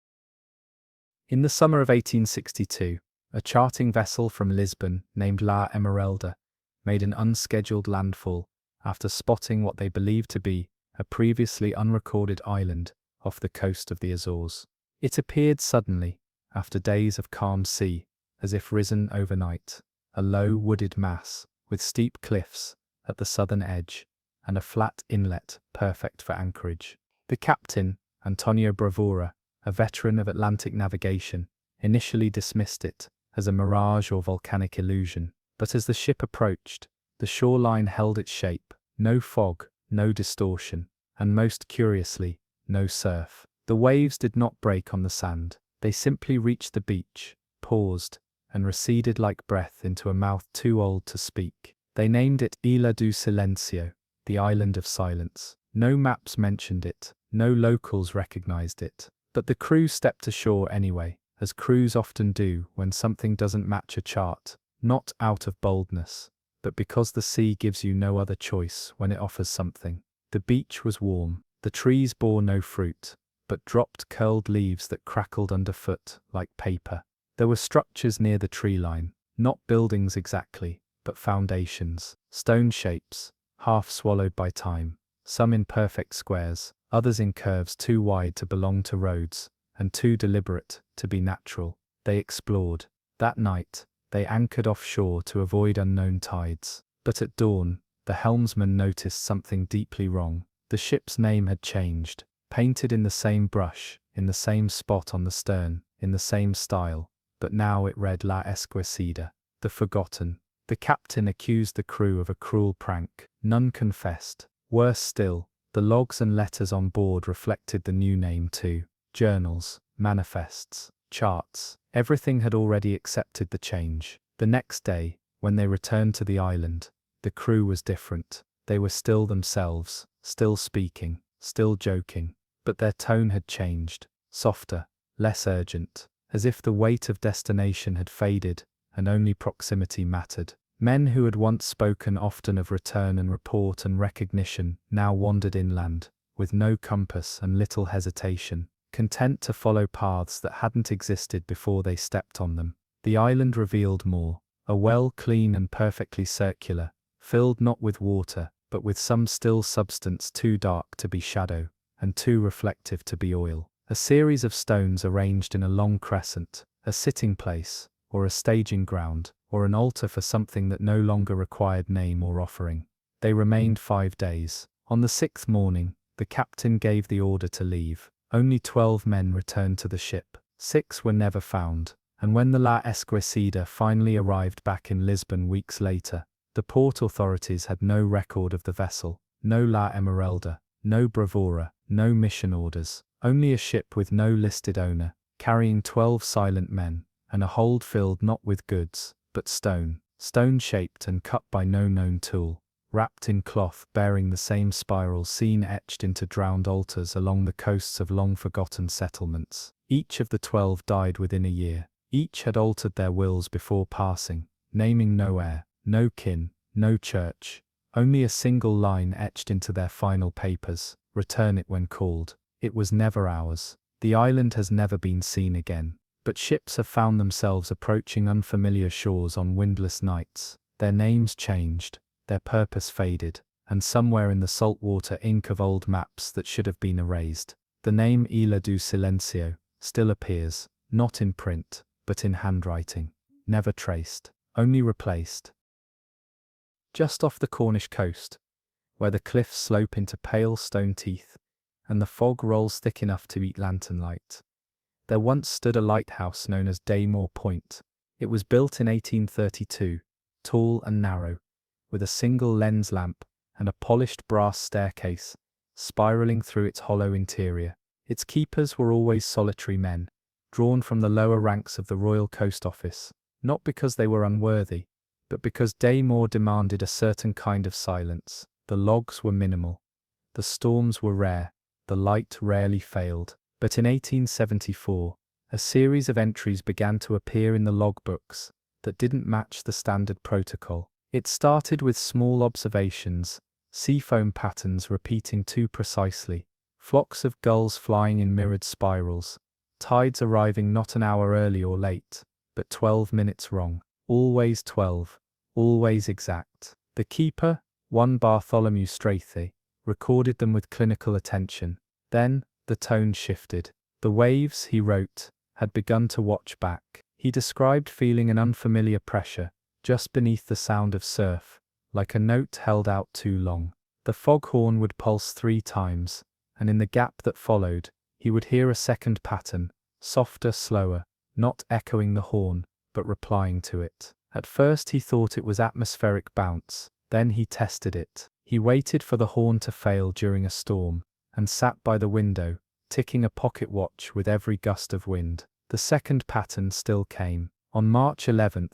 In the summer of 1862, a charting vessel from Lisbon named La Emeralda made an unscheduled landfall after spotting what they believed to be a previously unrecorded island off the coast of the Azores. It appeared suddenly, after days of calm sea, as if risen overnight, a low wooded mass, with steep cliffs at the southern edge, and a flat inlet perfect for anchorage. The captain, Antonio Bravura, a veteran of Atlantic navigation, initially dismissed it as a mirage or volcanic illusion, but as the ship approached, the shoreline held its shape, no fog, no distortion, and most curiously, no surf. The waves did not break on the sand, they simply reached the beach, paused, and receded like breath into a mouth too old to speak. They named it Isla do Silencio, the Island of Silence. No maps mentioned it, no locals recognized it, but the crew stepped ashore anyway, as crews often do when something doesn't match a chart, not out of boldness, but because the sea gives you no other choice when it offers something. The beach was warm, the trees bore no fruit, but dropped curled leaves that crackled underfoot like paper. There were structures near the tree line, not buildings exactly, but foundations, stone shapes, half swallowed by time, some in perfect squares, others in curves too wide to belong to roads, and too deliberate to be natural. They explored. That night, they anchored offshore to avoid unknown tides. But at dawn, the helmsman noticed something deeply wrong. The ship's name had changed, painted in the same brush, in the same spot on the stern, in the same style, but now it read La Esquecida, the Forgotten. The captain accused the crew of a cruel prank. None confessed. Worse still, the logs and letters on board reflected the new name too. Journals, manifests, charts, everything had already accepted the change. The next day, when they returned to the island, the crew was different. They were still themselves, still speaking, still joking, but their tone had changed, softer, less urgent, as if the weight of destination had faded and only proximity mattered. Men who had once spoken often of return and report and recognition now wandered inland, with no compass and little hesitation, content to follow paths that hadn't existed before they stepped on them. The island revealed more, a well clean and perfectly circular, filled not with water, but with some still substance too dark to be shadow, and too reflective to be oil. A series of stones arranged in a long crescent, a sitting place, or a staging ground, or an altar for something that no longer required name or offering. They remained 5 days. On the 6th morning, the captain gave the order to leave. Only 12 men returned to the ship. 6 were never found, and when the La Esquecida finally arrived back in Lisbon weeks later, the port authorities had no record of the vessel, no La Emeralda, no Bravura, no mission orders, only a ship with no listed owner, carrying 12 silent men, and a hold filled not with goods, but stone-shaped and cut by no known tool, wrapped in cloth bearing the same spiral seen etched into drowned altars along the coasts of long-forgotten settlements. Each of the 12 died within a year. Each had altered their wills before passing, naming no heir, no kin, no church, only a single line etched into their final papers: return it when called. It was never ours. The island has never been seen again. But ships have found themselves approaching unfamiliar shores on windless nights. Their names changed, their purpose faded, and somewhere in the saltwater ink of old maps that should have been erased, the name Isla do Silencio still appears, not in print, but in handwriting, never traced, only replaced. Just off the Cornish coast, where the cliffs slope into pale stone teeth, and the fog rolls thick enough to eat lantern light, there once stood a lighthouse known as Daymore Point. It was built in 1832, tall and narrow, with a single lens lamp and a polished brass staircase spiraling through its hollow interior. Its keepers were always solitary men, drawn from the lower ranks of the Royal Coast Office, not because they were unworthy, but because Daymore demanded a certain kind of silence. The logs were minimal, the storms were rare, the light rarely failed. But in 1874, a series of entries began to appear in the logbooks that didn't match the standard protocol. It started with small observations, seafoam patterns repeating too precisely, flocks of gulls flying in mirrored spirals, tides arriving not an hour early or late, but 12 minutes wrong, always 12, always exact. The keeper, one Bartholomew Strathy, recorded them with clinical attention. Then, the tone shifted. The waves, he wrote, had begun to watch back. He described feeling an unfamiliar pressure just beneath the sound of surf, like a note held out too long. The foghorn would pulse 3 times, and in the gap that followed, he would hear a second pattern, softer, slower, not echoing the horn, but replying to it. At first he thought it was atmospheric bounce, then he tested it. He waited for the horn to fail during a storm, and sat by the window, ticking a pocket watch with every gust of wind. The second pattern still came. On March 11,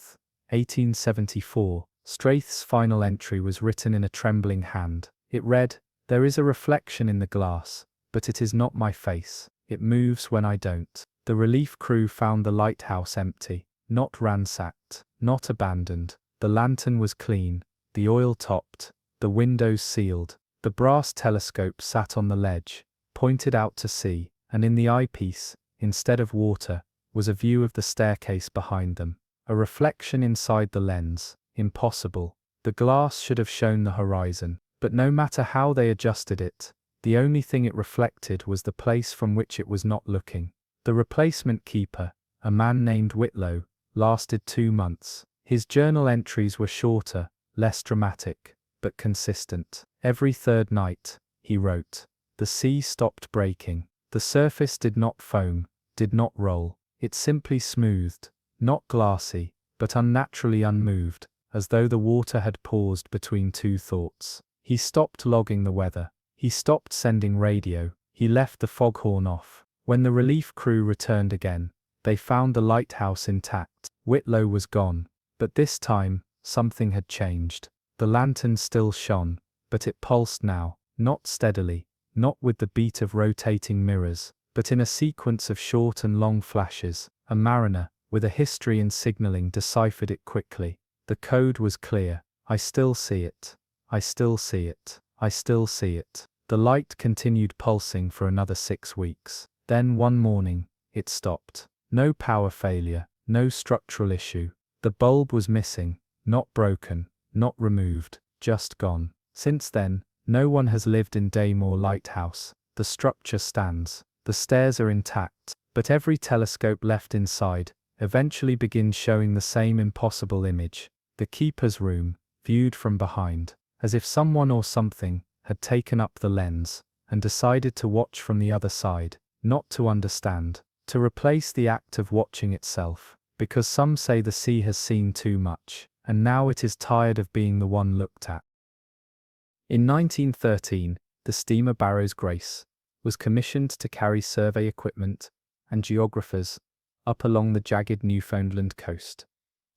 1874, Straith's final entry was written in a trembling hand. It read, "There is a reflection in the glass, but it is not my face. It moves when I don't." The relief crew found the lighthouse empty, not ransacked, not abandoned. The lantern was clean, the oil topped, the windows sealed. The brass telescope sat on the ledge, pointed out to sea, and in the eyepiece, instead of water, was a view of the staircase behind them. A reflection inside the lens. Impossible. The glass should have shown the horizon, but no matter how they adjusted it, the only thing it reflected was the place from which it was not looking. The replacement keeper, a man named Whitlow, lasted 2 months. His journal entries were shorter, less dramatic, but consistent. Every 3rd night, he wrote, the sea stopped breaking. The surface did not foam, did not roll. It simply smoothed, not glassy, but unnaturally unmoved, as though the water had paused between 2 thoughts. He stopped logging the weather. He stopped sending radio. He left the foghorn off. When the relief crew returned again, they found the lighthouse intact. Whitlow was gone, but this time, something had changed. The lantern still shone, but it pulsed now, not steadily, not with the beat of rotating mirrors, but in a sequence of short and long flashes. A mariner, with a history in signaling, deciphered it quickly. The code was clear. I still see it. I still see it. I still see it. The light continued pulsing for another 6 weeks. Then one morning, it stopped. No power failure, no structural issue. The bulb was missing, not broken, not removed, just gone. Since then, no one has lived in Daymore Lighthouse. The structure stands. The stairs are intact, but every telescope left inside eventually begins showing the same impossible image. The keeper's room, viewed from behind, as if someone or something had taken up the lens and decided to watch from the other side, not to understand, to replace the act of watching itself, because some say the sea has seen too much, and now it is tired of being the one looked at. In 1913, the steamer Barrow's Grace was commissioned to carry survey equipment and geographers up along the jagged Newfoundland coast,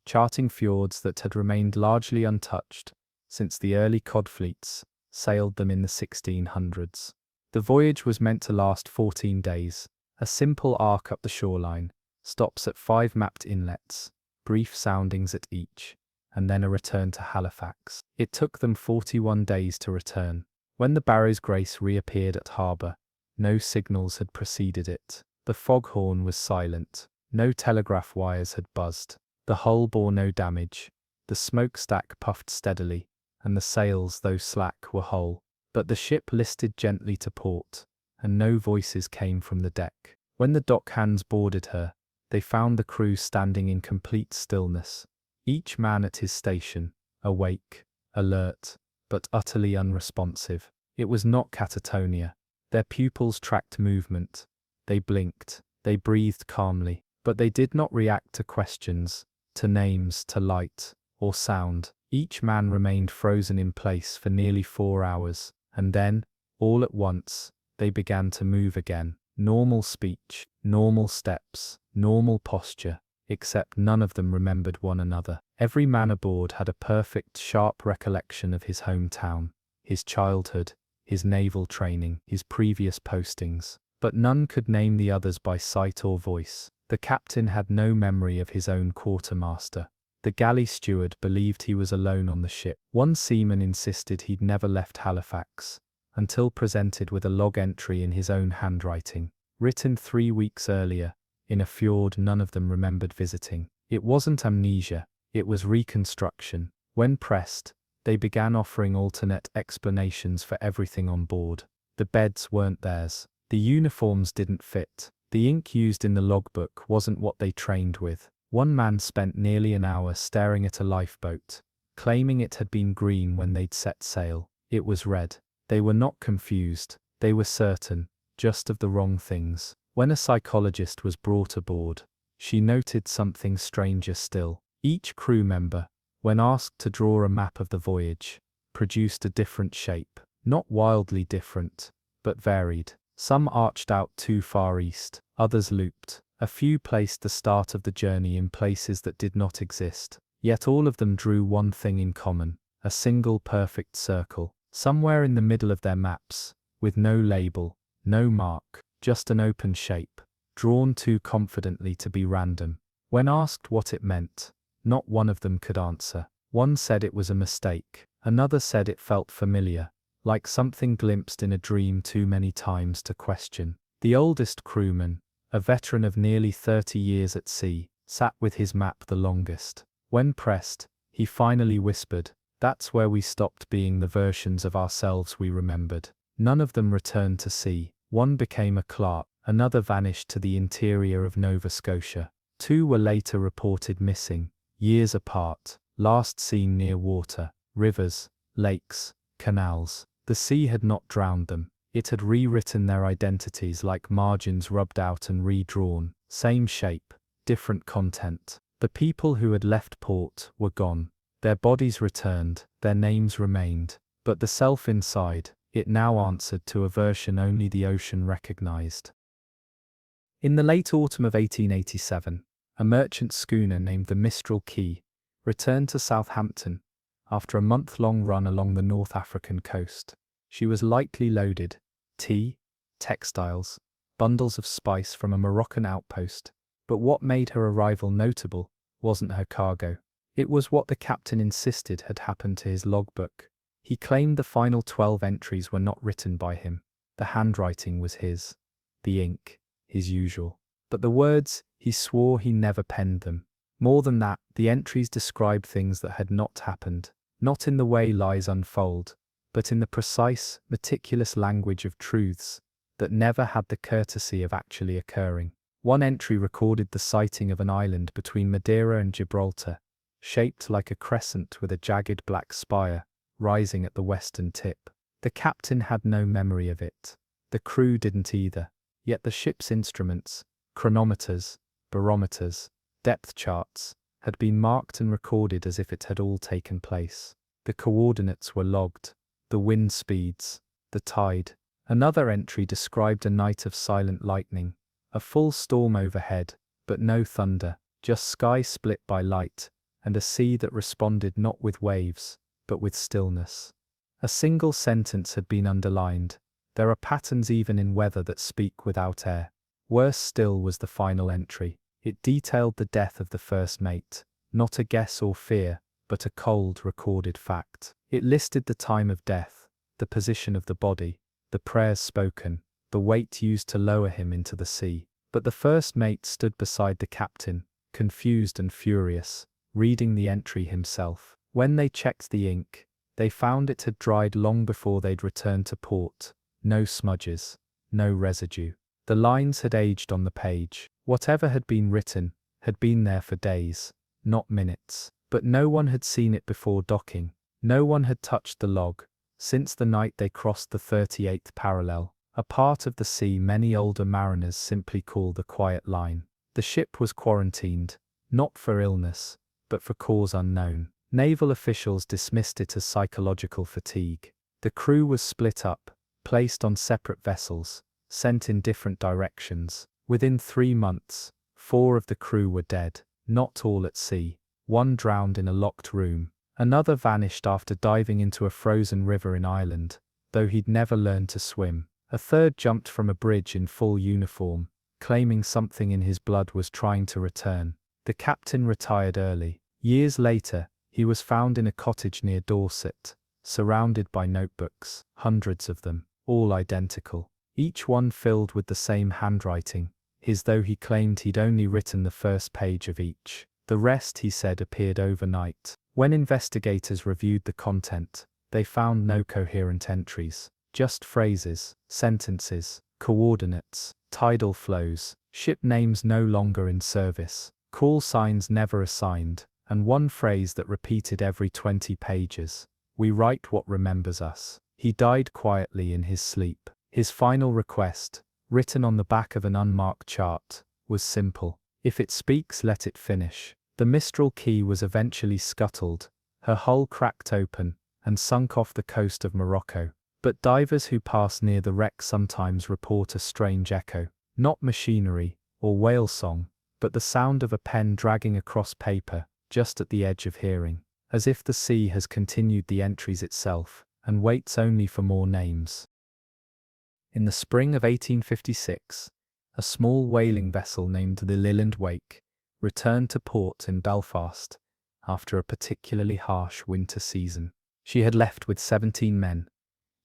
charting fjords that had remained largely untouched since the early cod fleets sailed them in the 1600s. The voyage was meant to last 14 days, a simple arc up the shoreline, stops at 5 mapped inlets, brief soundings at each, and then a return to Halifax. It took them 41 days to return. When the Barrow's Grace reappeared at harbour, no signals had preceded it. The foghorn was silent. No telegraph wires had buzzed. The hull bore no damage. The smokestack puffed steadily, and the sails, though slack, were whole. But the ship listed gently to port, and no voices came from the deck. When the dockhands boarded her, they found the crew standing in complete stillness, each man at his station, awake, alert, but utterly unresponsive. It was not catatonia. Their pupils tracked movement. They blinked. They breathed calmly, but they did not react to questions, to names, to light, or sound. Each man remained frozen in place for nearly 4 hours, and then, all at once, they began to move again. Normal speech, normal steps, normal posture, except none of them remembered one another. Every man aboard had a perfect, sharp recollection of his hometown, his childhood, his naval training, his previous postings, but none could name the others by sight or voice. The captain had no memory of his own quartermaster. The galley steward believed he was alone on the ship. One seaman insisted he'd never left Halifax, until presented with a log entry in his own handwriting, written 3 weeks earlier, in a fjord none of them remembered visiting. It wasn't amnesia, it was reconstruction. When pressed, they began offering alternate explanations for everything on board. The beds weren't theirs. The uniforms didn't fit. The ink used in the logbook wasn't what they trained with. One man spent nearly an hour staring at a lifeboat, claiming it had been green when they'd set sail. It was red. They were not confused, they were certain, just of the wrong things. When a psychologist was brought aboard, she noted something stranger still. Each crew member, when asked to draw a map of the voyage, produced a different shape. Not wildly different, but varied. Some arched out too far east, others looped. A few placed the start of the journey in places that did not exist. Yet all of them drew one thing in common, a single perfect circle, somewhere in the middle of their maps, with no label, no mark, just an open shape, drawn too confidently to be random. When asked what it meant, not one of them could answer. One said it was a mistake, another said it felt familiar, like something glimpsed in a dream too many times to question. The oldest crewman, a veteran of nearly 30 years at sea, sat with his map the longest. When pressed, he finally whispered, "That's where we stopped being the versions of ourselves we remembered." None of them returned to sea. One became a clerk, another vanished to the interior of Nova Scotia. Two were later reported missing, years apart, last seen near water, rivers, lakes, canals. The sea had not drowned them. It had rewritten their identities like margins rubbed out and redrawn. Same shape, different content. The people who had left port were gone. Their bodies returned, their names remained. But the self inside, it now answered to a version only the ocean recognized. In the late autumn of 1887, a merchant schooner named the Mistral Key returned to Southampton after a month-long run along the North African coast. She was lightly loaded: tea, textiles, bundles of spice from a Moroccan outpost. But what made her arrival notable wasn't her cargo. It was what the captain insisted had happened to his logbook. He claimed the final 12 entries were not written by him. The handwriting was his. The ink, his usual. But the words, he swore he never penned them. More than that, the entries described things that had not happened. Not in the way lies unfold, but in the precise, meticulous language of truths that never had the courtesy of actually occurring. One entry recorded the sighting of an island between Madeira and Gibraltar, shaped like a crescent with a jagged black spire rising at the western tip. The captain had no memory of it. The crew didn't either. Yet the ship's instruments, chronometers, barometers, depth charts, had been marked and recorded as if it had all taken place. The coordinates were logged, the wind speeds, the tide. Another entry described a night of silent lightning, a full storm overhead, but no thunder, just sky split by light, and a sea that responded not with waves, but with stillness. A single sentence had been underlined: "There are patterns even in weather that speak without air." Worse still was the final entry. It detailed the death of the first mate, not a guess or fear, but a cold, recorded fact. It listed the time of death, the position of the body, the prayers spoken, the weight used to lower him into the sea. But the first mate stood beside the captain, confused and furious, reading the entry himself. When they checked the ink, they found it had dried long before they'd returned to port. No smudges, no residue. The lines had aged on the page. Whatever had been written had been there for days, not minutes. But no one had seen it before docking. No one had touched the log since the night they crossed the 38th parallel, a part of the sea many older mariners simply call the quiet line. The ship was quarantined, not for illness, but for cause unknown. Naval officials dismissed it as psychological fatigue. The crew was split up, placed on separate vessels, sent in different directions. Within 3 months, 4 of the crew were dead, not all at sea. One drowned in a locked room. Another vanished after diving into a frozen river in Ireland, though he'd never learned to swim. A third jumped from a bridge in full uniform, claiming something in his blood was trying to return. The captain retired early. Years later, he was found in a cottage near Dorset, surrounded by notebooks, hundreds of them, all identical, each one filled with the same handwriting, his, though he claimed he'd only written the first page of each. The rest, he said, appeared overnight. When investigators reviewed the content, they found no coherent entries, just phrases, sentences, coordinates, tidal flows, ship names no longer in service. call signs never assigned, and one phrase that repeated every 20 pages. We write what remembers us. He died quietly in his sleep. His final request, written on the back of an unmarked chart, was simple. If it speaks, let it finish. The Mistral key was eventually scuttled, her hull cracked open, and sunk off the coast of Morocco. But divers who pass near the wreck sometimes report a strange echo. Not machinery or whale song, but the sound of a pen dragging across paper, just at the edge of hearing. As if the sea has continued the entries itself, and waits only for more names. In the spring of 1856, a small whaling vessel named the Lililand Wake returned to port in Belfast after a particularly harsh winter season. She had left with 17 men.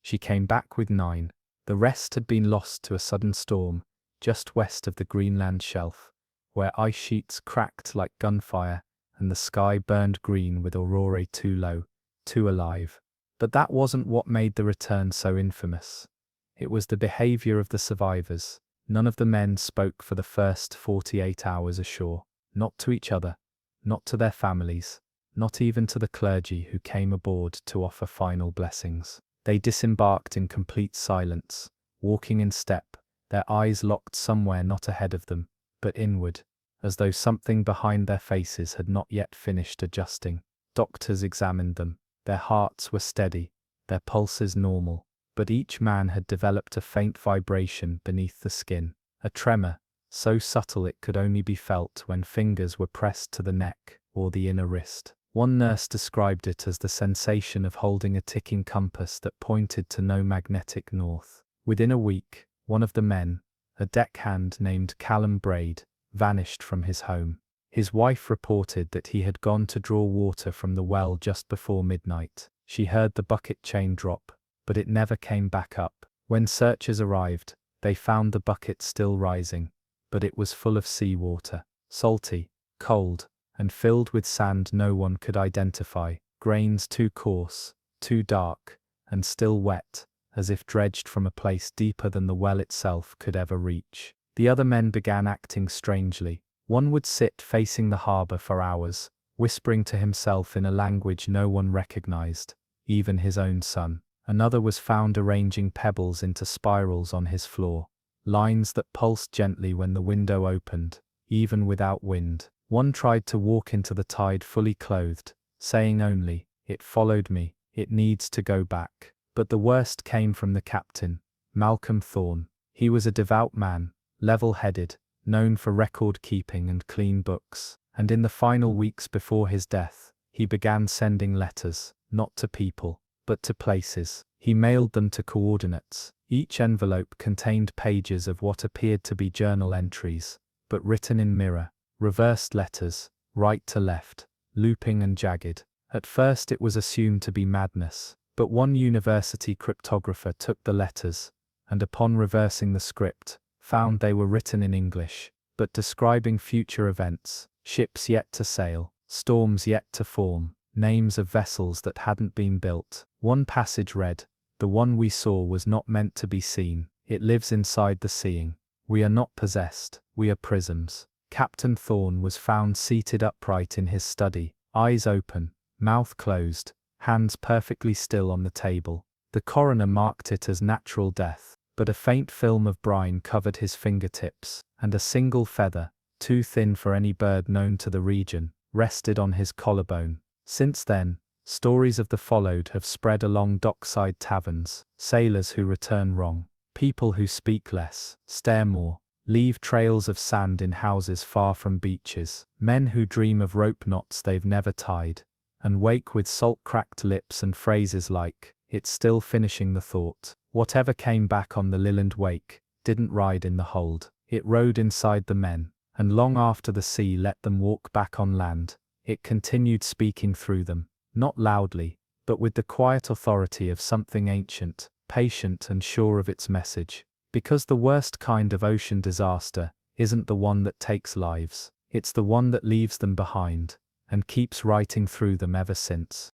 She came back with 9. The rest had been lost to a sudden storm just west of the Greenland shelf, where ice sheets cracked like gunfire and the sky burned green with aurorae too low, too alive. But that wasn't what made the return so infamous. It was the behavior of the survivors. None of the men spoke for the first 48 hours ashore, not to each other, not to their families, not even to the clergy who came aboard to offer final blessings. They disembarked in complete silence, walking in step, their eyes locked somewhere not ahead of them, but inward, as though something behind their faces had not yet finished adjusting. Doctors examined them. Their hearts were steady, their pulses normal, but each man had developed a faint vibration beneath the skin, a tremor, so subtle it could only be felt when fingers were pressed to the neck or the inner wrist. One nurse described it as the sensation of holding a ticking compass that pointed to no magnetic north. Within a week, one of the men, a deckhand named Callum Braid, vanished from his home. His wife reported that he had gone to draw water from the well just before midnight. She heard the bucket chain drop, but it never came back up. When searchers arrived, they found the bucket still rising, but it was full of seawater, salty, cold, and filled with sand no one could identify, grains too coarse, too dark, and still wet, as if dredged from a place deeper than the well itself could ever reach. The other men began acting strangely. One would sit facing the harbour for hours, whispering to himself in a language no one recognized, even his own son. Another was found arranging pebbles into spirals on his floor, lines that pulsed gently when the window opened, even without wind. One tried to walk into the tide fully clothed, saying only, "It followed me, it needs to go back." But the worst came from the captain, Malcolm Thorne. He was a devout man, level-headed, known for record-keeping and clean books, and in the final weeks before his death, he began sending letters, not to people, but to places. He mailed them to coordinates. Each envelope contained pages of what appeared to be journal entries, but written in mirror, reversed letters, right to left, looping and jagged. At first it was assumed to be madness, but one university cryptographer took the letters, and upon reversing the script, found they were written in English, but describing future events, ships yet to sail, storms yet to form, names of vessels that hadn't been built. One passage read, "The one we saw was not meant to be seen. It lives inside the seeing. We are not possessed, we are prisms." Captain Thorne was found seated upright in his study, eyes open, mouth closed, hands perfectly still on the table. The coroner marked it as natural death, but a faint film of brine covered his fingertips, and a single feather, too thin for any bird known to the region, rested on his collarbone. Since then, stories of the followed have spread along dockside taverns, sailors who return wrong, people who speak less, stare more, leave trails of sand in houses far from beaches, men who dream of rope knots they've never tied, and wake with salt-cracked lips and phrases like, "It's still finishing the thought." Whatever came back on the Lililand Wake didn't ride in the hold. It rode inside the men, and long after the sea let them walk back on land, it continued speaking through them, not loudly, but with the quiet authority of something ancient, patient and sure of its message. Because the worst kind of ocean disaster isn't the one that takes lives, it's the one that leaves them behind, and keeps writing through them ever since.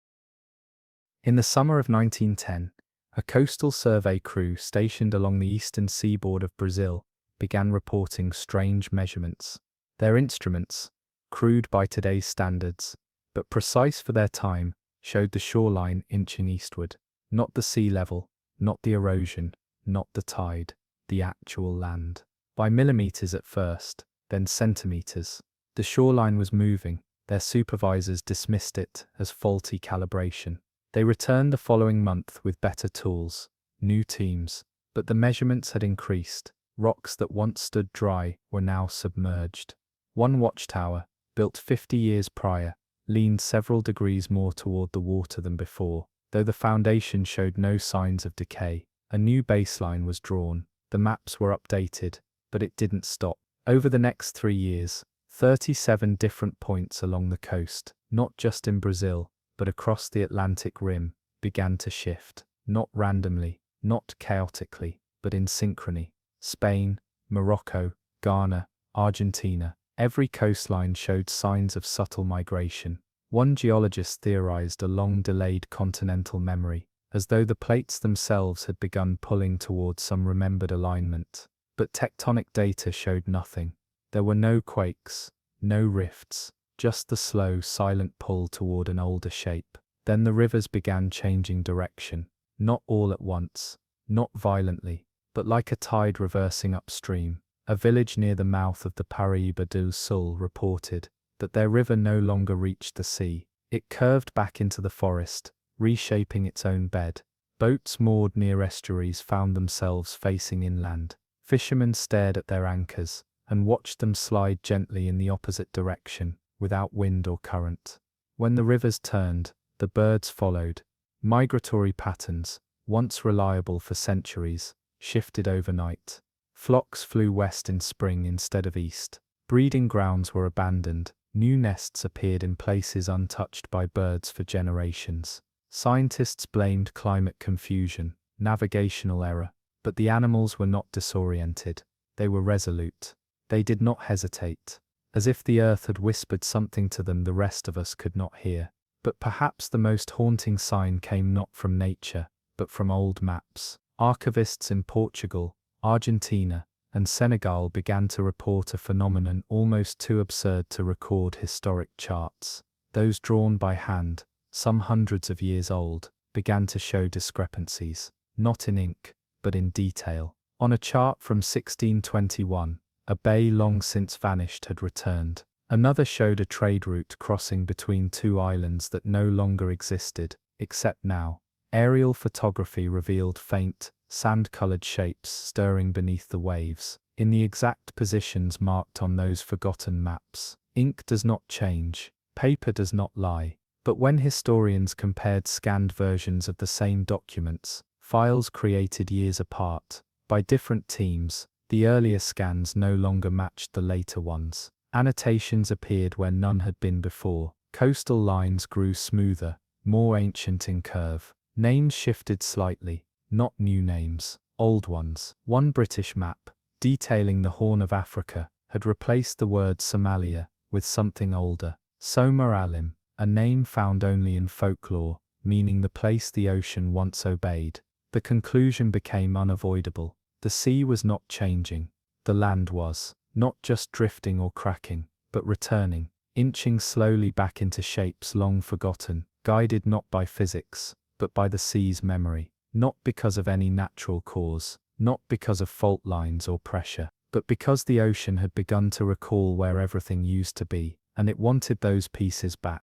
In the summer of 1910, a coastal survey crew stationed along the eastern seaboard of Brazil began reporting strange measurements. Their instruments, crude by today's standards, but precise for their time, showed the shoreline inching eastward. Not the sea level, not the erosion, not the tide, the actual land. By millimeters at first, then centimeters. The shoreline was moving. Their supervisors dismissed it as faulty calibration. They returned the following month with better tools, new teams, but the measurements had increased. Rocks that once stood dry were now submerged. One watchtower, built 50 years prior, leaned several degrees more toward the water than before, though the foundation showed no signs of decay. A new baseline was drawn. The maps were updated, but it didn't stop. Over the next 3 years, 37 different points along the coast, not just in Brazil, but across the Atlantic rim, began to shift, not randomly, not chaotically, but in synchrony. Spain, Morocco, Ghana, Argentina, every coastline showed signs of subtle migration. One geologist theorized a long-delayed continental memory, as though the plates themselves had begun pulling toward some remembered alignment. But tectonic data showed nothing. There were no quakes, no rifts, just the slow, silent pull toward an older shape. Then the rivers began changing direction, not all at once, not violently, but like a tide reversing upstream. A village near the mouth of the Paraíba do Sul reported that their river no longer reached the sea. It curved back into the forest, reshaping its own bed. Boats moored near estuaries found themselves facing inland. Fishermen stared at their anchors and watched them slide gently in the opposite direction, without wind or current. When the rivers turned, the birds followed. Migratory patterns, once reliable for centuries, shifted overnight. Flocks flew west in spring instead of east. Breeding grounds were abandoned. New nests appeared in places untouched by birds for generations. Scientists blamed climate confusion, navigational error, but the animals were not disoriented. They were resolute. They did not hesitate, as if the earth had whispered something to them the rest of us could not hear. But perhaps the most haunting sign came not from nature, but from old maps. Archivists in Portugal, Argentina, and Senegal began to report a phenomenon almost too absurd to record historic charts. Those drawn by hand, some hundreds of years old, began to show discrepancies, not in ink, but in detail. On a chart from 1621, a bay long since vanished had returned. Another showed a trade route crossing between two islands that no longer existed, except now. Aerial photography revealed faint, sand-colored shapes stirring beneath the waves, in the exact positions marked on those forgotten maps. Ink does not change, paper does not lie. But when historians compared scanned versions of the same documents, files created years apart, by different teams, the earlier scans no longer matched the later ones. Annotations appeared where none had been before. Coastal lines grew smoother, more ancient in curve. Names shifted slightly, not new names, old ones. One British map, detailing the Horn of Africa, had replaced the word Somalia with something older, Somaliland, a name found only in folklore, meaning the place the ocean once obeyed. The conclusion became unavoidable. The sea was not changing. The land was, not just drifting or cracking, but returning, inching slowly back into shapes long forgotten, guided not by physics, but by the sea's memory. Not because of any natural cause, not because of fault lines or pressure, but because the ocean had begun to recall where everything used to be, and it wanted those pieces back.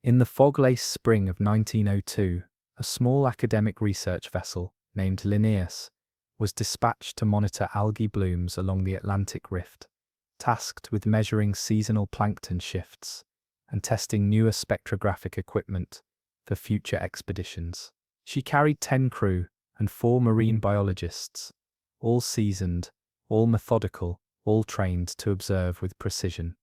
In the fog-laced spring of 1902, a small academic research vessel, named Linnaeus, was dispatched to monitor algae blooms along the Atlantic Rift, tasked with measuring seasonal plankton shifts and testing newer spectrographic equipment for future expeditions. She carried 10 crew and 4 marine biologists, all seasoned, all methodical, all trained to observe with precision.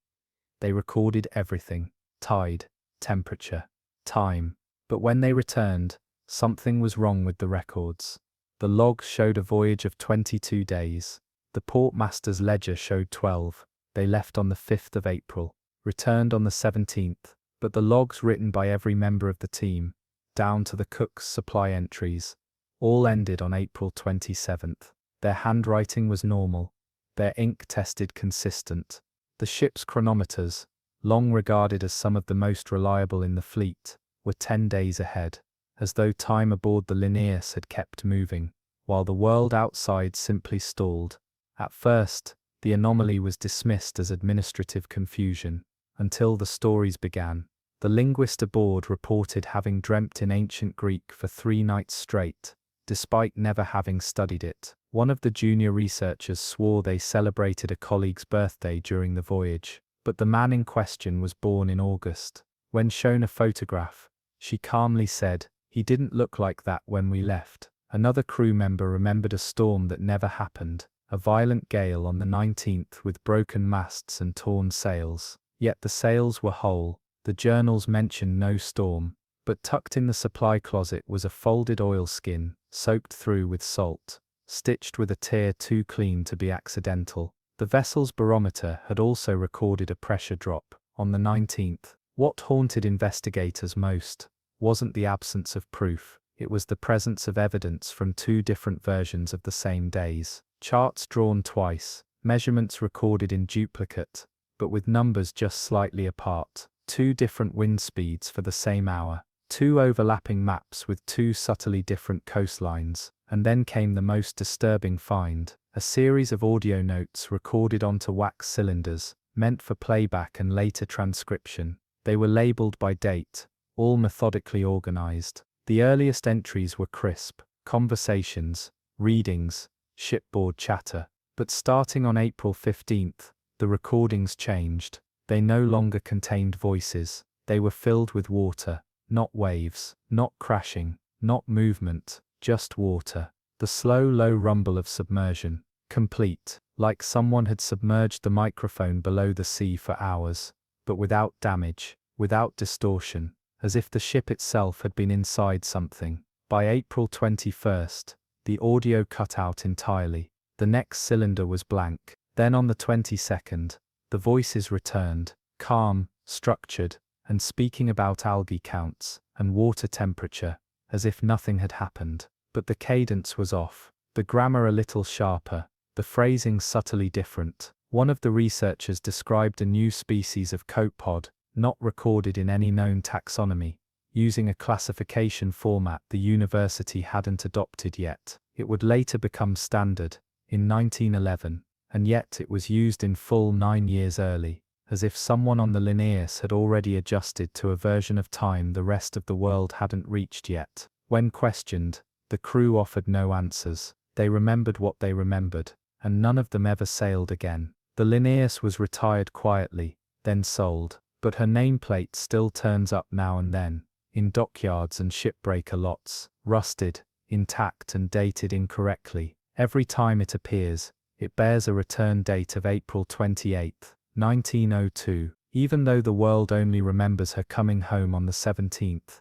They recorded everything: tide, temperature, time. But when they returned, something was wrong with the records. The logs showed a voyage of 22 days. The portmaster's ledger showed 12. They left on the 5th of April, returned on the 17th, but the logs written by every member of the team, down to the cook's supply entries, all ended on April 27th. Their handwriting was normal, their ink tested consistent. The The ship's chronometers, long regarded as some of the most reliable in the fleet, were 10 days ahead, as though time aboard the Linnaeus had kept moving, while the world outside simply stalled. At first, the anomaly was dismissed as administrative confusion, until the stories began. The linguist aboard reported having dreamt in ancient Greek for 3 nights straight, despite never having studied it. One of the junior researchers swore they celebrated a colleague's birthday during the voyage, but the man in question was born in August. When shown a photograph, she calmly said, "He didn't look like that when we left." Another crew member remembered a storm that never happened, a violent gale on the 19th with broken masts and torn sails. Yet the sails were whole. The journals mention no storm, but tucked in the supply closet was a folded oilskin, soaked through with salt, stitched with a tear too clean to be accidental. The vessel's barometer had also recorded a pressure drop. On the 19th, what haunted investigators most wasn't the absence of proof, it was the presence of evidence from 2 different versions of the same days. Charts drawn twice, measurements recorded in duplicate, but with numbers just slightly apart. 2 different wind speeds for the same hour. 2 overlapping maps with 2 subtly different coastlines. And then came the most disturbing find, a series of audio notes recorded onto wax cylinders, meant for playback and later transcription. They were labeled by date, all methodically organized. The earliest entries were crisp, conversations, readings, shipboard chatter. But starting on April 15th, the recordings changed. They no longer contained voices. They were filled with water, not waves, not crashing, not movement, just water. The slow, low rumble of submersion, complete, like someone had submerged the microphone below the sea for hours, but without damage, without distortion, as if the ship itself had been inside something. By April 21st, the audio cut out entirely. The next cylinder was blank. Then on the 22nd, the voices returned, calm, structured, and speaking about algae counts and water temperature, as if nothing had happened. But the cadence was off, the grammar a little sharper, the phrasing subtly different. One of the researchers described a new species of copepod, not recorded in any known taxonomy, using a classification format the university hadn't adopted yet. It would later become standard, in 1911, and yet it was used in full 9 years early, as if someone on the Linnaeus had already adjusted to a version of time the rest of the world hadn't reached yet. When questioned, the crew offered no answers. They remembered what they remembered, and none of them ever sailed again. The Linnaeus was retired quietly, then sold, but her nameplate still turns up now and then, in dockyards and shipbreaker lots, rusted, intact and dated incorrectly. Every time it appears, it bears a return date of April 28, 1902, even though the world only remembers her coming home on the 17th.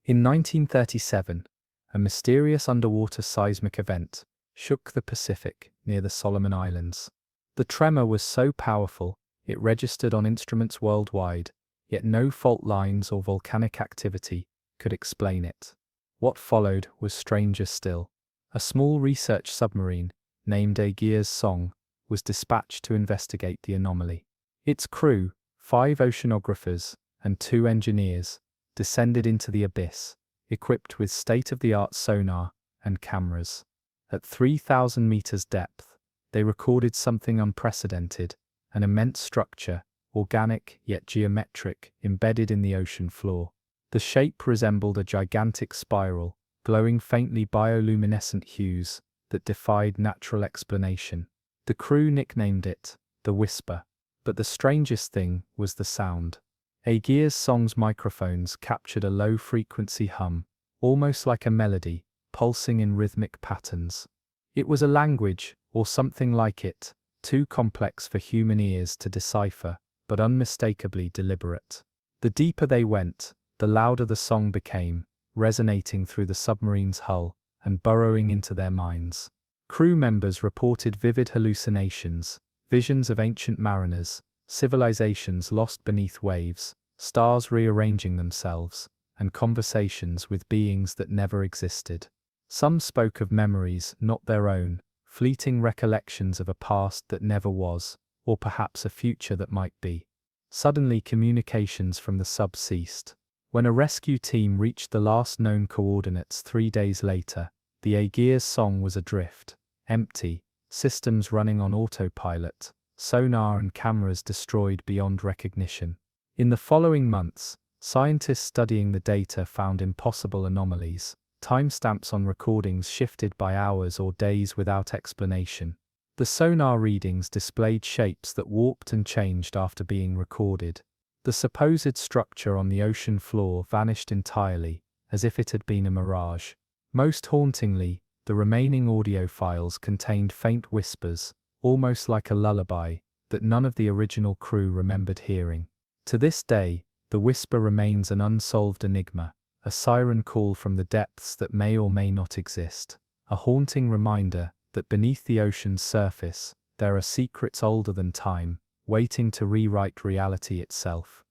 In 1937, a mysterious underwater seismic event shook the Pacific near the Solomon Islands. The tremor was so powerful, it registered on instruments worldwide, yet no fault lines or volcanic activity could explain it. What followed was stranger still. A small research submarine, named Aegea's Song, was dispatched to investigate the anomaly. Its crew, 5 oceanographers and 2 engineers, descended into the abyss, equipped with state-of-the-art sonar and cameras. At 3,000 meters depth, they recorded something unprecedented, an immense structure, organic yet geometric, embedded in the ocean floor. The shape resembled a gigantic spiral, glowing faintly bioluminescent hues that defied natural explanation. The crew nicknamed it the Whisper, but the strangest thing was the sound. Aegea's Song's microphones captured a low-frequency hum, almost like a melody, pulsing in rhythmic patterns. It was a language, or something like it, too complex for human ears to decipher, but unmistakably deliberate. The deeper they went, the louder the song became, resonating through the submarine's hull and burrowing into their minds. Crew members reported vivid hallucinations, visions of ancient mariners, civilizations lost beneath waves, stars rearranging themselves, and conversations with beings that never existed. Some spoke of memories not their own, fleeting recollections of a past that never was. or perhaps a future that might be. Suddenly, communications from the sub ceased. When a rescue team reached the last known coordinates 3 days later, the Aegea's song was adrift, empty, systems running on autopilot, sonar and cameras destroyed beyond recognition. In the following months, scientists studying the data found impossible anomalies. Timestamps on recordings shifted by hours or days without explanation. The sonar readings displayed shapes that warped and changed after being recorded. The supposed structure on the ocean floor vanished entirely, as if it had been a mirage. Most hauntingly, the remaining audio files contained faint whispers, almost like a lullaby, that none of the original crew remembered hearing. To this day, the whisper remains an unsolved enigma, a siren call from the depths that may or may not exist, a haunting reminder that beneath the ocean's surface, there are secrets older than time, waiting to rewrite reality itself.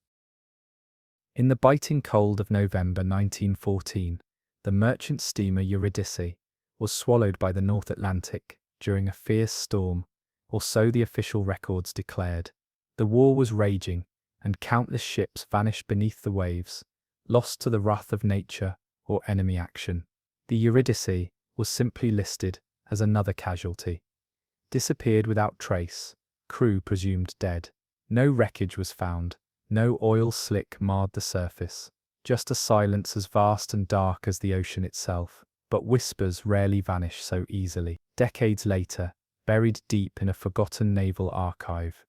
In the biting cold of November 1914, the merchant steamer Eurydice was swallowed by the North Atlantic during a fierce storm, or so the official records declared. The war was raging, and countless ships vanished beneath the waves, lost to the wrath of nature or enemy action. The Eurydice was simply listed as another casualty. Disappeared without trace, crew presumed dead. No wreckage was found, no oil slick marred the surface, just a silence as vast and dark as the ocean itself. But whispers rarely vanish so easily. Decades later, buried deep in a forgotten naval archive,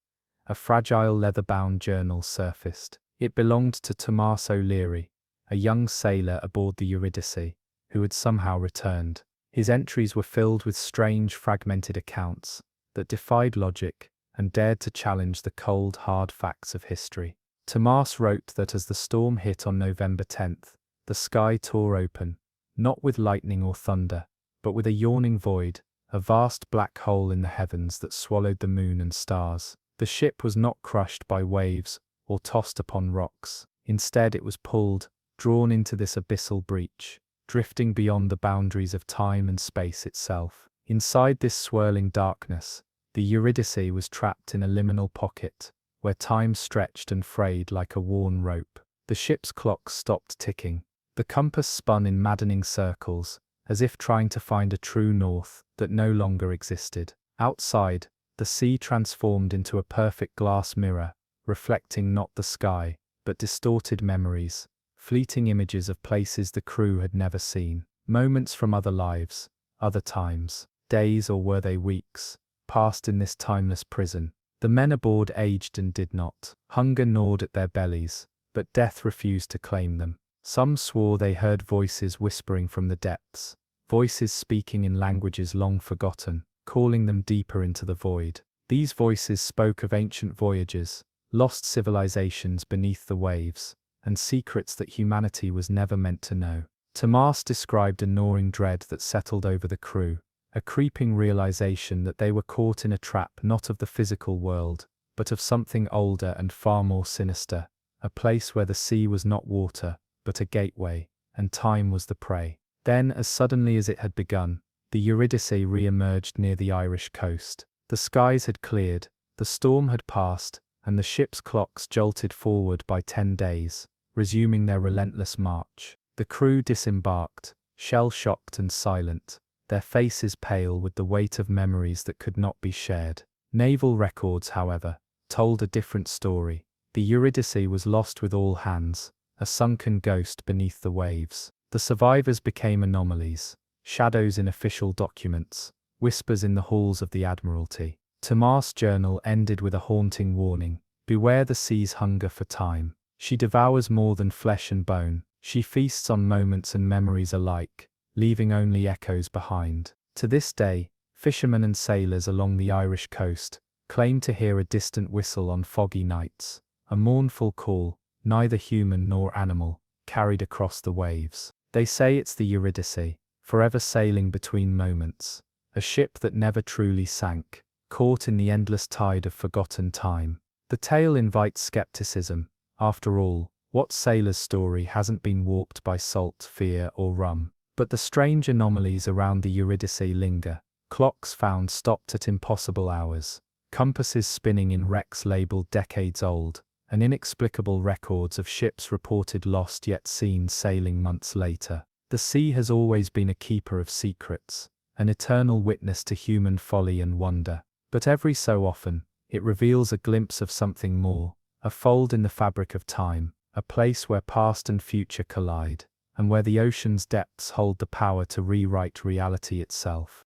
a fragile leather-bound journal surfaced. It belonged to Thomas O'Leary, a young sailor aboard the Eurydice, who had somehow returned. His entries were filled with strange, fragmented accounts that defied logic and dared to challenge the cold, hard facts of history. Thomas wrote that as the storm hit on November 10th, the sky tore open, not with lightning or thunder, but with a yawning void, a vast black hole in the heavens that swallowed the moon and stars. The ship was not crushed by waves or tossed upon rocks. Instead, it was pulled, drawn into this abyssal breach, drifting beyond the boundaries of time and space itself. Inside this swirling darkness, the Eurydice was trapped in a liminal pocket, where time stretched and frayed like a worn rope. The ship's clock stopped ticking. The compass spun in maddening circles, as if trying to find a true north that no longer existed. Outside, the sea transformed into a perfect glass mirror, reflecting not the sky, but distorted memories, fleeting images of places the crew had never seen, moments from other lives, other times, days or were they weeks, passed in this timeless prison. The men aboard aged and did not. Hunger gnawed at their bellies, but death refused to claim them. Some swore they heard voices whispering from the depths, voices speaking in languages long forgotten, calling them deeper into the void. These voices spoke of ancient voyages, lost civilizations beneath the waves, and secrets that humanity was never meant to know. Thomas described a gnawing dread that settled over the crew, a creeping realization that they were caught in a trap not of the physical world, but of something older and far more sinister, a place where the sea was not water, but a gateway, and time was the prey. Then, as suddenly as it had begun, the Eurydice re-emerged near the Irish coast. The skies had cleared, the storm had passed, and the ship's clocks jolted forward by 10 days, resuming their relentless march. The crew disembarked, shell-shocked and silent, their faces pale with the weight of memories that could not be shared. Naval records, however, told a different story. The Eurydice was lost with all hands, a sunken ghost beneath the waves. The survivors became anomalies, shadows in official documents, whispers in the halls of the Admiralty. Thomas' journal ended with a haunting warning: beware the sea's hunger for time. She devours more than flesh and bone. She feasts on moments and memories alike, leaving only echoes behind. To this day, fishermen and sailors along the Irish coast claim to hear a distant whistle on foggy nights, a mournful call, neither human nor animal, carried across the waves. They say it's the Eurydice, forever sailing between moments, a ship that never truly sank, caught in the endless tide of forgotten time. The tale invites skepticism. After all, what sailor's story hasn't been warped by salt, fear, or rum? But the strange anomalies around the Eurydice linger. Clocks found stopped at impossible hours. Compasses spinning in wrecks labeled decades old, and inexplicable records of ships reported lost yet seen sailing months later. The sea has always been a keeper of secrets, an eternal witness to human folly and wonder. But every so often, it reveals a glimpse of something more, a fold in the fabric of time, a place where past and future collide, and where the ocean's depths hold the power to rewrite reality itself.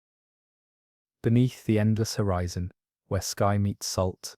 Beneath the endless horizon, where sky meets salt,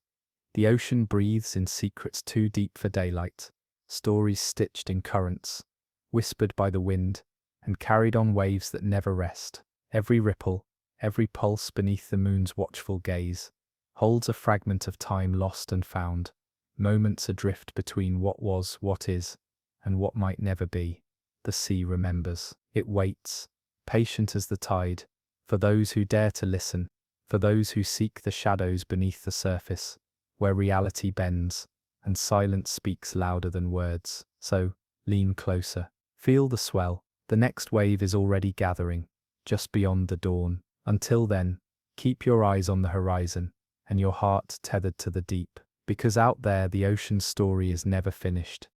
the ocean breathes in secrets too deep for daylight, stories stitched in currents, whispered by the wind, and carried on waves that never rest. Every ripple, every pulse beneath the moon's watchful gaze, holds a fragment of time lost and found, moments adrift between what was, what is, and what might never be. The sea remembers. It waits, patient as the tide, for those who dare to listen, for those who seek the shadows beneath the surface, where reality bends, and silence speaks louder than words. So, lean closer. Feel the swell. The next wave is already gathering, just beyond the dawn. Until then, keep your eyes on the horizon, and your heart tethered to the deep, because out there the ocean's story is never finished.